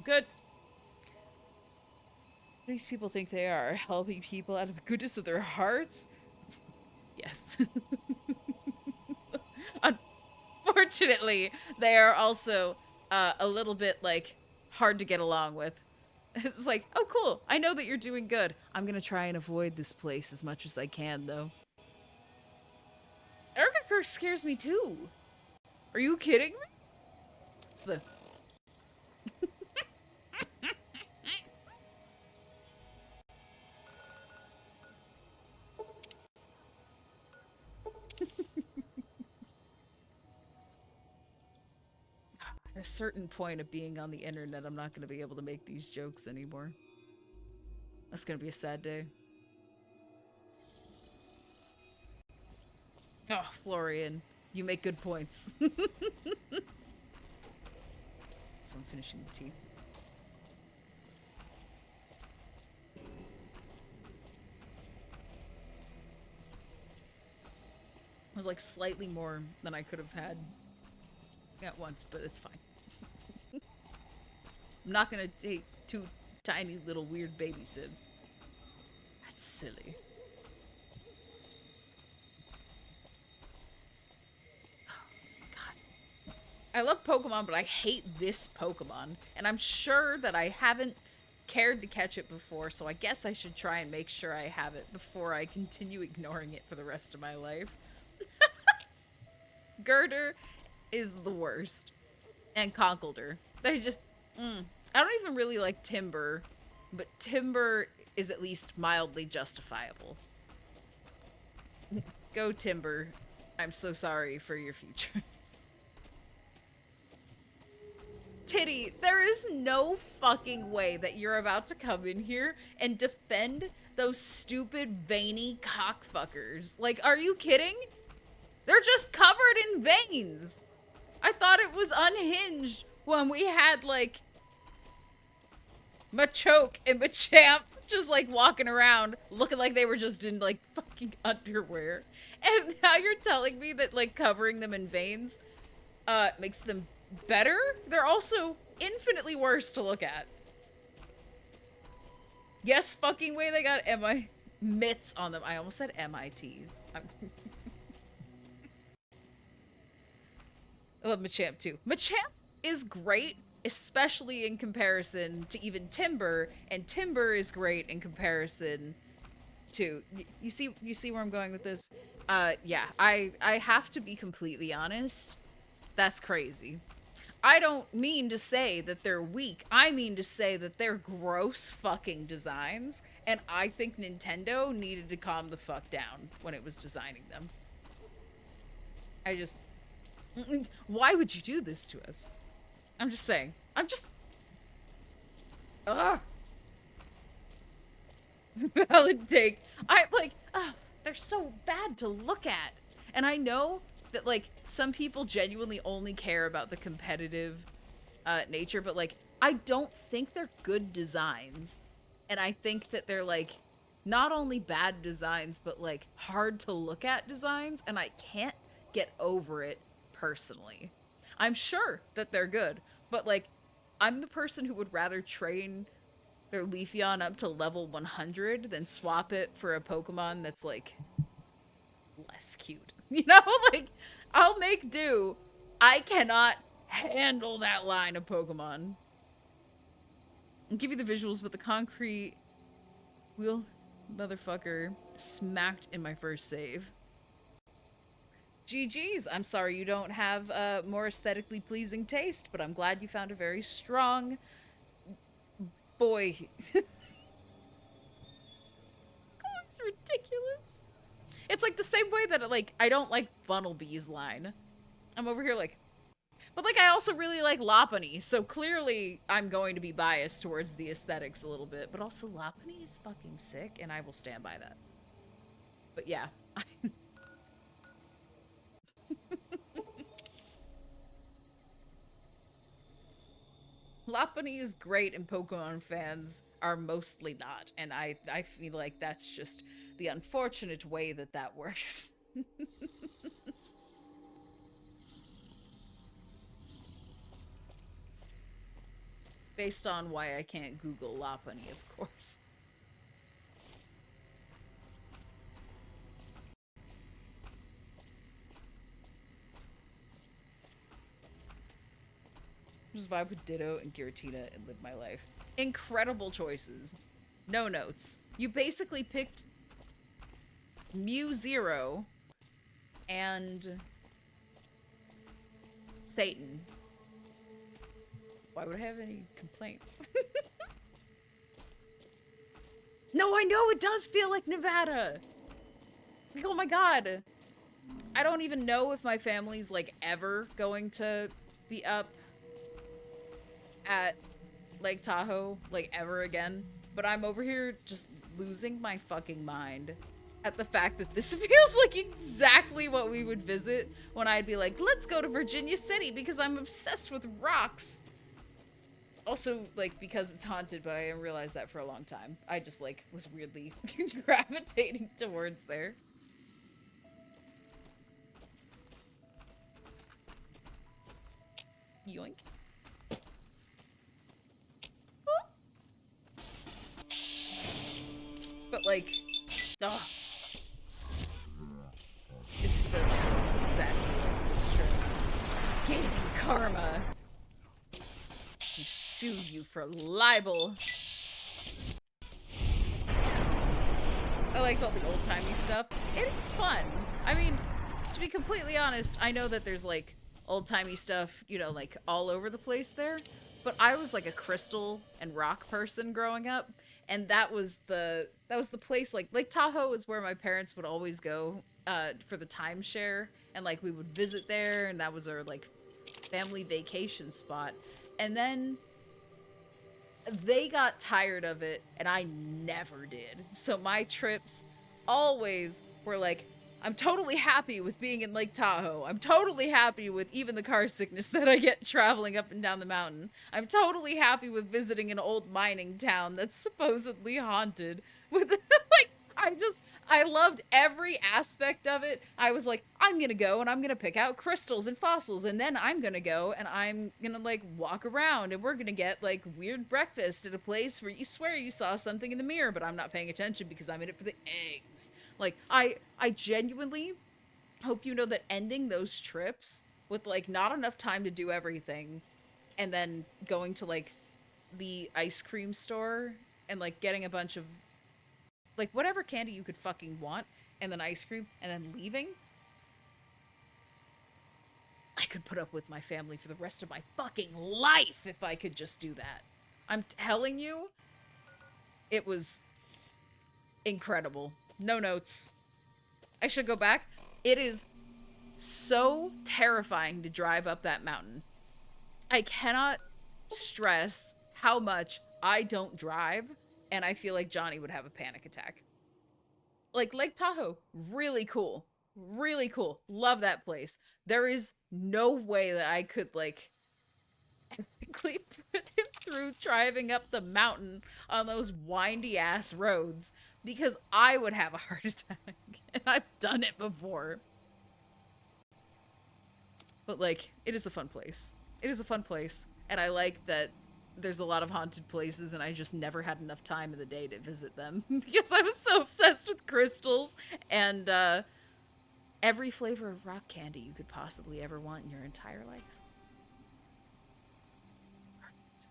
good. These people think they are helping people out of the goodness of their hearts? Yes. Unfortunately, they are also a little bit, like, hard to get along with. It's like, oh, cool. I know that you're doing good. I'm gonna try and avoid this place as much as I can, though. Erica Kirk scares me, too. Are you kidding me? It's the... At a certain point of being on the internet, I'm not going to be able to make these jokes anymore. That's going to be a sad day. Oh, Florian, you make good points. So I'm finishing the tea. It was like slightly more than I could have had at once, but it's fine. I'm not gonna take two tiny little weird baby sibs. That's silly. Oh, God. I love Pokemon, but I hate this Pokemon. And I'm sure that I haven't cared to catch it before, so I guess I should try and make sure I have it before I continue ignoring it for the rest of my life. Girder is the worst. And Conkeldurr. They just... I don't even really like Timber, but Timber is at least mildly justifiable. Go Timber. I'm so sorry for your future. Titty, there is no fucking way that you're about to come in here and defend those stupid, veiny cockfuckers. Like, are you kidding? They're just covered in veins. I thought it was unhinged when we had, like, Machoke and Machamp just, like, walking around looking like they were just in, like, fucking underwear. And now you're telling me that, like, covering them in veins makes them better? They're also infinitely worse to look at. Yes, fucking way they got mitts on them. I almost said MITs. I love Machamp, too. Machamp is great, especially in comparison to even Timber, and Timber is great in comparison too. You see where I'm going with this? Yeah, I have to be completely honest. That's crazy. I don't mean to say that they're weak. I mean to say that they're gross fucking designs, and I think Nintendo needed to calm the fuck down when it was designing them. I just... Why would you do this to us? I'm just saying. I'm just... Ugh. Valid take. They're so bad to look at. And I know that, like, some people genuinely only care about the competitive nature, but, like, I don't think they're good designs. And I think that they're, like, not only bad designs, but, like, hard to look at designs, and I can't get over it personally. I'm sure that they're good, but, like, I'm the person who would rather train their Leafeon up to level 100 than swap it for a Pokemon that's, like, less cute. You know? Like, I'll make do. I cannot handle that line of Pokemon. I'll give you the visuals, but the concrete wheel motherfucker smacked in my first save. GG's. I'm sorry you don't have a more aesthetically pleasing taste, but I'm glad you found a very strong boy. Oh, it's ridiculous. It's like the same way that, like, I don't like Bunnelby's line. I'm over here like... But, like, I also really like Lopunny, so clearly I'm going to be biased towards the aesthetics a little bit. But also, Lopunny is fucking sick, and I will stand by that. But yeah. Lopunny is great, and Pokemon fans are mostly not. And I feel like that's just the unfortunate way that that works. Based on why I can't Google Lopunny, of course. Just vibe with Ditto and Giratina and live my life. Incredible choices. No notes. You basically picked Mew Zero and Satan. Why would I have any complaints? No, I know it does feel like Nevada. Like, oh my god. I don't even know if my family's, like, ever going to be up at Lake Tahoe, like, ever again. But I'm over here just losing my fucking mind at the fact that this feels like exactly what we would visit when I'd be like, let's go to Virginia City because I'm obsessed with rocks. Also, like, because it's haunted, but I didn't realize that for a long time. I just, like, was weirdly gravitating towards there. Yoink. But, like, ugh. It just does feel exactly like this trip's gaining karma. We sue you for libel. I liked all the old-timey stuff. It was fun. I mean, to be completely honest, I know that there's, like, old-timey stuff, you know, like, all over the place there. But I was, like, a crystal and rock person growing up. And that was the place, like, Lake Tahoe is where my parents would always go for the timeshare. And, like, we would visit there, and that was our, like, family vacation spot. And then they got tired of it, and I never did. So my trips always were like, I'm totally happy with being in Lake Tahoe. I'm totally happy with even the car sickness that I get traveling up and down the mountain. I'm totally happy with visiting an old mining town that's supposedly haunted. With like, I loved every aspect of it. I was like, I'm gonna go and I'm gonna pick out crystals and fossils, and then I'm gonna go and I'm gonna, like, walk around, and we're gonna get, like, weird breakfast at a place where you swear you saw something in the mirror, but I'm not paying attention because I'm in it for the eggs. Like, I genuinely hope you know that ending those trips with, like, not enough time to do everything, and then going to, like, the ice cream store and, like, getting a bunch of Like, whatever candy you could fucking want, and then ice cream, and then leaving. I could put up with my family for the rest of my fucking life if I could just do that. I'm telling you, it was incredible. No notes. I should go back. It is so terrifying to drive up that mountain. I cannot stress how much I don't drive, and I feel like Johnny would have a panic attack. Like, Lake Tahoe, really cool. Really cool. Love that place. There is no way that I could, like, ethically put him through driving up the mountain on those windy-ass roads, because I would have a heart attack, and I've done it before. But, like, it is a fun place. It is a fun place, and I like that there's a lot of haunted places, and I just never had enough time in the day to visit them, because I was so obsessed with crystals, and, every flavor of rock candy you could possibly ever want in your entire life. Perfect.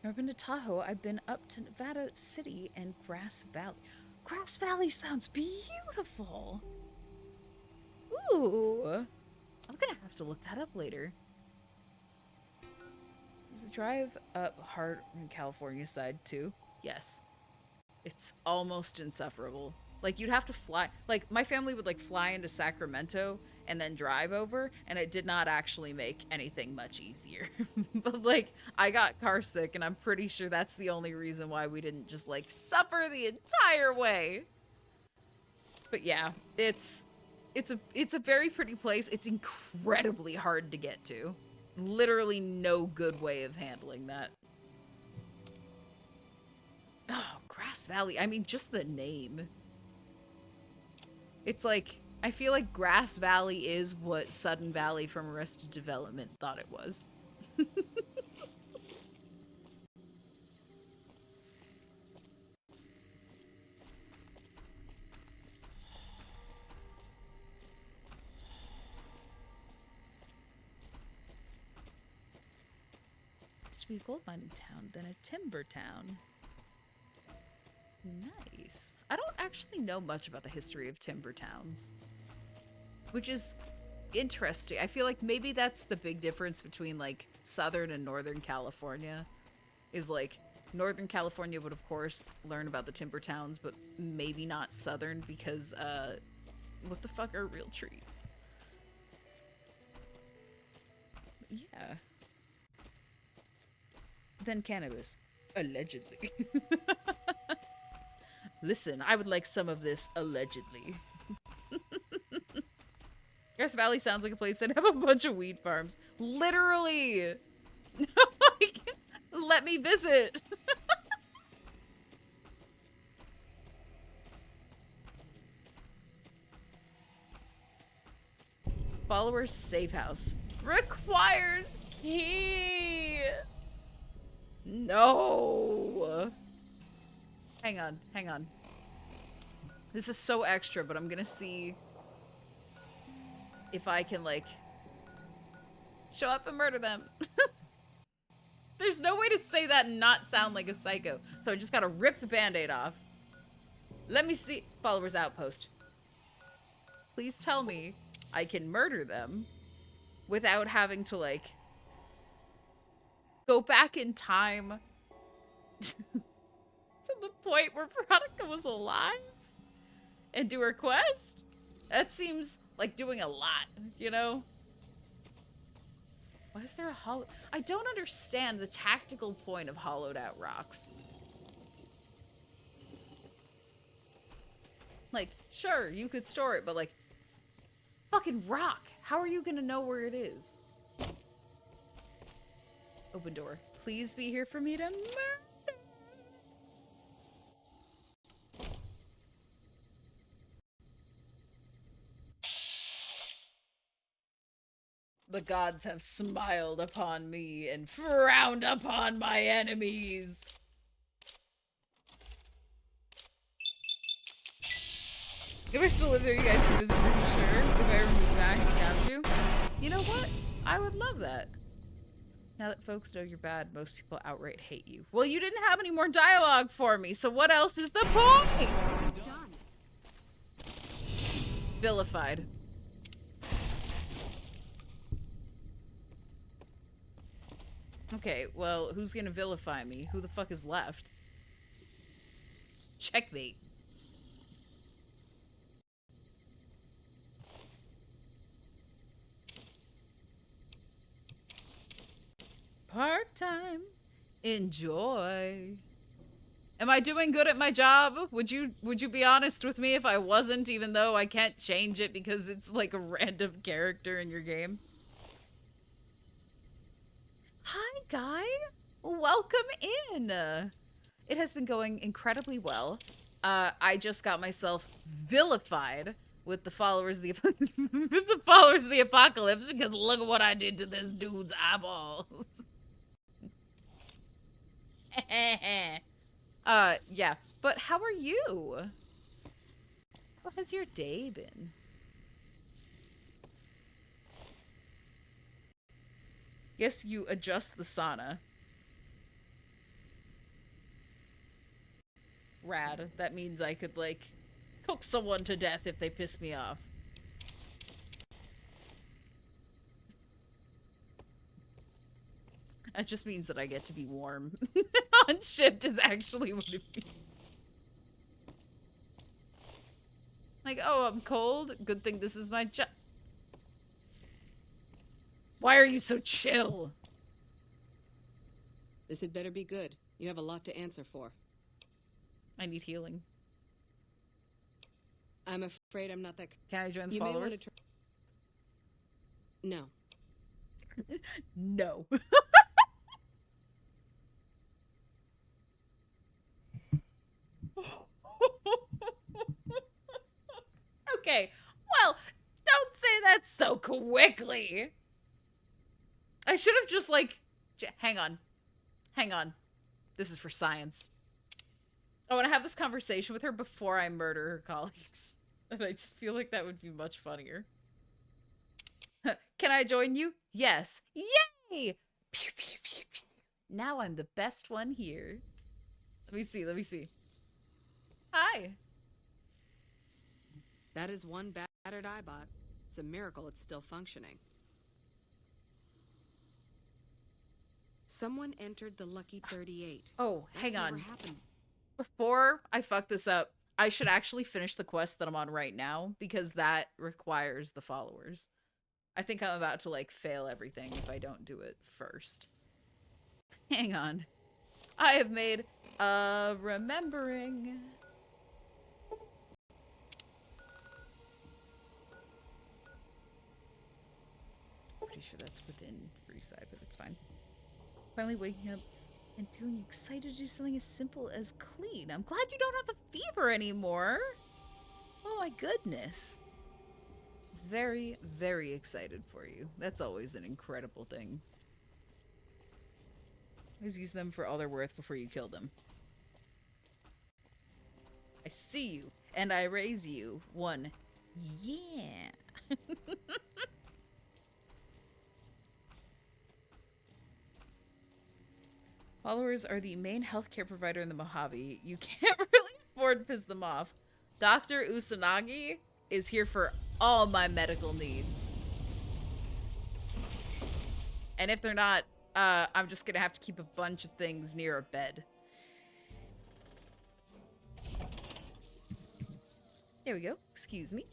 Never been to Tahoe. I've been up to Nevada City and Grass Valley. Grass Valley sounds beautiful. Ooh. I'm gonna have to look that up later. Is the drive up hard in California side too? Yes. It's almost insufferable. Like, you'd have to fly. Like, my family would, like, fly into Sacramento and then drive over, and it did not actually make anything much easier. But, like, I got car sick, and I'm pretty sure that's the only reason why we didn't just, like, suffer the entire way. But, yeah, it's a very pretty place. It's incredibly hard to get to. Literally no good way of handling that. Oh, Grass Valley. I mean, just the name. It's like, I feel like Grass Valley is what Sudden Valley from Arrested Development thought it was. Used to be a gold mining town, then a timber town. Nice. I don't actually know much about the history of timber towns, which is interesting. I feel like maybe that's the big difference between, like, Southern and Northern California, is, like, Northern California would, of course, learn about the timber towns, but maybe not Southern, because, what the fuck are real trees? Yeah. Then cannabis. Allegedly. Listen, I would like some of this, allegedly. Grass Valley sounds like a place that have a bunch of weed farms. Literally! Like, let me visit! Followers safe house. Requires key! No! Hang on, hang on. This is so extra, but I'm gonna see if I can, like, show up and murder them. There's no way to say that and not sound like a psycho. So I just gotta rip the band-aid off. Let me see. Followers outpost. Please tell me I can murder them without having to, like, go back in time to the point where Veronica was alive and do her quest? That seems like doing a lot, you know? Why is there a hollow? I don't understand the tactical point of hollowed out rocks. Like, sure, you could store it, but, like, fucking rock. How are you gonna know where it is? Open door. Please be here for me to murder. The gods have smiled upon me and frowned upon my enemies. If I still live there, you guys can visit for sure. If I ever move back to Kalamazoo. You know what? I would love that. Now that folks know you're bad, most people outright hate you. Well, you didn't have any more dialogue for me, so what else is the point? Done. Vilified. Okay, well, who's gonna vilify me? Who the fuck is left? Checkmate. Part-time. Enjoy. Am I doing good at my job? Would you be honest with me if I wasn't, even though I can't change it because it's like a random character in your game? Hi, Guy. Welcome in. It has been going incredibly well. I just got myself vilified with the followers of the with the followers of the apocalypse because look at what I did to this dude's eyeballs. Yeah. But how are you? How has your day been? Guess you adjust the sauna. Rad. That means I could, like, cook someone to death if they piss me off. That just means that I get to be warm. On shift is actually what it means. Like, oh, I'm cold? Good thing this is my job. Why are you so chill? This had better be good. You have a lot to answer for. I need healing. I'm afraid I'm not that... Can I join the you followers? No. No. Okay. Well, don't say that so quickly. I should have just, like... Hang on. Hang on. This is for science. I want to have this conversation with her before I murder her colleagues. And I just feel like that would be much funnier. Can I join you? Yes. Yay! Pew, pew, pew, pew. Now I'm the best one here. Let me see. Let me see. Hi. That is one battered eyebot. It's a miracle it's still functioning. Someone entered the lucky 38. Oh, That's hang never on. happened. Before I fuck this up, I should actually finish the quest that I'm on right now because that requires the followers. I think I'm about to, like, fail everything if I don't do it first. Hang on. I have made a remembering. Pretty sure that's within Freeside, but it's fine. Finally waking up and feeling excited to do something as simple as clean. I'm glad you don't have a fever anymore. Oh my goodness. Very, very excited for you. That's always an incredible thing. Always use them for all they're worth before you kill them. I see you, and I raise you. One. Yeah. Followers are the main healthcare provider in the Mojave. You can't really afford to piss them off. Dr. Usanagi is here for all my medical needs. And if they're not, I'm just gonna have to keep a bunch of things near a bed. There we go. Excuse me.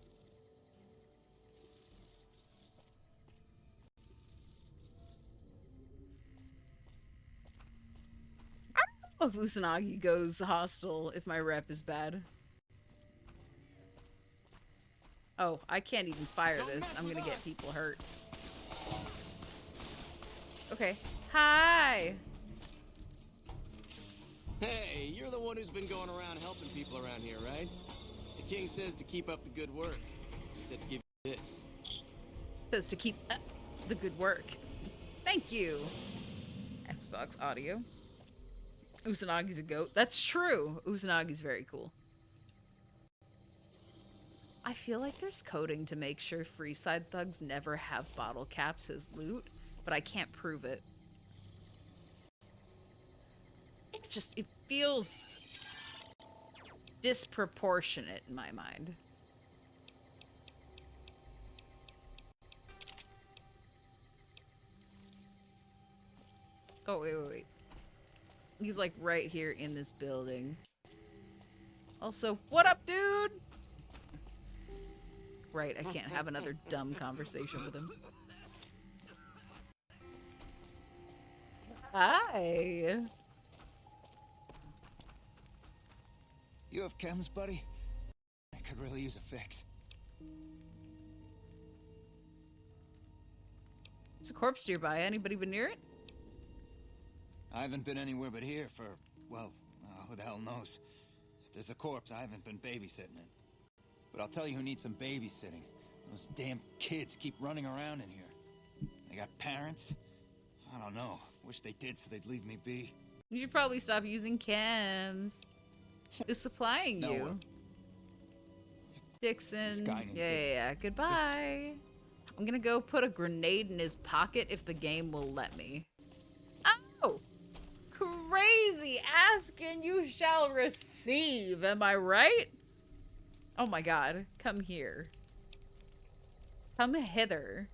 I don't know if Usanagi goes hostile if my rep is bad. Oh, I can't even fire this. I'm gonna get people hurt. Okay. Hi! Hey, you're the one who's been going around helping people around here, right? The king says to keep up the good work. He said to give you this. Says to keep up the good work. Thank you. Xbox audio. Usanagi's a goat. That's true. Usanagi's very cool. I feel like there's coding to make sure Freeside thugs never have bottle caps as loot, but I can't prove it. it feels disproportionate in my mind. Oh, wait. He's like right here in this building. Also, what up, dude? Right, I can't have another dumb conversation with him. Hi. You have chems, buddy? I could really use a fix. There's a corpse nearby. Anybody been near it? I haven't been anywhere but here for, well, who the hell knows. If there's a corpse, I haven't been babysitting it. But I'll tell you who needs some babysitting. Those damn kids keep running around in here. They got parents? I don't know. Wish they did so they'd leave me be. You should probably stop using chems. Who's supplying No, you? Dixon. guy named Yeah. Goodbye. I'm gonna go put a grenade in his pocket if the game will let me. Oh! Crazy! Ask and you shall receive. Am I right? Oh my god. Come here. Come hither.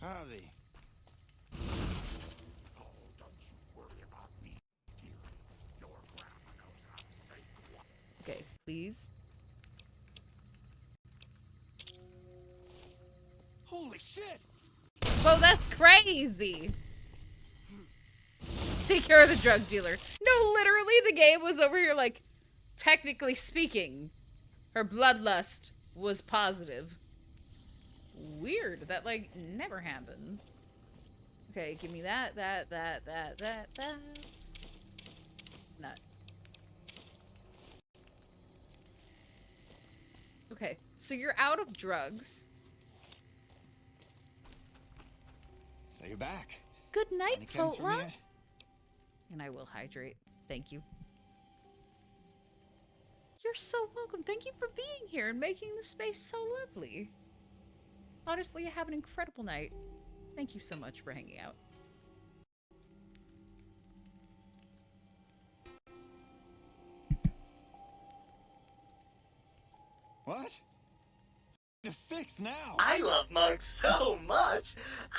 Howdy. Okay, please. Holy shit! Whoa, that's crazy! Take care of the drug dealer. No, literally, the game was over here like, technically speaking, her bloodlust was positive. Weird. That, like, never happens. Okay, give me that. Nut. Okay, so you're out of drugs. So you're back. Good night, Any chems for me Fotla. yet? And I will hydrate. Thank you. You're so welcome. Thank you for being here and making the space so lovely. Honestly, have an incredible night. Thank you so much for hanging out. What? To fix now. I love mugs so much,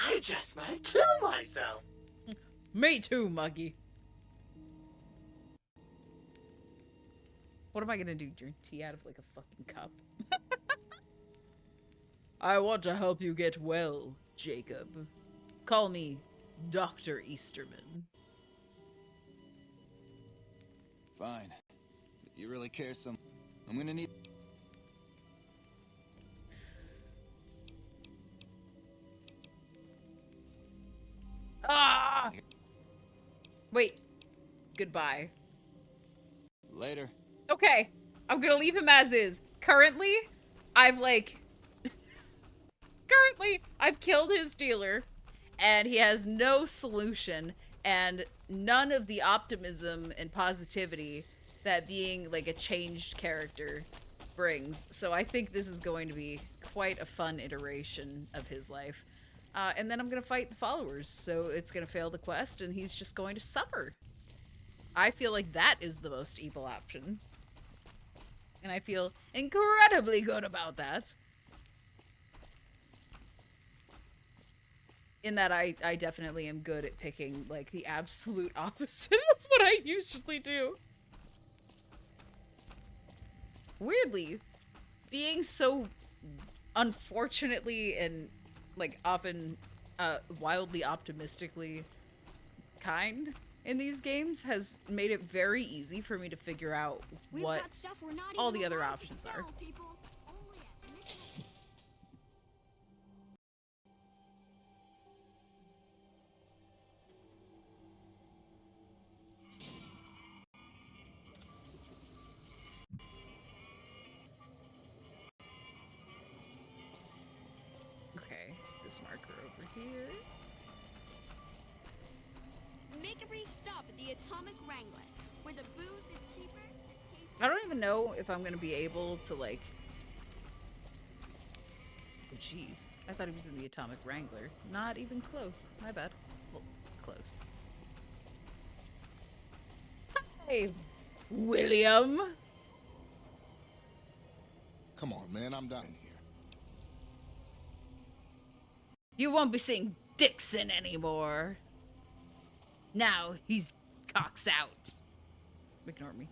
I just might kill myself. Me too, Muggy. What am I gonna do? Drink tea out of like a fucking cup? I want to help you get well, Jacob. Call me Dr. Easterman. Fine. If you really care some, I'm gonna need... Ah! Wait. Goodbye. Later. Okay. I'm gonna leave him as is. Currently, I've killed his dealer, and he has no solution, and none of the optimism and positivity that being, like, a changed character brings. So I think this is going to be quite a fun iteration of his life. And then I'm gonna fight the followers, so it's gonna fail the quest, and he's just going to suffer. I feel like that is the most evil option. And I feel incredibly good about that. In that I definitely am good at picking, like, the absolute opposite of what I usually do. Weirdly, being so unfortunately and, like, often wildly optimistically kind in these games has made it very easy for me to figure out what all the other options are. Okay, this marker over here. Make a brief stop at the Atomic Wrangler, where the booze is cheaper, the taste... I don't even know if I'm gonna be able to, like, Oh, jeez. I thought he was in the Atomic Wrangler. Not even close. My bad. Well, close. Hi, William. Come on, man, I'm dying here. You won't be seeing Dixon anymore. Now he's cocks out. Ignore me.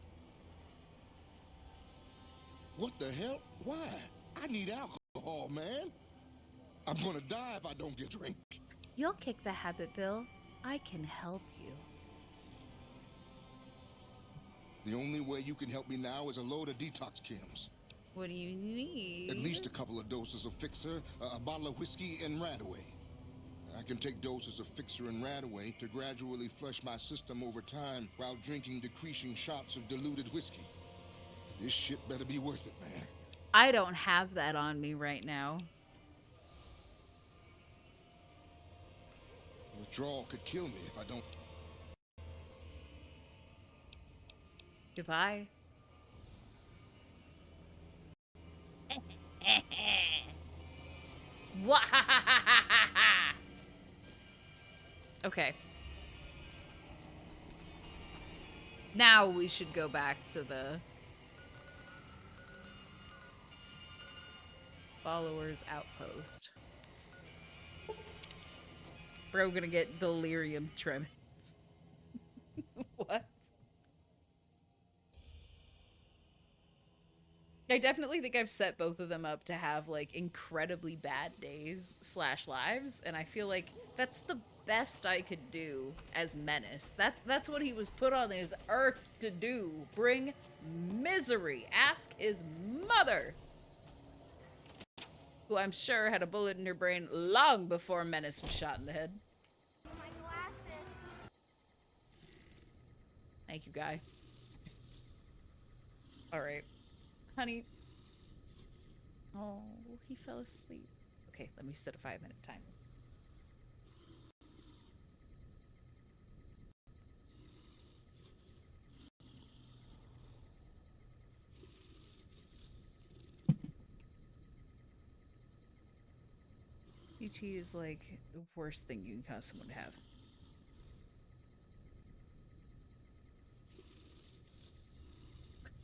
What the hell? Why? I need alcohol, man. I'm gonna die if I don't get drink. You'll kick the habit, Bill. I can help you. The only way you can help me now is a load of detox chems. What do you need? At least a couple of doses of Fixer, a bottle of whiskey, and Radaway. I can take doses of Fixer and Radaway to gradually flush my system over time while drinking decreasing shots of diluted whiskey. This shit better be worth it, man. I don't have that on me right now. Withdrawal could kill me if I don't. Goodbye. Okay. Now we should go back to the followers outpost. Bro gonna get delirium tremens. What? I definitely think I've set both of them up to have like incredibly bad days / lives, and I feel like that's the best I could do as Menace. That's what he was put on this earth to do. Bring misery. Ask his mother, who I'm sure had a bullet in her brain long before Menace was shot in the head. My glasses. Thank you, Guy. Alright. Honey. Oh, he fell asleep. Okay, let me set a 5-minute timer. UT is like the worst thing you can cause someone to have.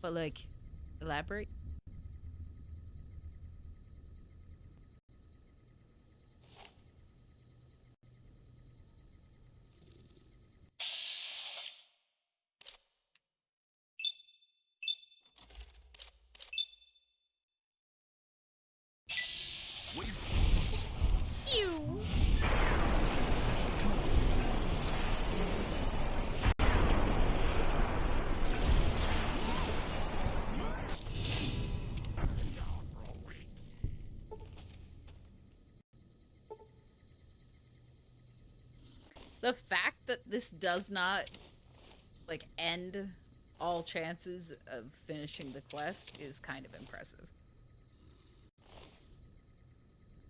But like, elaborate? You. The fact that this does not like end all chances of finishing the quest is kind of impressive.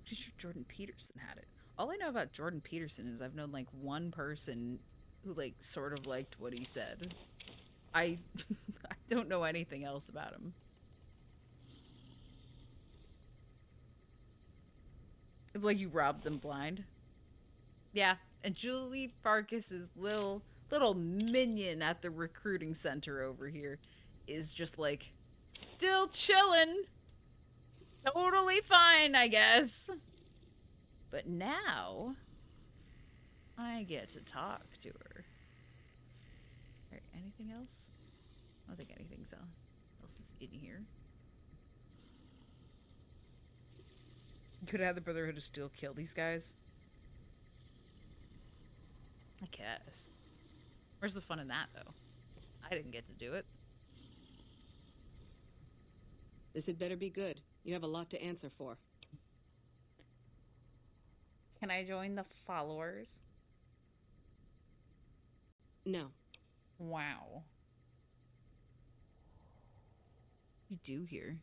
Pretty sure Jordan Peterson had it. All I know about Jordan Peterson is I've known like one person who like sort of liked what he said. I don't know anything else about him. It's like you robbed them blind. Yeah, and Julie Farkas's little minion at the recruiting center over here is just like still chilling. Totally fine, I guess. But now I get to talk to her. Alright, anything else? I don't think anything else is in here. Could have had the Brotherhood of Steel kill these guys. I guess. Where's the fun in that, though? I didn't get to do it. This had better be good. You have a lot to answer for. Can I join the followers? No. Wow. You do here.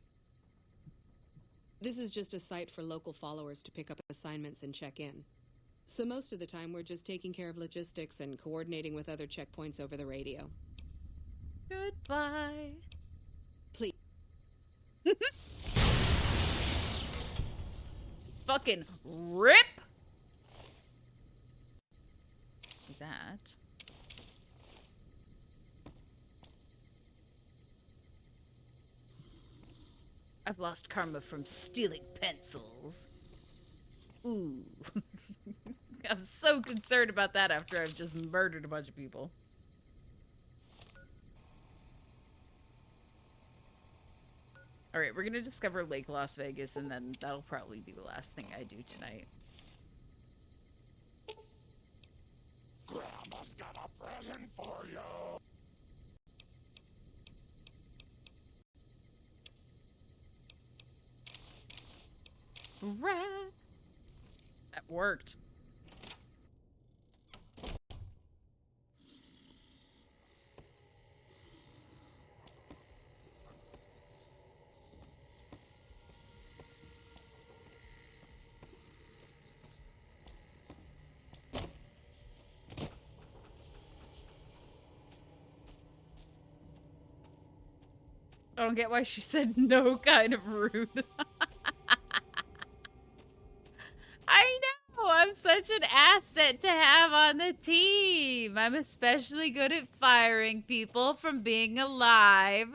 This is just a site for local followers to pick up assignments and check in. So most of the time we're just taking care of logistics and coordinating with other checkpoints over the radio. Goodbye. Please. fucking rip. Like that. I've lost karma from stealing pencils. Ooh. I'm so concerned about that after I've just murdered a bunch of people. Alright, we're gonna discover Lake Las Vegas, and then that'll probably be the last thing I do tonight. Grandma's got a present for you. Rat. That worked. I don't get why she said no kind of rude. I know! I'm such an asset to have on the team. I'm especially good at firing people from being alive.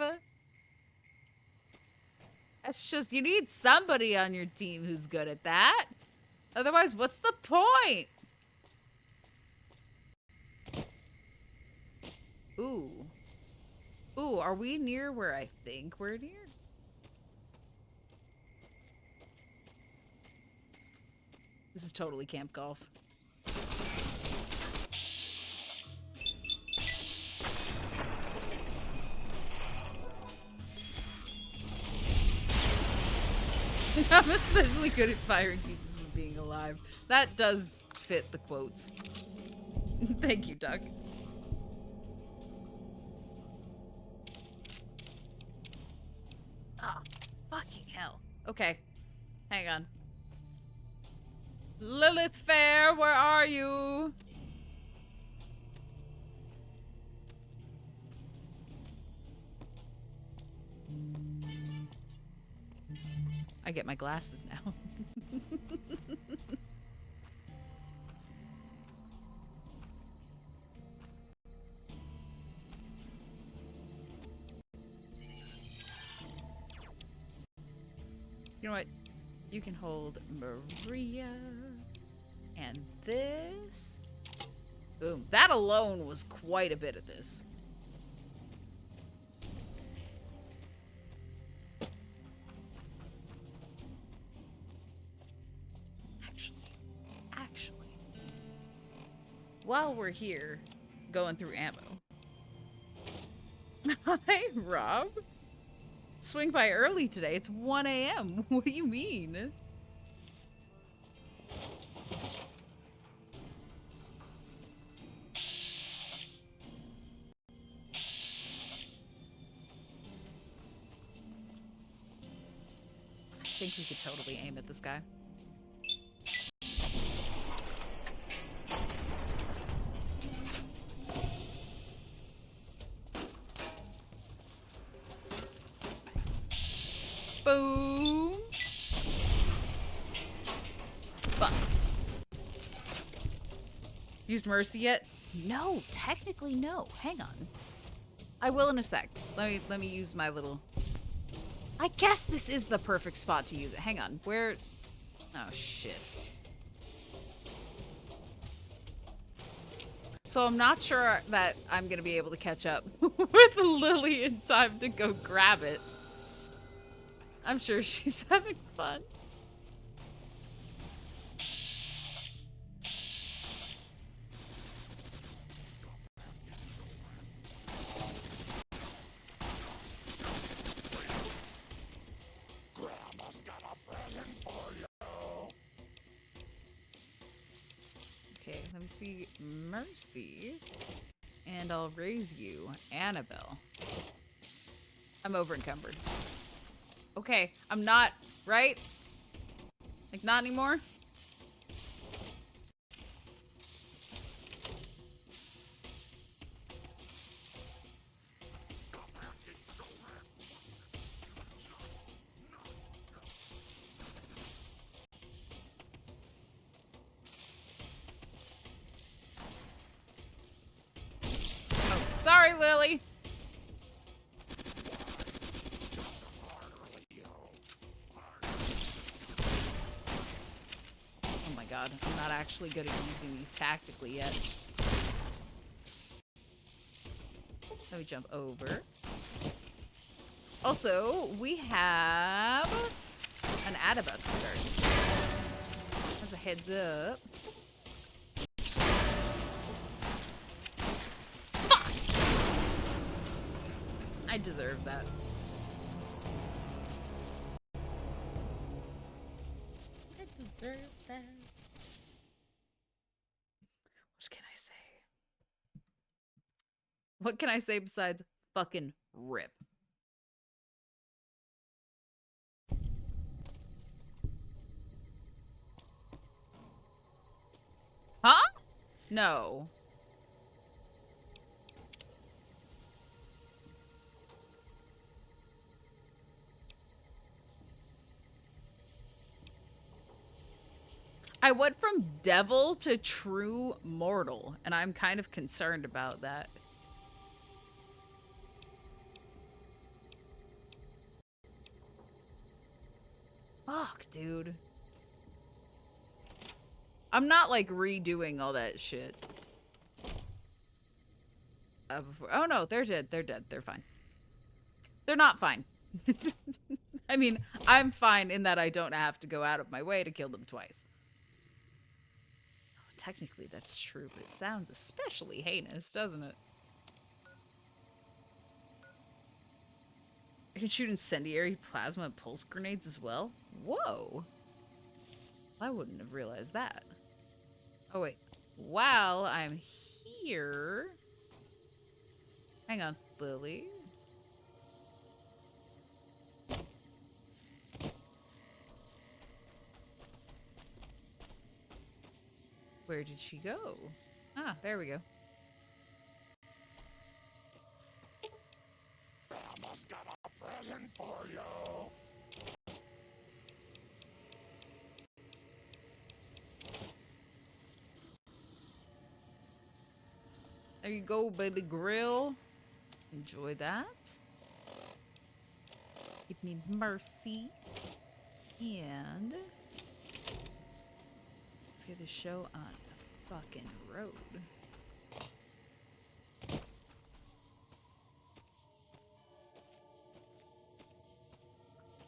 That's just, you need somebody on your team who's good at that. Otherwise, what's the point? Ooh. Ooh, are we near where I think we're near? This is totally Camp Golf. I'm especially good at firing people from being alive. That does fit the quotes. Thank you, Doug. Oh, fucking hell. Okay. Hang on. Lilith Fair, where are you? I get my glasses now. You know what? You can hold Maria and this. Boom. That alone was quite a bit of this. Actually, while we're here going through ammo. Hi, Rob. Swing by early today. It's 1 a.m. What do you mean? I think we could totally aim at this guy. Boom. Fuck. Used Mercy yet? No, technically no. Hang on. I will in a sec. Let me use my little... I guess this is the perfect spot to use it. Hang on. Where... Oh, shit. So I'm not sure that I'm gonna be able to catch up with Lily in time to go grab it. I'm sure she's having fun. Grandma's got a present for you. Okay, let me see Mercy. And I'll raise you, Annabelle. I'm over encumbered. Okay, I'm not, right? Like, not anymore? actually good at using these tactically yet. Let me jump over. Also, we have an ad about to start. As a heads up. Fuck! I deserve that. I deserve that. What can I say? What can I say besides fucking rip? Huh? No. I went from devil to true mortal, and I'm kind of concerned about that. Fuck, dude. I'm not, like, redoing all that shit. Oh, no, they're dead. They're dead. They're fine. They're not fine. I mean, I'm fine in that I don't have to go out of my way to kill them twice. Oh, technically, that's true, but it sounds especially heinous, doesn't it? I can shoot incendiary plasma and pulse grenades as well? Whoa. I wouldn't have realized that. Oh, wait. While I'm here... Hang on, Lily. Where did she go? Ah, there we go. Grandma's got a present for you. There you go, baby grill. Enjoy that. Give me mercy. And let's get the show on the fucking road.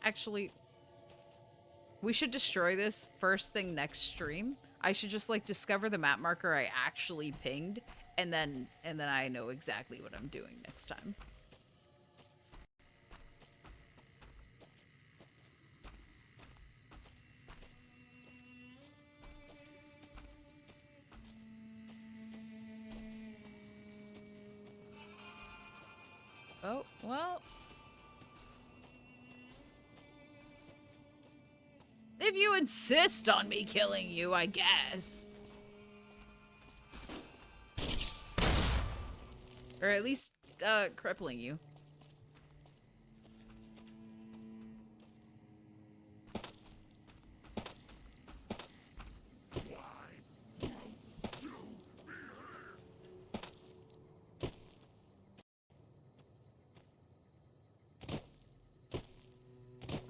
Actually, we should destroy this first thing next stream. I should just like discover the map marker I actually pinged, and then I know exactly what I'm doing next time. Oh, well. If you insist on me killing you, I guess. Or at least, crippling you.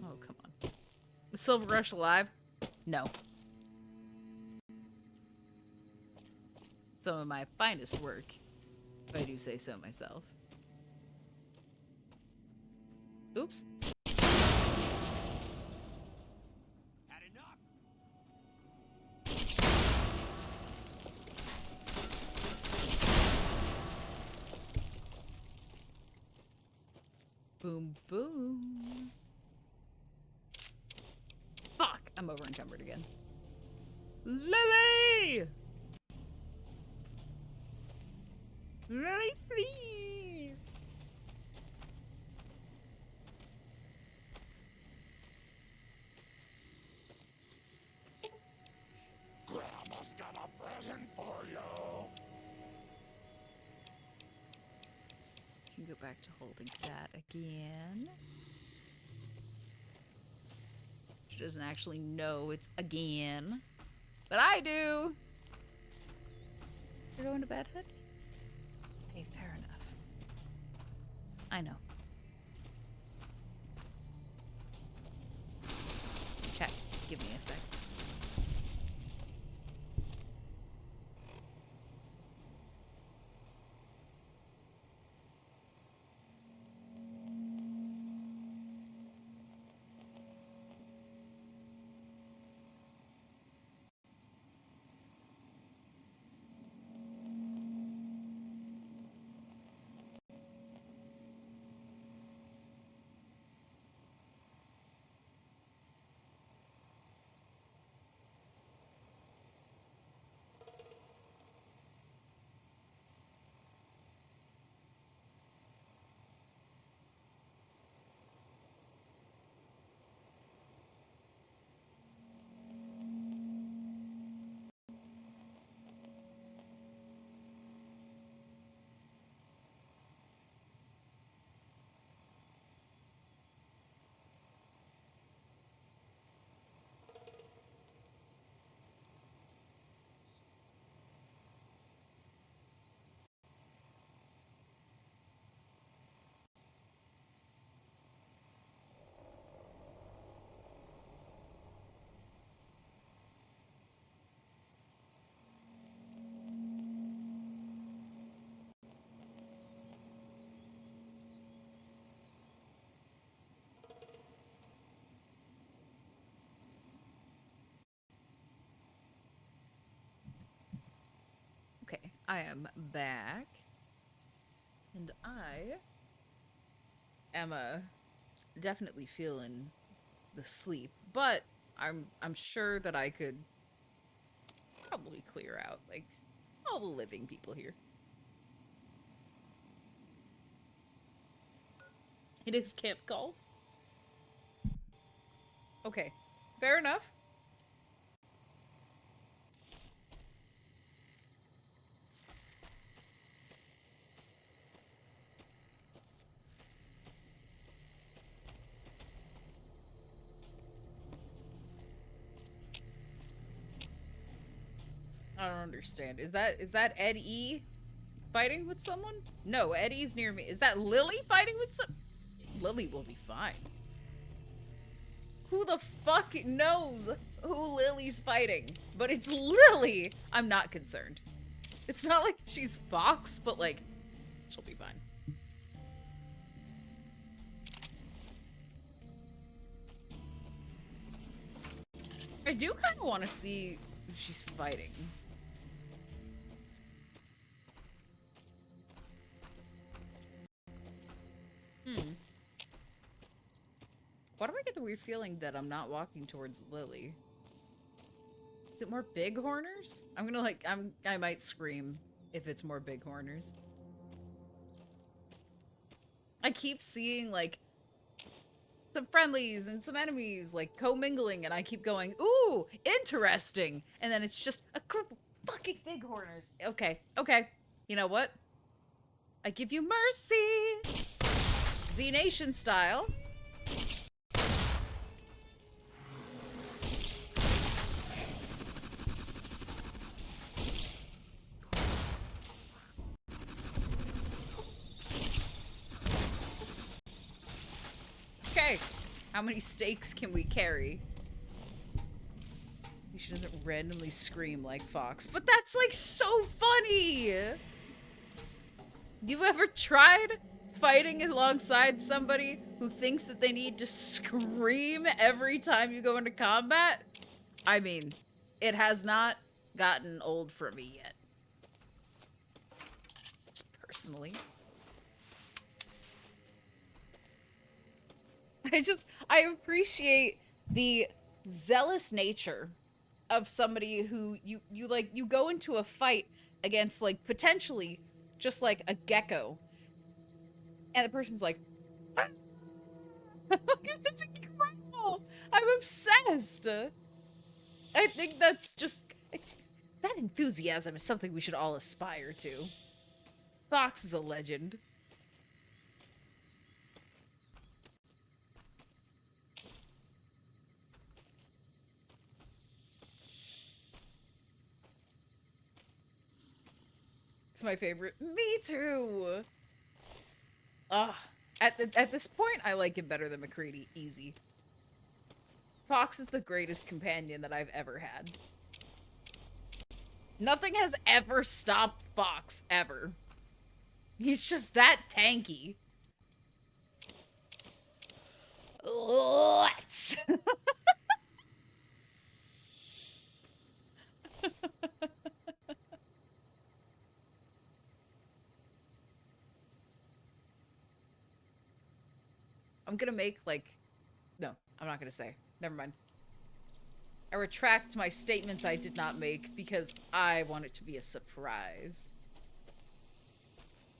Oh, come on. Is Silver Rush alive? No. Some of my finest work, if I do say so myself. Oops. Had enough. Boom, boom. Fuck, I'm over encumbered again. Lily! Lily, please! Grandma's got a present for you. Can go back to holding that again. She doesn't actually know it's again. But I do! You're going to bed, Hood? Hey, fair enough. I know. Chat, give me a sec. I am back. And I am definitely feeling the sleep, but I'm sure that I could probably clear out like all the living people here. It is camp golf. Okay, fair enough. I don't understand. Is that Ed E fighting with someone? No, Eddie's near me. Is that Lily fighting with some? Lily will be fine. Who the fuck knows who Lily's fighting? But it's Lily. I'm not concerned. It's not like she's Fox, but like, she'll be fine. I do kind of want to see who she's fighting. Why do I get the weird feeling that I'm not walking towards Lily? Is it more bighorners? I'm gonna like, I might scream if it's more bighorners. I keep seeing like some friendlies and some enemies like co-mingling, and I keep going, ooh, interesting. And then it's just a group of fucking bighorners. Okay, okay. You know what? I give you mercy. Z Nation style. Okay, how many stakes can we carry? She doesn't randomly scream like Fox, but that's like so funny! You ever tried fighting alongside somebody who thinks that they need to scream every time you go into combat? I mean, it has not gotten old for me yet. Just personally. I appreciate the zealous nature of somebody who you go into a fight against like potentially just like a gecko, and the person's like, that's incredible. I'm obsessed. I think that's just that enthusiasm is something we should all aspire to. Fox is a legend. My favorite. Me too. At this point, I like him better than McCready. Easy. Fox is the greatest companion that I've ever had. Nothing has ever stopped Fox, ever. He's just that tanky. Let's. I'm gonna make, like... No, I'm not gonna say. Never mind. I retract my statements I did not make because I want it to be a surprise.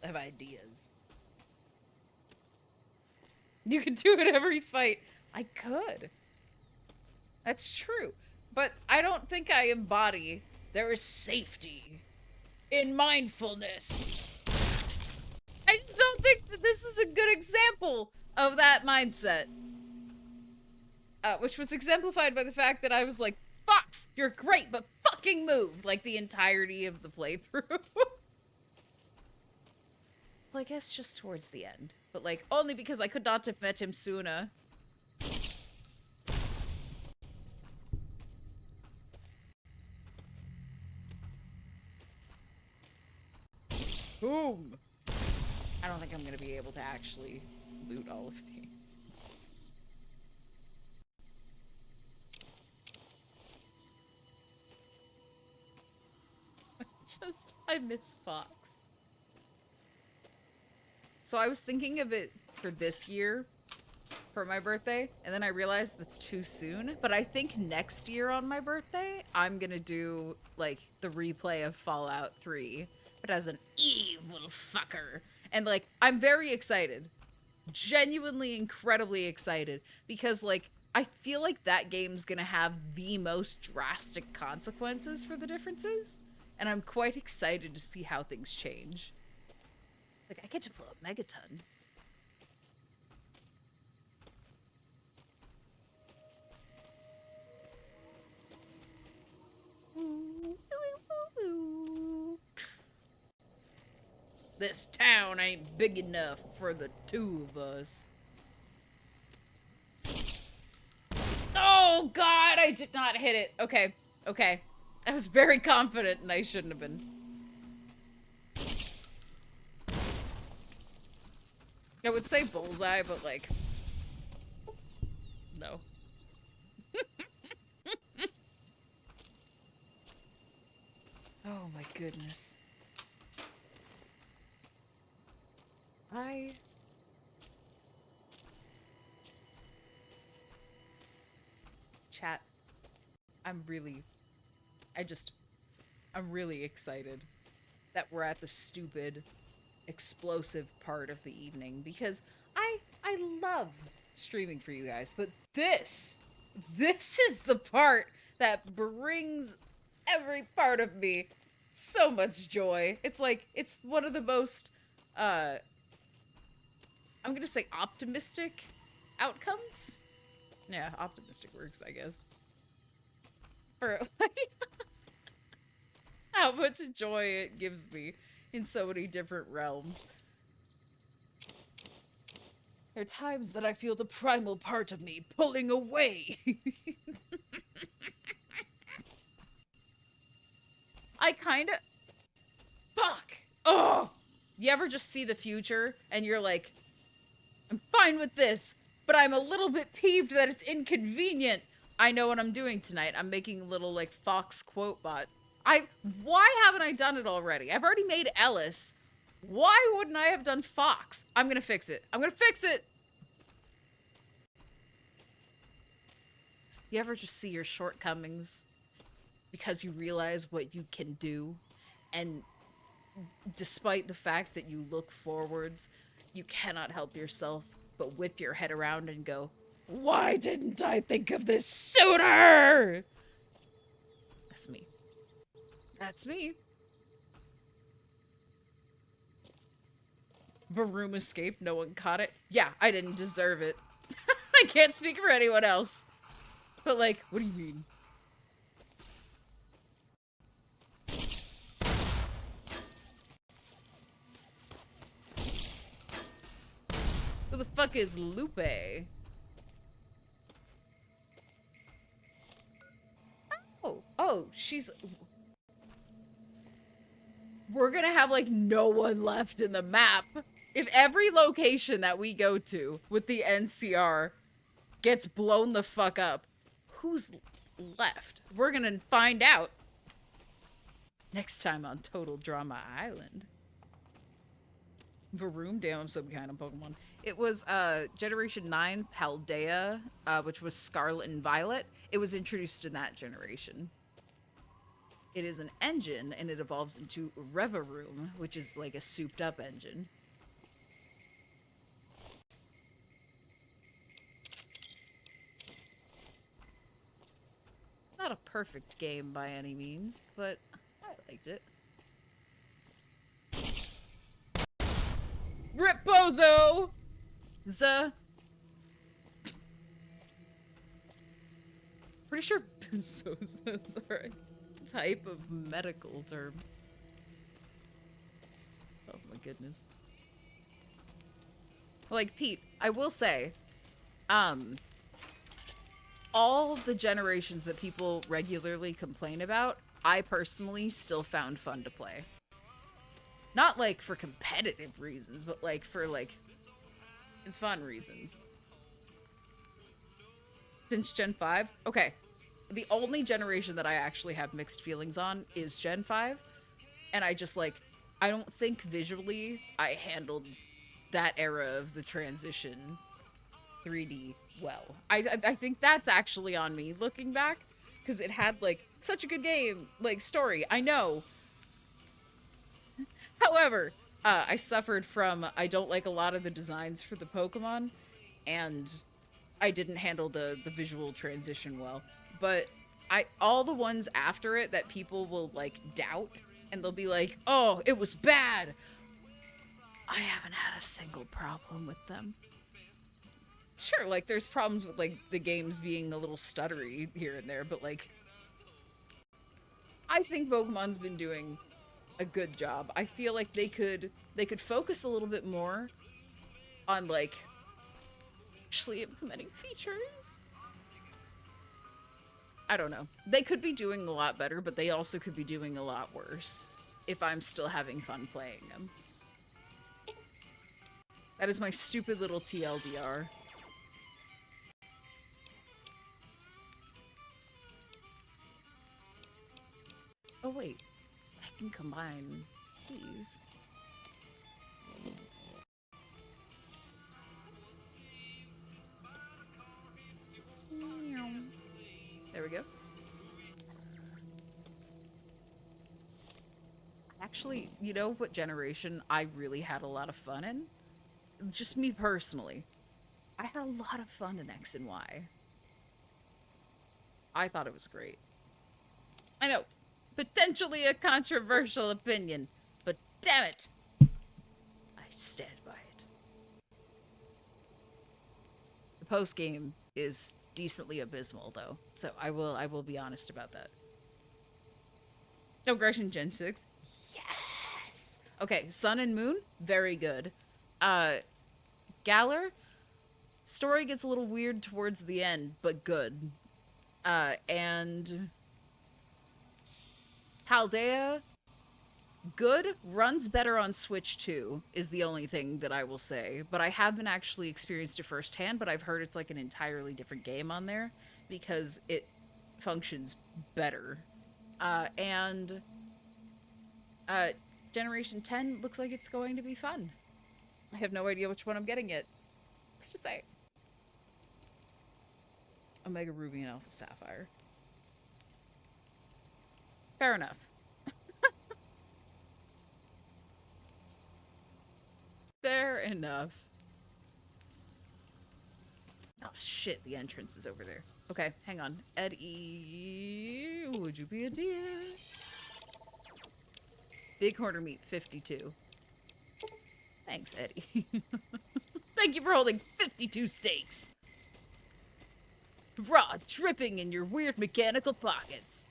I have ideas. You can do it every fight. I could. That's true. But I don't think I embody there is safety in mindfulness. I just don't think that this is a good example of that mindset. Which was exemplified by the fact that I was like, Fox, you're great, but fucking move, like the entirety of the playthrough. Well, I guess just towards the end. But like, only because I could not have met him sooner. Boom! I don't think I'm gonna be able to actually loot all of these. I miss Fox. So I was thinking of it for this year, for my birthday, and then I realized that's too soon. But I think next year on my birthday, I'm gonna do, like, the replay of Fallout 3, but as an evil fucker. And, like, I'm very excited. Genuinely incredibly excited. Because, like, I feel like that game's gonna have the most drastic consequences for the differences. And I'm quite excited to see how things change. Like, I get to blow a megaton. This town ain't big enough for the two of us. Oh, God, I did not hit it. Okay, okay. I was very confident and I shouldn't have been. I would say bullseye, but, like, no. Oh my goodness. Chat. I'm really excited that we're at the stupid, explosive part of the evening because I love streaming for you guys, but this is the part that brings every part of me so much joy. It's like, it's one of the most, I'm gonna say optimistic outcomes? Yeah, optimistic works, I guess. For, like, how much joy it gives me in so many different realms. There are times that I feel the primal part of me pulling away. I kinda... Fuck! Oh! You ever just see the future and you're like, I'm fine with this, but I'm a little bit peeved that it's inconvenient. I know what I'm doing tonight. I'm making a little, like, Fox quote bot. Why haven't I done it already? I've already made Ellis. Why wouldn't I have done Fox? I'm gonna fix it. I'm gonna fix it! You ever just see your shortcomings because you realize what you can do, and despite the fact that you look forwards, you cannot help yourself but whip your head around and go, why didn't I think of this sooner? That's me. That's me. Varoom escaped, no one caught it. Yeah, I didn't deserve it. I can't speak for anyone else. But, like, what do you mean? Who the fuck is Lupe? Oh, she's... We're gonna have, like, no one left in the map. If every location that we go to with the NCR gets blown the fuck up, who's left? We're gonna find out next time on Total Drama Island. Varoom? Damn, I'm some kind of Pokemon. It was Generation 9 Paldea, which was Scarlet and Violet. It was introduced in that generation. It is an engine, and it evolves into Revaroom, which is like a souped-up engine. Not a perfect game by any means, but I liked it. Rip Bozo! Pretty sure Bozos are a type of medical term. Oh my goodness. Like, Pete, I will say, all the generations that people regularly complain about, I personally still found fun to play. Not, like, for competitive reasons, but, like, for, like, it's fun reasons. Since Gen 5? Okay. The only generation that I actually have mixed feelings on is Gen 5. And I just like, I don't think visually I handled that era of the transition 3D well. I think that's actually on me looking back, because it had like such a good game, like story, I know. However, I suffered from, I don't like a lot of the designs for the Pokemon, and I didn't handle the visual transition well. But all the ones after it that people will like doubt, and they'll be like, oh, it was bad. I haven't had a single problem with them. Sure, like, there's problems with, like, the games being a little stuttery here and there, but, like, I think Pokemon's been doing a good job. I feel like they could focus a little bit more on, like, actually implementing features. I don't know. They could be doing a lot better, but they also could be doing a lot worse if I'm still having fun playing them. That is my stupid little TLDR. Oh wait, I can combine these. There we go. Actually, you know what generation I really had a lot of fun in? Just me personally. I had a lot of fun in X and Y. I thought it was great. I know, potentially a controversial opinion, but damn it, I stand by it. The post game is decently abysmal, though, so I will be honest about that. No, Gresham Gen 6. Yes! Okay, Sun and Moon, very good. Galar, story gets a little weird towards the end, but good. And Paldea, good, runs better on Switch 2 is the only thing that I will say. But I haven't actually experienced it firsthand, but I've heard it's like an entirely different game on there because it functions better. And Generation 10 looks like it's going to be fun. I have no idea which one I'm getting yet. What's to say? Omega Ruby and Alpha Sapphire. Fair enough. Fair enough. Oh shit, the entrance is over there. Okay, hang on. Eddie, would you be a dear? Big Horner Meat 52. Thanks, Eddie. Thank you for holding 52 steaks. Raw dripping in your weird mechanical pockets.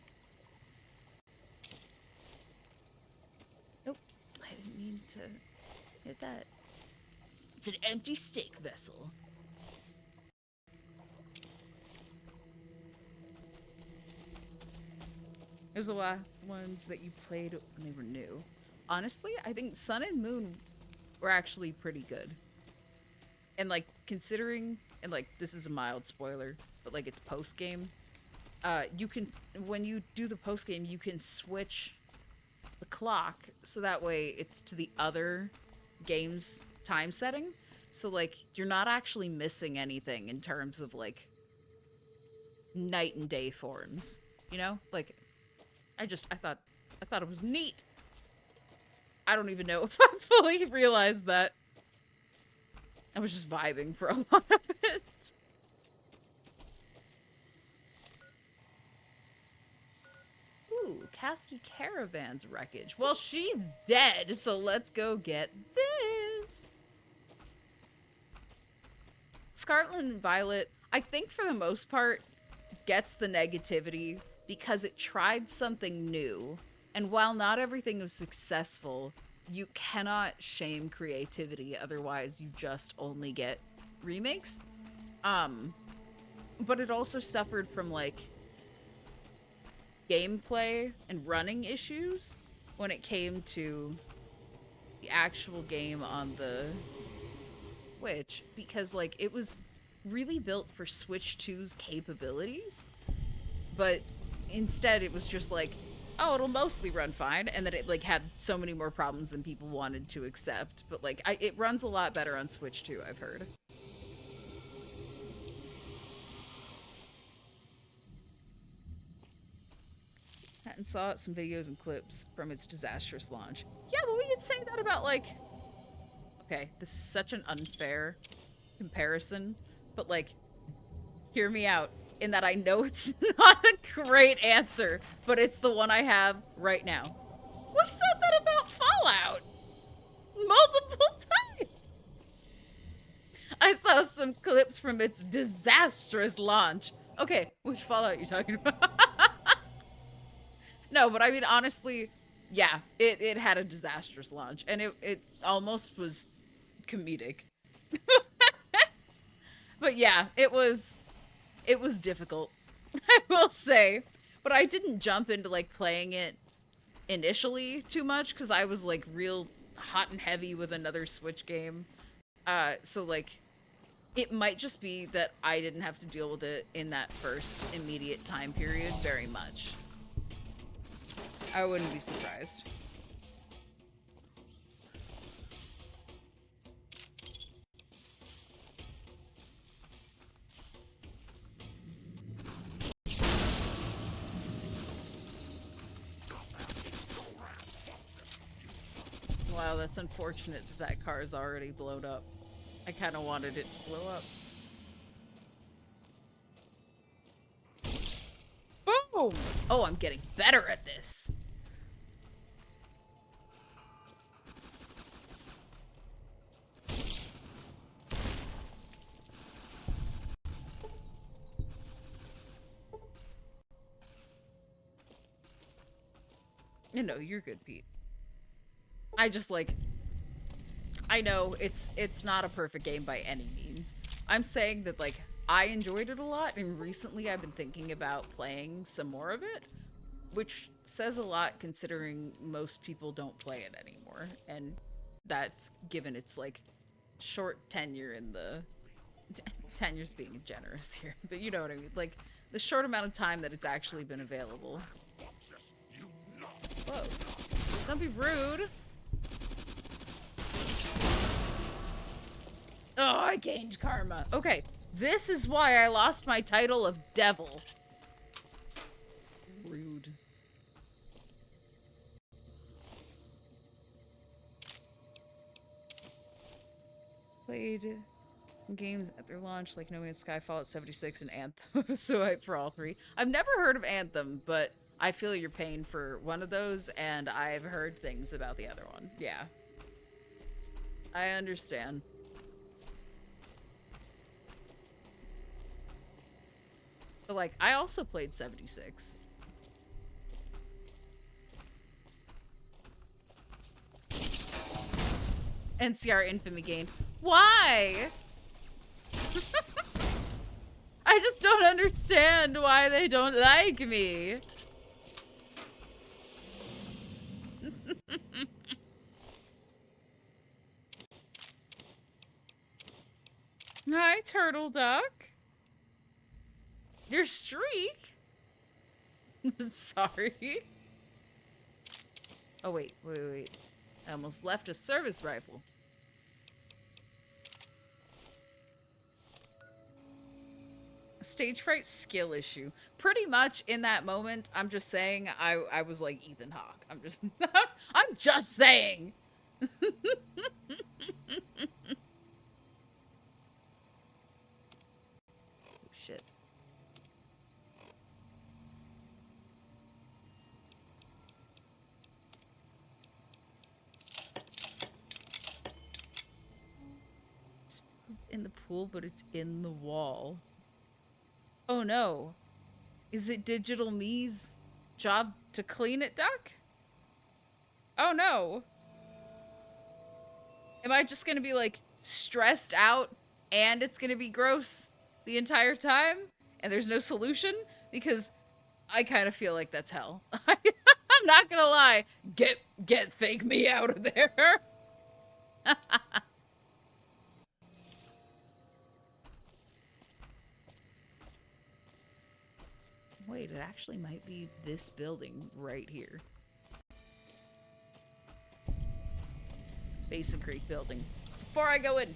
Nope, I didn't mean to hit that. It's an empty steak vessel. Those are the last ones that you played when they were new. Honestly, I think Sun and Moon were actually pretty good. And like, considering, and like, this is a mild spoiler, but like, it's post-game. You can, when you do the post-game, you can switch the clock so that way it's to the other game's time setting. So like, you're not actually missing anything in terms of like night and day forms, you know? Like, I thought it was neat. I don't even know if I fully realized that. I was just vibing for a lot of it. Ooh, Cassidy Caravan's wreckage. Well, she's dead, so let's go get this. Scarlet and Violet, I think for the most part, gets the negativity because it tried something new. And while not everything was successful, you cannot shame creativity, otherwise you just only get remakes. But it also suffered from like gameplay and running issues when it came to the actual game on the Switch, because like it was really built for Switch 2's capabilities, but instead it was just like, oh, it'll mostly run fine, and that it like had so many more problems than people wanted to accept. But like, it runs a lot better on Switch too, I've heard. And saw some videos and clips from its disastrous launch. Yeah, but we could say that about like, okay, this is such an unfair comparison, but like, hear me out in that I know it's not a great answer, but it's the one I have right now. We said that about Fallout multiple times. I saw some clips from its disastrous launch. Okay, which Fallout are you talking about? No, but I mean, honestly, yeah, it had a disastrous launch, and it almost was comedic. But yeah, it was difficult, I will say. But I didn't jump into, like, playing it initially too much, because I was, like, real hot and heavy with another Switch game. So, like, it might just be that I didn't have to deal with it in that first immediate time period very much. I wouldn't be surprised. Wow, that's unfortunate that that car is already blown up. I kind of wanted it to blow up. Boom! Oh, I'm getting better at this. No, you're good, Pete. I just, like, I know it's not a perfect game by any means. I'm saying that, like, I enjoyed it a lot, and recently I've been thinking about playing some more of it, which says a lot considering most people don't play it anymore, and that's given its, like, short tenure in the... Tenure's being generous here, but you know what I mean. Like, the short amount of time that it's actually been available. Whoa. Don't be rude. Oh, I gained karma. Okay, this is why I lost my title of devil. Rude. Played some games at their launch, like No Man's Sky, Fallout 76, and Anthem. So hyped for all three. I've never heard of Anthem, but I feel your pain for one of those, and I've heard things about the other one. Yeah. I understand. But, like, I also played 76. NCR Infamy gained. Why? I just don't understand why they don't like me. Hi, Turtle Duck. Your streak? I'm sorry. Oh, wait. I almost left a service rifle. A stage fright skill issue. Pretty much in that moment, I'm just saying I was like Ethan Hawke. I'm just saying. Oh, shit. It's in the pool, but it's in the wall. Oh no. Is it Digital Me's job to clean it, Duck? Oh no. Am I just gonna be like stressed out and it's gonna be gross the entire time and there's no solution? Because I kind of feel like that's hell. I'm not gonna lie. Get fake me out of there. Wait, it actually might be this building right here. Basin Creek building. Before I go in,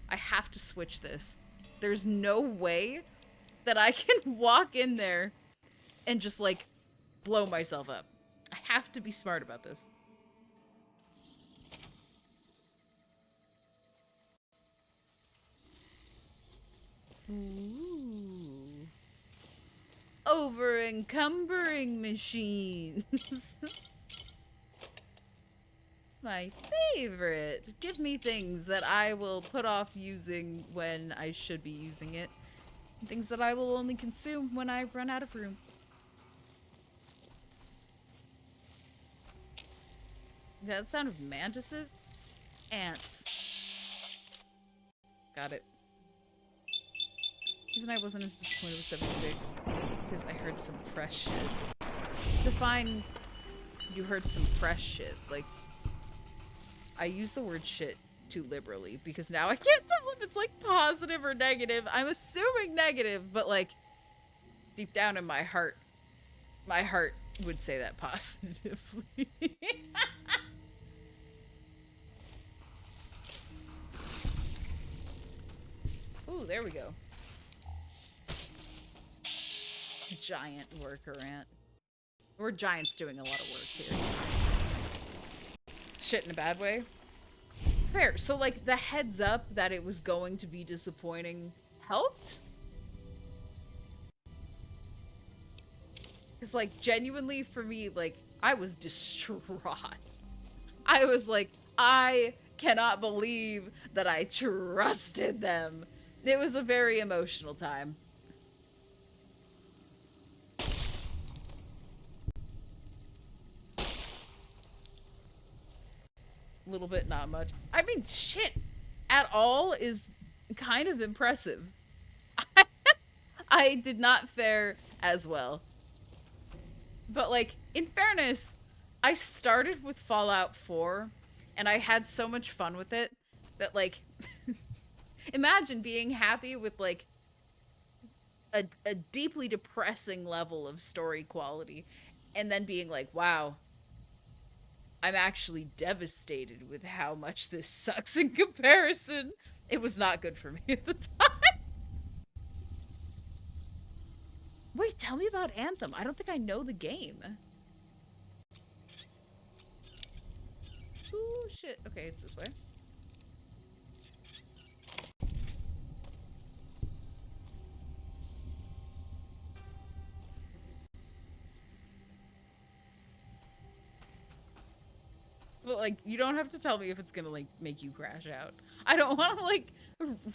I have to switch this. There's no way that I can walk in there and just, like, blow myself up. I have to be smart about this. Ooh. Over-encumbering machines. My favorite. Give me things that I will put off using when I should be using it. Things that I will only consume when I run out of room. Is that the sound of mantises? Ants. Got it. The reason I wasn't as disappointed with 76 because I heard some fresh shit. Define you heard some fresh shit. Like, I use the word shit too liberally because now I can't tell if it's like positive or negative. I'm assuming negative, but like deep down in my heart would say that positively. Ooh, there we go. Giant worker ant. We're giants doing a lot of work here. Shit in a bad way. Fair. So, like, the heads up that it was going to be disappointing helped? Because, like, genuinely for me, like, I was distraught. I was like, I cannot believe that I trusted them. It was a very emotional time. Little bit, not much. I mean, shit at all is kind of impressive. I did not fare as well. But, like, in fairness, I started with Fallout 4, and I had so much fun with it that, like, imagine being happy with, like, a deeply depressing level of story quality, and then being like, wow, I'm actually devastated with how much this sucks in comparison. It was not good for me at the time. Wait, tell me about Anthem. I don't think I know the game. Ooh, shit. Okay, it's this way. But, like, you don't have to tell me if it's gonna, like, make you crash out. I don't want to, like,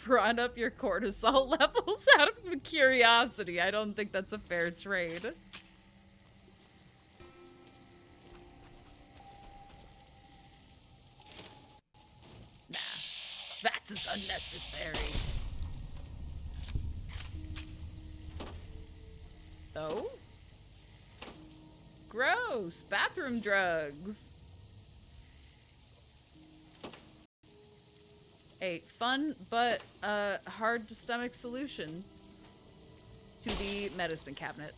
run up your cortisol levels out of curiosity. I don't think that's a fair trade. Nah. That's as unnecessary. Oh? Gross. Bathroom drugs. A fun but hard to stomach solution to the medicine cabinet.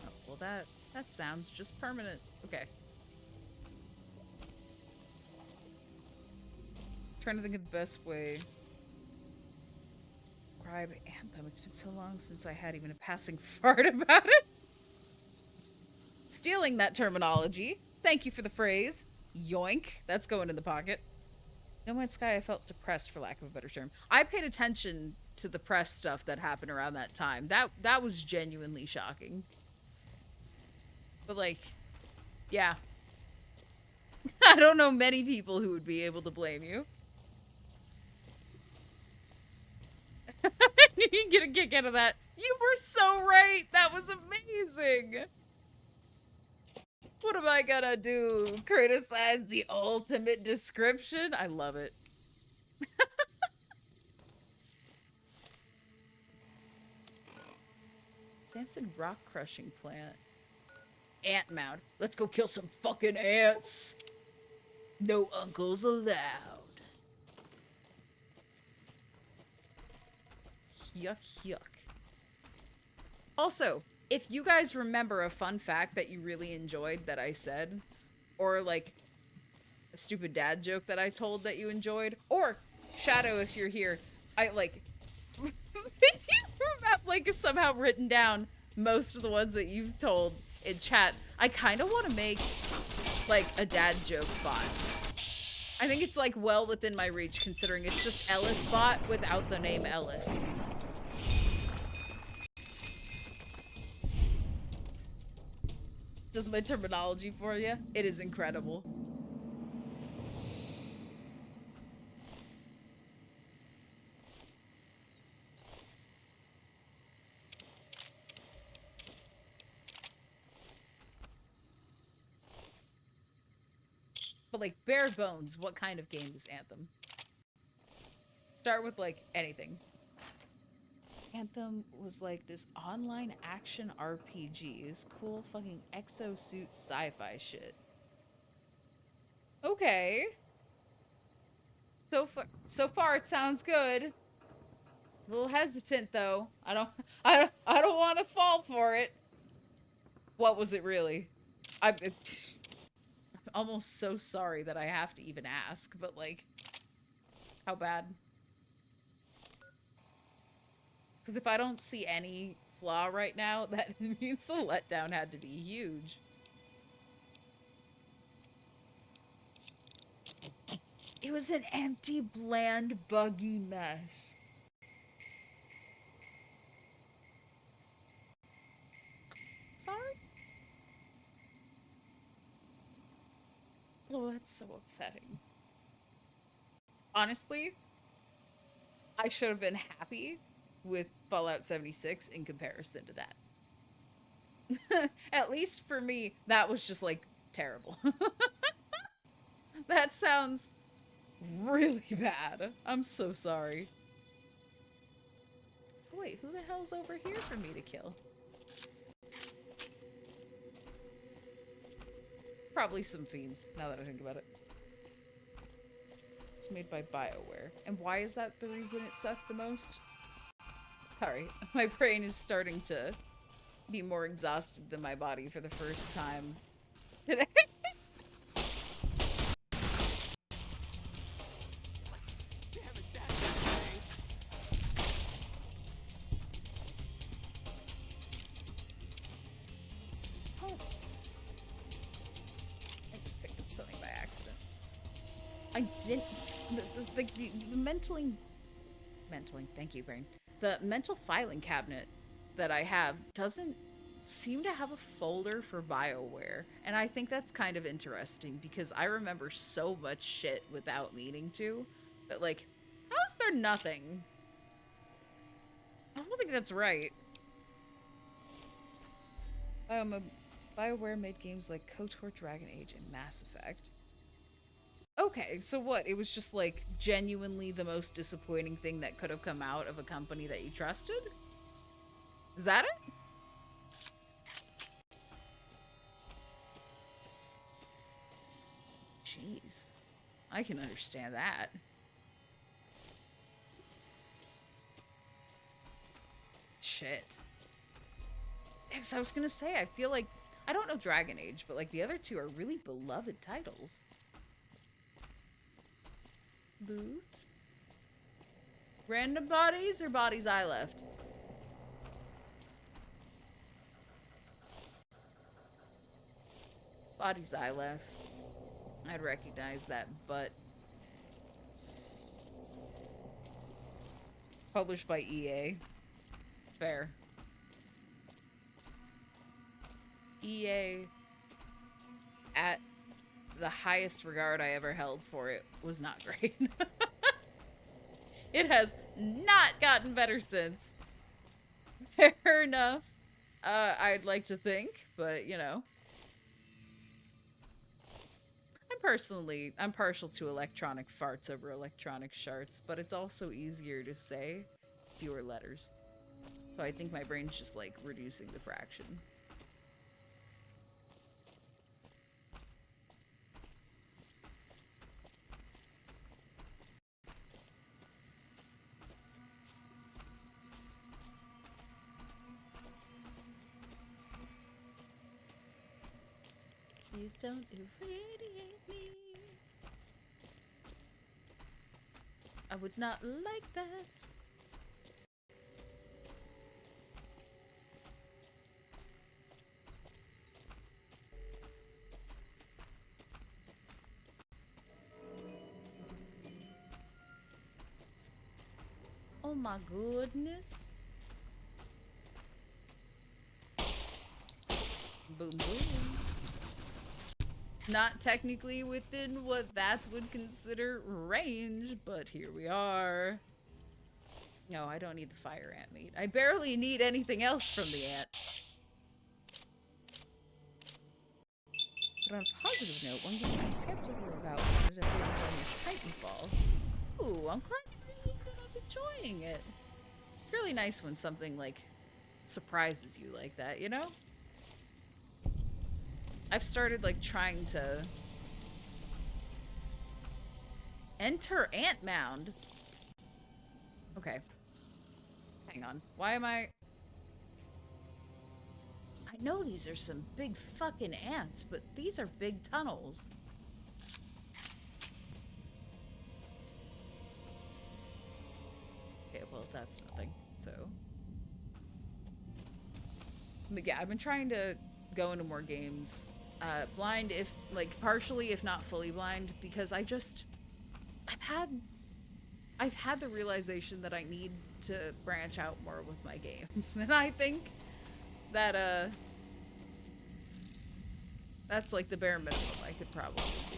Oh, well that sounds just permanent. Okay. Trying to think of the best way. Describe Anthem. It's been so long since I had even a passing fart about it. Stealing that terminology. Thank you for the phrase. Yoink. That's going in the pocket. No Man's Sky, I felt depressed, for lack of a better term. I paid attention to the press stuff that happened around that time. That was genuinely shocking. But, like, yeah. I don't know many people who would be able to blame you. You can get a kick out of that. You were so right. That was amazing. What am I gonna do? Criticize the ultimate description? I love it. Samson rock crushing plant. Ant mound. Let's go kill some fucking ants. No uncles allowed. Yuck, yuck. Also, if you guys remember a fun fact that you really enjoyed that I said, or like a stupid dad joke that I told that you enjoyed, or Shadow, if you're here, I like, if you have like somehow written down most of the ones that you've told in chat, I kind of want to make like a dad joke bot. I think it's like well within my reach considering it's just Ellis bot without the name Ellis. Just my terminology for you. It is incredible. But like bare bones, what kind of game is Anthem? Start with like anything. Anthem was like this online action RPG, this cool fucking exosuit sci-fi shit. Okay. So far it sounds good. A little hesitant though. I don't want to fall for it. What was it really? I'm almost so sorry that I have to even ask, but like, how bad? Because if I don't see any flaw right now, that means the letdown had to be huge. It was an empty, bland, buggy mess. Sorry? Oh, that's so upsetting. Honestly, I should have been happy with Fallout 76 in comparison to that. At least for me, that was just like terrible. That sounds really bad. I'm so sorry. Wait, who the hell's over here for me to kill? Probably some fiends, now that I think about it. It's made by BioWare. And why is that the reason it sucked the most? Sorry, my brain is starting to be more exhausted than my body for the first time today. Oh. I just picked up something by accident. I didn't... The mentaling... Thank you, brain. The mental filing cabinet that I have doesn't seem to have a folder for BioWare. And I think that's kind of interesting because I remember so much shit without meaning to. But like, how is there nothing? I don't think that's right. BioWare made games like KOTOR, Dragon Age, and Mass Effect. Okay, so what? It was just like genuinely the most disappointing thing that could have come out of a company that you trusted? Is that it? Jeez. I can understand that. Shit. Yeah, 'cause I was gonna say, I feel like, I don't know Dragon Age, but like the other two are really beloved titles. Loot. Random bodies or bodies I left? Bodies I left. I'd recognize that, but... Published by EA. Fair. EA, at the highest regard I ever held for it, was not great. It has not gotten better since. Fair enough. I'd like to think, but you know. I'm partial to electronic farts over electronic sharts, but it's also easier to say fewer letters. So I think my brain's just like reducing the fraction. Please don't irradiate me. I would not like that. Oh my goodness. Boom, boom. Not technically within what Vats would consider range, but here we are. No, I don't need the fire ant meat. I barely need anything else from the ant. But on a positive note, one game I'm skeptical about is Titanfall. Ooh, I'm glad you're enjoying it. It's really nice when something, like, surprises you like that, you know? I've started, like, trying to enter Ant Mound. Okay. Hang on. Why am I know these are some big fucking ants, but these are big tunnels. Okay, well, that's nothing, so. But yeah, I've been trying to go into more games. Blind, if, like, partially, if not fully blind, because I've had the realization that I need to branch out more with my games. And I think that, that's like the bare minimum I could probably do.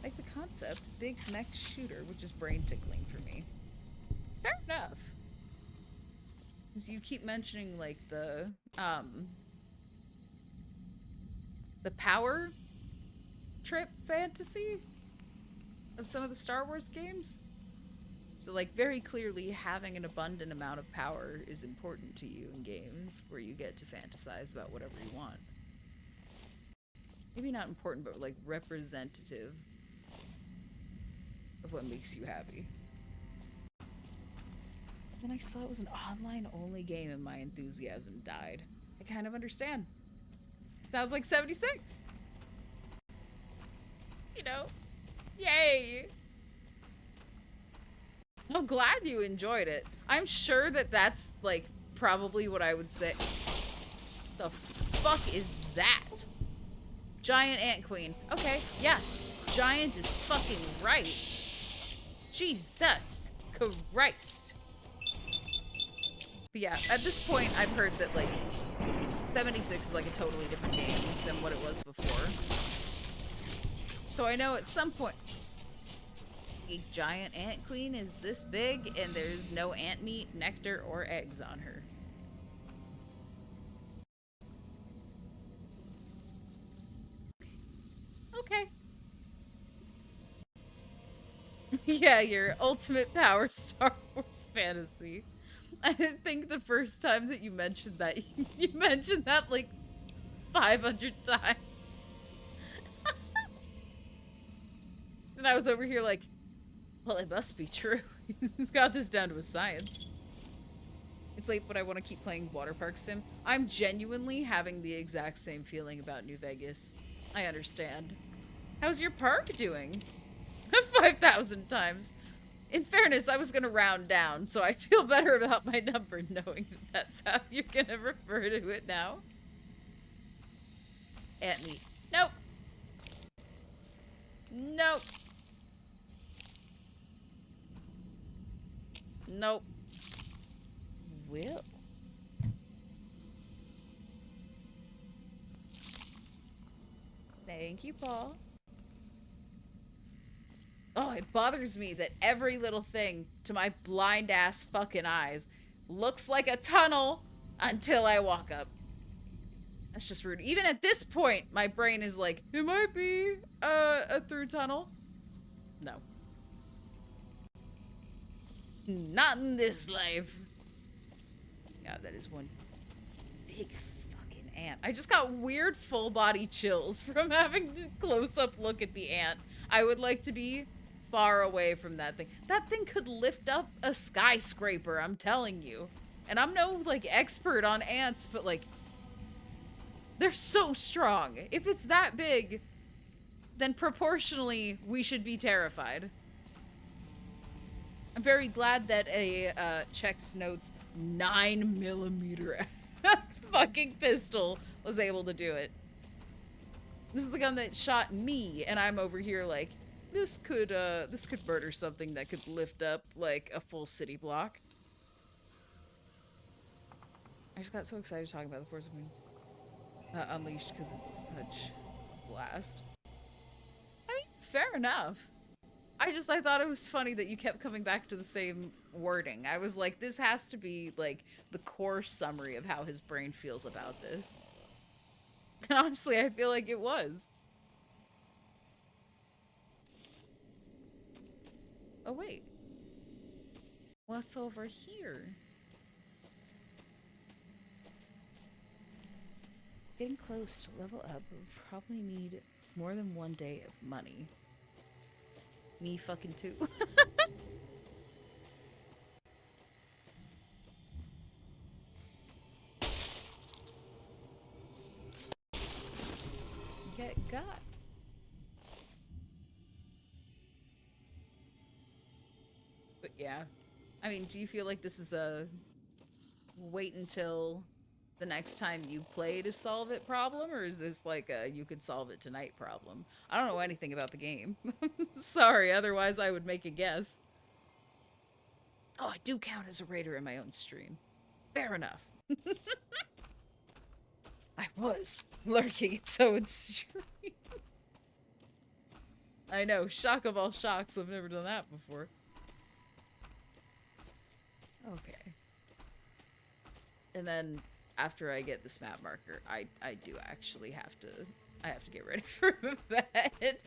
Like the concept, big mech shooter, which is brain tickling for me. Fair enough. Because you keep mentioning, like, the power trip fantasy of some of the Star Wars games. So, like, very clearly having an abundant amount of power is important to you in games where you get to fantasize about whatever you want. Maybe not important, but, like, representative of what makes you happy. Then I saw it was an online-only game and my enthusiasm died. I kind of understand. Sounds like 76! You know? Yay! I'm glad you enjoyed it. I'm sure that that's, like, probably what I would say. The fuck is that? Giant ant queen. Okay, yeah. Giant is fucking right. Jesus Christ. But yeah, at this point, I've heard that, like, 76 is, like, a totally different game than what it was before. So I know at some point... A giant ant queen is this big and there's no ant meat, nectar, or eggs on her. Okay. Yeah, your ultimate power Star Wars fantasy. I think the first time that you mentioned that, you mentioned that like 500 times. And I was over here like, well, it must be true. He's got this down to a science. It's late, but I want to keep playing Water Park Sim. I'm genuinely having the exact same feeling about New Vegas. I understand. How's your park doing? 5,000 times. In fairness, I was going to round down, so I feel better about my number knowing that that's how you're going to refer to it now. Ant meat. Nope. Nope. Nope. Will. Thank you, Paul. Oh, it bothers me that every little thing to my blind ass fucking eyes looks like a tunnel until I walk up. That's just rude. Even at this point, my brain is like, it might be a through tunnel. No. Not in this life. God, that is one big fucking ant. I just got weird full body chills from having to close up look at the ant. I would like to be far away from that thing. That thing could lift up a skyscraper, I'm telling you. And I'm no, like, expert on ants, but, like, they're so strong. If it's that big, then proportionally, we should be terrified. I'm very glad that a, checked notes 9mm fucking pistol was able to do it. This is the gun that shot me, and I'm over here like, this could murder something that could lift up, like, a full city block. I just got so excited talking about The Force Unleashed because it's such a blast. I mean, fair enough. I thought it was funny that you kept coming back to the same wording. I was like, this has to be, like, the core summary of how his brain feels about this. And honestly, I feel like it was. Oh, wait. What's over here? Getting close to level up, we'll probably need more than 1 day of money. Me fucking too. Get got. But yeah. I mean, do you feel like this is a wait until the next time you play to solve it problem, or is this like a you could solve it tonight problem? I don't know anything about the game. Sorry, otherwise I would make a guess. Oh, I do count as a raider in my own stream. Fair enough. I was lurking its own stream. I know, shock of all shocks, I've never done that before. Okay. And then after I get this map marker, I do actually have to get ready for bed.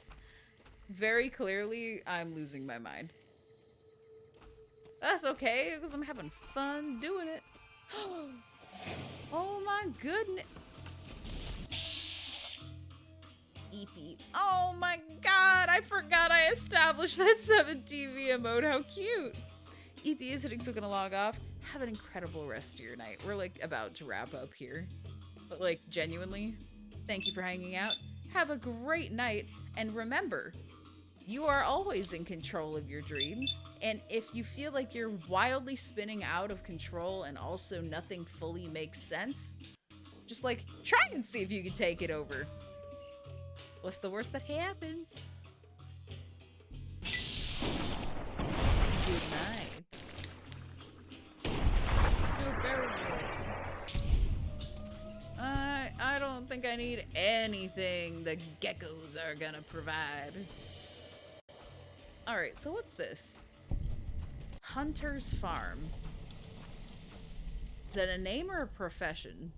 Very clearly, I'm losing my mind. That's okay, because I'm having fun doing it. Oh my goodness. Eep eep. Oh my god, I forgot I established that 7TV emote. How cute. EP is hitting, so gonna log off. Have an incredible rest of your night. We're like about to wrap up here. But like genuinely, thank you for hanging out. Have a great night. And remember, you are always in control of your dreams. And if you feel like you're wildly spinning out of control and also nothing fully makes sense, just like try and see if you can take it over. What's the worst that happens? Good night. I don't think I need anything the geckos are gonna provide. Alright, so what's this? Hunter's Farm. Is that a name or a profession?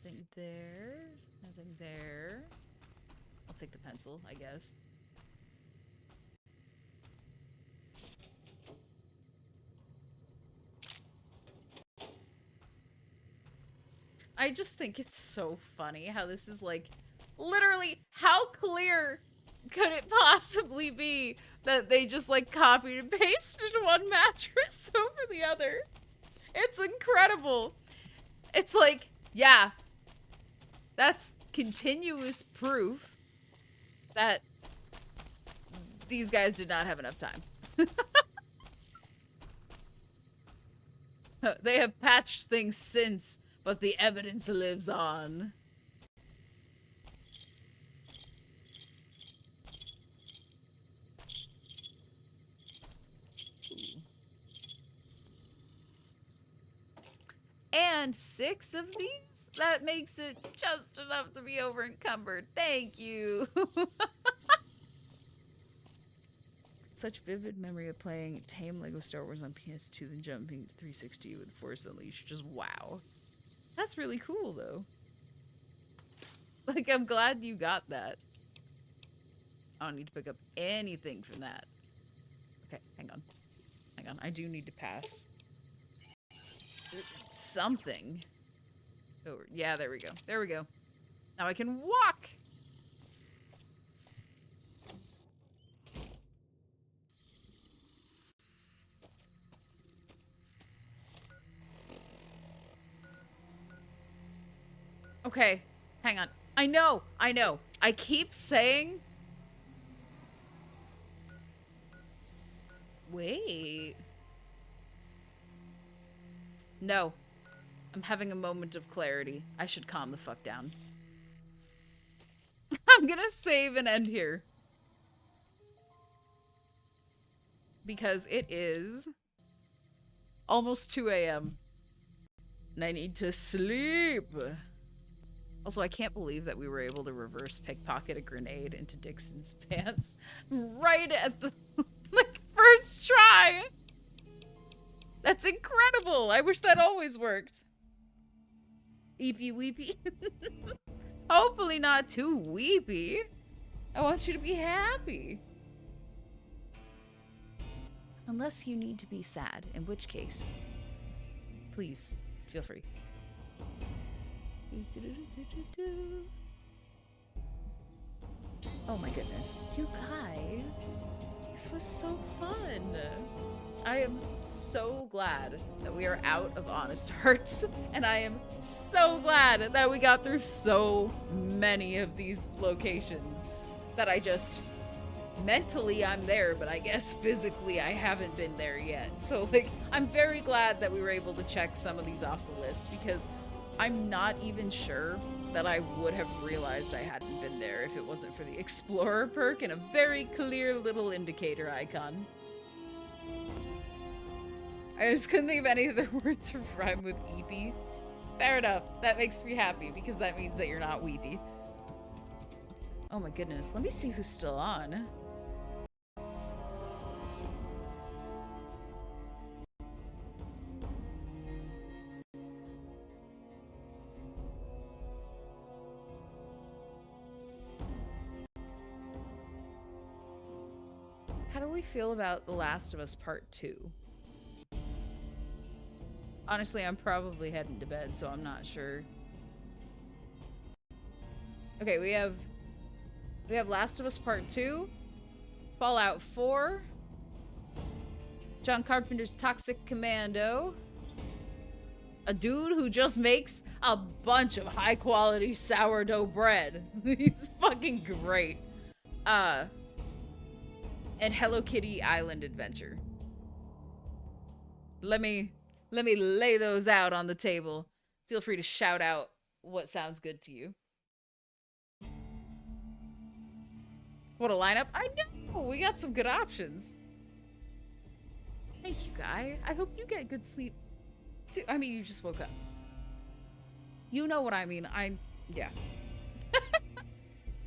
Nothing there. Nothing there. I'll take the pencil, I guess. I just think it's so funny how this is like, literally, how clear could it possibly be that they just like copied and pasted one mattress over the other? It's incredible. It's like, yeah, that's continuous proof that these guys did not have enough time. They have patched things since, but the evidence lives on. And 6 of these? That makes it just enough to be over encumbered. Thank you. Such vivid memory of playing tame Lego Star Wars on PS2 than jumping to 360 with Force Unleashed. Just wow. That's really cool, though. Like, I'm glad you got that. I don't need to pick up anything from that. Okay, hang on. Hang on. I do need to pass something. Over. Yeah, there we go. There we go. Now I can walk. Okay, hang on. I know. I keep saying... Wait. No. I'm having a moment of clarity. I should calm the fuck down. I'm gonna save and end here. Because it is almost 2 a.m. and I need to sleep. Also, I can't believe that we were able to reverse pickpocket a grenade into Dixon's pants right at the like first try. That's incredible. I wish that always worked. Eepy weepy. Hopefully not too weepy. I want you to be happy. Unless you need to be sad, in which case, please feel free. Oh my goodness. You guys, this was so fun. I am so glad that we are out of Honest Hearts, and I am so glad that we got through so many of these locations that I just... Mentally, I'm there, but I guess physically I haven't been there yet. So, like, I'm very glad that we were able to check some of these off the list, because I'm not even sure that I would have realized I hadn't been there if it wasn't for the Explorer perk and a very clear little indicator icon. I just couldn't think of any other words to rhyme with eepy. Fair enough. That makes me happy, because that means that you're not weepy. Oh my goodness. Let me see who's still on. How do we feel about The Last of Us Part 2? Honestly, I'm probably heading to bed, so I'm not sure. Okay, we have Last of Us Part 2, Fallout 4, John Carpenter's Toxic Commando, a dude who just makes a bunch of high-quality sourdough bread. He's fucking great. And Hello Kitty Island Adventure. Let me lay those out on the table. Feel free to shout out what sounds good to you. What a lineup. I know! We got some good options. Thank you, Guy. I hope you get good sleep, too. I mean, you just woke up. You know what I mean. Yeah.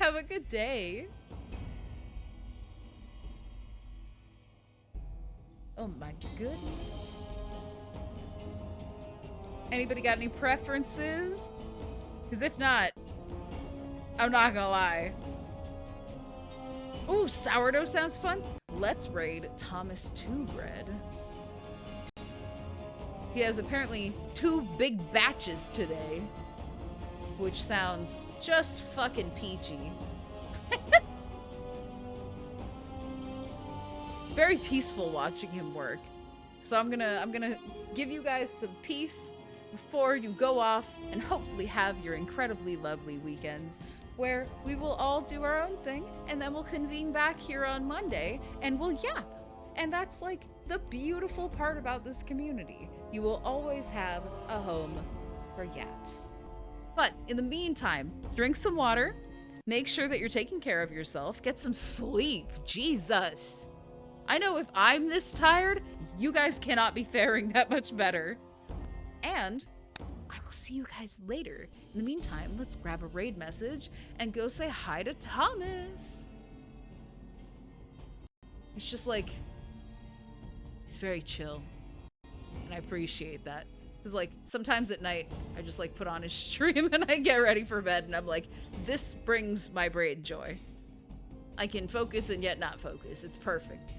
Have a good day. Oh my goodness. Anybody got any preferences? Because if not, I'm not gonna lie. Ooh, sourdough sounds fun. Let's raid Thomas Two Bread. He has apparently 2 big batches today, which sounds just fucking peachy. Very peaceful watching him work. So I'm gonna give you guys some peace before you go off and hopefully have your incredibly lovely weekends, where we will all do our own thing, and then we'll convene back here on Monday and we'll yap. And that's like the beautiful part about this community. You will always have a home for yaps. But in the meantime, drink some water, make sure that you're taking care of yourself, get some sleep. Jesus. I know if I'm this tired, you guys cannot be faring that much better. And I will see you guys later. In the meantime, let's grab a raid message and go say hi to Thomas. It's just like, he's very chill. And I appreciate that. Because like, sometimes at night, I just like put on his stream and I get ready for bed and I'm like, this brings my brain joy. I can focus and yet not focus. It's perfect.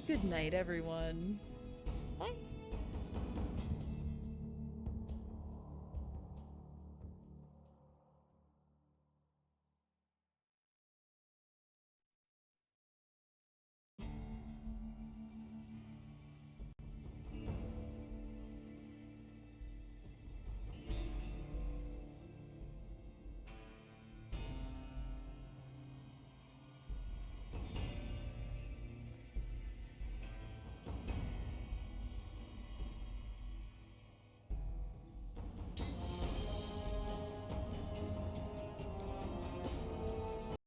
Good night, everyone. Bye.